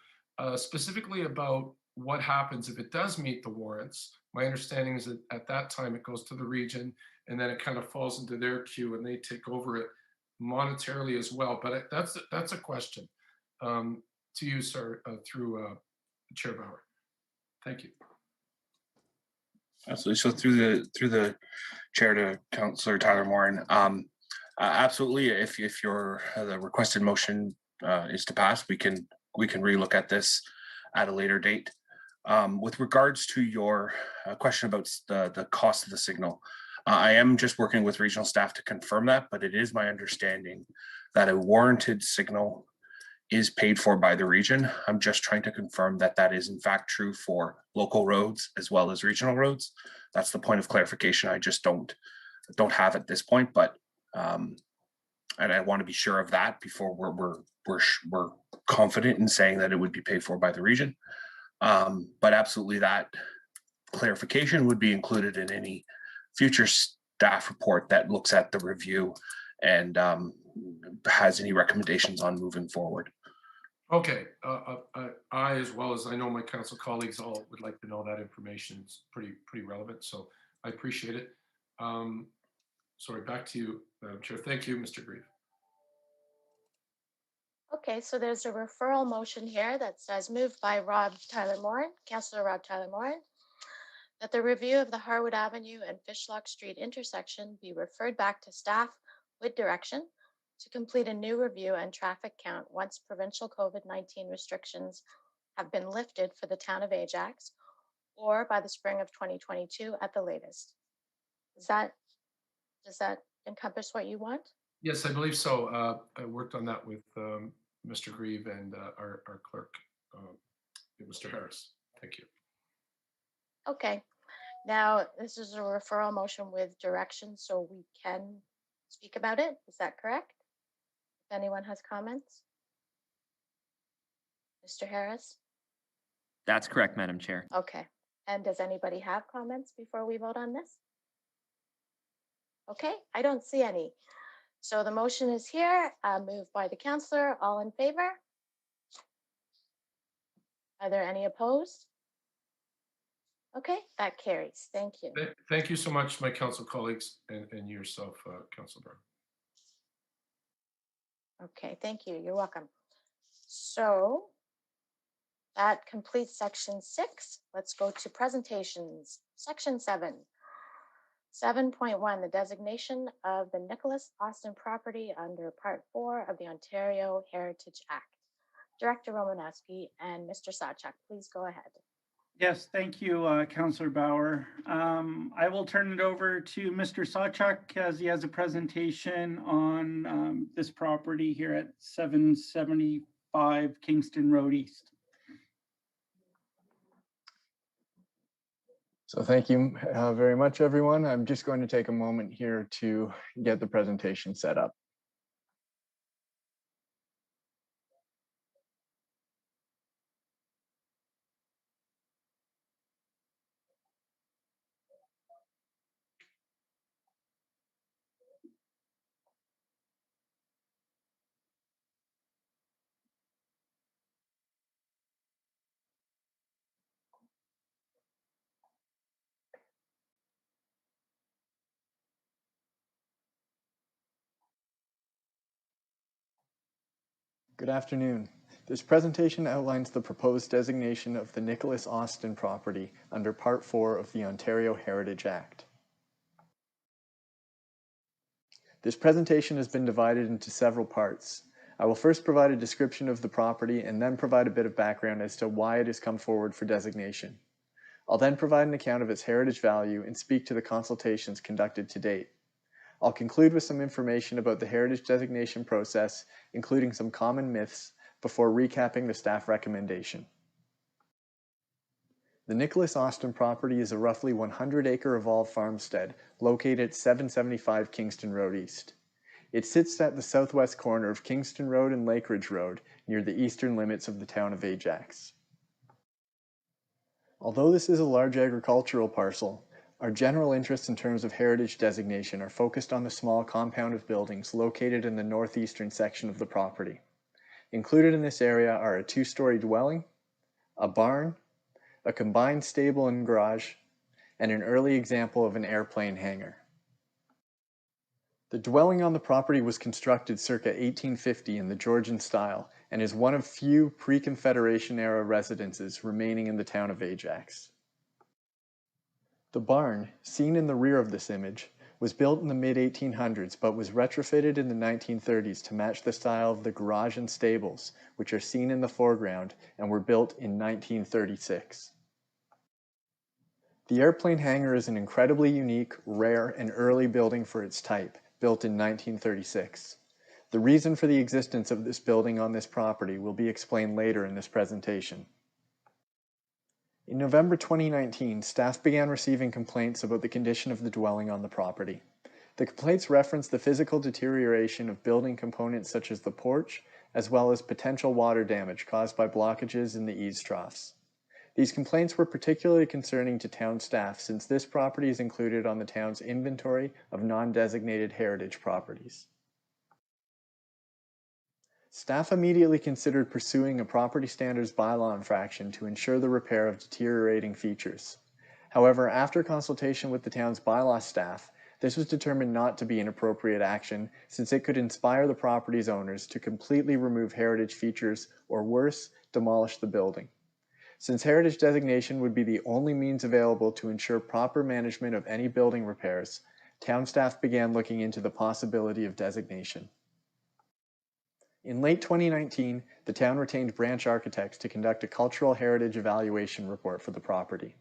specifically about what happens if it does meet the warrants. My understanding is that at that time it goes to the region and then it kind of falls into their queue and they take over it monetarily as well. But that's a question to you, sir, through Chair Bauer. Thank you. Absolutely. So through the chair to Councillor Tyler Moore, absolutely. If the requested motion is to pass, we can relook at this at a later date. With regards to your question about the cost of the signal, I am just working with regional staff to confirm that, but it is my understanding that a warranted signal is paid for by the region. I'm just trying to confirm that that is in fact true for local roads as well as regional roads. That's the point of clarification. I just don't have at this point, but and I want to be sure of that before we're confident in saying that it would be paid for by the region. But absolutely, that clarification would be included in any future staff report that looks at the review and has any recommendations on moving forward. Okay, I, as well as I know my council colleagues, all would like to know that information. It's pretty relevant, so I appreciate it. Sorry, back to you, Madam Chair. Thank you, Mr. Grieve. Okay, so there's a referral motion here that says moved by Councillor Rob Tyler Moran, that the review of the Harwood Avenue and Fishlock Street intersection be referred back to staff with direction to complete a new review and traffic count once provincial COVID-19 restrictions have been lifted for the town of Ajax, or by the spring of 2022 at the latest. Does that encompass what you want? Yes, I believe so. I worked on that with Mr. Grieve and our clerk, Mr. Harris. Thank you. Okay, now this is a referral motion with direction, so we can speak about it. Is that correct? If anyone has comments? Mr. Harris? That's correct, Madam Chair. Okay, and does anybody have comments before we vote on this? Okay, I don't see any. So the motion is here, moved by the councillor. All in favor? Are there any opposed? Okay, that carries. Thank you. Thank you so much, my council colleagues, and yourself, Councilor Brown. Okay, thank you. You're welcome. So that completes section 6. Let's go to presentations. Section 7. 7.1, the designation of the Nicholas Austin property under Part 4 of the Ontario Heritage Act. Director Romanowski and Mr. Sawchuk, please go ahead. Yes, thank you, Councillor Bauer. I will turn it over to Mr. Sawchuk as he has a presentation on this property here at 775 Kingston Road East. So thank you very much, everyone. I'm just going to take a moment here to get the presentation set up. Good afternoon. This presentation outlines the proposed designation of the Nicholas Austin property under Part 4 of the Ontario Heritage Act. This presentation has been divided into several parts. I will first provide a description of the property and then provide a bit of background as to why it has come forward for designation. I'll then provide an account of its heritage value and speak to the consultations conducted to date. I'll conclude with some information about the heritage designation process, including some common myths, before recapping the staff recommendation. The Nicholas Austin property is a roughly 100-acre evolved farmstead located at 775 Kingston Road East. It sits at the southwest corner of Kingston Road and Lakeridge Road, near the eastern limits of the town of Ajax. Although this is a large agricultural parcel, our general interests in terms of heritage designation are focused on the small compound of buildings located in the northeastern section of the property. Included in this area are a 2-story dwelling, a barn, a combined stable and garage, and an early example of an airplane hangar. The dwelling on the property was constructed circa 1850 in the Georgian style and is one of few pre-Confederation era residences remaining in the town of Ajax. The barn, seen in the rear of this image, was built in the mid-1800s but was retrofitted in the 1930s to match the style of the garage and stables, which are seen in the foreground and were built in 1936. The airplane hangar is an incredibly unique, rare, and early building for its type, built in 1936. The reason for the existence of this building on this property will be explained later in this presentation. In November 2019, staff began receiving complaints about the condition of the dwelling on the property. The complaints referenced the physical deterioration of building components such as the porch, as well as potential water damage caused by blockages in the eaves troughs. These complaints were particularly concerning to town staff since this property is included on the town's inventory of non-designated heritage properties. Staff immediately considered pursuing a property standards bylaw infraction to ensure the repair of deteriorating features. However, after consultation with the town's bylaw staff, This was determined not to be an appropriate action since it could inspire the property's owners to completely remove heritage features or worse, demolish the building. Since heritage designation would be the only means available to ensure proper management of any building repairs, town staff began looking into the possibility of designation. In late 2019, the town retained Branch Architects to conduct a cultural heritage evaluation report for the property.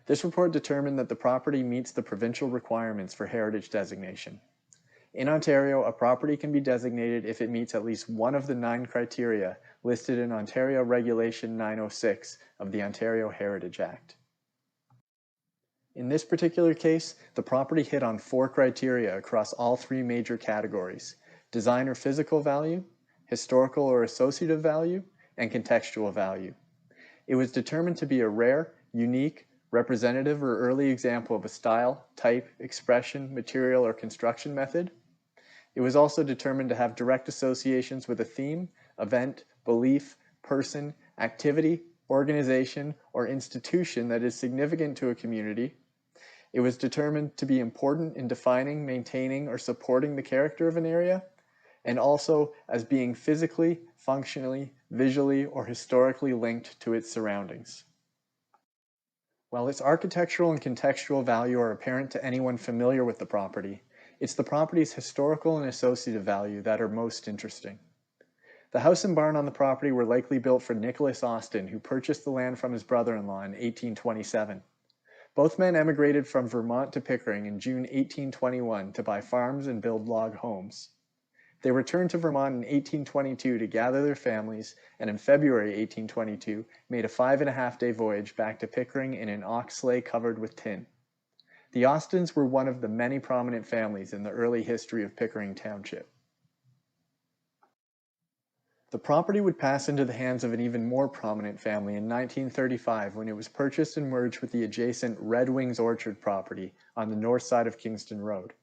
This report determined that the property meets the provincial requirements for heritage designation. In Ontario, a property can be designated if it meets at least one of the 9 criteria listed in Ontario Regulation 906 of the Ontario Heritage Act. In this particular case, the property hit on 4 criteria across all 3 major categories: design or physical value, historical or associative value, and contextual value. It was determined to be a rare, unique, representative or early example of a style, type, expression, material, or construction method. It was also determined to have direct associations with a theme, event, belief, person, activity, organization, or institution that is significant to a community. It was determined to be important in defining, maintaining, or supporting the character of an area, and also as being physically, functionally, visually, or historically linked to its surroundings. While its architectural and contextual value are apparent to anyone familiar with the property, it's the property's historical and associative value that are most interesting. The house and barn on the property were likely built for Nicholas Austin, who purchased the land from his brother-in-law in 1827. Both men emigrated from Vermont to Pickering in June 1821 to buy farms and build log homes. They returned to Vermont in 1822 to gather their families, and in February 1822 made a 5.5-day voyage back to Pickering in an ox sleigh covered with tin. The Austins were one of the many prominent families in the early history of Pickering Township. The property would pass into the hands of an even more prominent family in 1935 when it was purchased and merged with the adjacent Red Wings Orchard property on the north side of Kingston Road.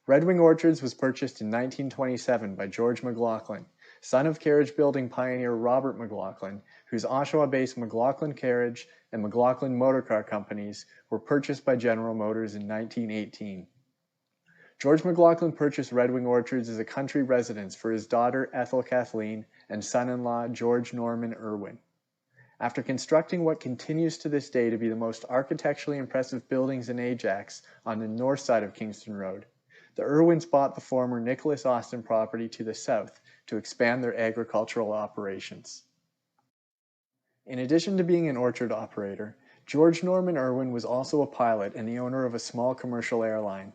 Red Wing Orchards was purchased in 1927 by George McLaughlin, son of carriage building pioneer Robert McLaughlin, whose Oshawa-based McLaughlin Carriage and McLaughlin Motorcar Companies were purchased by General Motors in 1918. George McLaughlin purchased Red Wing Orchards as a country residence for his daughter Ethel Kathleen and son-in-law George Norman Irwin. After constructing what continues to this day to be the most architecturally impressive buildings in Ajax on the north side of Kingston Road, the Irwins bought the former Nicholas Austin property to the south to expand their agricultural operations. In addition to being an orchard operator, George Norman Irwin was also a pilot and the owner of a small commercial airline.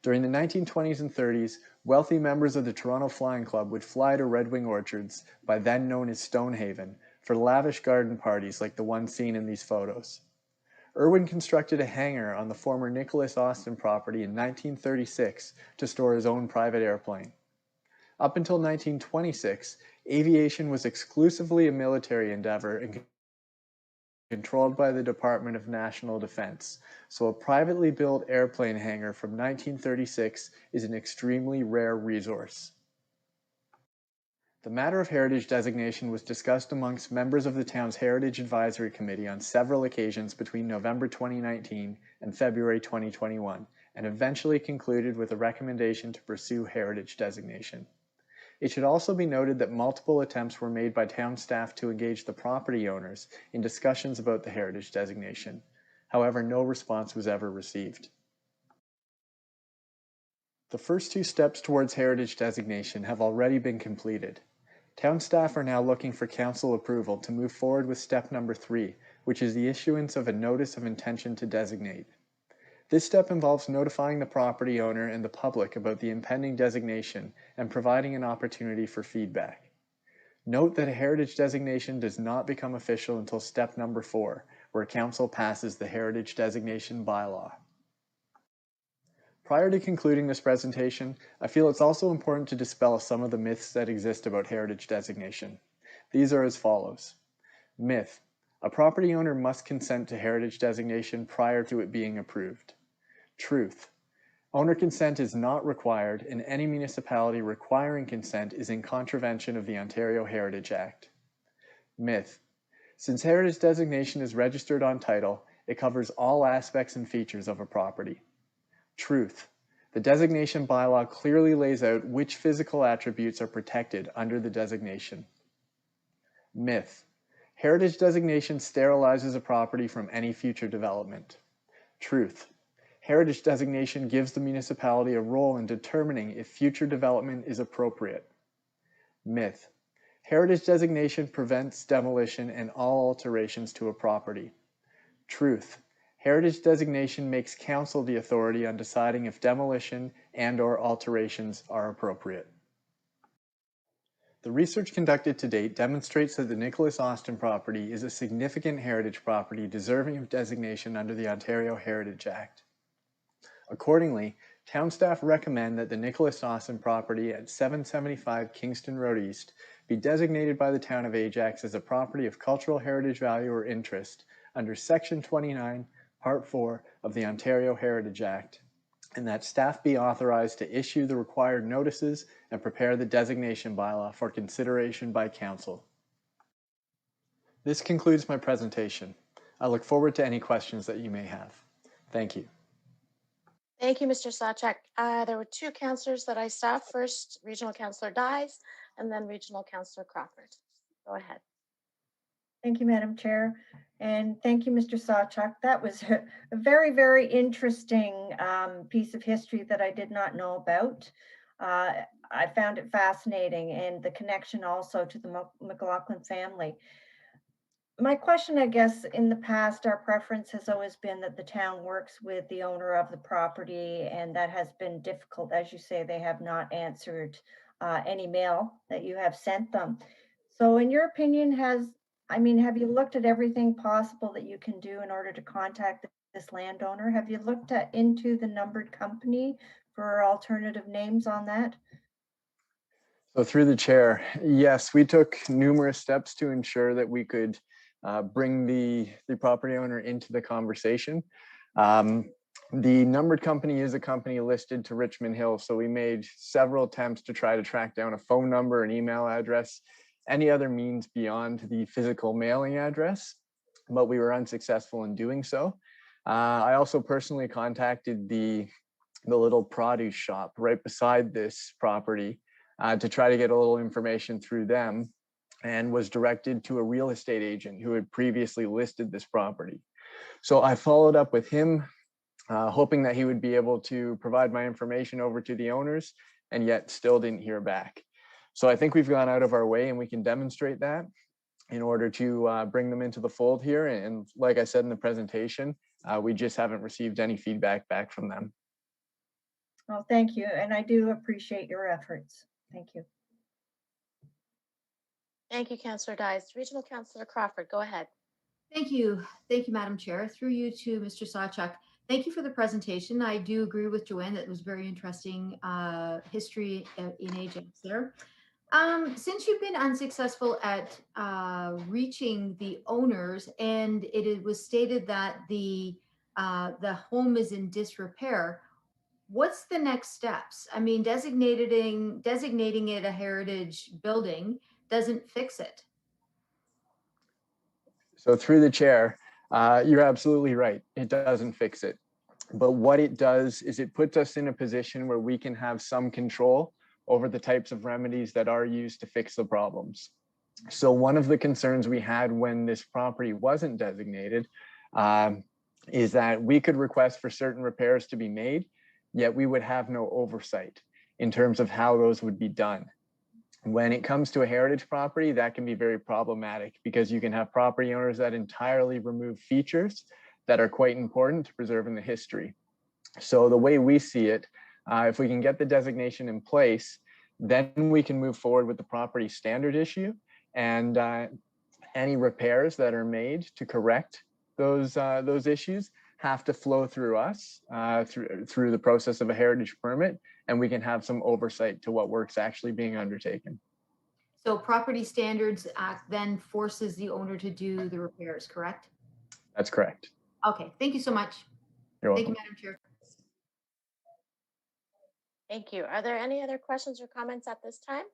During the 1920s and 30s, wealthy members of the Toronto Flying Club would fly to Red Wing Orchards, by then known as Stonehaven, for lavish garden parties like the one seen in these photos. Irwin constructed a hangar on the former Nicholas Austin property in 1936 to store his own private airplane. Up until 1926, aviation was exclusively a military endeavor and controlled by the Department of National Defense, so a privately built airplane hangar from 1936 is an extremely rare resource. The matter of heritage designation was discussed amongst members of the town's Heritage Advisory Committee on several occasions between November 2019 and February 2021, and eventually concluded with a recommendation to pursue heritage designation. It should also be noted that multiple attempts were made by town staff to engage the property owners in discussions about the heritage designation. However, no response was ever received. The first 2 steps towards heritage designation have already been completed. Town staff are now looking for council approval to move forward with step number 3, which is the issuance of a notice of intention to designate. This step involves notifying the property owner and the public about the impending designation and providing an opportunity for feedback. Note that a heritage designation does not become official until step number 4, where council passes the heritage designation bylaw. Prior to concluding this presentation, I feel it's also important to dispel some of the myths that exist about heritage designation. These are as follows. Myth: a property owner must consent to heritage designation prior to it being approved. Truth: owner consent is not required, and any municipality requiring consent is in contravention of the Ontario Heritage Act. Myth: since heritage designation is registered on title, it covers all aspects and features of a property. Truth: The designation bylaw clearly lays out which physical attributes are protected under the designation. Myth. Heritage designation sterilizes a property from any future development. Truth. Heritage designation gives the municipality a role in determining if future development is appropriate. Myth. Heritage designation prevents demolition and all alterations to a property. Truth. Heritage designation makes council the authority on deciding if demolition and/or alterations are appropriate. The research conducted to date demonstrates that the Nicholas Austin property is a significant heritage property deserving of designation under the Ontario Heritage Act. Accordingly, town staff recommend that the Nicholas Austin property at 775 Kingston Road East be designated by the town of Ajax as a property of cultural heritage value or interest under Section 29, Part 4 of the Ontario Heritage Act, and that staff be authorized to issue the required notices and prepare the designation bylaw for consideration by council. This concludes my presentation. I look forward to any questions that you may have. Thank you. Thank you, Mr. Sawchuk. There were two councillors that I saw. First, Regional Councillor Dyes, and then Regional Councillor Crawford. Go ahead. Thank you, Madam Chair. And thank you, Mr. Sawchuk. That was a very, very interesting piece of history that I did not know about. I found it fascinating, and the connection also to the McLaughlin family. My question, I guess, in the past, our preference has always been that the town works with the owner of the property, and that has been difficult. As you say, they have not answered any mail that you have sent them. So in your opinion, have you looked at everything possible that you can do in order to contact this landowner? Have you looked into the numbered company for alternative names on that? So through the chair, yes, we took numerous steps to ensure that we could bring the property owner into the conversation. The numbered company is a company listed to Richmond Hill, so we made several attempts to try to track down a phone number, an email address, any other means beyond the physical mailing address, but we were unsuccessful in doing so. I also personally contacted the little produce shop right beside this property to try to get a little information through them, and was directed to a real estate agent who had previously listed this property. So I followed up with him, hoping that he would be able to provide my information over to the owners, and yet still didn't hear back. So I think we've gone out of our way, and we can demonstrate that in order to bring them into the fold here. And like I said in the presentation, we just haven't received any feedback back from them. Well, thank you. And I do appreciate your efforts. Thank you. Thank you, Councillor Dyes. Regional Councillor Crawford, go ahead. Thank you. Thank you, Madam Chair. Through you to Mr. Sawchuk. Thank you for the presentation. I do agree with Joanne that it was very interesting history in Ajax there. Since you've been unsuccessful at reaching the owners, and it was stated that the home is in disrepair, what's the next steps? I mean, designating it a heritage building doesn't fix it. So through the chair, you're absolutely right. It doesn't fix it. But what it does is it puts us in a position where we can have some control over the types of remedies that are used to fix the problems. So one of the concerns we had when this property wasn't designated is that we could request for certain repairs to be made, yet we would have no oversight in terms of how those would be done. When it comes to a heritage property, that can be very problematic because you can have property owners that entirely remove features that are quite important to preserving the history. So the way we see it, if we can get the designation in place, then we can move forward with the property standard issue, and any repairs that are made to correct those issues have to flow through us through the process of a heritage permit, and we can have some oversight to what work's actually being undertaken. So Property Standards Act then forces the owner to do the repairs, correct? That's correct. Okay, thank you so much. You're Thank welcome. you, Madam Chair. Thank you. Are there any other questions or comments at this time?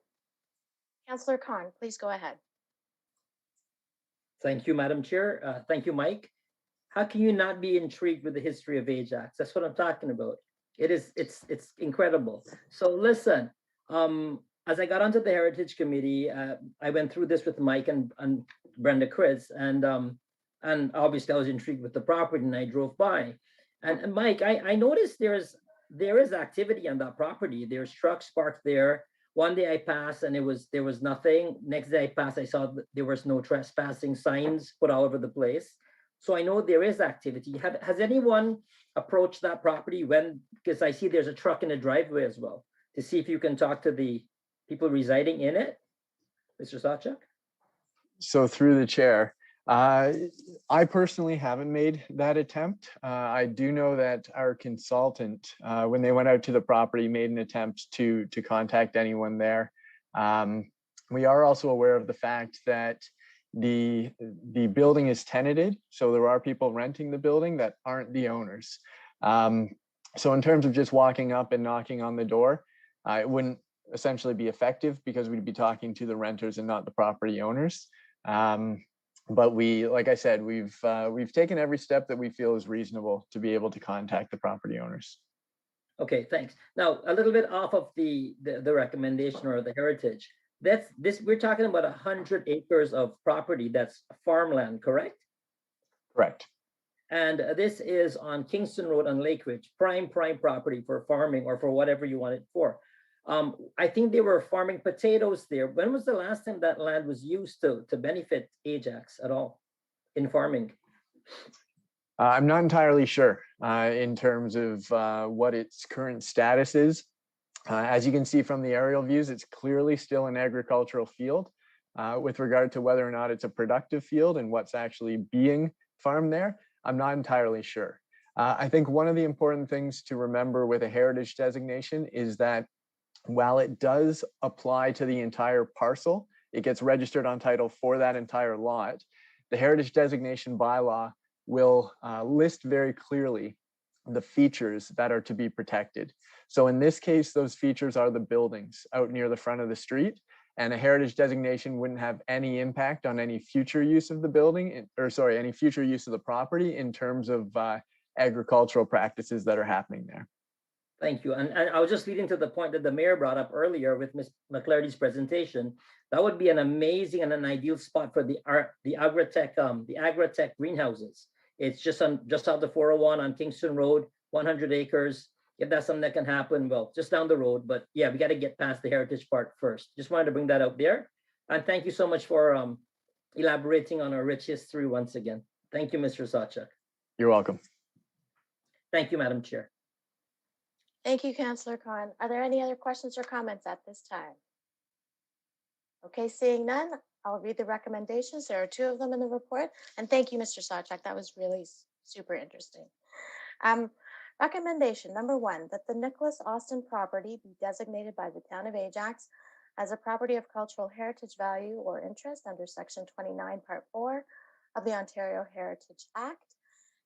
Councillor Khan, please go ahead. Thank you, Madam Chair. Thank you, Mike. How can you not be intrigued with the history of Ajax? That's what I'm talking about. It's incredible. So listen, as I got onto the Heritage Committee, I went through this with Mike and Brenda Chris, and obviously I was intrigued with the property, and I drove by. And Mike, I noticed there is activity on that property. There's trucks parked there. One day I passed and there was nothing. Next day I passed, I saw that there was no trespassing signs put all over the place. So I know there is activity. Has anyone approached that property because I see there's a truck in the driveway as well, to see if you can talk to the people residing in it? Mr. Sawchuk? So through the chair, I personally haven't made that attempt. I do know that our consultant, when they went out to the property, made an attempt to contact anyone there. We are also aware of the fact that the building is tenanted, so there are people renting the building that aren't the owners. So in terms of just walking up and knocking on the door, it wouldn't essentially be effective because we'd be talking to the renters and not the property owners. But like I said, we've taken every step that we feel is reasonable to be able to contact the property owners. Okay, thanks. Now, a little bit off of the recommendation or the heritage. We're talking about 100 acres of property that's farmland, correct? Correct. And this is on Kingston Road on Lake Ridge, prime property for farming or for whatever you want it for. I think they were farming potatoes there. When was the last time that land was used to benefit Ajax at all in farming? I'm not entirely sure in terms of what its current status is. As you can see from the aerial views, it's clearly still an agricultural field. With regard to whether or not it's a productive field and what's actually being farmed there, I'm not entirely sure. I think one of the important things to remember with a heritage designation is that while it does apply to the entire parcel, it gets registered on title for that entire lot. The heritage designation bylaw will list very clearly the features that are to be protected. So in this case, those features are the buildings out near the front of the street, and a heritage designation wouldn't have any impact on any future use of the building, any future use of the property in terms of agricultural practices that are happening there. Thank you. And I was just leading to the point that the mayor brought up earlier with Ms. McClary's presentation. That would be an amazing and an ideal spot for the Agritech greenhouses. It's just off the 401 on Kingston Road, 100 acres. If that's something that can happen, well, just down the road. But yeah, we got to get past the heritage part first. Just wanted to bring that out there. And thank you so much for elaborating on our rich history once again. Thank you, Mr. Sawchuk. You're welcome. Thank you, Madam Chair. Thank you, Councillor Khan. Are there any other questions or comments at this time? Okay, seeing none, I'll read the recommendations. There are 2 of them in the report. And thank you, Mr. Sawchuk. That was really super interesting. Recommendation number 1, that the Nicholas Austin property be designated by the town of Ajax as a property of cultural heritage value or interest under section 29, part 4 of the Ontario Heritage Act.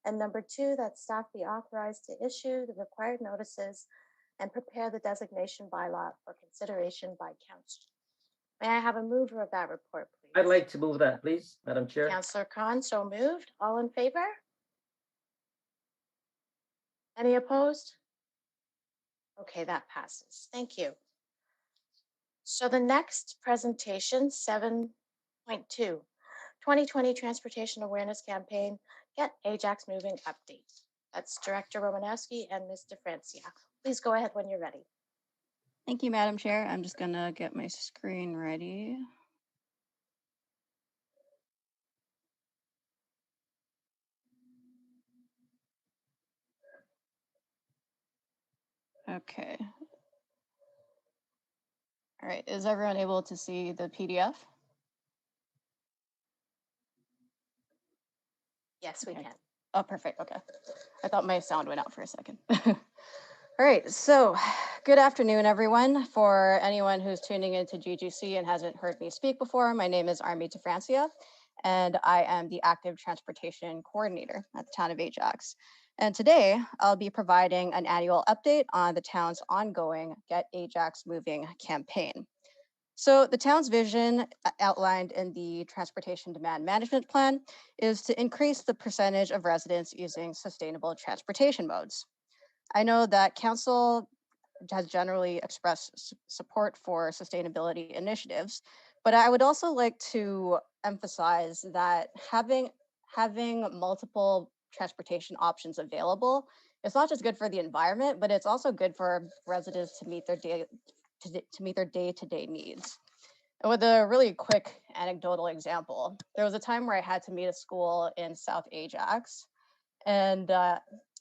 And number 2, that staff be authorized to issue the required notices and prepare the designation bylaw for consideration by council. May I have a mover of that report, please? I'd like to move that, please, Madam Chair. Councillor Khan, so moved. All in favor? Any opposed? Okay, that passes. Thank you. So the next presentation, 7.2, 2020 Transportation Awareness Campaign, Get Ajax Moving Update. That's Director Romanowski and Ms. DeFrancia. Please go ahead when you're ready. Thank you, Madam Chair. I'm just gonna get my screen ready. Okay. All right, is everyone able to see the PDF? Yes, we can. Oh, perfect. Okay. I thought my sound went out for a second. All right. So good afternoon, everyone. For anyone who's tuning into GGC and hasn't heard me speak before, my name is Army DeFrancia, and I am the Active Transportation Coordinator at the town of Ajax. And today I'll be providing an annual update on the town's ongoing Get Ajax Moving campaign. So the town's vision outlined in the Transportation Demand Management Plan is to increase the percentage of residents using sustainable transportation modes. I know that council has generally expressed support for sustainability initiatives, but I would also like to emphasize that having multiple transportation options available, it's not just good for the environment, but it's also good for residents to meet their day-to-day needs. And with a really quick anecdotal example, there was a time where I had to meet a school in South Ajax, and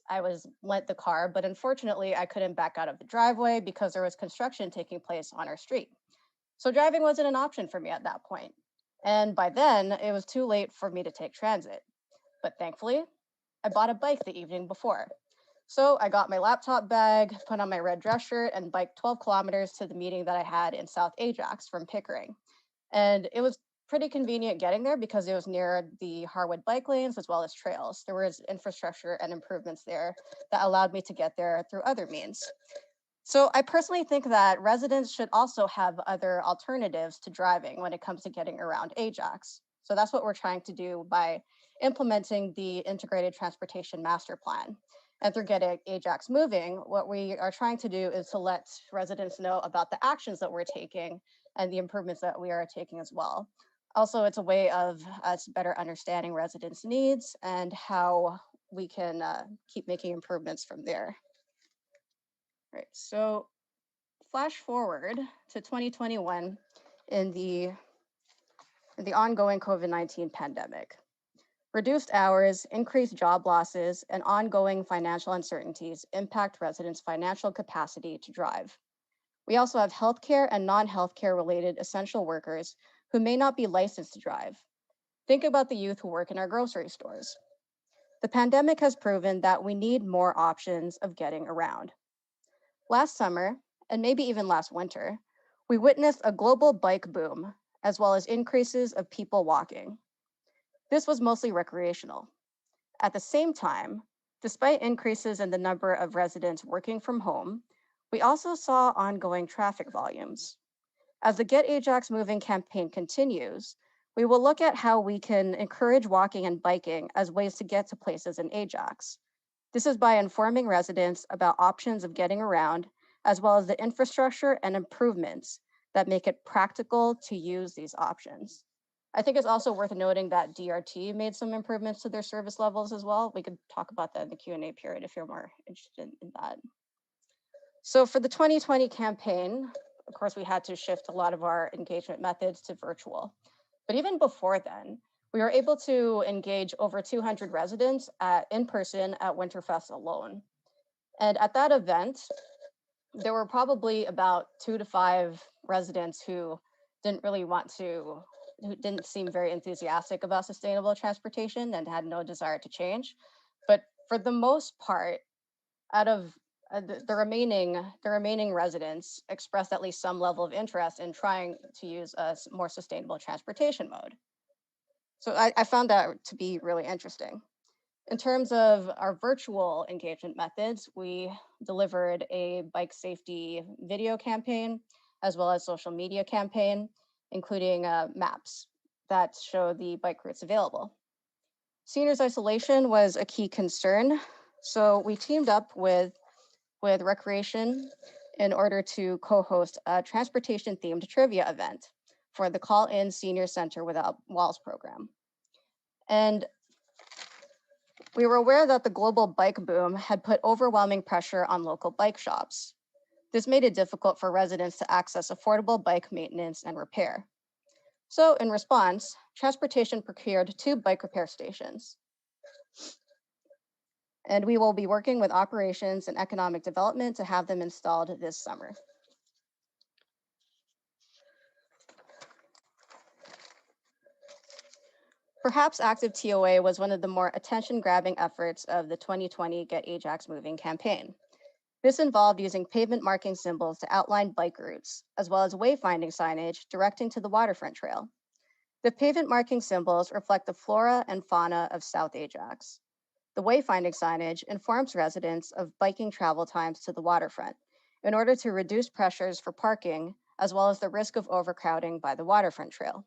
I was lent the car, but unfortunately I couldn't back out of the driveway because there was construction taking place on our street. So driving wasn't an option for me at that point. And by then it was too late for me to take transit. But thankfully, I bought a bike the evening before. So I got my laptop bag, put on my red dress shirt, and biked 12 kilometers to the meeting that I had in South Ajax from Pickering. And it was pretty convenient getting there because it was near the Harwood bike lanes as well as trails. There was infrastructure and improvements there that allowed me to get there through other means. So I personally think that residents should also have other alternatives to driving when it comes to getting around Ajax. So that's what we're trying to do by implementing the Integrated Transportation Master Plan. And through Getting Ajax Moving, what we are trying to do is to let residents know about the actions that we're taking and the improvements that we are taking as well. Also, it's a way of us better understanding residents' needs and how we can keep making improvements from there. Right, so flash forward to 2021 in the ongoing COVID-19 pandemic. Reduced hours, increased job losses, and ongoing financial uncertainties impact residents' financial capacity to drive. We also have healthcare and non-healthcare related essential workers who may not be licensed to drive. Think about the youth who work in our grocery stores. The pandemic has proven that we need more options of getting around. Last summer, and maybe even last winter, we witnessed a global bike boom, as well as increases of people walking. This was mostly recreational. At the same time, despite increases in the number of residents working from home, we also saw ongoing traffic volumes. As the Get Ajax Moving campaign continues, we will look at how we can encourage walking and biking as ways to get to places in Ajax. This is by informing residents about options of getting around, as well as the infrastructure and improvements that make it practical to use these options. I think it's also worth noting that DRT made some improvements to their service levels as well. We could talk about that in the Q&A period if you're more interested in that. So for the 2020 campaign, of course, we had to shift a lot of our engagement methods to virtual. But even before then, we were able to engage over 200 residents in person at Winterfest alone. And at that event, there were probably about 2 to 5 residents who didn't seem very enthusiastic about sustainable transportation and had no desire to change. But for the most part, out of the remaining residents expressed at least some level of interest in trying to use a more sustainable transportation mode. So I found that to be really interesting. In terms of our virtual engagement methods, we delivered a bike safety video campaign, as well as social media campaign, including maps that show the bike routes available. Seniors isolation was a key concern, so we teamed up with Recreation in order to co-host a transportation-themed trivia event for the Call In Senior Center Without Walls program. And we were aware that the global bike boom had put overwhelming pressure on local bike shops. This made it difficult for residents to access affordable bike maintenance and repair. So in response, transportation procured 2 bike repair stations. And we will be working with operations and economic development to have them installed this summer. Perhaps active TOA was one of the more attention-grabbing efforts of the 2020 Get Ajax Moving campaign. This involved using pavement marking symbols to outline bike routes, as well as wayfinding signage directing to the waterfront trail. The pavement marking symbols reflect the flora and fauna of South Ajax. The wayfinding signage informs residents of biking travel times to the waterfront in order to reduce pressures for parking, as well as the risk of overcrowding by the waterfront trail.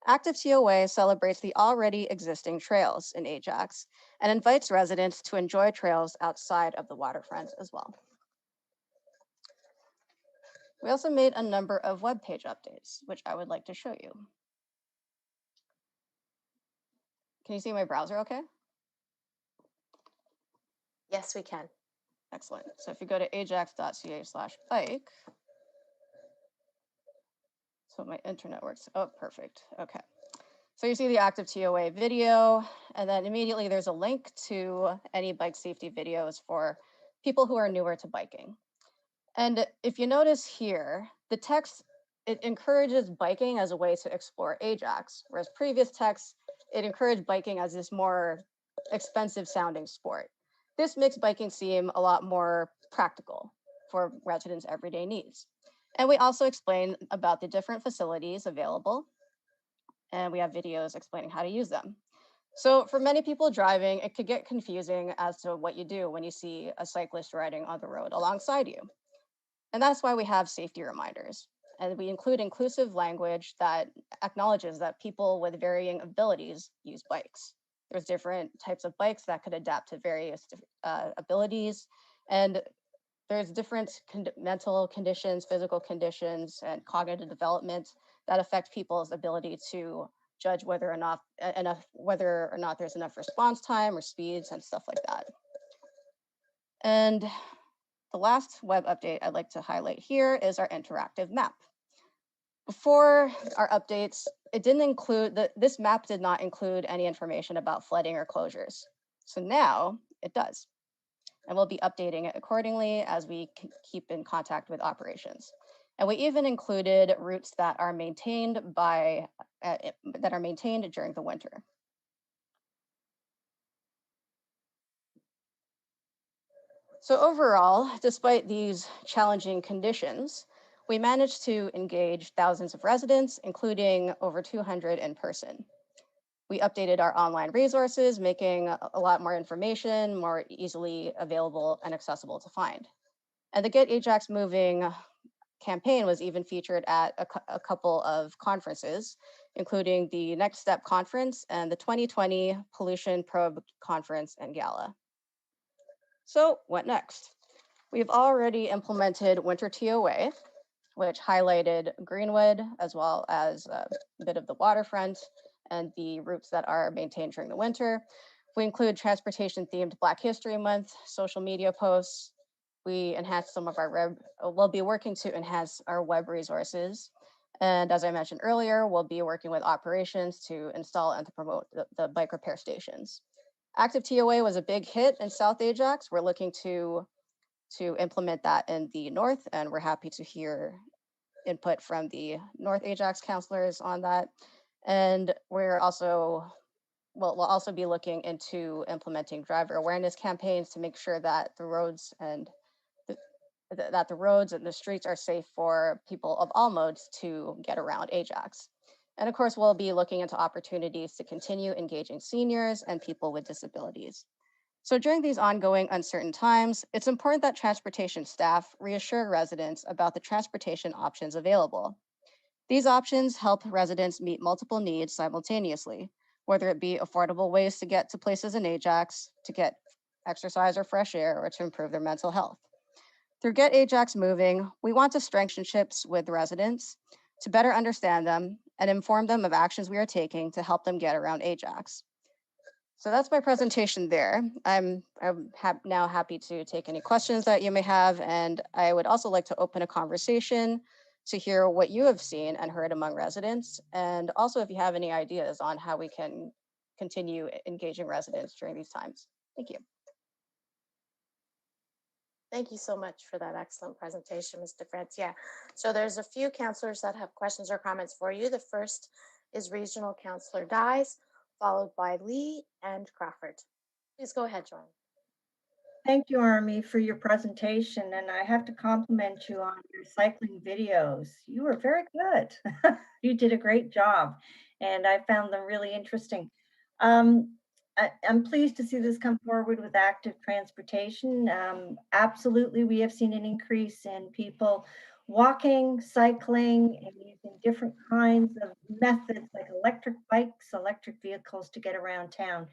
Active TOA celebrates the already existing trails in Ajax and invites residents to enjoy trails outside of the waterfront as well. We also made a number of web page updates, which I would like to show you. Can you see my browser okay? Yes, we can. Excellent. So if you go to ajax.ca/bike, so my internet works. Oh, perfect. Okay. So you see the active TOA video, and then immediately there's a link to any bike safety videos for people who are newer to biking. And if you notice here, the text, it encourages biking as a way to explore Ajax, whereas previous text, it encouraged biking as this more expensive sounding sport. This makes biking seem a lot more practical for residents' everyday needs. And we also explain about the different facilities available, and we have videos explaining how to use them. So for many people driving, it could get confusing as to what you do when you see a cyclist riding on the road alongside you. And that's why we have safety reminders. And we include inclusive language that acknowledges that people with varying abilities use bikes. There's different types of bikes that could adapt to various abilities. And there's different mental conditions, physical conditions, and cognitive development that affect people's ability to judge whether or not there's enough response time or speeds and stuff like that. And the last web update I'd like to highlight here is our interactive map. Before our updates, it didn't include, this map did not include any information about flooding or closures. So now it does. And we'll be updating it accordingly as we keep in contact with operations. And we even included routes that are maintained during the winter. So overall, despite these challenging conditions, we managed to engage thousands of residents, including over 200 in person. We updated our online resources, making a lot more information more easily available and accessible to find. And the Get Ajax Moving campaign was even featured at a couple of conferences, including the Next Step Conference and the 2020 Pollution Probe Conference and Gala. So what next? We've already implemented Winter TOA, which highlighted Greenwood, as well as a bit of the waterfront and the routes that are maintained during the winter. We include transportation-themed Black History Month, social media posts. We enhanced some of our we'll be working to enhance our web resources. And as I mentioned earlier, we'll be working with operations to install and to promote the bike repair stations. Active TOA was a big hit in South Ajax. We're looking to implement that in the north, and we're happy to hear input from the North Ajax councilors on that. And we'll also be looking into implementing driver awareness campaigns to make sure that the roads and the streets are safe for people of all modes to get around Ajax. And of course, we'll be looking into opportunities to continue engaging seniors and people with disabilities. So during these ongoing uncertain times, it's important that transportation staff reassure residents about the transportation options available. These options help residents meet multiple needs simultaneously, whether it be affordable ways to get to places in Ajax, to get exercise or fresh air, or to improve their mental health. Through Get Ajax Moving, we want to strengthen relationships with residents to better understand them and inform them of actions we are taking to help them get around Ajax. So that's my presentation there. I'm now happy to take any questions that you may have, and I would also like to open a conversation to hear what you have seen and heard among residents, and also if you have any ideas on how we can continue engaging residents during these times. Thank you. Thank you so much for that excellent presentation, Mr. Frantz. Yeah, so there's a few councillors that have questions or comments for you. The first is Regional Councillor Dyes, followed by Lee and Crawford. Please go ahead, Joanne. Thank you, Army, for your presentation, and I have to compliment you on your cycling videos. You were very good. You did a great job, and I found them really interesting. I'm pleased to see this come forward with active transportation. Absolutely, we have seen an increase in people walking, cycling, and using different kinds of methods like electric bikes, electric vehicles to get around town.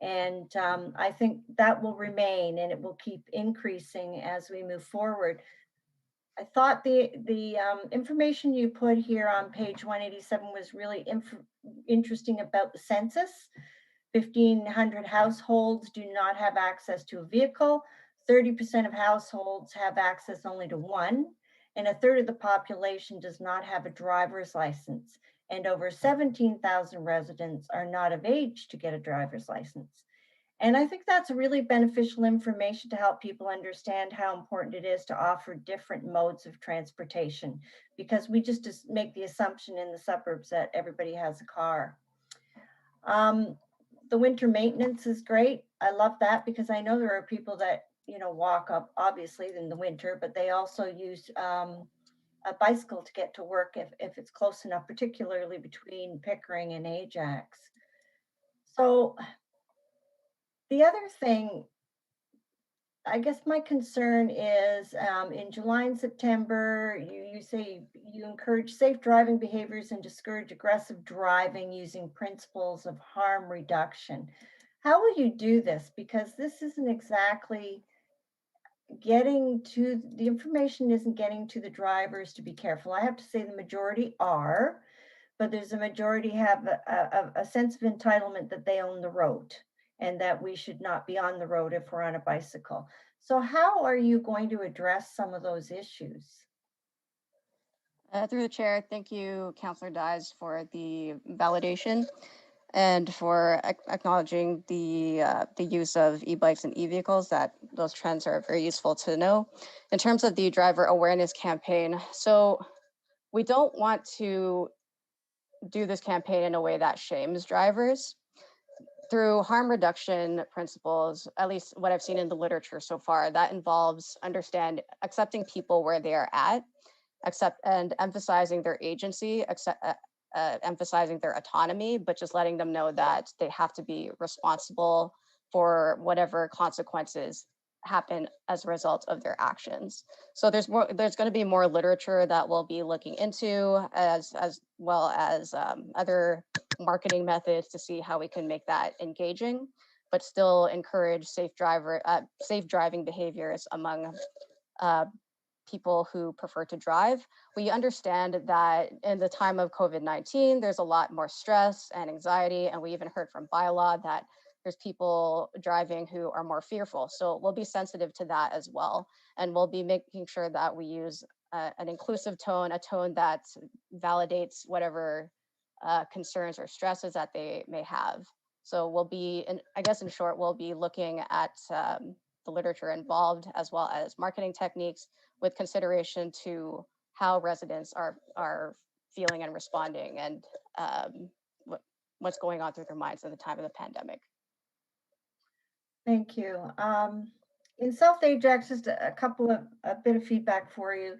And I think that will remain and it will keep increasing as we move forward. I thought the information you put here on page 187 was really interesting about the census. 1,500 households do not have access to a vehicle. 30% of households have access only to one, and a third of the population does not have a driver's license. And over 17,000 residents are not of age to get a driver's license. And I think that's really beneficial information to help people understand how important it is to offer different modes of transportation, because we just make the assumption in the suburbs that everybody has a car. The winter maintenance is great. I love that because I know there are people that, you know, walk up obviously in the winter, but they also use a bicycle to get to work if it's close enough, particularly between Pickering and Ajax. So the other thing, I guess my concern is in July and September, you say you encourage safe driving behaviors and discourage aggressive driving using principles of harm reduction. How will you do this? Because this isn't exactly getting to, the information isn't getting to the drivers to be careful. I have to say the majority are, but there's a majority have a sense of entitlement that they own the road and that we should not be on the road if we're on a bicycle. So how are you going to address some of those issues? Through the chair, thank you, Councillor Dyes, for the validation and for acknowledging the use of e-bikes and e-vehicles. That those trends are very useful to know. In terms of the driver awareness campaign, so we don't want to do this campaign in a way that shames drivers. Through harm reduction principles, at least what I've seen in the literature so far, that involves accepting people where they are at, and emphasizing their agency, emphasizing their autonomy, but just letting them know that they have to be responsible for whatever consequences happen as a result of their actions. So there's going to be more literature that we'll be looking into, as well as other marketing methods to see how we can make that engaging, but still encourage safe driving behaviors among people who prefer to drive. We understand that in the time of COVID-19, there's a lot more stress and anxiety, and we even heard from bylaw that there's people driving who are more fearful. So we'll be sensitive to that as well. And we'll be making sure that we use an inclusive tone, a tone that validates whatever concerns or stresses that they may have. So we'll be, I guess in short, we'll be looking at the literature involved, as well as marketing techniques, with consideration to how residents are feeling and responding, and what's going on through their minds in the time of the pandemic. Thank you. In South Ajax, just a bit of feedback for you.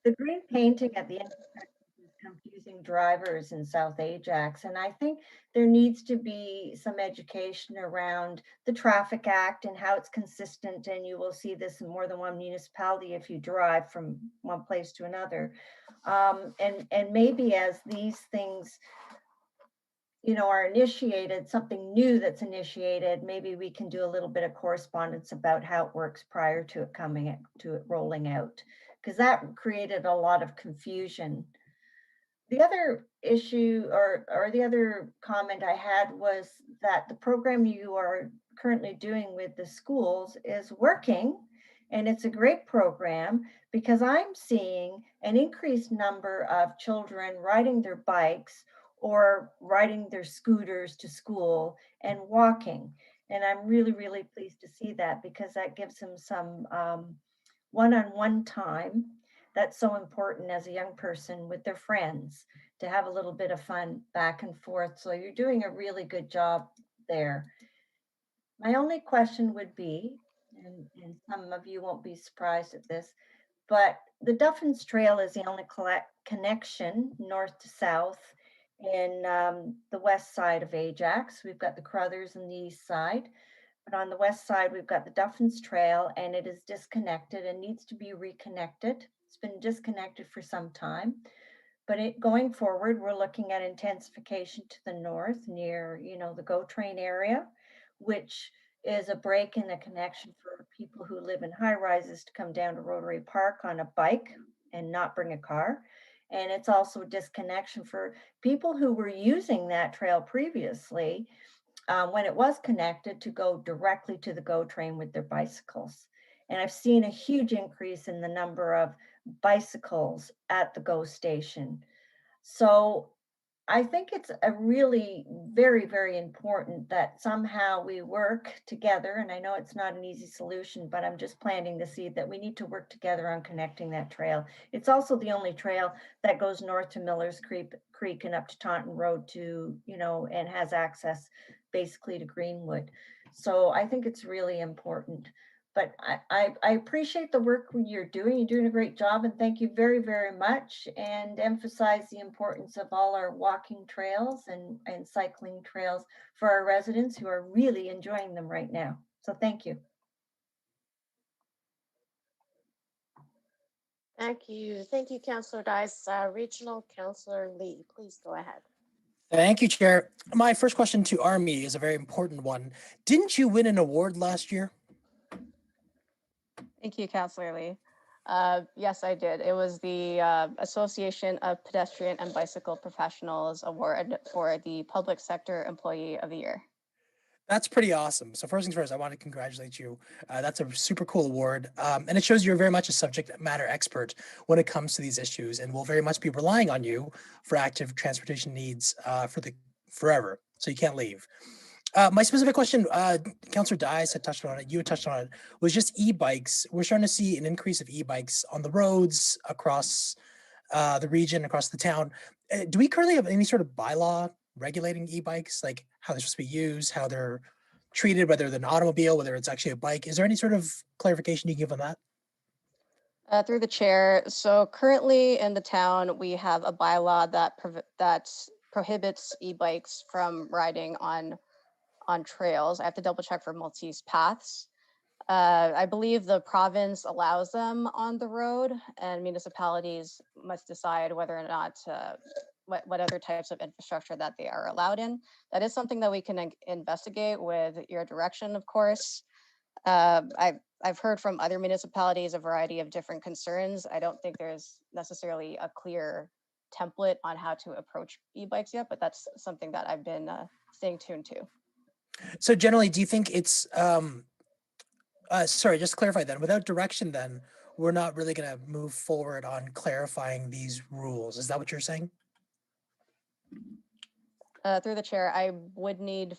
The green painting at the end is confusing drivers in South Ajax, and I think there needs to be some education around the Traffic Act and how it's consistent, and you will see this in more than one municipality if you drive from one place to another. And maybe as these things, you know, are initiated, something new that's initiated, maybe we can do a little bit of correspondence about how it works prior to it rolling out, because that created a lot of confusion. The other issue or the other comment I had was that the program you are currently doing with the schools is working, and it's a great program because I'm seeing an increased number of children riding their bikes or riding their scooters to school and walking. And I'm really, really pleased to see that, because that gives them some one-on-one time that's so important as a young person with their friends, to have a little bit of fun back and forth. So you're doing a really good job there. My only question would be, and some of you won't be surprised at this, but the Duffins Trail is the only connection north to south in the west side of Ajax. We've got the Crothers on the east side, But on the west side, we've got the Duffins Trail, and it is disconnected and needs to be reconnected. It's been disconnected for some time. But going forward, we're looking at intensification to the north near, the GO Train area, which is a break in the connection for people who live in high rises to come down to Rotary Park on a bike and not bring a car. And it's also a disconnection for people who were using that trail previously when it was connected to go directly to the GO Train with their bicycles. And I've seen a huge increase in the number of bicycles at the GO station. So I think it's a really very, very important that somehow we work together. And I know it's not an easy solution, but I'm just planting the seed that we need to work together on connecting that trail. It's also the only trail that goes north to Miller's Creek and up to Taunton Road to, and has access basically to Greenwood. So I think it's really important. But I appreciate the work you're doing. You're doing a great job, and thank you very, very much. And emphasize the importance of all our walking trails and cycling trails for our residents who are really enjoying them right now. So thank you. Thank you. Thank you, Councillor Dice. Regional Councillor Lee, please go ahead. Thank you, Chair. My first question to Army is a very important one. Didn't you win an award last year? Thank you, Councillor Lee. Yes, I did. It was the Association of Pedestrian and Bicycle Professionals Award for the Public Sector Employee of the Year. That's pretty awesome. So first things first, I want to congratulate you. That's a super cool award. And it shows you're very much a subject matter expert when it comes to these issues, and we'll very much be relying on you for active transportation needs forever. So you can't leave. My specific question, Councillor Dias had touched on it, you had touched on it, was just e-bikes. We're starting to see an increase of e-bikes on the roads across the region, across the town. Do we currently have any sort of bylaw regulating e-bikes, like how they're supposed to be used, how they're treated, whether they're an automobile, whether it's actually a bike? Is there any sort of clarification you can give on that? Through the chair, so currently in the town, we have a bylaw that prohibits e-bikes from riding on trails. I have to double check for multi-use paths. I believe the province allows them on the road, and municipalities must decide whether or not what other types of infrastructure that they are allowed in. That is something that we can investigate with your direction, of course. I've heard from other municipalities a variety of different concerns. I don't think there's necessarily a clear template on how to approach e-bikes yet, but that's something that I've been staying tuned to. So generally, do you think it's, sorry, just to clarify then, without direction then, we're not really going to move forward on clarifying these rules. Is that what you're saying? Through the chair, I would need,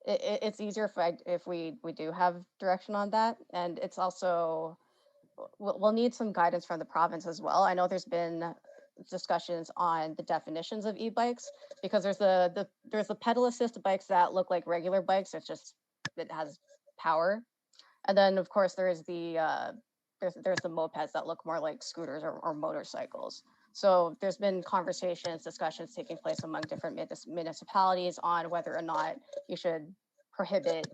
it's easier if we do have direction on that. And it's also, we'll need some guidance from the province as well. I know there's been discussions on the definitions of e-bikes, because there's the pedal assist bikes that look like regular bikes. It has power. And then of course there's the mopeds that look more like scooters or motorcycles. So there's been discussions taking place among different municipalities on whether or not you should prohibit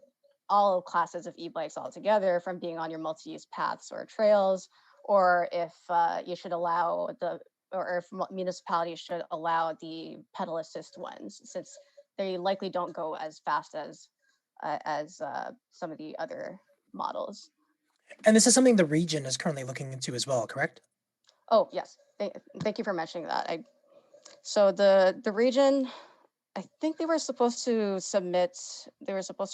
all classes of e-bikes altogether from being on your multi-use paths or trails, or if you should allow or if municipalities should allow the pedal assist ones, since they likely don't go as fast as some of the other models. And this is something the region is currently looking into as well, correct? Oh, yes. Thank you for mentioning that. So the region, I think they were supposed to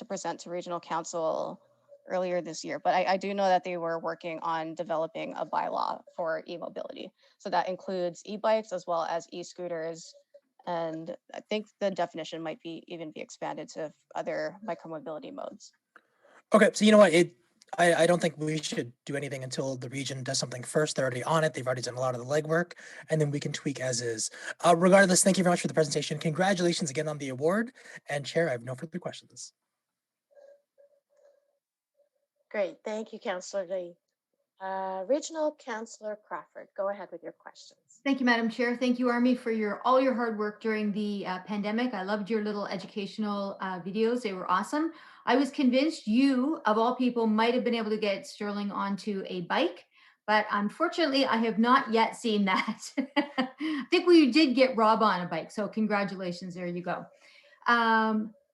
present to regional council earlier this year, but I do know that they were working on developing a bylaw for e-mobility. So that includes e-bikes as well as e-scooters. And I think the definition might even be expanded to other micromobility modes. Okay, so you know what, I don't think we should do anything until the region does something first. They're already on it. They've already done a lot of the legwork, and then we can tweak as is. Regardless, thank you very much for the presentation. Congratulations again on the award. And Chair, I have no further questions. Great, thank you, Councillor Lee. Regional Councillor Crawford, go ahead with your questions. Thank you, Madam Chair. Thank you, Army, for all your hard work during the pandemic. I loved your little educational videos. They were awesome. I was convinced you, of all people, might have been able to get Sterling onto a bike, but unfortunately, I have not yet seen that. I think we did get Rob on a bike, so congratulations. There you go.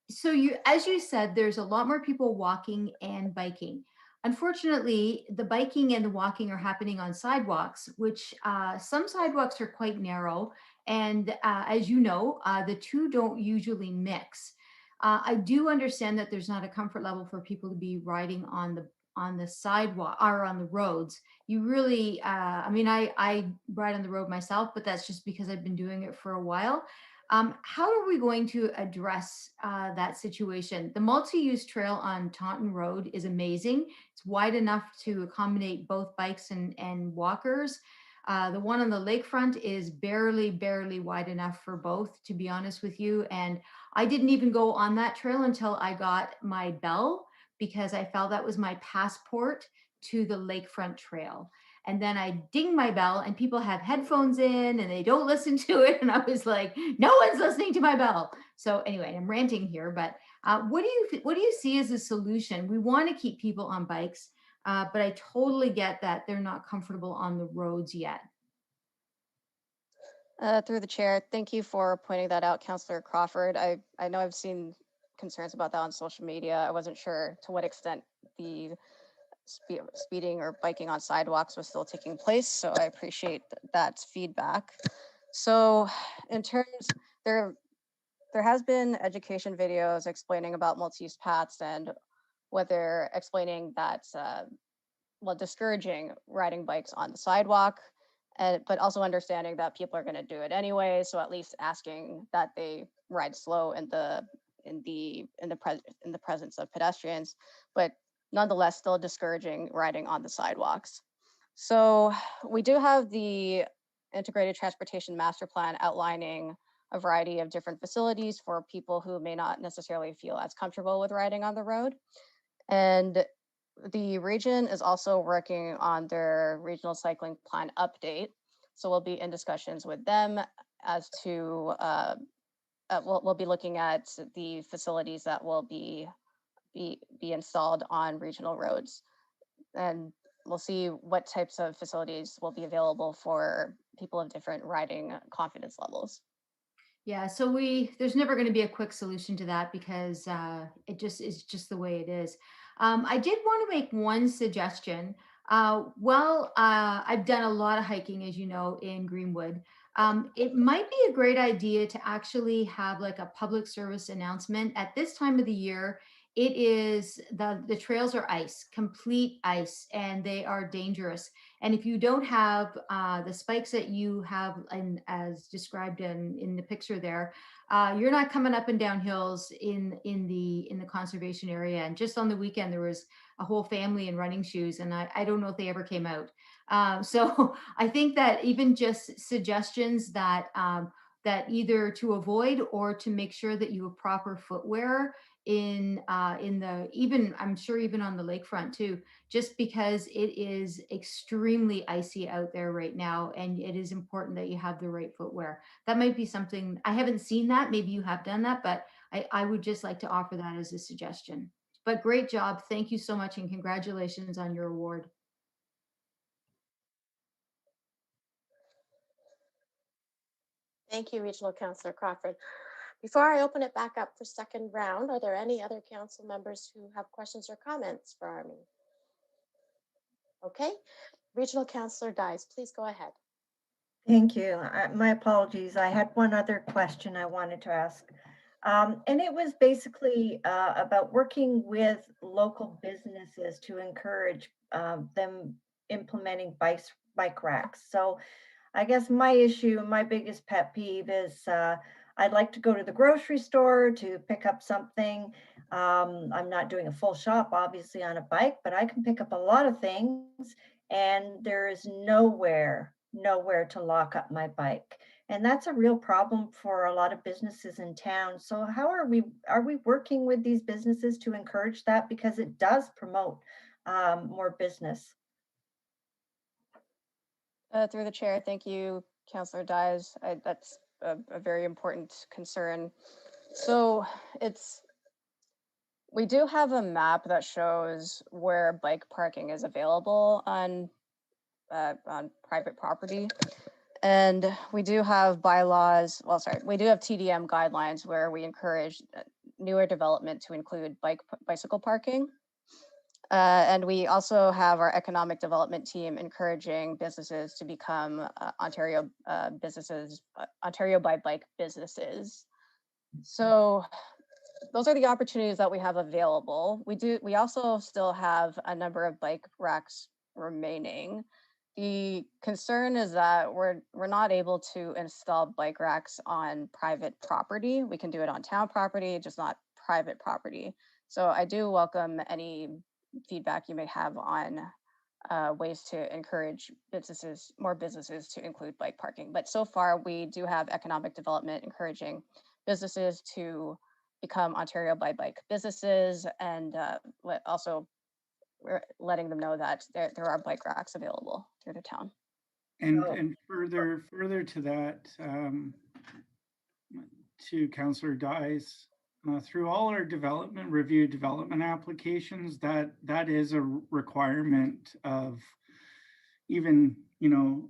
So as you said, there's a lot more people walking and biking. Unfortunately, the biking and the walking are happening on sidewalks, which some sidewalks are quite narrow. And as you know, the two don't usually mix. I do understand that there's not a comfort level for people to be riding on the sidewalk or on the roads. You really, I mean, I ride on the road myself, but that's just because I've been doing it for a while. How are we going to address that situation? The multi-use trail on Taunton Road is amazing. It's wide enough to accommodate both bikes and walkers. The one on the lakefront is barely wide enough for both, to be honest with you. And I didn't even go on that trail until I got my bell, because I felt that was my passport to the lakefront trail. And then I ding my bell and people have headphones in and they don't listen to it. And I was like, no one's listening to my bell. So anyway, I'm ranting here, but what do you see as a solution? We want to keep people on bikes, but I totally get that they're not comfortable on the roads yet. Through the chair, thank you for pointing that out, Councillor Crawford. I know I've seen concerns about that on social media. I wasn't sure to what extent the speeding or biking on sidewalks was still taking place, so I appreciate that feedback. So in terms, there has been education videos explaining about multi-use paths and whether explaining that, well, discouraging riding bikes on the sidewalk, but also understanding that people are going to do it anyway, so at least asking that they ride slow in the presence of pedestrians, but nonetheless still discouraging riding on the sidewalks. So we do have the integrated transportation master plan outlining a variety of different facilities for people who may not necessarily feel as comfortable with riding on the road. And the region is also working on their regional cycling plan update. So we'll be in discussions with them as to, we'll be looking at the facilities that will be installed on regional roads. And we'll see what types of facilities will be available for people of different riding confidence levels. Yeah, so there's never going to be a quick solution to that because it just is just the way it is. I did want to make one suggestion. I've done a lot of hiking, as you know, in Greenwood. It might be a great idea to actually have like a public service announcement at this time of the year. It is the trails are ice, complete ice, and they are dangerous. And if you don't have the spikes that you have, as described in the picture there, you're not coming up and down hills in the conservation area. And just on the weekend, there was a whole family in running shoes, and I don't know if they ever came out. So I think that even just suggestions that that either to avoid or to make sure that you have proper footwear in the, even I'm sure even on the lakefront too, just because it is extremely icy out there right now, and it is important that you have the right footwear. That might be something, I haven't seen that, maybe you have done that, but I would just like to offer that as a suggestion. But great job, thank you so much, and congratulations on your award. Thank you, Regional Councillor Crawford. Before I open it back up for second round, are there any other council members who have questions or comments for Army? Okay, Regional Councillor Dies, please go ahead. Thank you. My apologies. I had one other question I wanted to ask. And it was basically about working with local businesses to encourage them implementing bike racks. So I guess my issue, my biggest pet peeve is I'd like to go to the grocery store to pick up something. I'm not doing a full shop, obviously, on a bike, but I can pick up a lot of things, and there is nowhere to lock up my bike. And that's a real problem for a lot of businesses in town. So how are we working with these businesses to encourage that? Because it does promote more business. Through the chair, thank you, Councillor Dyes. That's a very important concern. So we do have a map that shows where bike parking is available on private property. And we do have bylaws, well, sorry, we do have TDM guidelines where we encourage newer development to include bicycle parking. And we also have our economic development team encouraging businesses to become Ontario by bike businesses. So those are the opportunities that we have available. We also still have a number of bike racks remaining. The concern is that we're not able to install bike racks on private property. We can do it on town property, just not private property. So I do welcome any feedback you may have on ways to encourage more businesses to include bike parking. But so far, we do have economic development encouraging businesses to become Ontario by bike businesses, and also we're letting them know that there are bike racks available through the town. And further to that, to Councillor Dyes, through all our development applications, that is a requirement of even,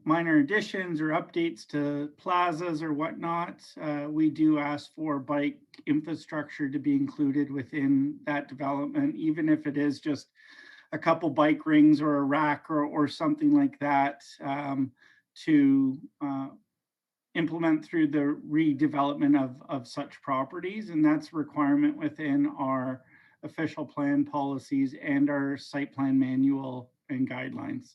minor additions or updates to plazas or whatnot. We do ask for bike infrastructure to be included within that development, even if it is just a couple bike rings or a rack or something like that, to implement through the redevelopment of such properties. And that's a requirement within our official plan policies and our site plan manual and guidelines.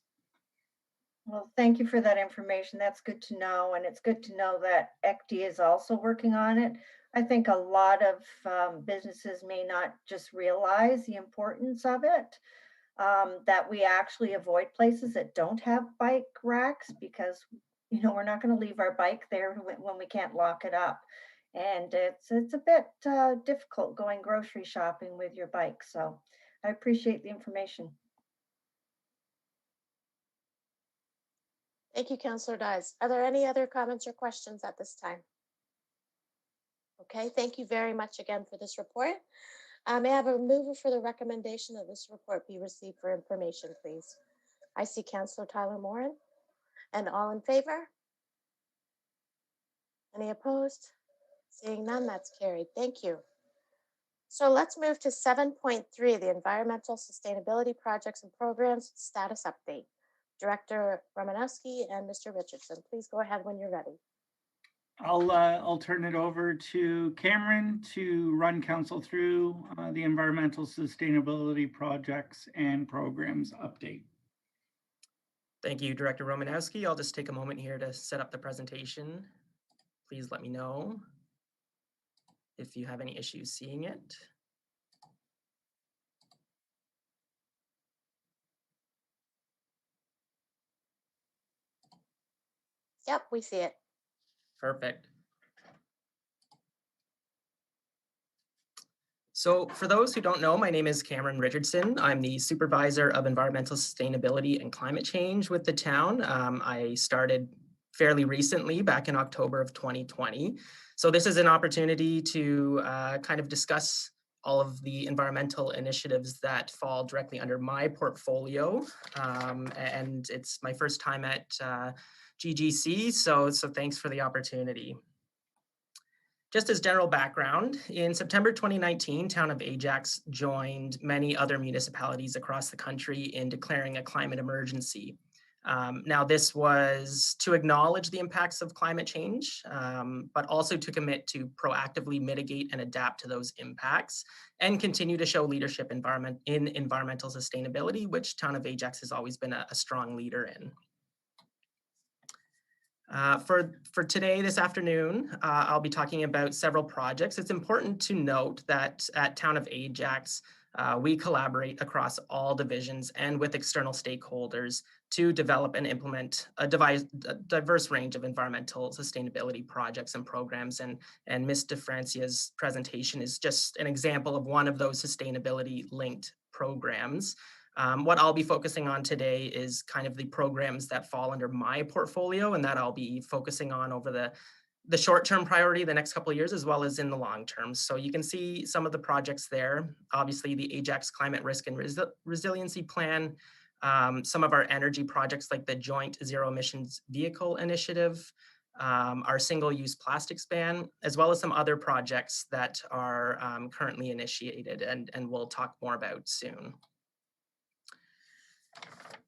Well, thank you for that information. That's good to know. And it's good to know that ECTI is also working on it. I think a lot of businesses may not just realize the importance of it, that we actually avoid places that don't have bike racks because, we're not going to leave our bike there when we can't lock it up. And it's a bit difficult going grocery shopping with your bike. So I appreciate the information. Thank you, Councillor Dyes. Are there any other comments or questions at this time? Okay, thank you very much again for this report. May I have a mover for the recommendation that this report be received for information, please? I see Councillor Tyler Morin. And all in favor? Any opposed? Seeing none, that's carried. Thank you. So let's move to 7.3, the Environmental Sustainability Projects and Programs Status Update. Director Romanowski and Mr. Richardson, please go ahead when you're ready. I'll turn it over to Cameron to run council through the Environmental Sustainability Projects and Programs update. Thank you, Director Romanowski. I'll just take a moment here to set up the presentation. Please let me know if you have any issues seeing it. Yep, we see it. Perfect. So for those who don't know, my name is Cameron Richardson. I'm the Supervisor of Environmental Sustainability and Climate Change with the town. I started fairly recently, back in October of 2020. So this is an opportunity to kind of discuss all of the environmental initiatives that fall directly under my portfolio. And it's my first time at GGC, so thanks for the opportunity. Just as general background, in September 2019, Town of Ajax joined many other municipalities across the country in declaring a climate emergency. Now, this was to acknowledge the impacts of climate change, but also to commit to proactively mitigate and adapt to those impacts and continue to show leadership in environmental sustainability, which Town of Ajax has always been a strong leader in. For today, this afternoon, I'll be talking about several projects. It's important to note that at Town of Ajax, we collaborate across all divisions and with external stakeholders to develop and implement a diverse range of environmental sustainability projects and programs. And Ms. DeFrancia's presentation is just an example of one of those sustainability linked programs. What I'll be focusing on today is kind of the programs that fall under my portfolio and that I'll be focusing on over the short-term priority, the next couple of years, as well as in the long term. So you can see some of the projects there. Obviously, the Ajax Climate Risk and Resiliency Plan, some of our energy projects like the Joint Zero Emissions Vehicle Initiative, our single-use plastics ban, as well as some other projects that are currently initiated and we'll talk more about soon.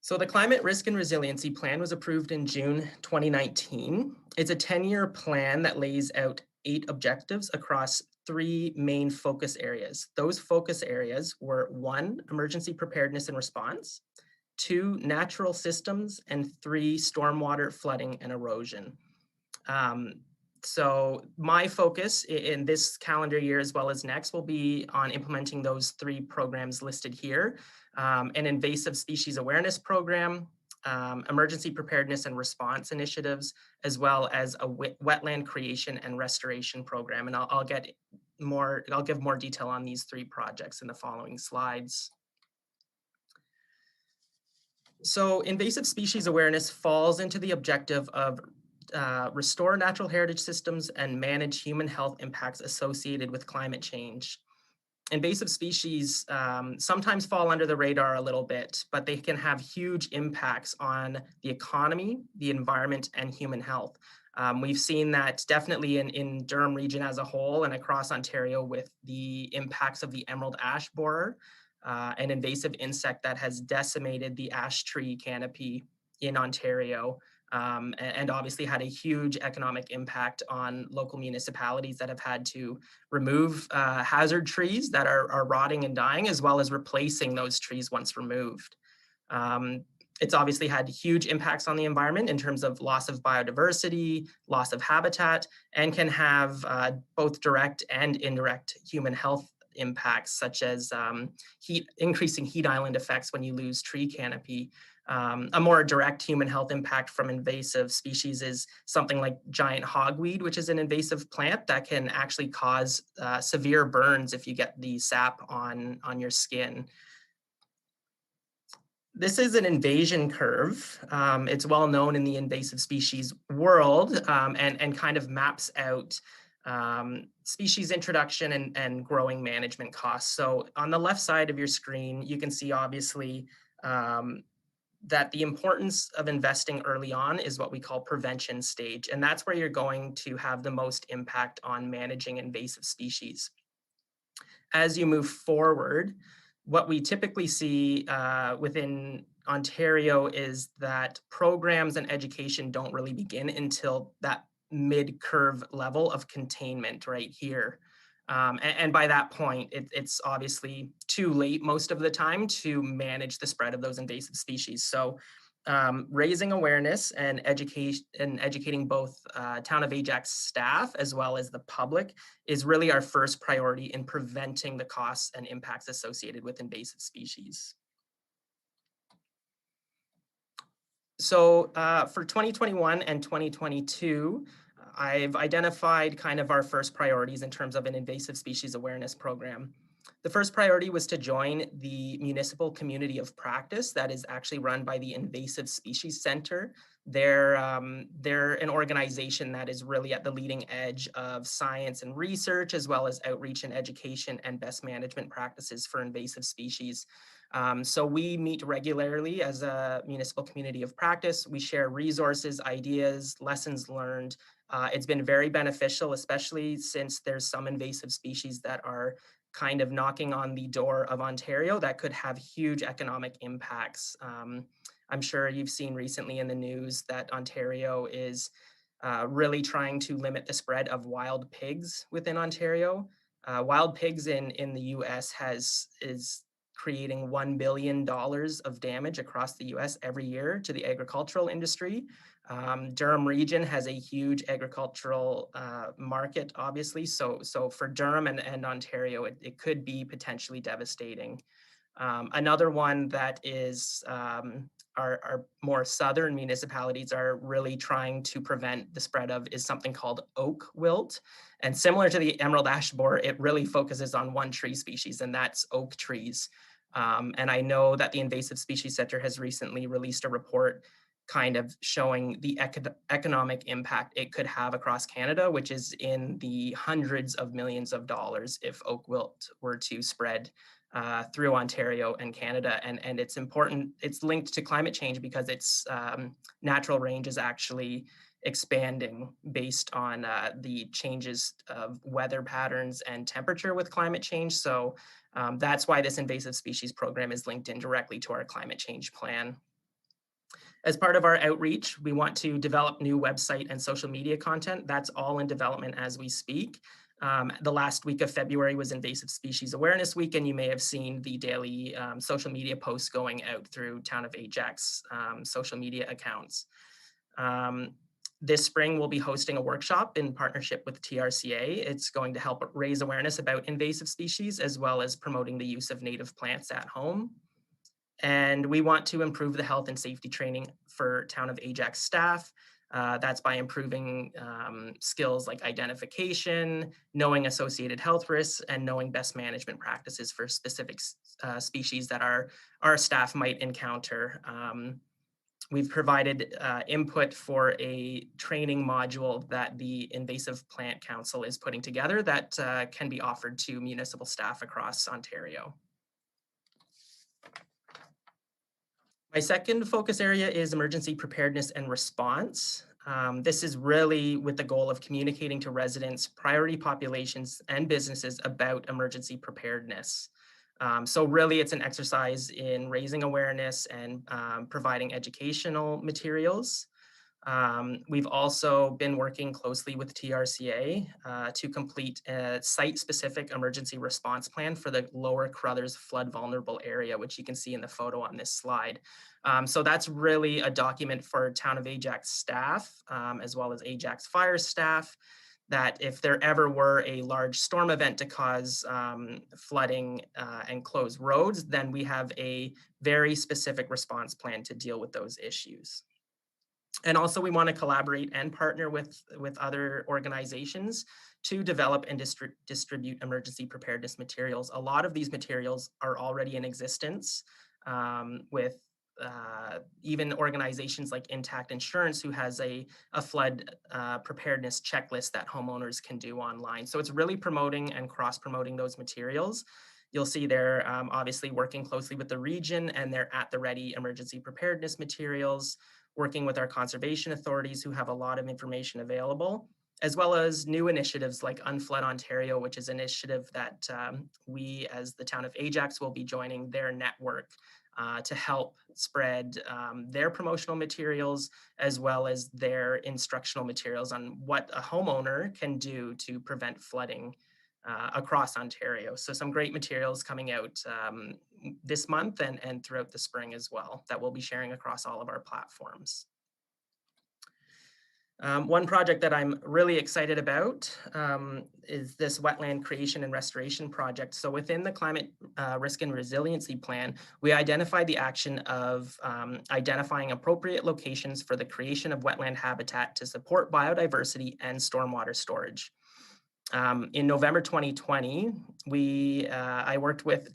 So the Climate Risk and Resiliency Plan was approved in June 2019. It's a 10-year plan that lays out 8 objectives across 3 main focus areas. Those focus areas were 1, emergency preparedness and response, 2, natural systems, and 3, stormwater, flooding, and erosion. So my focus in this calendar year as well as next will be on implementing those 3 programs listed here. An invasive species awareness program, emergency preparedness and response initiatives, as well as a wetland creation and restoration program. And I'll give more detail on these 3 projects in the following slides. So invasive species awareness falls into the objective of restore natural heritage systems and manage human health impacts associated with climate change. Invasive species sometimes fall under the radar a little bit, but they can have huge impacts on the economy, the environment, and human health. We've seen that definitely in Durham region as a whole and across Ontario with the impacts of the emerald ash borer, an invasive insect that has decimated the ash tree canopy in Ontario. And obviously had a huge economic impact on local municipalities that have had to remove hazard trees that are rotting and dying, as well as replacing those trees once removed. It's obviously had huge impacts on the environment in terms of loss of biodiversity, loss of habitat, and can have both direct and indirect human health impacts, such as increasing heat island effects when you lose tree canopy. A more direct human health impact from invasive species is something like giant hogweed, which is an invasive plant that can actually cause severe burns if you get the sap on your skin. This is an invasion curve. It's well known in the invasive species world and kind of maps out species introduction and growing management costs. So on the left side of your screen, you can see obviously that the importance of investing early on is what we call prevention stage. And that's where you're going to have the most impact on managing invasive species. As you move forward, what we typically see within Ontario is that programs and education don't really begin until that mid-curve level of containment right here. And by that point, it's obviously too late most of the time to manage the spread of those invasive species. So raising awareness and educating both Town of Ajax staff as well as the public is really our first priority in preventing the costs and impacts associated with invasive species. So for 2021 and 2022, I've identified kind of our first priorities in terms of an invasive species awareness program. The first priority was to join the municipal community of practice that is actually run by the Invasive Species Center. They're an organization that is really at the leading edge of science and research, as well as outreach and education and best management practices for invasive species. So we meet regularly as a municipal community of practice. We share resources, ideas, lessons learned. It's been very beneficial, especially since there's some invasive species that are kind of knocking on the door of Ontario that could have huge economic impacts. I'm sure you've seen recently in the news that Ontario is really trying to limit the spread of wild pigs within Ontario. Wild pigs in the US is creating $1 billion of damage across the US every year to the agricultural industry. Durham region has a huge agricultural market, obviously. So for Durham and Ontario, it could be potentially devastating. Another one that is our more southern municipalities are really trying to prevent the spread of is something called oak wilt. And similar to the emerald ash borer, it really focuses on one tree species, and that's oak trees. And I know that the Invasive Species Center has recently released a report kind of showing the economic impact it could have across Canada, which is in the hundreds of millions of dollars if oak wilt were to spread through Ontario and Canada. And it's important, it's linked to climate change because its natural range is actually expanding based on the changes of weather patterns and temperature with climate change. So that's why this invasive species program is linked in directly to our climate change plan. As part of our outreach, we want to develop new website and social media content. That's all in development as we speak. The last week of February was Invasive Species Awareness Week, and you may have seen the daily social media posts going out through Town of Ajax social media accounts. This spring, we'll be hosting a workshop in partnership with TRCA. It's going to help raise awareness about invasive species, as well as promoting the use of native plants at home. And we want to improve the health and safety training for Town of Ajax staff. That's by improving skills like identification, knowing associated health risks, and knowing best management practices for specific species that our staff might encounter. We've provided input for a training module that the Invasive Plant Council is putting together that can be offered to municipal staff across Ontario. My second focus area is emergency preparedness and response. This is really with the goal of communicating to residents, priority populations, and businesses about emergency preparedness. So really, it's an exercise in raising awareness and providing educational materials. We've also been working closely with TRCA to complete a site-specific emergency response plan for the Lower Crothers flood vulnerable area, which you can see in the photo on this slide. So that's really a document for Town of Ajax staff, as well as Ajax fire staff, that if there ever were a large storm event to cause flooding and close roads, then we have a very specific response plan to deal with those issues. And also we want to collaborate and partner with other organizations to develop and distribute emergency preparedness materials. A lot of these materials are already in existence with even organizations like Intact Insurance, who has a flood preparedness checklist that homeowners can do online. So it's really promoting and cross-promoting those materials. You'll see they're obviously working closely with the region, and they're at the ready emergency preparedness materials, working with our conservation authorities who have a lot of information available, as well as new initiatives like Unflood Ontario, which is an initiative that we as the Town of Ajax will be joining their network to help spread their promotional materials, as well as their instructional materials on what a homeowner can do to prevent flooding across Ontario. So some great materials coming out this month and throughout the spring as well that we'll be sharing across all of our platforms. One project that I'm really excited about is this wetland creation and restoration project. So within the Climate Risk and Resiliency Plan, we identified the action of identifying appropriate locations for the creation of wetland habitat to support biodiversity and stormwater storage. In November 2020, I worked with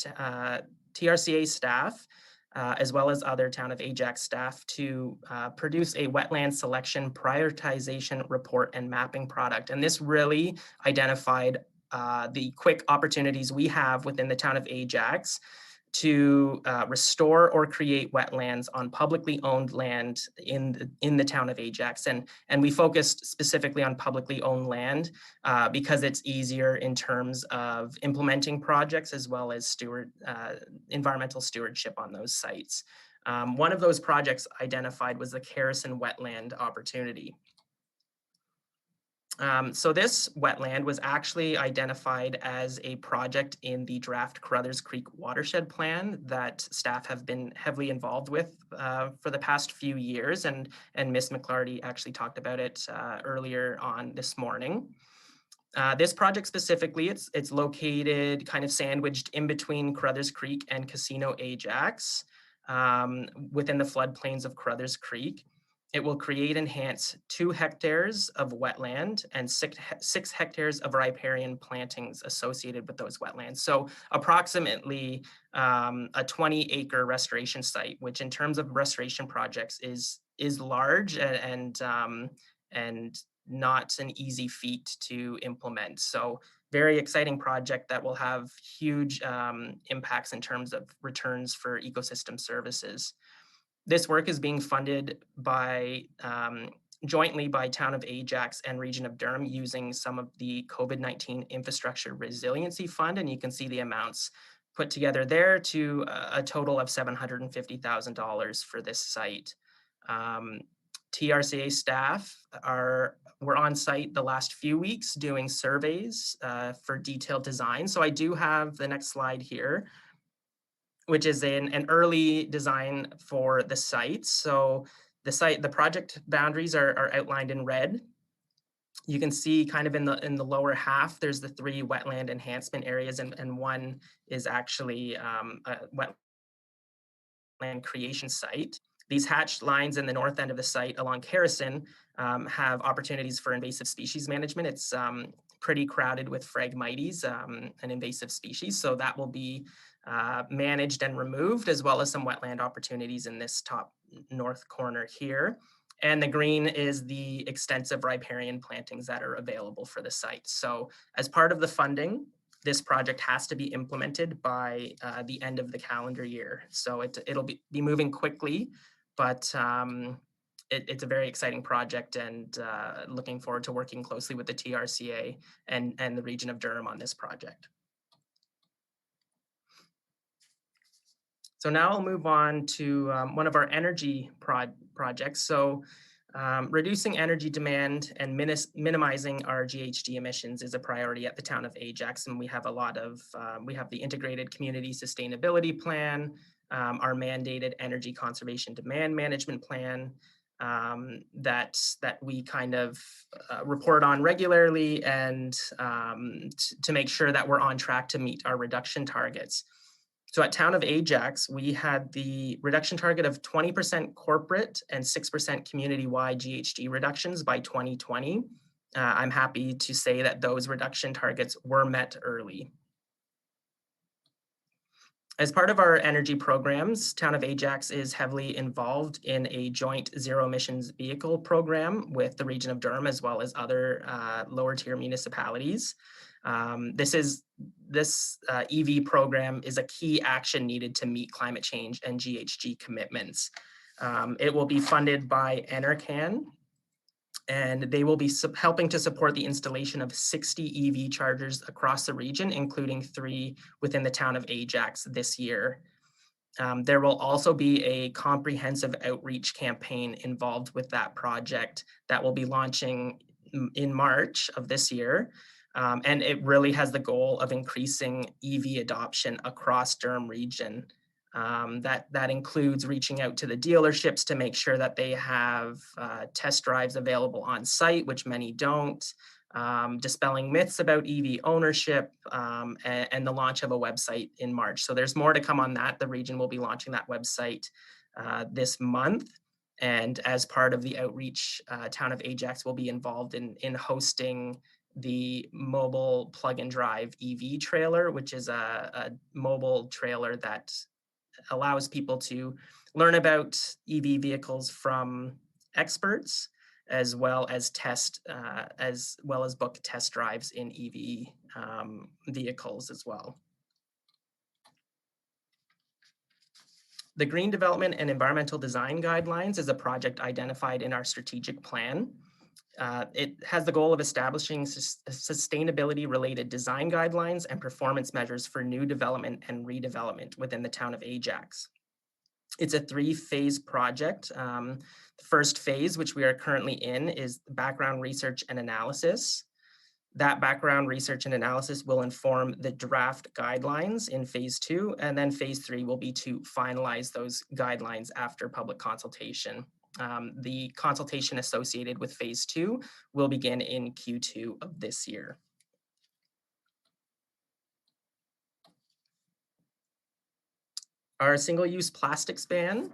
TRCA staff as well as other Town of Ajax staff to produce a wetland selection prioritization report and mapping product. And this really identified the quick opportunities we have within the Town of Ajax to restore or create wetlands on publicly owned land in the Town of Ajax. And we focused specifically on publicly owned land because it's easier in terms of implementing projects as well as environmental stewardship on those sites. One of those projects identified was the Carison Wetland Opportunity. So this wetland was actually identified as a project in the draft Crothers Creek Watershed Plan that staff have been heavily involved with for the past few years, and Ms. McClarty actually talked about it earlier on this morning. This project specifically, it's located kind of sandwiched in between Crothers Creek and Casino Ajax within the floodplains of Crothers Creek. It will create and enhance 2 hectares of wetland and 6 hectares of riparian plantings associated with those wetlands. So approximately a 20-acre restoration site, which in terms of restoration projects is large and not an easy feat to implement. So very exciting project that will have huge impacts in terms of returns for ecosystem services. This work is being funded by jointly by Town of Ajax and Region of Durham using some of the COVID-19 Infrastructure Resiliency Fund, and you can see the amounts put together there to a total of $750,000 for this site. TRCA staff were on site the last few weeks doing surveys for detailed design. So I do have the next slide here, which is an early design for the site. So the project boundaries are outlined in red. You can see kind of in the lower half, there's the 3 wetland enhancement areas, and one is actually a wetland creation site. These hatched lines in the north end of the site along Harrison have opportunities for invasive species management. It's pretty crowded with Phragmites, an invasive species. So that will be managed and removed, as well as some wetland opportunities in this top north corner here. And the green is the extensive riparian plantings that are available for the site. So as part of the funding, this project has to be implemented by the end of the calendar year. So it'll be moving quickly, but it's a very exciting project, and looking forward to working closely with the TRCA and the Region of Durham on this project. So now I'll move on to one of our energy projects. So reducing energy demand and minimizing our GHG emissions is a priority at the Town of Ajax. And we have we have the Integrated Community Sustainability Plan, our mandated Energy Conservation Demand Management Plan, that we kind of report on regularly, and to make sure that we're on track to meet our reduction targets. So at Town of Ajax, we had the reduction target of 20% corporate and 6% community-wide GHG reductions by 2020. I'm happy to say that those reduction targets were met early. As part of our energy programs, Town of Ajax is heavily involved in a joint zero emissions vehicle program with the Region of Durham, as well as other lower tier municipalities. This EV program is a key action needed to meet climate change and GHG commitments. It will be funded by NRCan, and they will be helping to support the installation of 60 EV chargers across the region, including 3 within the Town of Ajax this year. There will also be a comprehensive outreach campaign involved with that project that will be launching in March of this year. And it really has the goal of increasing EV adoption across Durham region. That includes reaching out to the dealerships to make sure that they have test drives available on site, which many don't, dispelling myths about EV ownership, and the launch of a website in March. So there's more to come on that. The region will be launching that website this month. And as part of the outreach, Town of Ajax will be involved in hosting the mobile plug-and drive EV trailer, which is a mobile trailer that allows people to learn about EV vehicles from experts, as well as book test drives in EV vehicles as well. The Green Development and Environmental Design Guidelines is a project identified in our strategic plan. It has the goal of establishing sustainability-related design guidelines and performance measures for new development and redevelopment within the Town of Ajax. It's a 3-phase project. The first phase, which we are currently in, is background research and analysis. That background research and analysis will inform the draft guidelines in phase 2, and then phase 3 will be to finalize those guidelines after public consultation. The consultation associated with phase 2 will begin in Q2 of this year. Our single-use plastics ban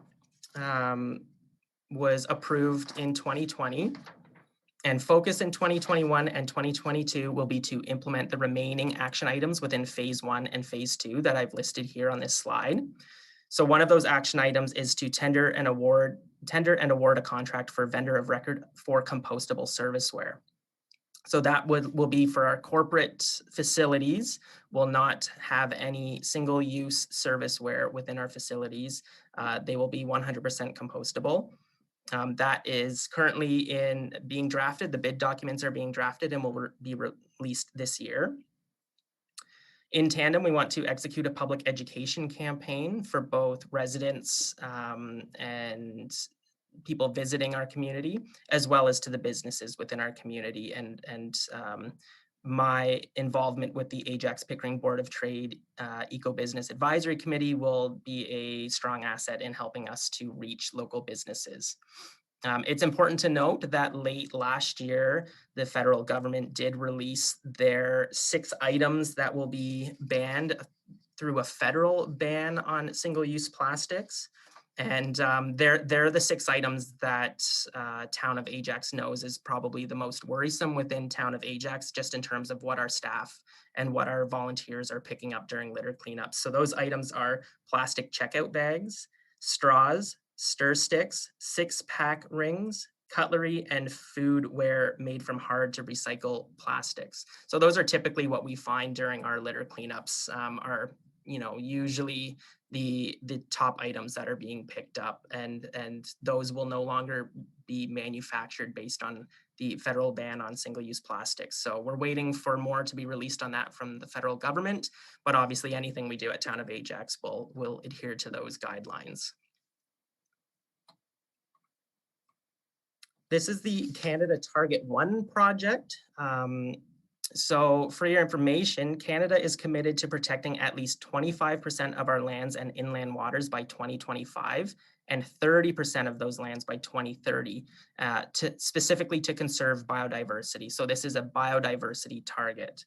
was approved in 2020. And focus in 2021 and 2022 will be to implement the remaining action items within phase 1 and phase 2 that I've listed here on this slide. So one of those action items is to tender and award a contract for vendor of record for compostable serviceware. So that will be for our corporate facilities. Will not have any single-use serviceware within our facilities. They will be 100% compostable. That is currently being drafted. The bid documents are being drafted and will be released this year. In tandem, we want to execute a public education campaign for both residents and people visiting our community, as well as to the businesses within our community. And my involvement with the Ajax Pickering Board of Trade Eco Business Advisory Committee will be a strong asset in helping us to reach local businesses. It's important to note that late last year, the federal government did release their 6 items that will be banned through a federal ban on single-use plastics. And they're the 6 items that Town of Ajax knows is probably the most worrisome within Town of Ajax, just in terms of what our staff and what our volunteers are picking up during litter cleanups. So those items are plastic checkout bags, straws, stir sticks, 6-pack rings, cutlery, and foodware made from hard to recycle plastics. So those are typically what we find during our litter cleanups, are usually the top items that are being picked up, and those will no longer be manufactured based on the federal ban on single-use plastics. So we're waiting for more to be released on that from the federal government, but obviously anything we do at Town of Ajax will adhere to those guidelines. This is the Canada Target 1 project. So for your information, Canada is committed to protecting at least 25% of our lands and inland waters by 2025 and 30% of those lands by 2030, specifically to conserve biodiversity. So this is a biodiversity target.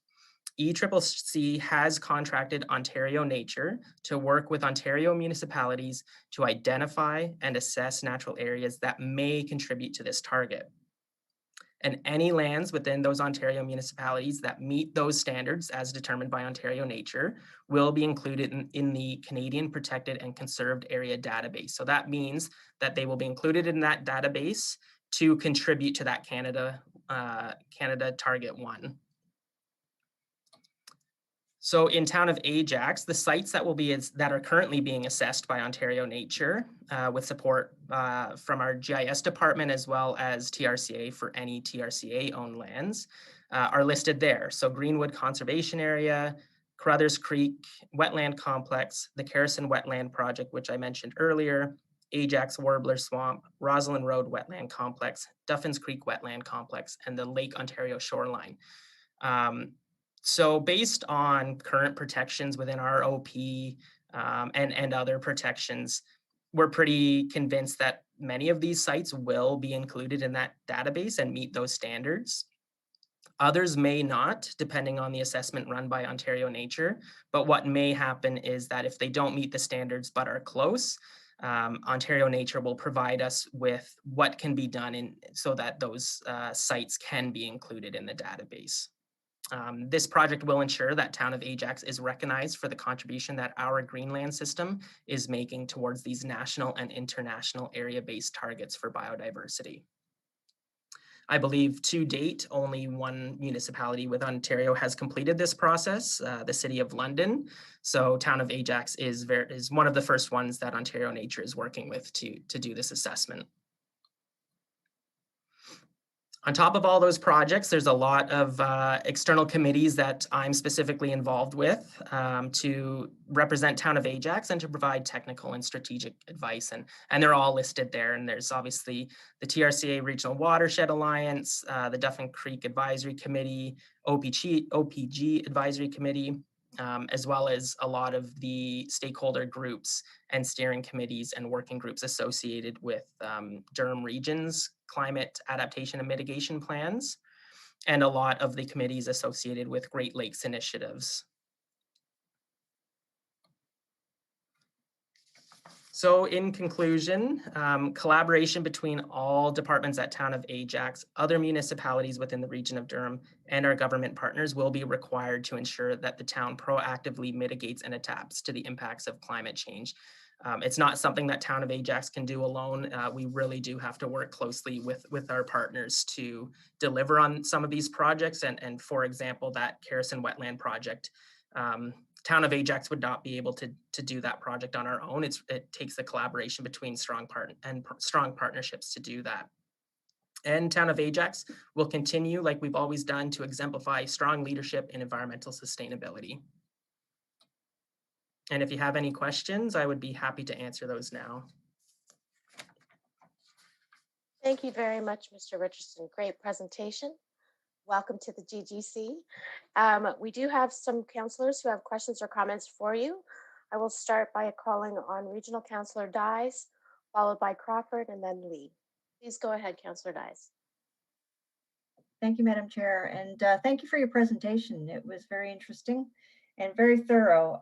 ECCC has contracted Ontario Nature to work with Ontario municipalities to identify and assess natural areas that may contribute to this target. And any lands within those Ontario municipalities that meet those standards as determined by Ontario Nature will be included in the Canadian Protected and Conserved Area Database. So that means that they will be included in that database to contribute to that Canada Target 1. So in Town of Ajax, the sites that are currently being assessed by Ontario Nature with support from our GIS department, as well as TRCA for any TRCA-owned lands, are listed there. So Greenwood Conservation Area, Carruthers Creek Wetland Complex, the Carrison Wetland Project, which I mentioned earlier, Ajax Warbler Swamp, Rosalind Road Wetland Complex, Duffins Creek Wetland Complex, and the Lake Ontario Shoreline. So based on current protections within our OP and other protections, we're pretty convinced that many of these sites will be included in that database and meet those standards. Others may not, depending on the assessment run by Ontario Nature. But what may happen is that if they don't meet the standards but are close, Ontario Nature will provide us with what can be done so that those sites can be included in the database. This project will ensure that Town of Ajax is recognized for the contribution that our Greenland system is making towards these national and international area-based targets for biodiversity. I believe to date, only one municipality with Ontario has completed this process, the City of London. So Town of Ajax is one of the first ones that Ontario Nature is working with to do this assessment. On top of all those projects, there's a lot of external committees that I'm specifically involved with to represent Town of Ajax and to provide technical and strategic advice. And they're all listed there. And there's obviously the TRCA Regional Watershed Alliance, the Duffin Creek Advisory Committee, OPG Advisory Committee, as well as a lot of the stakeholder groups and steering committees and working groups associated with Durham Region's climate adaptation and mitigation plans, and a lot of the committees associated with Great Lakes initiatives. So in conclusion, collaboration between all departments at Town of Ajax, other municipalities within the region of Durham, and our government partners will be required to ensure that the town proactively mitigates and adapts to the impacts of climate change. It's not something that Town of Ajax can do alone. We really do have to work closely with our partners to deliver on some of these projects. And for example, that Kerrison Wetland project, Town of Ajax would not be able to do that project on our own. It takes a collaboration between strong partnerships to do that. And Town of Ajax will continue, like we've always done, to exemplify strong leadership in environmental sustainability. And if you have any questions, I would be happy to answer those now. Thank you very much, Mr. Richardson. Great presentation. Welcome to the GGC. We do have some councillors who have questions or comments for you. I will start by calling on Regional Councillor Dyes, followed by Crawford, and then Lee. Please go ahead, Councillor Dyes. Thank you, Madam Chair, and thank you for your presentation. It was very interesting and very thorough.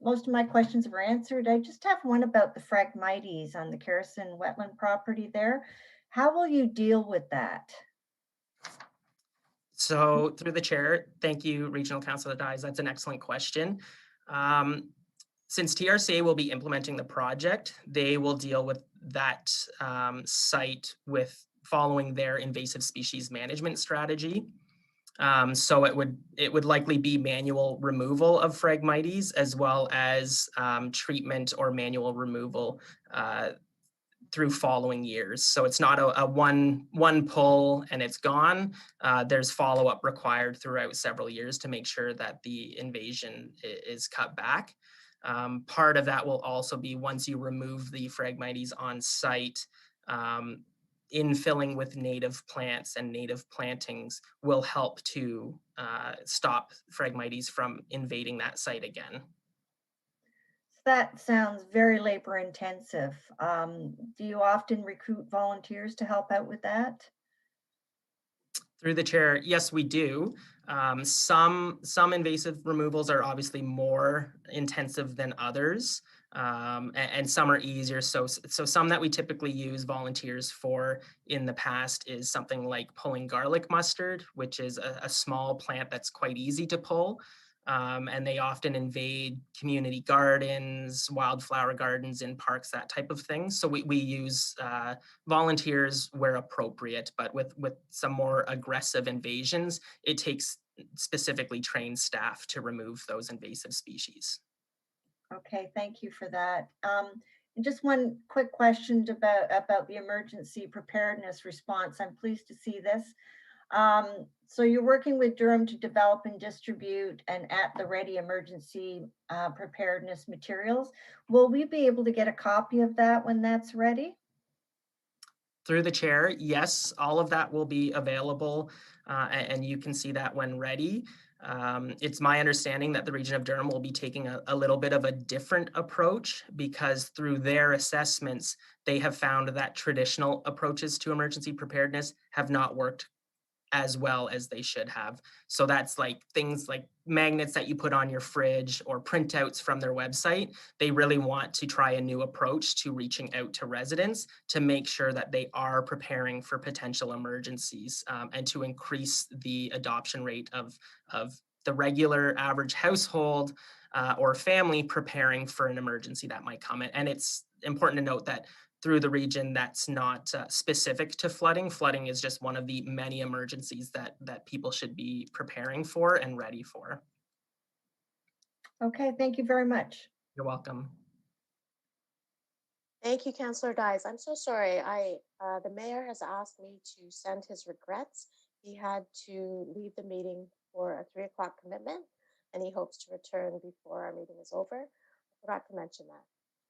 Most of my questions were answered. I just have one about the Phragmites on the Kerrison wetland property there. How will you deal with that? So through the chair, thank you, Regional Councillor Dyes. That's an excellent question. Since TRCA will be implementing the project, they will deal with that site with following their invasive species management strategy. So it would likely be manual removal of Phragmites as well as treatment or manual removal through following years. So it's not a one pull and it's gone. There's follow-up required throughout several years to make sure that the invasion is cut back. Part of that will also be once you remove the Phragmites on site, infilling with native plants and native plantings will help to stop Phragmites from invading that site again. That sounds very labor intensive. Do you often recruit volunteers to help out with that? Through the chair, yes, we do. Some invasive removals are obviously more intensive than others, and some are easier. So some that we typically use volunteers for in the past is something like pulling garlic mustard, which is a small plant that's quite easy to pull. And they often invade community gardens, wildflower gardens in parks, that type of thing. So we use volunteers where appropriate, but with some more aggressive invasions, it takes specifically trained staff to remove those invasive species. Okay, thank you for that. And just one quick question about the emergency preparedness response. I'm pleased to see this. So you're working with Durham to develop and distribute an at-the-ready emergency preparedness materials. Will we be able to get a copy of that when that's ready? Through the chair, yes, all of that will be available and you can see that when ready. It's my understanding that the region of Durham will be taking a little bit of a different approach because through their assessments, they have found that traditional approaches to emergency preparedness have not worked as well as they should have. So that's like things like magnets that you put on your fridge or printouts from their website. They really want to try a new approach to reaching out to residents to make sure that they are preparing for potential emergencies and to increase the adoption rate of the regular average household or family preparing for an emergency that might come. And it's important to note that through the region, that's not specific to flooding. Flooding is just one of the many emergencies that people should be preparing for and ready for. Okay, thank you very much. You're welcome. Thank you, Councillor Dyes. I'm so sorry. The mayor has asked me to send his regrets. He had to leave the meeting for a 3 o'clock commitment, and he hopes to return before our meeting is over. I forgot to mention that.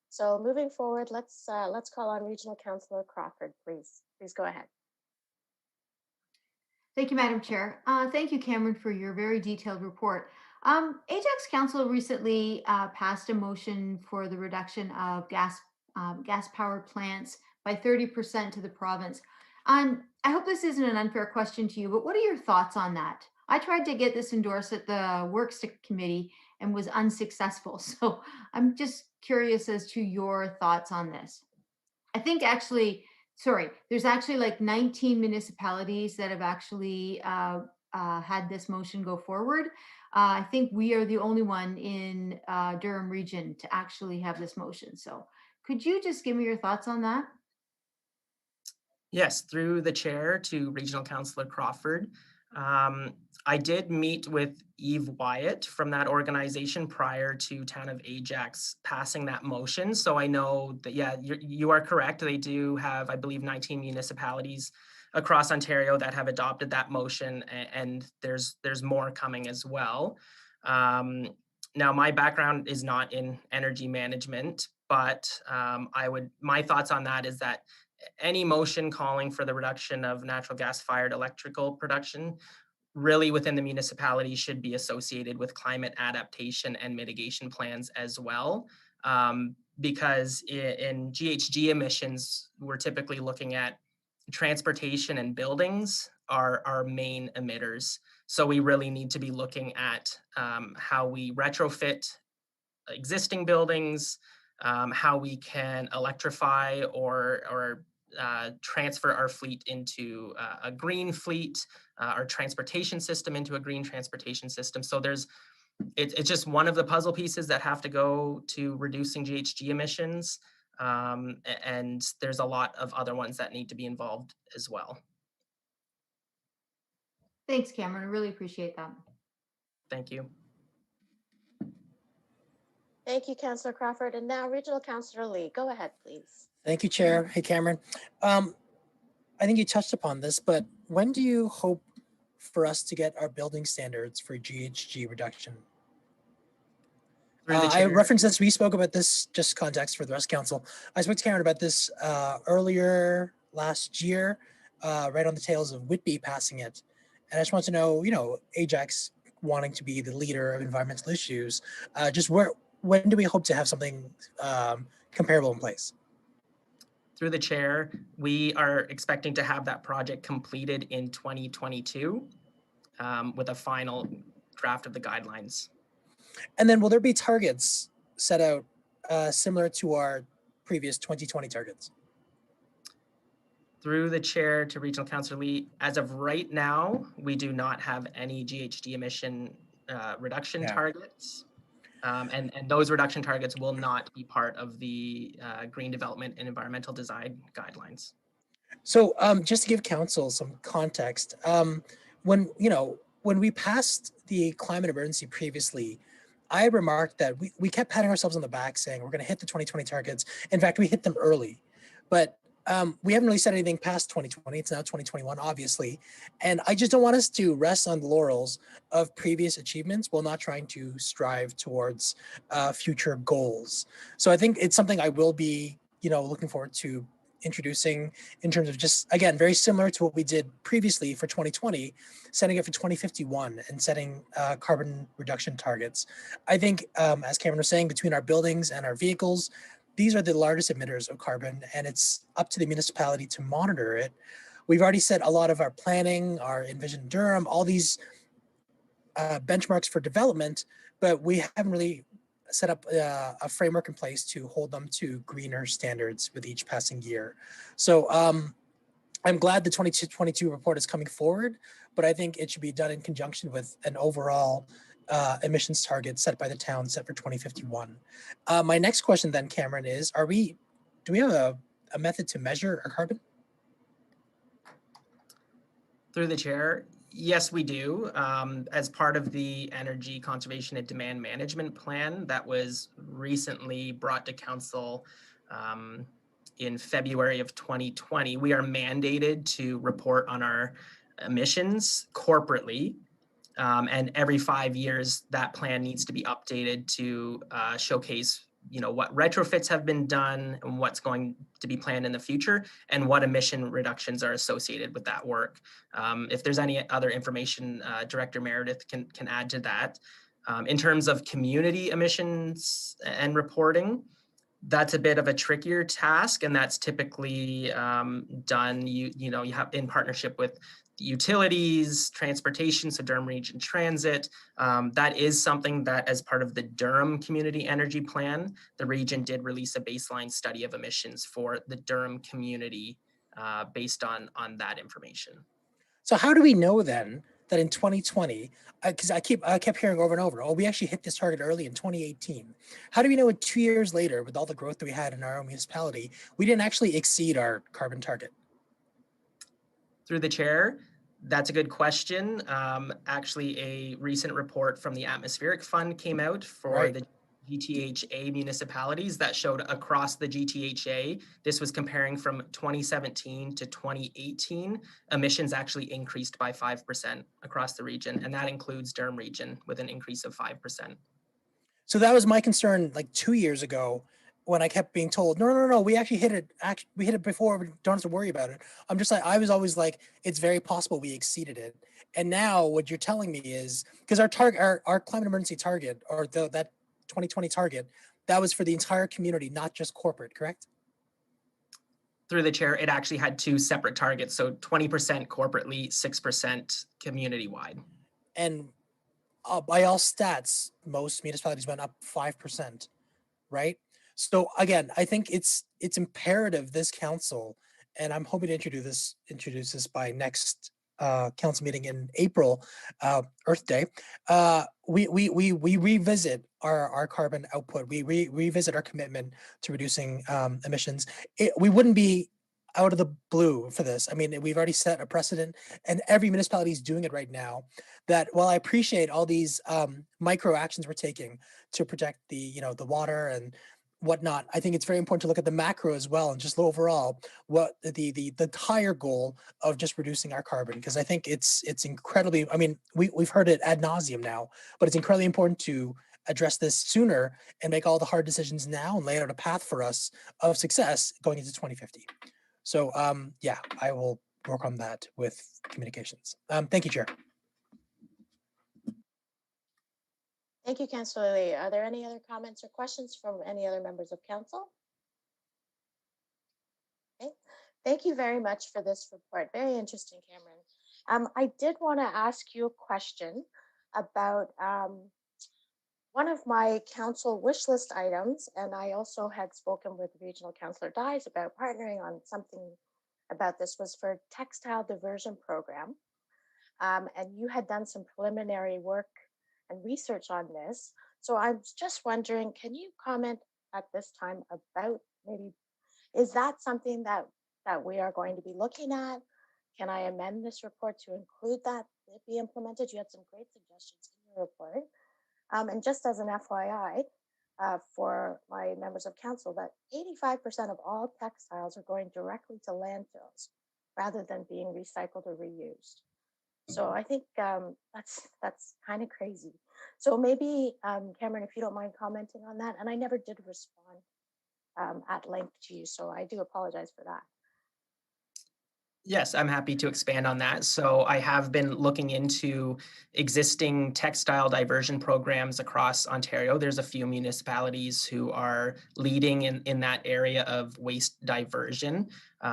So moving forward, let's call on Regional Councillor Crawford, please. Please go ahead. Thank you, Madam Chair. Thank you, Cameron, for your very detailed report. Ajax Council recently passed a motion for the reduction of gas-powered plants by 30% to the province. I hope this isn't an unfair question to you, but what are your thoughts on that? I tried to get this endorsed at the Works Committee, and was unsuccessful. So I'm just curious as to your thoughts on this. I think actually, sorry, there's actually like 19 municipalities that have actually had this motion go forward. I think we are the only one in Durham region to actually have this motion. So could you just give me your thoughts on that? Yes, through the chair to Regional Councillor Crawford. I did meet with Eve Wyatt from that organization prior to Town of Ajax passing that motion. So I know that, yeah, you are correct. They do have, I believe, 19 municipalities across Ontario that have adopted that motion, and there's more coming as well. Now, my background is not in energy management, but my thoughts on that is that any motion calling for the reduction of natural gas-fired electrical production really within the municipality should be associated with climate adaptation and mitigation plans as well. Because in GHG emissions, we're typically looking at transportation and buildings are our main emitters. So we really need to be looking at how we retrofit existing buildings, how we can electrify or transfer our fleet into a green fleet, our transportation system into a green transportation system. So it's just one of the puzzle pieces that have to go to reducing GHG emissions. And there's a lot of other ones that need to be involved as well. Thanks, Cameron. I really appreciate that. Thank you. Thank you, Councillor Crawford. And now Regional Councillor Lee, go ahead, please. Thank you, Chair. Hey, Cameron. I think you touched upon this, but when do you hope for us to get our building standards for GHG reduction? I referenced this, we spoke about this, just context for the rest of council. I spoke to Cameron about this earlier last year, right on the tails of Whitby passing it. And I just want to know, Ajax wanting to be the leader of environmental issues, just when do we hope to have something comparable in place? Through the chair, we are expecting to have that project completed in 2022 with a final draft of the guidelines. And then will there be targets set out similar to our previous 2020 targets? Through the chair to Regional Councillor Lee, as of right now, we do not have any GHG emission reduction targets. And those reduction targets will not be part of the Green Development and Environmental Design Guidelines. So just to give council some context, when we passed the climate emergency previously, I remarked that we kept patting ourselves on the back saying we're going to hit the 2020 targets. In fact, we hit them early, but we haven't really said anything past 2020. It's now 2021, obviously. And I just don't want us to rest on the laurels of previous achievements while not trying to strive towards future goals. So I think it's something I will be, looking forward to introducing in terms of just, again, very similar to what we did previously for 2020, setting it for 2051 and setting carbon reduction targets. I think, as Cameron was saying, between our buildings and our vehicles, these are the largest emitters of carbon, and it's up to the municipality to monitor it. We've already set a lot of our planning, our Envision Durham, all these benchmarks for development, but we haven't really set up a framework in place to hold them to greener standards with each passing year. So I'm glad the 2022 report is coming forward, but I think it should be done in conjunction with an overall emissions target set by the town set for 2051. My next question then, Cameron, is do we have a method to measure our carbon? Through the chair, yes, we do. As part of the Energy Conservation and Demand Management Plan that was recently brought to council in February of 2020, we are mandated to report on our emissions corporately. And every 5 years, that plan needs to be updated to showcase, what retrofits have been done and what's going to be planned in the future and what emission reductions are associated with that work. If there's any other information, Director Meredith can add to that. In terms of community emissions and reporting, That's a bit of a trickier task, and that's typically done, you have in partnership with utilities, transportation, so Durham Region Transit. That is something that, as part of the Durham Community Energy Plan, the region did release a baseline study of emissions for the Durham community based on that information. So how do we know then that in 2020, because I kept hearing over and over, oh, we actually hit this target early in 2018. How do we know 2 years later, with all the growth that we had in our own municipality, we didn't actually exceed our carbon target? Through the chair, that's a good question. Actually, a recent report from the Atmospheric Fund came out for the GTHA municipalities that showed across the GTHA, this was comparing from 2017 to 2018, emissions actually increased by 5% across the region, and that includes Durham Region with an increase of 5%. So that was my concern like 2 years ago when I kept being told, no, we actually hit it. We hit it before. We don't have to worry about it. I'm just like, I was always like, it's very possible we exceeded it. And now what you're telling me is, because our climate emergency target, or that 2020 target, that was for the entire community, not just corporate, correct? Through the chair, it actually had two separate targets. So 20% corporately, 6% community-wide. And by all stats, most municipalities went up 5%, right? So again, I think it's imperative this council, and I'm hoping to introduce this by next council meeting in April, Earth Day. We revisit our carbon output. We revisit our commitment to reducing emissions. We wouldn't be out of the blue for this. I mean, we've already set a precedent, and every municipality is doing it right now. That while I appreciate all these micro actions we're taking to protect the water and whatnot, I think it's very important to look at the macro as well, and just overall what the higher goal of just reducing our carbon, because I think it's incredibly, I mean, we've heard it ad nauseum now, but it's incredibly important to address this sooner and make all the hard decisions now and lay out a path for us of success going into 2050. So yeah, I will work on that with communications. Thank you, Chair. Thank you, Councillor Lee. Are there any other comments or questions from any other members of council? Okay. Thank you very much for this report. Very interesting, Cameron. I did want to ask you a question about one of my council wish list items, and I also had spoken with Regional Councillor Dyes about partnering on something about this, was for textile diversion program. And you had done some preliminary work and research on this. So I'm just wondering, can you comment at this time about maybe, is that something that we are going to be looking at? Can I amend this report to include that it be implemented? You had some great suggestions in your report. And just as an FYI, for my members of council, that 85% of all textiles are going directly to landfills rather than being recycled or reused. So I think that's kind of crazy. So maybe, Cameron, if you don't mind commenting on that, and I never did respond at length to you, so I do apologize for that. Yes, I'm happy to expand on that. So I have been looking into existing textile diversion programs across Ontario. There's a few municipalities who are leading in that area of waste diversion,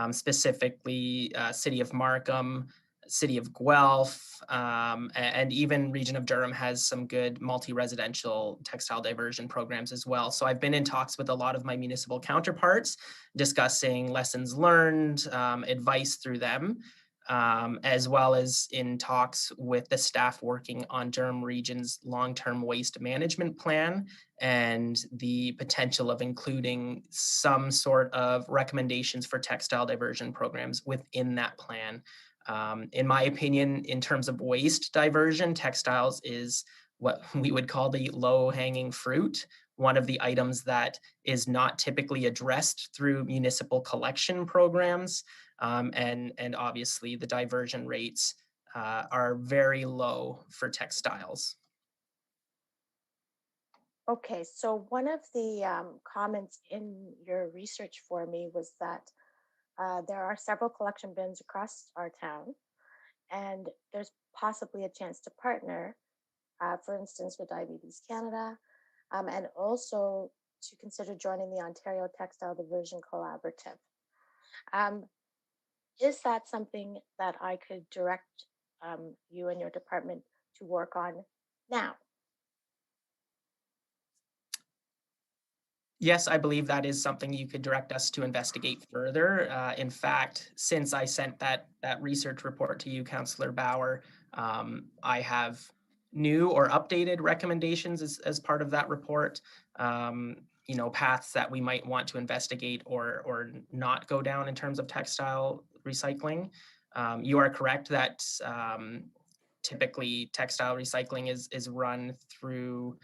specifically City of Markham, City of Guelph, and even Region of Durham has some good multi-residential textile diversion programs as well. So I've been in talks with a lot of my municipal counterparts, discussing lessons learned, advice through them, as well as in talks with the staff working on Durham Region's long-term waste management plan and the potential of including some sort of recommendations for textile diversion programs within that plan. In my opinion, in terms of waste diversion, textiles is what we would call the low-hanging fruit, one of the items that is not typically addressed through municipal collection programs. And obviously the diversion rates are very low for textiles. Okay, so one of the comments in your research for me was that there are several collection bins across our town, and there's possibly a chance to partner, for instance, with Diabetes Canada, and also to consider joining the Ontario Textile Diversion Collaborative. Is that something that I could direct you and your department to work on now? Yes, I believe that is something you could direct us to investigate further. In fact, since I sent that research report to you, Councillor Bauer, I have new or updated recommendations as part of that report. You know, paths that we might want to investigate or not go down in terms of textile recycling. You are correct that typically textile recycling is run through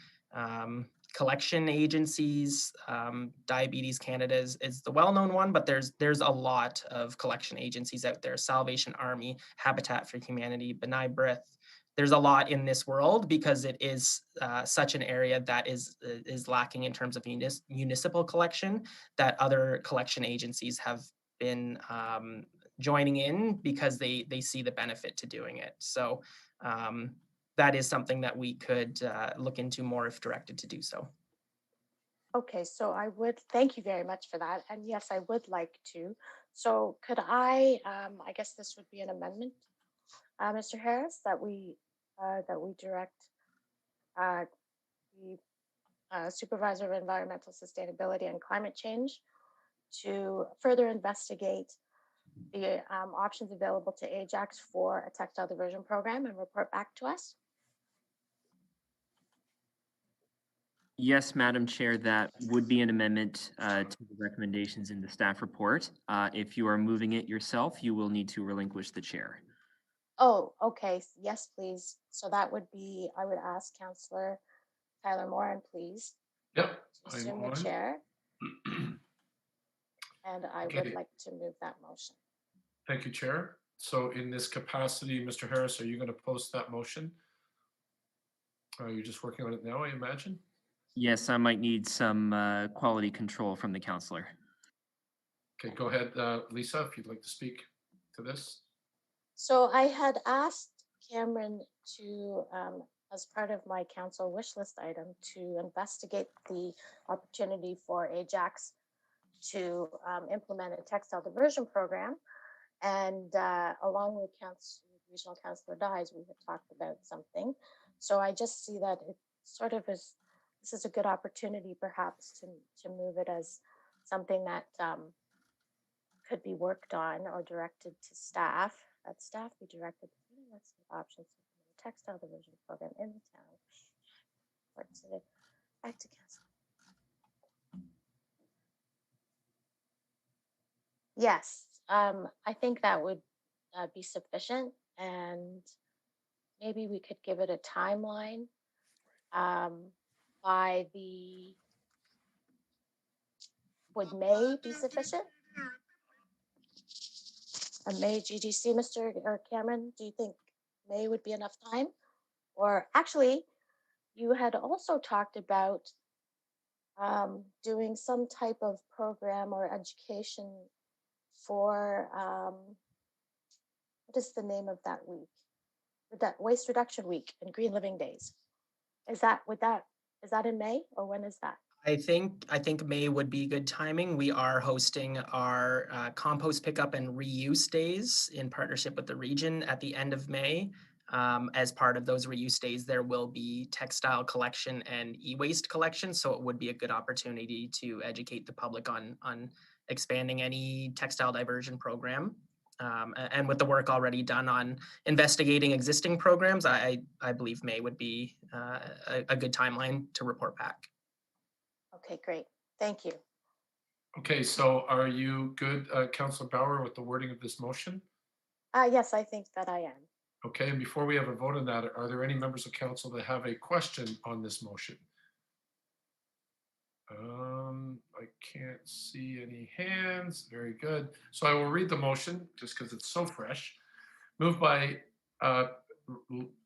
collection agencies. Diabetes Canada is the well-known one, but there's a lot of collection agencies out there. Salvation Army, Habitat for Humanity, B'nai B'rith. There's a lot in this world because it is such an area that is lacking in terms of municipal collection, that other collection agencies have been joining in because they see the benefit to doing it. So that is something that we could look into more if directed to do so. Okay, so I would thank you very much for that. And yes, I would like to. So could I guess this would be an amendment, Mr. Harris, that we direct the Supervisor of Environmental Sustainability and Climate Change to further investigate the options available to Ajax for a textile diversion program and report back to us. Yes, Madam Chair, that would be an amendment to the recommendations in the staff report. If you are moving it yourself, you will need to relinquish the chair. Oh, okay. Yes, please. So that would be, I would ask Councillor Tyler Moran, please. Yep. To assume the chair. And I would like to move that motion. Thank you, Chair. So in this capacity, Mr. Harris, are you going to post that motion? Are you just working on it now, I imagine? Yes, I might need some quality control from the councillor. Okay, go ahead, Lisa, if you'd like to speak to this. So I had asked Cameron to, as part of my council wish list item, to investigate the opportunity for Ajax to implement a textile diversion program. And along with Regional Councillor Dyes, we had talked about something. So I just see that it sort of is, this is a good opportunity perhaps to move it as something that could be worked on or directed to staff. That staff be directed to options for the textile diversion program in the town. Back to council. Yes, I think that would be sufficient, and maybe we could give it a timeline by would May be sufficient? A May GGC, Mr. or Cameron, do you think May would be enough time? Or actually, you had also talked about doing some type of program or education for, what is the name of that week? That Waste Reduction Week and Green Living Days. Is that in May, or when is that? I think May would be good timing. We are hosting our compost pickup and reuse days in partnership with the region at the end of May. As part of those reuse days, there will be textile collection and e-waste collection. So it would be a good opportunity to educate the public on expanding any textile diversion program. And with the work already done on investigating existing programs, I believe May would be a good timeline to report back. Okay, great. Thank you. Okay, so are you good, Councillor Bauer, with the wording of this motion? Yes, I think that I am. Okay, and before we have a vote on that, are there any members of council that have a question on this motion? I can't see any hands. Very good. So I will read the motion just because it's so fresh. Moved by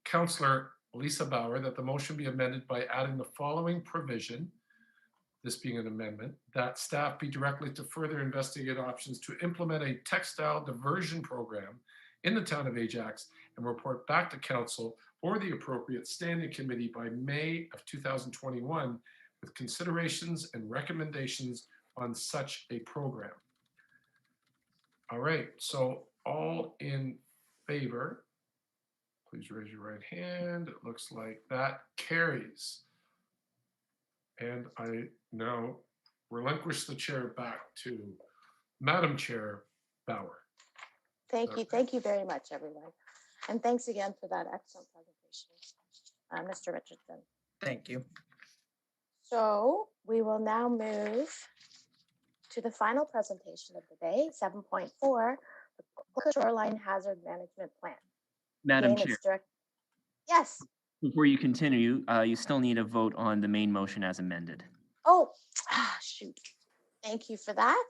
Councillor Lisa Bauer that the motion be amended by adding the following provision, this being an amendment, that staff be directed to further investigate options to implement a textile diversion program in the town of Ajax and report back to council or the appropriate standing committee by May of 2021 with considerations and recommendations on such a program. All right, so all in favor, please raise your right hand. It looks like that carries. And I now relinquish the chair back to Madam Chair Bauer. Thank you very much, everyone. And thanks again for that excellent presentation, Mr. Richardson. Thank you. So we will now move to the final presentation of the day, 7.4, the Cloca Shoreline Hazard Management Plan. Madam Again, Chair, it's direct. Yes. before you continue, you still need a vote on the main motion as amended. Oh, shoot. Thank you for that.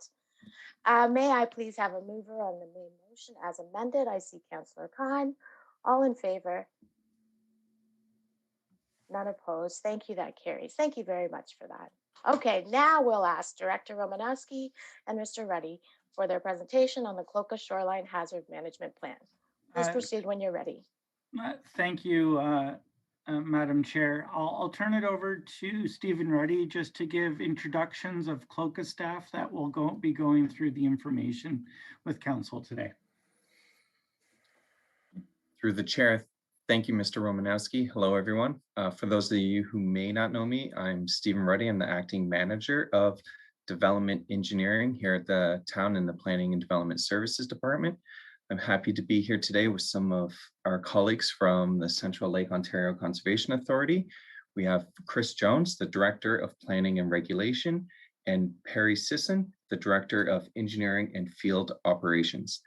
May I please have a mover on the main motion as amended? I see Councillor Khan. All in favor? None opposed. Thank you. That carries. Thank you very much for that. Okay, now we'll ask Director Romanowski and Mr. Ruddy for their presentation on the Cloca Shoreline Hazard Management Plan. Please proceed when you're ready. Thank you, Madam Chair. I'll turn it over to Stephen Ruddy just to give introductions of Cloca staff that will be going through the information with Council today. Through the chair, thank you, Mr. Romanowski. Hello, everyone. For those of you who may not know me, I'm Stephen Ruddy. I'm the acting manager of development engineering here at the town in the Planning and Development Services Department. I'm happy to be here today with some of our colleagues from the Central Lake Ontario Conservation Authority. We have Chris Jones, the Director of Planning and Regulation, and Perry Sisson, the Director of Engineering and Field Operations.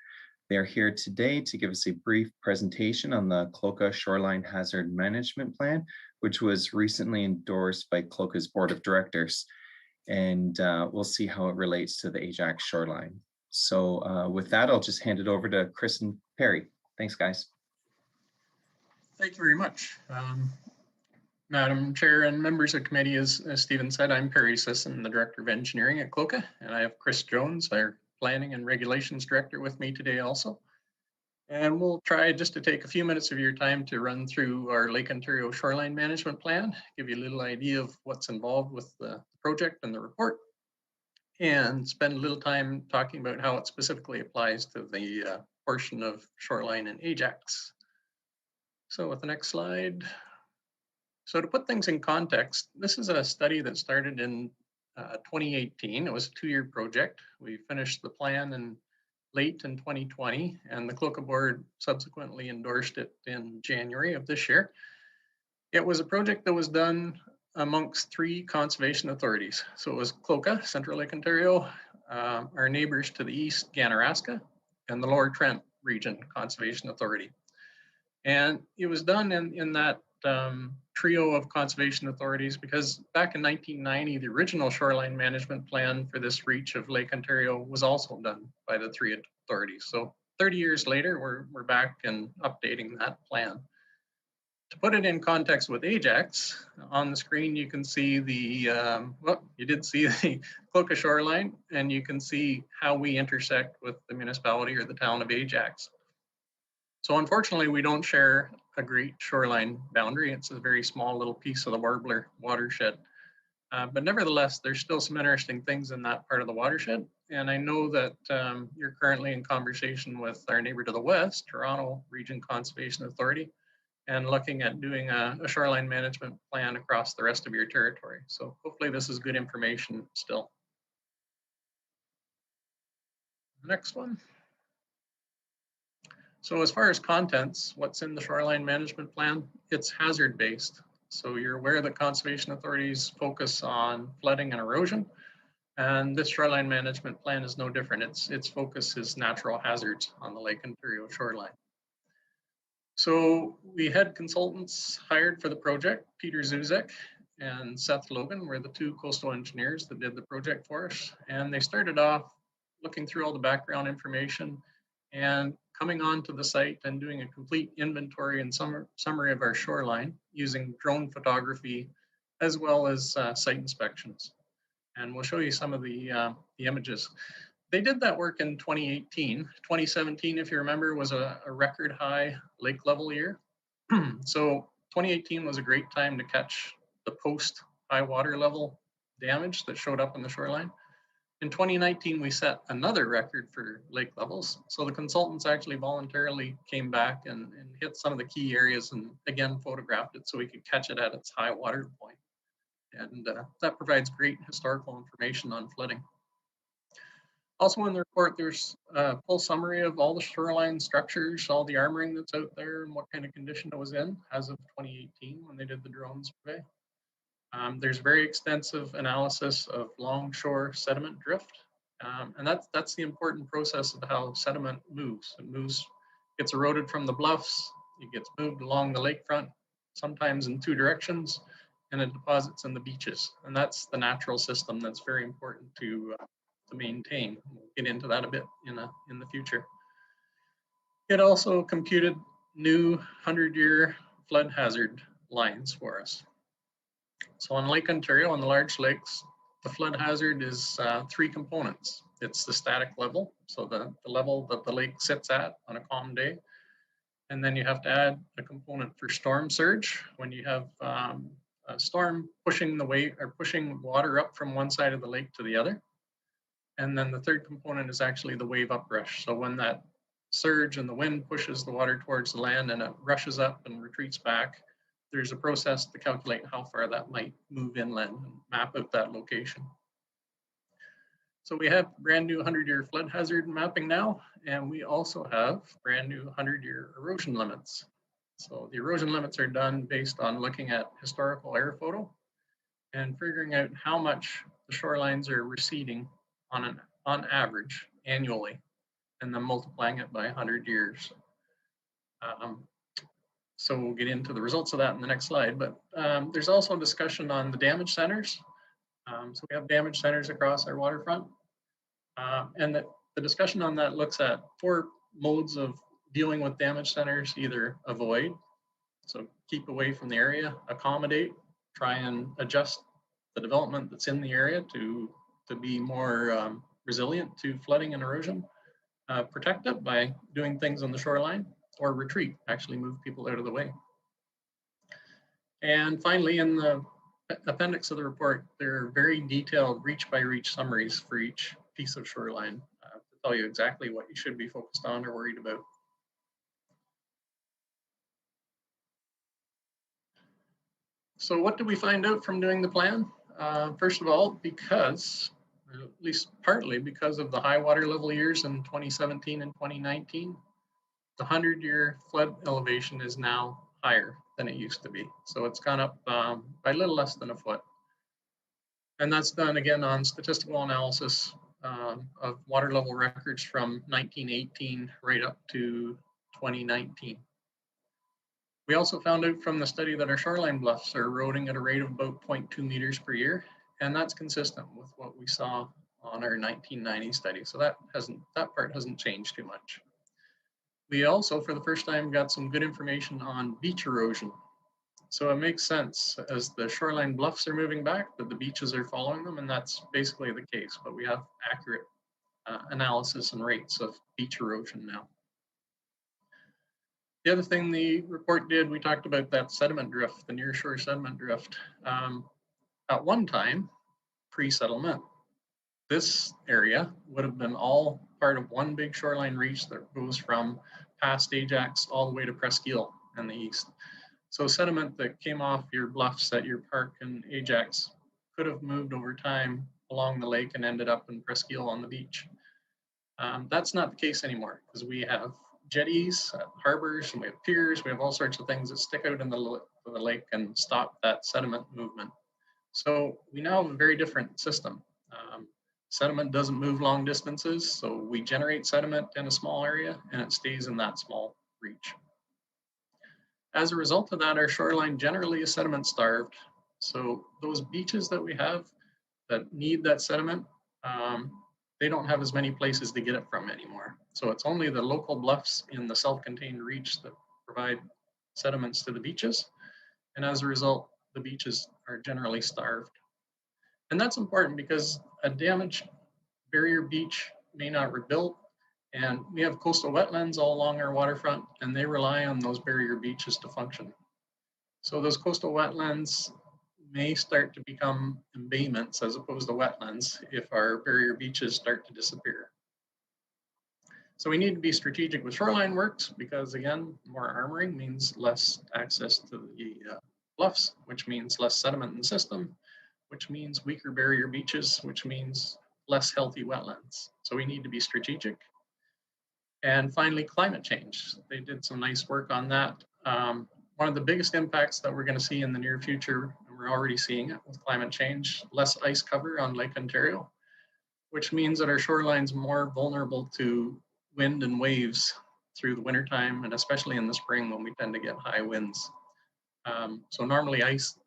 They're here today to give us a brief presentation on the Cloca Shoreline Hazard Management Plan, which was recently endorsed by Cloca's Board of Directors. And we'll see how it relates to the Ajax shoreline. So with that, I'll just hand it over to Chris and Perry. Thanks, guys. Thank you very much. Madam Chair and members of committee, as Stephen said, I'm Perry Sisson, the Director of Engineering at Cloca, and I have Chris Jones, our Planning and Regulations Director, with me today also. And we'll try just to take a few minutes of your time to run through our Lake Ontario Shoreline Management Plan, give you a little idea of what's involved with the project and the report, and spend a little time talking about how it specifically applies to the portion of shoreline in Ajax. So with the next slide. So to put things in context, this is a study that started in 2018. It was a 2-year project. We finished the plan late in 2020, and the Cloca board subsequently endorsed it in January of this year. It was a project that was done amongst 3 conservation authorities. So it was Cloca, Central Lake Ontario, our neighbors to the east, Ganaraska, and the Lower Trent Region Conservation Authority. And it was done in that trio of conservation authorities because back in 1990, the original shoreline management plan for this reach of Lake Ontario was also done by the 3 authorities. So 30 years later, we're back and updating that plan. To put it in context with Ajax, on the screen you can see the, well, you did see the Cloca shoreline, and you can see how we intersect with the municipality or the town of Ajax. So unfortunately, we don't share a great shoreline boundary. It's a very small little piece of the Warbler watershed. But nevertheless, there's still some interesting things in that part of the watershed. And I know that you're currently in conversation with our neighbor to the west, Toronto Region Conservation Authority, and looking at doing a shoreline management plan across the rest of your territory. So hopefully this is good information still. Next one. So as far as contents, what's in the shoreline management plan? It's hazard based. So you're aware that conservation authorities focus on flooding and erosion. And this shoreline management plan is no different. Its focus is natural hazards on the Lake Ontario shoreline. So we had consultants hired for the project. Peter Zuzek and Seth Logan were the 2 coastal engineers that did the project for us. And they started off looking through all the background information and coming onto the site and doing a complete inventory and summary of our shoreline using drone photography as well as site inspections. And we'll show you some of the images. They did that work in 2018. 2017, if you remember, was a record high lake level year. So 2018 was a great time to catch the post high water level damage that showed up in the shoreline. In 2019, we set another record for lake levels. So the consultants actually voluntarily came back and hit some of the key areas and again photographed it so we could catch it at its high water point. And that provides great historical information on flooding. Also in the report, there's a full summary of all the shoreline structures, all the armoring that's out there and what kind of condition it was in as of 2018 when they did the drone survey. There's very extensive analysis of longshore sediment drift. And that's the important process of how sediment moves. It moves, gets eroded from the bluffs, it gets moved along the lakefront, sometimes in two directions, and it deposits in the beaches. And that's the natural system that's very important to maintain. We'll get into that a bit in the future. It also computed new 100-year flood hazard lines for us. So on Lake Ontario, on the large lakes, the flood hazard is 3 components. It's the static level, so the level that the lake sits at on a calm day. And then you have to add a component for storm surge when you have a storm pushing the wave or pushing water up from one side of the lake to the other. And then the third component is actually the wave uprush. So when that surge and the wind pushes the water towards the land and it rushes up and retreats back, there's a process to calculate how far that might move inland and map out that location. So we have brand new 100-year flood hazard mapping now, and we also have brand new 100-year erosion limits. So the erosion limits are done based on looking at historical air photo and figuring out how much the shorelines are receding on average annually, and then multiplying it by 100 years. So we'll get into the results of that in the next slide, but there's also a discussion on the damage centers. So we have damage centers across our waterfront. And the discussion on that looks at 4 modes of dealing with damage centers: either avoid, so keep away from the area; accommodate, try and adjust the development that's in the area to be more resilient to flooding and erosion; protect it by doing things on the shoreline; or retreat, actually move people out of the way. And finally, in the appendix of the report, there are very detailed reach by reach summaries for each piece of shoreline to tell you exactly what you should be focused on or worried about. So what did we find out from doing the plan? First of all, because, or at least partly because of the high water level years in 2017 and 2019, the 100-year flood elevation is now higher than it used to be. So it's gone up by a little less than a foot. And that's done again on statistical analysis of water level records from 1918 right up to 2019. We also found out from the study that our shoreline bluffs are eroding at a rate of about 0.2 meters per year. And that's consistent with what we saw on our 1990 study. So that part hasn't changed too much. We also, for the first time, got some good information on beach erosion. So it makes sense as the shoreline bluffs are moving back that the beaches are following them, and that's basically the case, but we have accurate analysis and rates of beach erosion now. The other thing the report did, we talked about that sediment drift, the nearshore sediment drift. At one time, pre-settlement, this area would have been all part of one big shoreline reach that goes from past Ajax all the way to Presqu'île in the east. So sediment that came off your bluffs at your park in Ajax could have moved over time along the lake and ended up in Presqu'île on the beach. That's not the case anymore because we have jetties, harbors, and we have piers. We have all sorts of things that stick out in the lake and stop that sediment movement. So we now have a very different system. Sediment doesn't move long distances, so we generate sediment in a small area and it stays in that small reach. As a result of that, our shoreline generally is sediment starved. So those beaches that we have that need that sediment, they don't have as many places to get it from anymore. So it's only the local bluffs in the self-contained reach that provide sediments to the beaches. And as a result, the beaches are generally starved. And that's important because a damaged barrier beach may not rebuild. And we have coastal wetlands all along our waterfront, and they rely on those barrier beaches to function. So those coastal wetlands, may start to become embayments as opposed to wetlands if our barrier beaches start to disappear. So we need to be strategic with shoreline works because, again, more armoring means less access to the bluffs, which means less sediment in the system, which means weaker barrier beaches, which means less healthy wetlands. So we need to be strategic. And finally, climate change. They did some nice work on that. One of the biggest impacts that we're going to see in the near future, and we're already seeing it with climate change, less ice cover on Lake Ontario, which means that our shoreline's more vulnerable to wind and waves through the wintertime, and especially in the spring when we tend to get high winds. So normally ice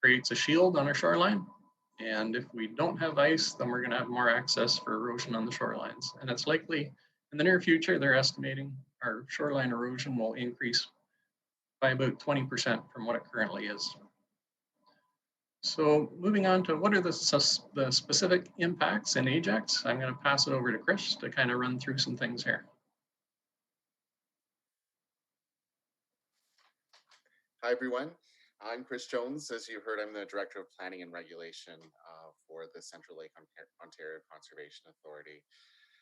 creates a shield on our shoreline. And if we don't have ice, then we're going to have more access for erosion on the shorelines. And it's likely in the near future, they're estimating our shoreline erosion will increase by about 20% from what it currently is. So moving on to what are the specific impacts in Ajax, I'm going to pass it over to Chris to kind of run through some things here. Hi, everyone. I'm Chris Jones. As you heard, I'm the Director of Planning and Regulation for the Central Lake Ontario Conservation Authority.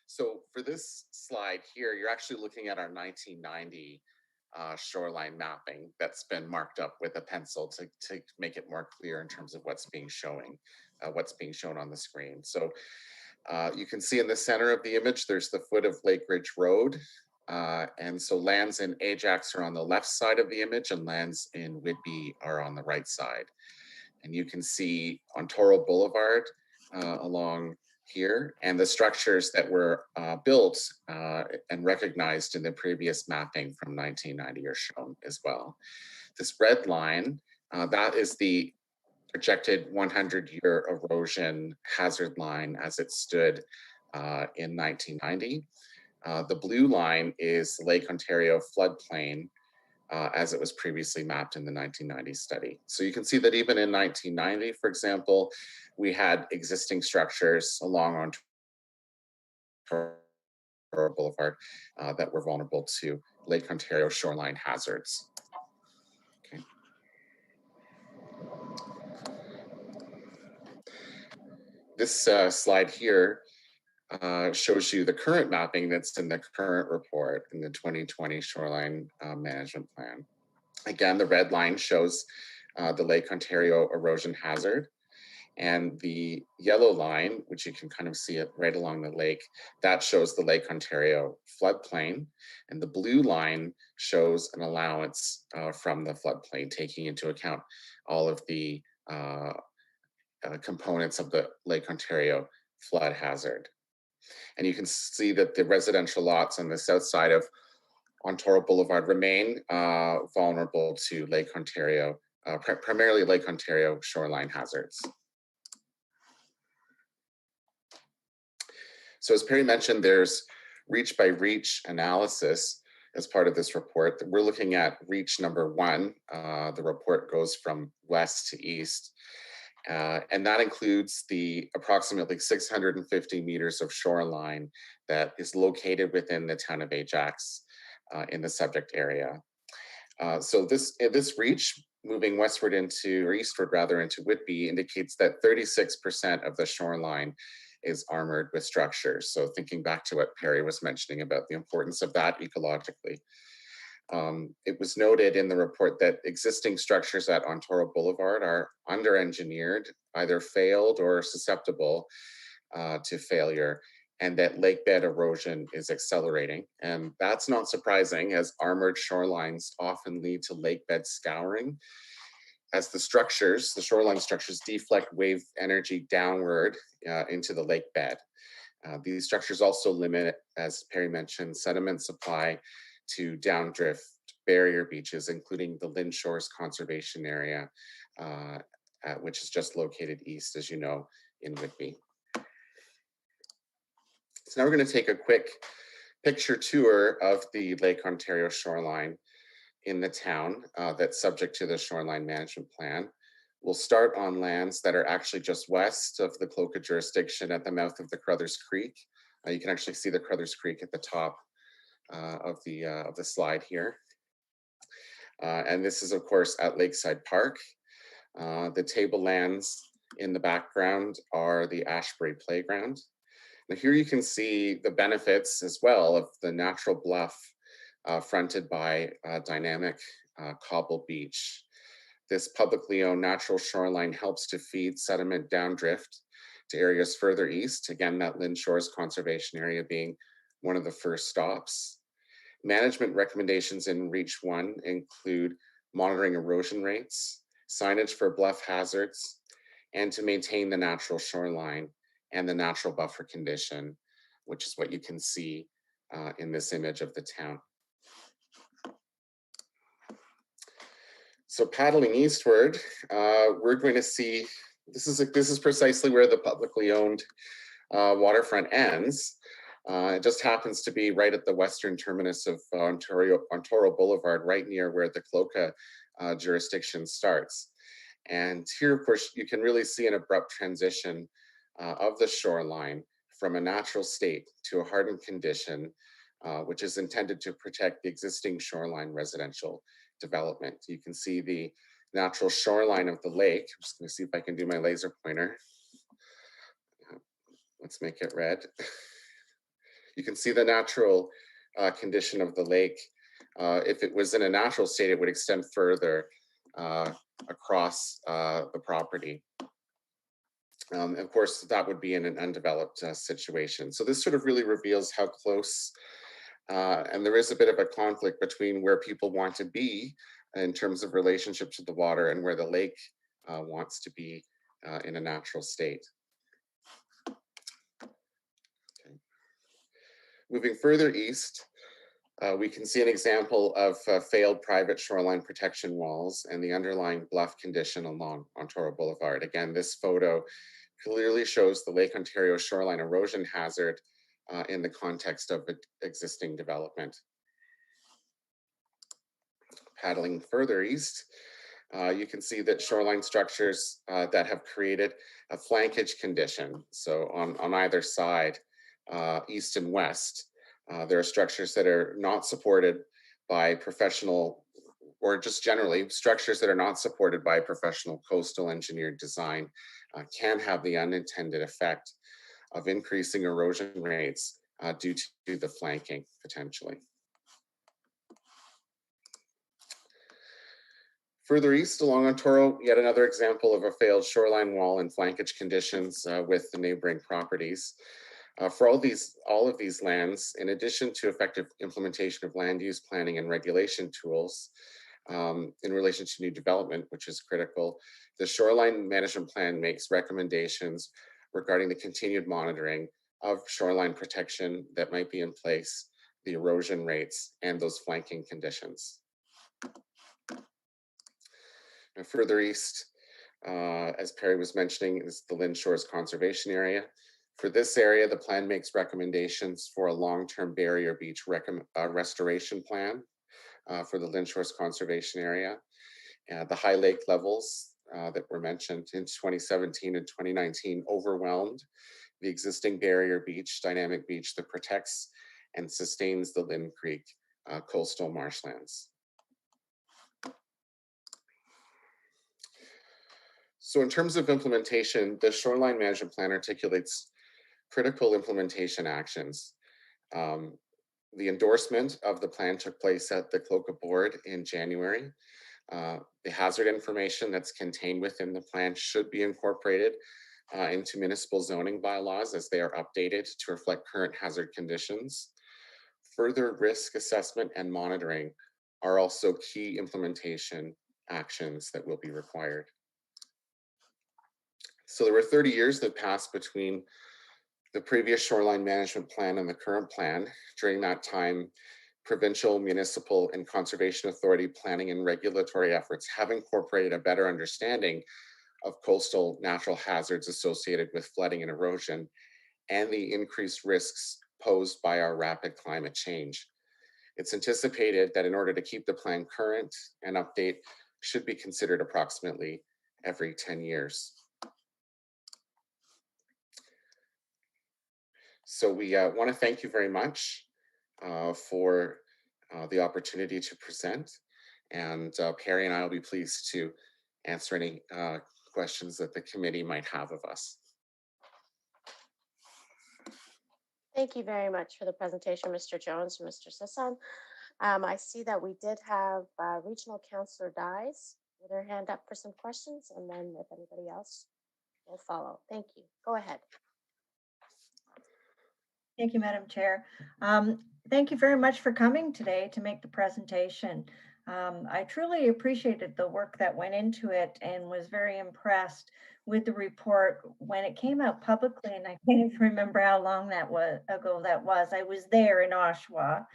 So for this slide here, you're actually looking at our 1990 shoreline mapping that's been marked up with a pencil to make it more clear in terms of what's being shown on the screen. So you can see in the center of the image, there's the foot of Lake Ridge Road. And so lands in Ajax are on the left side of the image and lands in Whitby are on the right side. And you can see Ontoro Boulevard along here, and the structures that were built and recognized in the previous mapping from 1990 are shown as well. This red line, that is the projected 100-year erosion hazard line as it stood in 1990. The blue line is Lake Ontario floodplain as it was previously mapped in the 1990 study. So you can see that even in 1990, for example, we had existing structures along Ontario Boulevard that were vulnerable to Lake Ontario shoreline hazards. Okay. This slide here shows you the current mapping that's in the current report in the 2020 Shoreline Management Plan. Again, the red line shows the Lake Ontario erosion hazard, and the yellow line, which you can kind of see it right along the lake, that shows the Lake Ontario floodplain, and the blue line shows an allowance from the floodplain, taking into account all of the components of the Lake Ontario flood hazard. And you can see that the residential lots on the south side of Ontoro Boulevard remain vulnerable to Lake Ontario, primarily Lake Ontario shoreline hazards. So as Perry mentioned, there's reach by reach analysis as part of this report. We're looking at reach number 1. The report goes from west to east. And that includes the approximately 650 meters of shoreline that is located within the town of Ajax in the subject area. So this reach, moving westward into, or eastward rather, into Whitby, indicates that 36% of the shoreline is armored with structures. So thinking back to what Perry was mentioning about the importance of that ecologically. It was noted in the report that existing structures at Ontoro Boulevard are under-engineered, either failed or susceptible to failure, and that lake bed erosion is accelerating. And that's not surprising, as armored shorelines often lead to lake bed scouring, as the shoreline structures deflect wave energy downward into the lake bed. These structures also limit, as Perry mentioned, sediment supply to downdrift barrier beaches, including the Lynn Shores Conservation Area, which is just located east, as you know, in Whitby. So now we're going to take a quick picture tour of the Lake Ontario shoreline in the town that's subject to the Shoreline Management Plan. We'll start on lands that are actually just west of the Cloca jurisdiction at the mouth of the Crothers Creek. You can actually see the Crothers Creek at the top of the slide here. And this is, of course, at Lakeside Park. The tablelands in the background are the Ashbury Playground. Now here you can see the benefits as well of the natural bluff fronted by a dynamic cobble beach. This publicly owned natural shoreline helps to feed sediment downdrift to areas further east. Again, that Lynn Shores Conservation Area being one of the first stops. Management recommendations in Reach 1 include monitoring erosion rates, signage for bluff hazards, and to maintain the natural shoreline and the natural buffer condition, which is what you can see in this image of the town. So paddling eastward, we're going to see, this is precisely where the publicly owned waterfront ends. It just happens to be right at the western terminus of Ontario Boulevard, right near where the Cloca jurisdiction starts. And here, of course, you can really see an abrupt transition of the shoreline from a natural state to a hardened condition, which is intended to protect the existing shoreline residential development. You can see the natural shoreline of the lake. I'm just going to see if I can do my laser pointer. Let's make it red. You can see the natural condition of the lake. If it was in a natural state, it would extend further across the property. Of course, that would be in an undeveloped situation. So this sort of really reveals how close, and there is a bit of a conflict between where people want to be in terms of relationship to the water and where the lake wants to be in a natural state. Okay. Moving further east, we can see an example of failed private shoreline protection walls and the underlying bluff condition along Ontario Boulevard. Again, this photo clearly shows the Lake Ontario shoreline erosion hazard in the context of existing development. Paddling further east, you can see that shoreline structures that have created a flankage condition. So on either side, east and west, there are structures that are not supported by professional, or just generally structures that are not supported by professional coastal engineered design can have the unintended effect of increasing erosion rates due to the flanking potentially. Further east along Ontario, yet another example of a failed shoreline wall and flankage conditions with the neighboring properties. For all of these lands, in addition to effective implementation of land use planning and regulation tools in relation to new development, which is critical, the Shoreline Management Plan makes recommendations regarding the continued monitoring of shoreline protection that might be in place, the erosion rates, and those flanking conditions. Now, further east, as Perry was mentioning, is the Lynn Shores Conservation Area. For this area, the plan makes recommendations for a long-term barrier beach restoration plan for the Lynn Shores Conservation Area. The high lake levels that were mentioned in 2017 and 2019 overwhelmed the existing barrier beach, dynamic beach that protects and sustains the Lynn Creek coastal marshlands. So in terms of implementation, the Shoreline Management Plan articulates critical implementation actions. The endorsement of the plan took place at the Cloca board in January. The hazard information that's contained within the plan should be incorporated into municipal zoning bylaws as they are updated to reflect current hazard conditions. Further risk assessment and monitoring are also key implementation actions that will be required. So there were 30 years that passed between the previous shoreline management plan and the current plan. During that time, provincial, municipal, and conservation authority planning and regulatory efforts have incorporated a better understanding of coastal natural hazards associated with flooding and erosion and the increased risks posed by our rapid climate change. It's anticipated that in order to keep the plan current, an update should be considered approximately every 10 years. So we want to thank you very much for the opportunity to present. And Perry and I will be pleased to answer any questions that the committee might have of us. Thank you very much for the presentation, Mr. Jones and Mr. Sisson. I see that we did have Regional Councillor Dyes with her hand up for some questions, and then if anybody else will follow. Thank you. Go ahead. Thank you, Madam Chair. Thank you very much for coming today to make the presentation. I truly appreciated the work that went into it and was very impressed with the report when it came out publicly. And I can't even remember how long that was ago that was. I was there in Oshawa,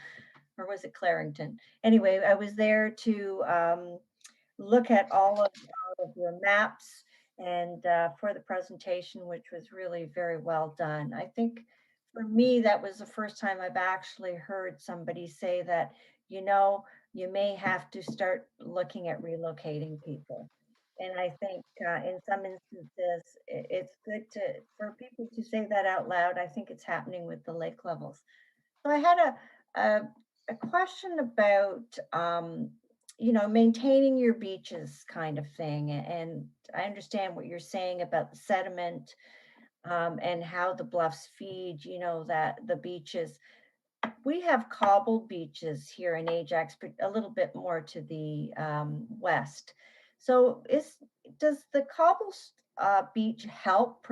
or was it Clarington? Anyway, I was there to look at all of your maps and for the presentation, which was really very well done. I think for me, that was the first time I've actually heard somebody say that, you know, you may have to start looking at relocating people. And I think in some instances, it's good for people to say that out loud. I think it's happening with the lake levels. So I had a question about, you know, maintaining your beaches kind of thing. And I understand what you're saying about the sediment and how the bluffs feed, you know, that the beaches. We have cobbled beaches here in Ajax, but a little bit more to the west. So does the cobble beach help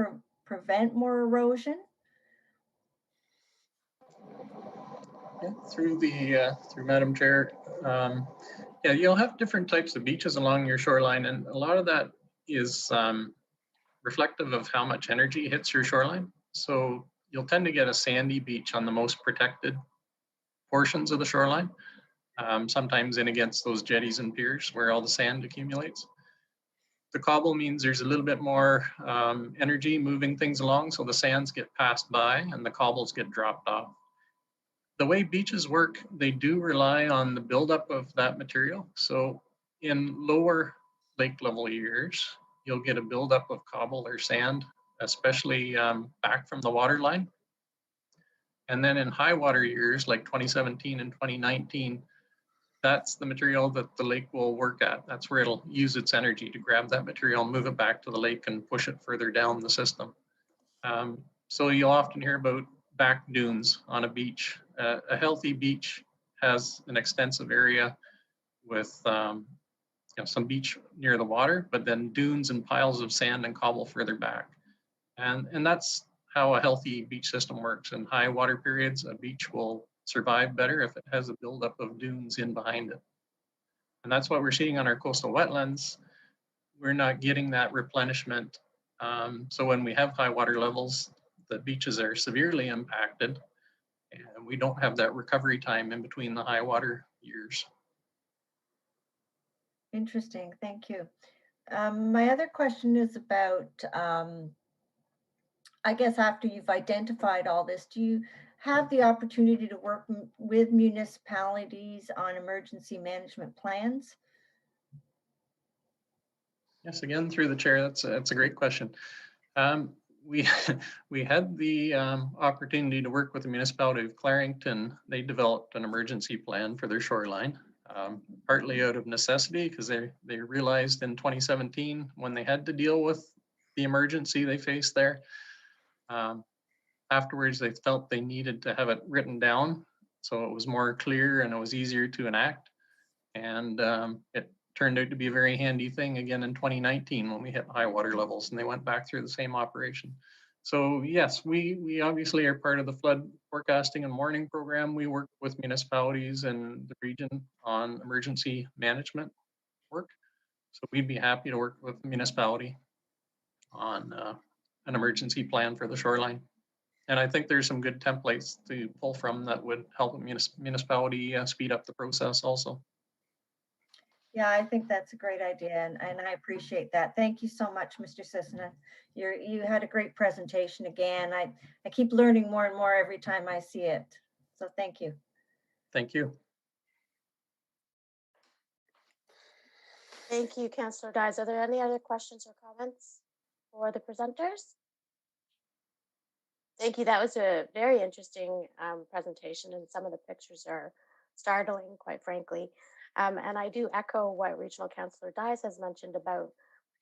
prevent more erosion? Yeah, through Madam Chair, yeah, you'll have different types of beaches along your shoreline, and a lot of that is reflective of how much energy hits your shoreline. So you'll tend to get a sandy beach on the most protected portions of the shoreline, sometimes in against those jetties and piers where all the sand accumulates. The cobble means there's a little bit more energy moving things along, so the sands get passed by and the cobbles get dropped off. The way beaches work, they do rely on the buildup of that material. So in lower lake level years, you'll get a buildup of cobble or sand, especially back from the water line. And then in high water years, like 2017 and 2019, that's the material that the lake will work at. That's where it'll use its energy to grab that material, move it back to the lake and push it further down the system. So you'll often hear about back dunes on a beach. A healthy beach has an extensive area with you know, some beach near the water, but then dunes and piles of sand and cobble further back. And that's how a healthy beach system works. In high water periods, a beach will survive better if it has a buildup of dunes in behind it. And that's what we're seeing on our coastal wetlands. We're not getting that replenishment. So when we have high water levels, the beaches are severely impacted and we don't have that recovery time in between the high water years. Interesting, thank you. My other question is about, I guess after you've identified all this, do you have the opportunity to work with municipalities on emergency management plans? Yes, again, through the chair, that's a great question. We had the opportunity to work with the municipality of Clarington. They developed an emergency plan for their shoreline, partly out of necessity because they realized in 2017 when they had to deal with the emergency they faced there. Afterwards, they felt they needed to have it written down so it was more clear and it was easier to enact. And it turned out to be a very handy thing again in 2019 when we hit high water levels and they went back through the same operation. So yes, we obviously are part of the flood forecasting and warning program. We work with municipalities and the region on emergency management work. So we'd be happy to work with the municipality on an emergency plan for the shoreline. And I think there's some good templates to pull from that would help a municipality speed up the process also. Yeah, I think that's a great idea, and I appreciate that. Thank you so much, Mr. Sissonen. You had a great presentation again. I keep learning more and more every time I see it. So thank you. Thank you. Thank you, Councillor Dyes. Are there any other questions or comments for the presenters? Thank you. That was a very interesting presentation, and some of the pictures are startling, quite frankly. And I do echo what Regional Councillor Dyes has mentioned about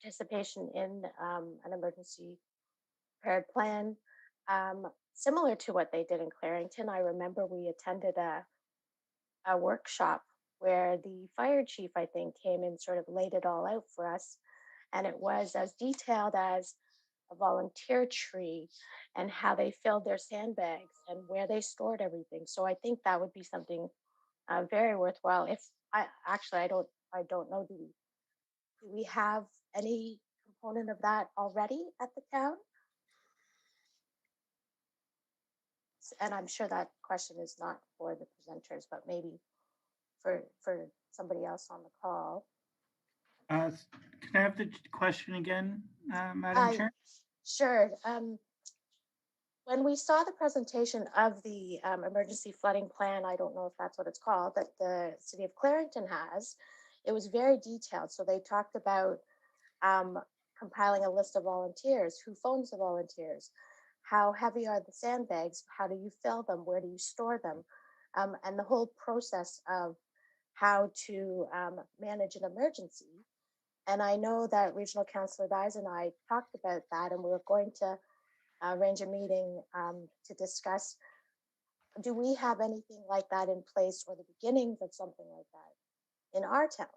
participation in an emergency prepared plan. Similar to what they did in Clarington, I remember we attended a workshop where the fire chief, I think, came and sort of laid it all out for us. And it was as detailed as a volunteer tree and how they filled their sandbags and where they stored everything. So I think that would be something very worthwhile. If I actually, I don't know, do we have any component of that already at the town? And I'm sure that question is not for the presenters, but maybe for somebody else on the call. Can I have the question again, Madam Chair? Sure. When we saw the presentation of the emergency flooding plan, I don't know if that's what it's called, that the city of Clarington has, it was very detailed. So they talked about compiling a list of volunteers, who phones the volunteers, how heavy are the sandbags, how do you fill them, where do you store them, and the whole process of how to manage an emergency. And I know that Regional Councillor Dyes and I talked about that, and we were going to arrange a meeting to discuss, do we have anything like that in place, or the beginnings of something like that in our town?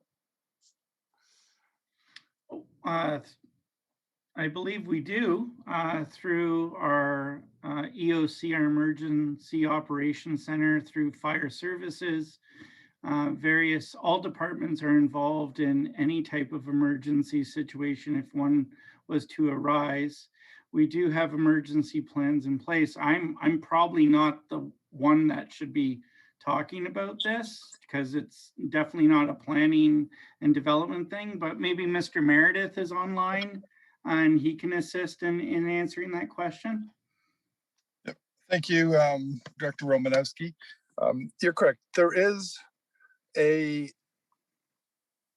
I believe we do through our EOC, our Emergency Operations Center, through fire services. All departments are involved in any type of emergency situation if one was to arise. We do have emergency plans in place. I'm probably not the one that should be talking about this, because it's definitely not a planning and development thing, but maybe Mr. Meredith is online and he can assist in answering that question. Yep. Thank you, Director Romanowski. You're correct. There is a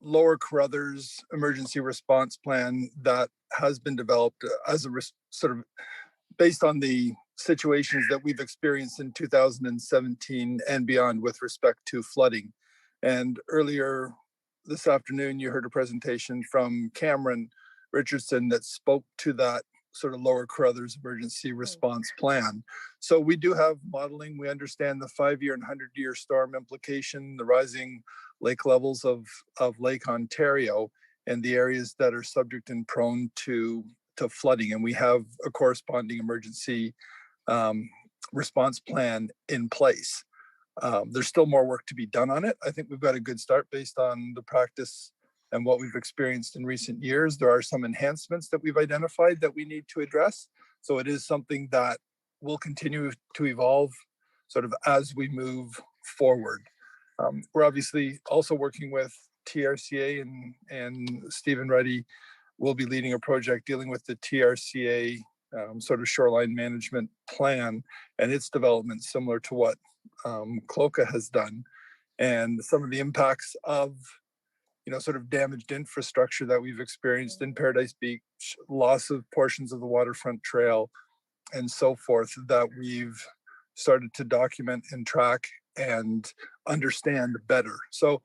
Lower Carruthers emergency response plan that has been developed as a sort of based on the situations that we've experienced in 2017 and beyond with respect to flooding. And earlier this afternoon, you heard a presentation from Cameron Richardson that spoke to that sort of Lower Carruthers emergency response plan. So we do have modeling. We understand the 5-year and 100-year storm implication, the rising lake levels of Lake Ontario, and the areas that are subject and prone to flooding. And we have a corresponding emergency response plan in place. There's still more work to be done on it. I think we've got a good start based on the practice and what we've experienced in recent years. There are some enhancements that we've identified that we need to address. So it is something that will continue to evolve sort of as we move forward. We're obviously also working with TRCA, and Stephen Reddy will be leading a project dealing with the TRCA sort of shoreline management plan and its development, similar to what CLOCA has done, and some of the impacts of sort of damaged infrastructure that we've experienced in Paradise Beach, loss of portions of the waterfront trail, and so forth, that we've started to document and track and understand better. So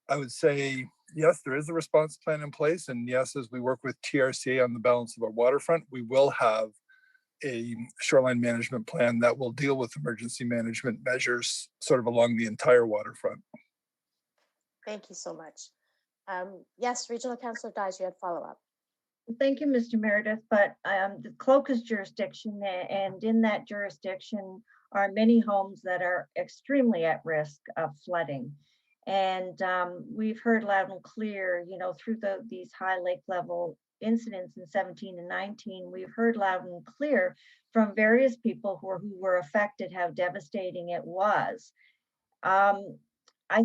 I would say, yes, there is a response plan in place. And yes, as we work with TRCA on the balance of our waterfront, we will have a shoreline management plan that will deal with emergency management measures sort of along the entire waterfront. Thank you so much. Yes, Regional Councillor Dyes, you had follow-up. Thank you, Mr. Meredith, but the CLOCA's jurisdiction, and in that jurisdiction are many homes that are extremely at risk of flooding. And we've heard loud and clear, through these high lake level incidents in 17 and 19, we've heard loud and clear from various people who were affected how devastating it was. I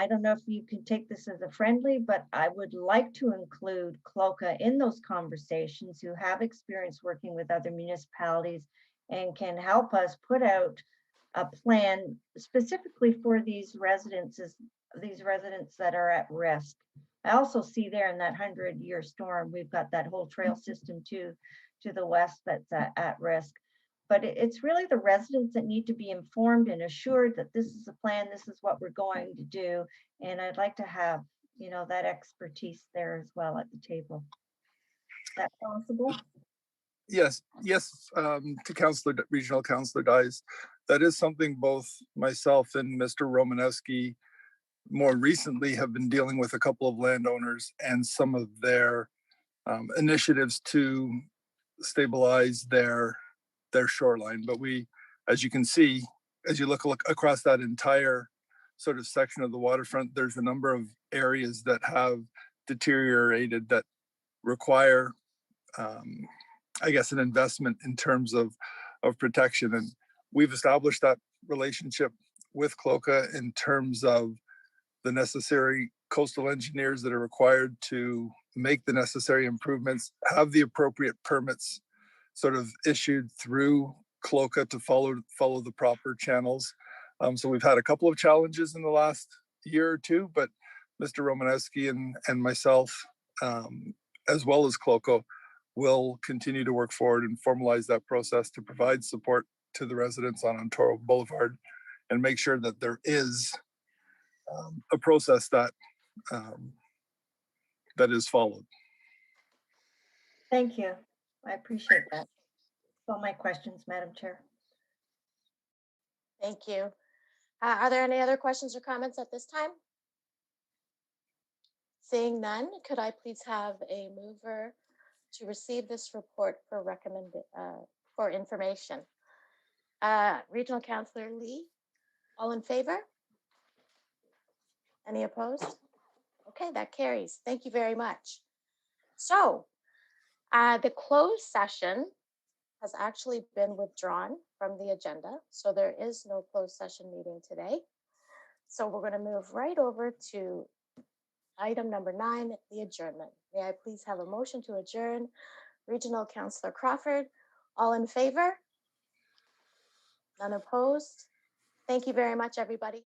don't know if you can take this as a friendly, but I would like to include CLOCA in those conversations, who have experience working with other municipalities and can help us put out a plan specifically for these residents that are at risk. I also see there in that 100-year storm, we've got that whole trail system to the west that's at risk. but it's really the residents that need to be informed and assured that this is the plan, this is what we're going to do. And I'd like to have, that expertise there as well at the table. Is that possible? Yes, to Regional Councillor Dyes. That is something both myself and Mr. Romanowski more recently have been dealing with a couple of landowners and some of their initiatives to stabilize their shoreline. But we, as you can see, as you look across that entire sort of section of the waterfront, there's a number of areas that have deteriorated that require, I guess, an investment in terms of protection. And we've established that relationship with CLOCA in terms of the necessary coastal engineers that are required to make the necessary improvements, have the appropriate permits sort of issued through CLOCA to follow the proper channels. So we've had a couple of challenges in the last year or two, but Mr. Romanowski and myself, as well as CLOCA, will continue to work forward and formalize that process to provide support to the residents on Ontario Boulevard and make sure that there is a process that is followed. Thank you. I appreciate that. That's all my questions, Madam Chair. Thank you. Are there any other questions or comments at this time? Seeing none, could I please have a mover to receive this report for information? Regional Councillor Lee, all in favor? Any opposed? Okay, that carries. Thank you very much. So the closed session has actually been withdrawn from the agenda. So there is no closed session meeting today. So we're going to move right over to item number 9, the adjournment. May I please have a motion to adjourn? Regional Councillor Crawford, all in favor? None opposed? Thank you very much, everybody.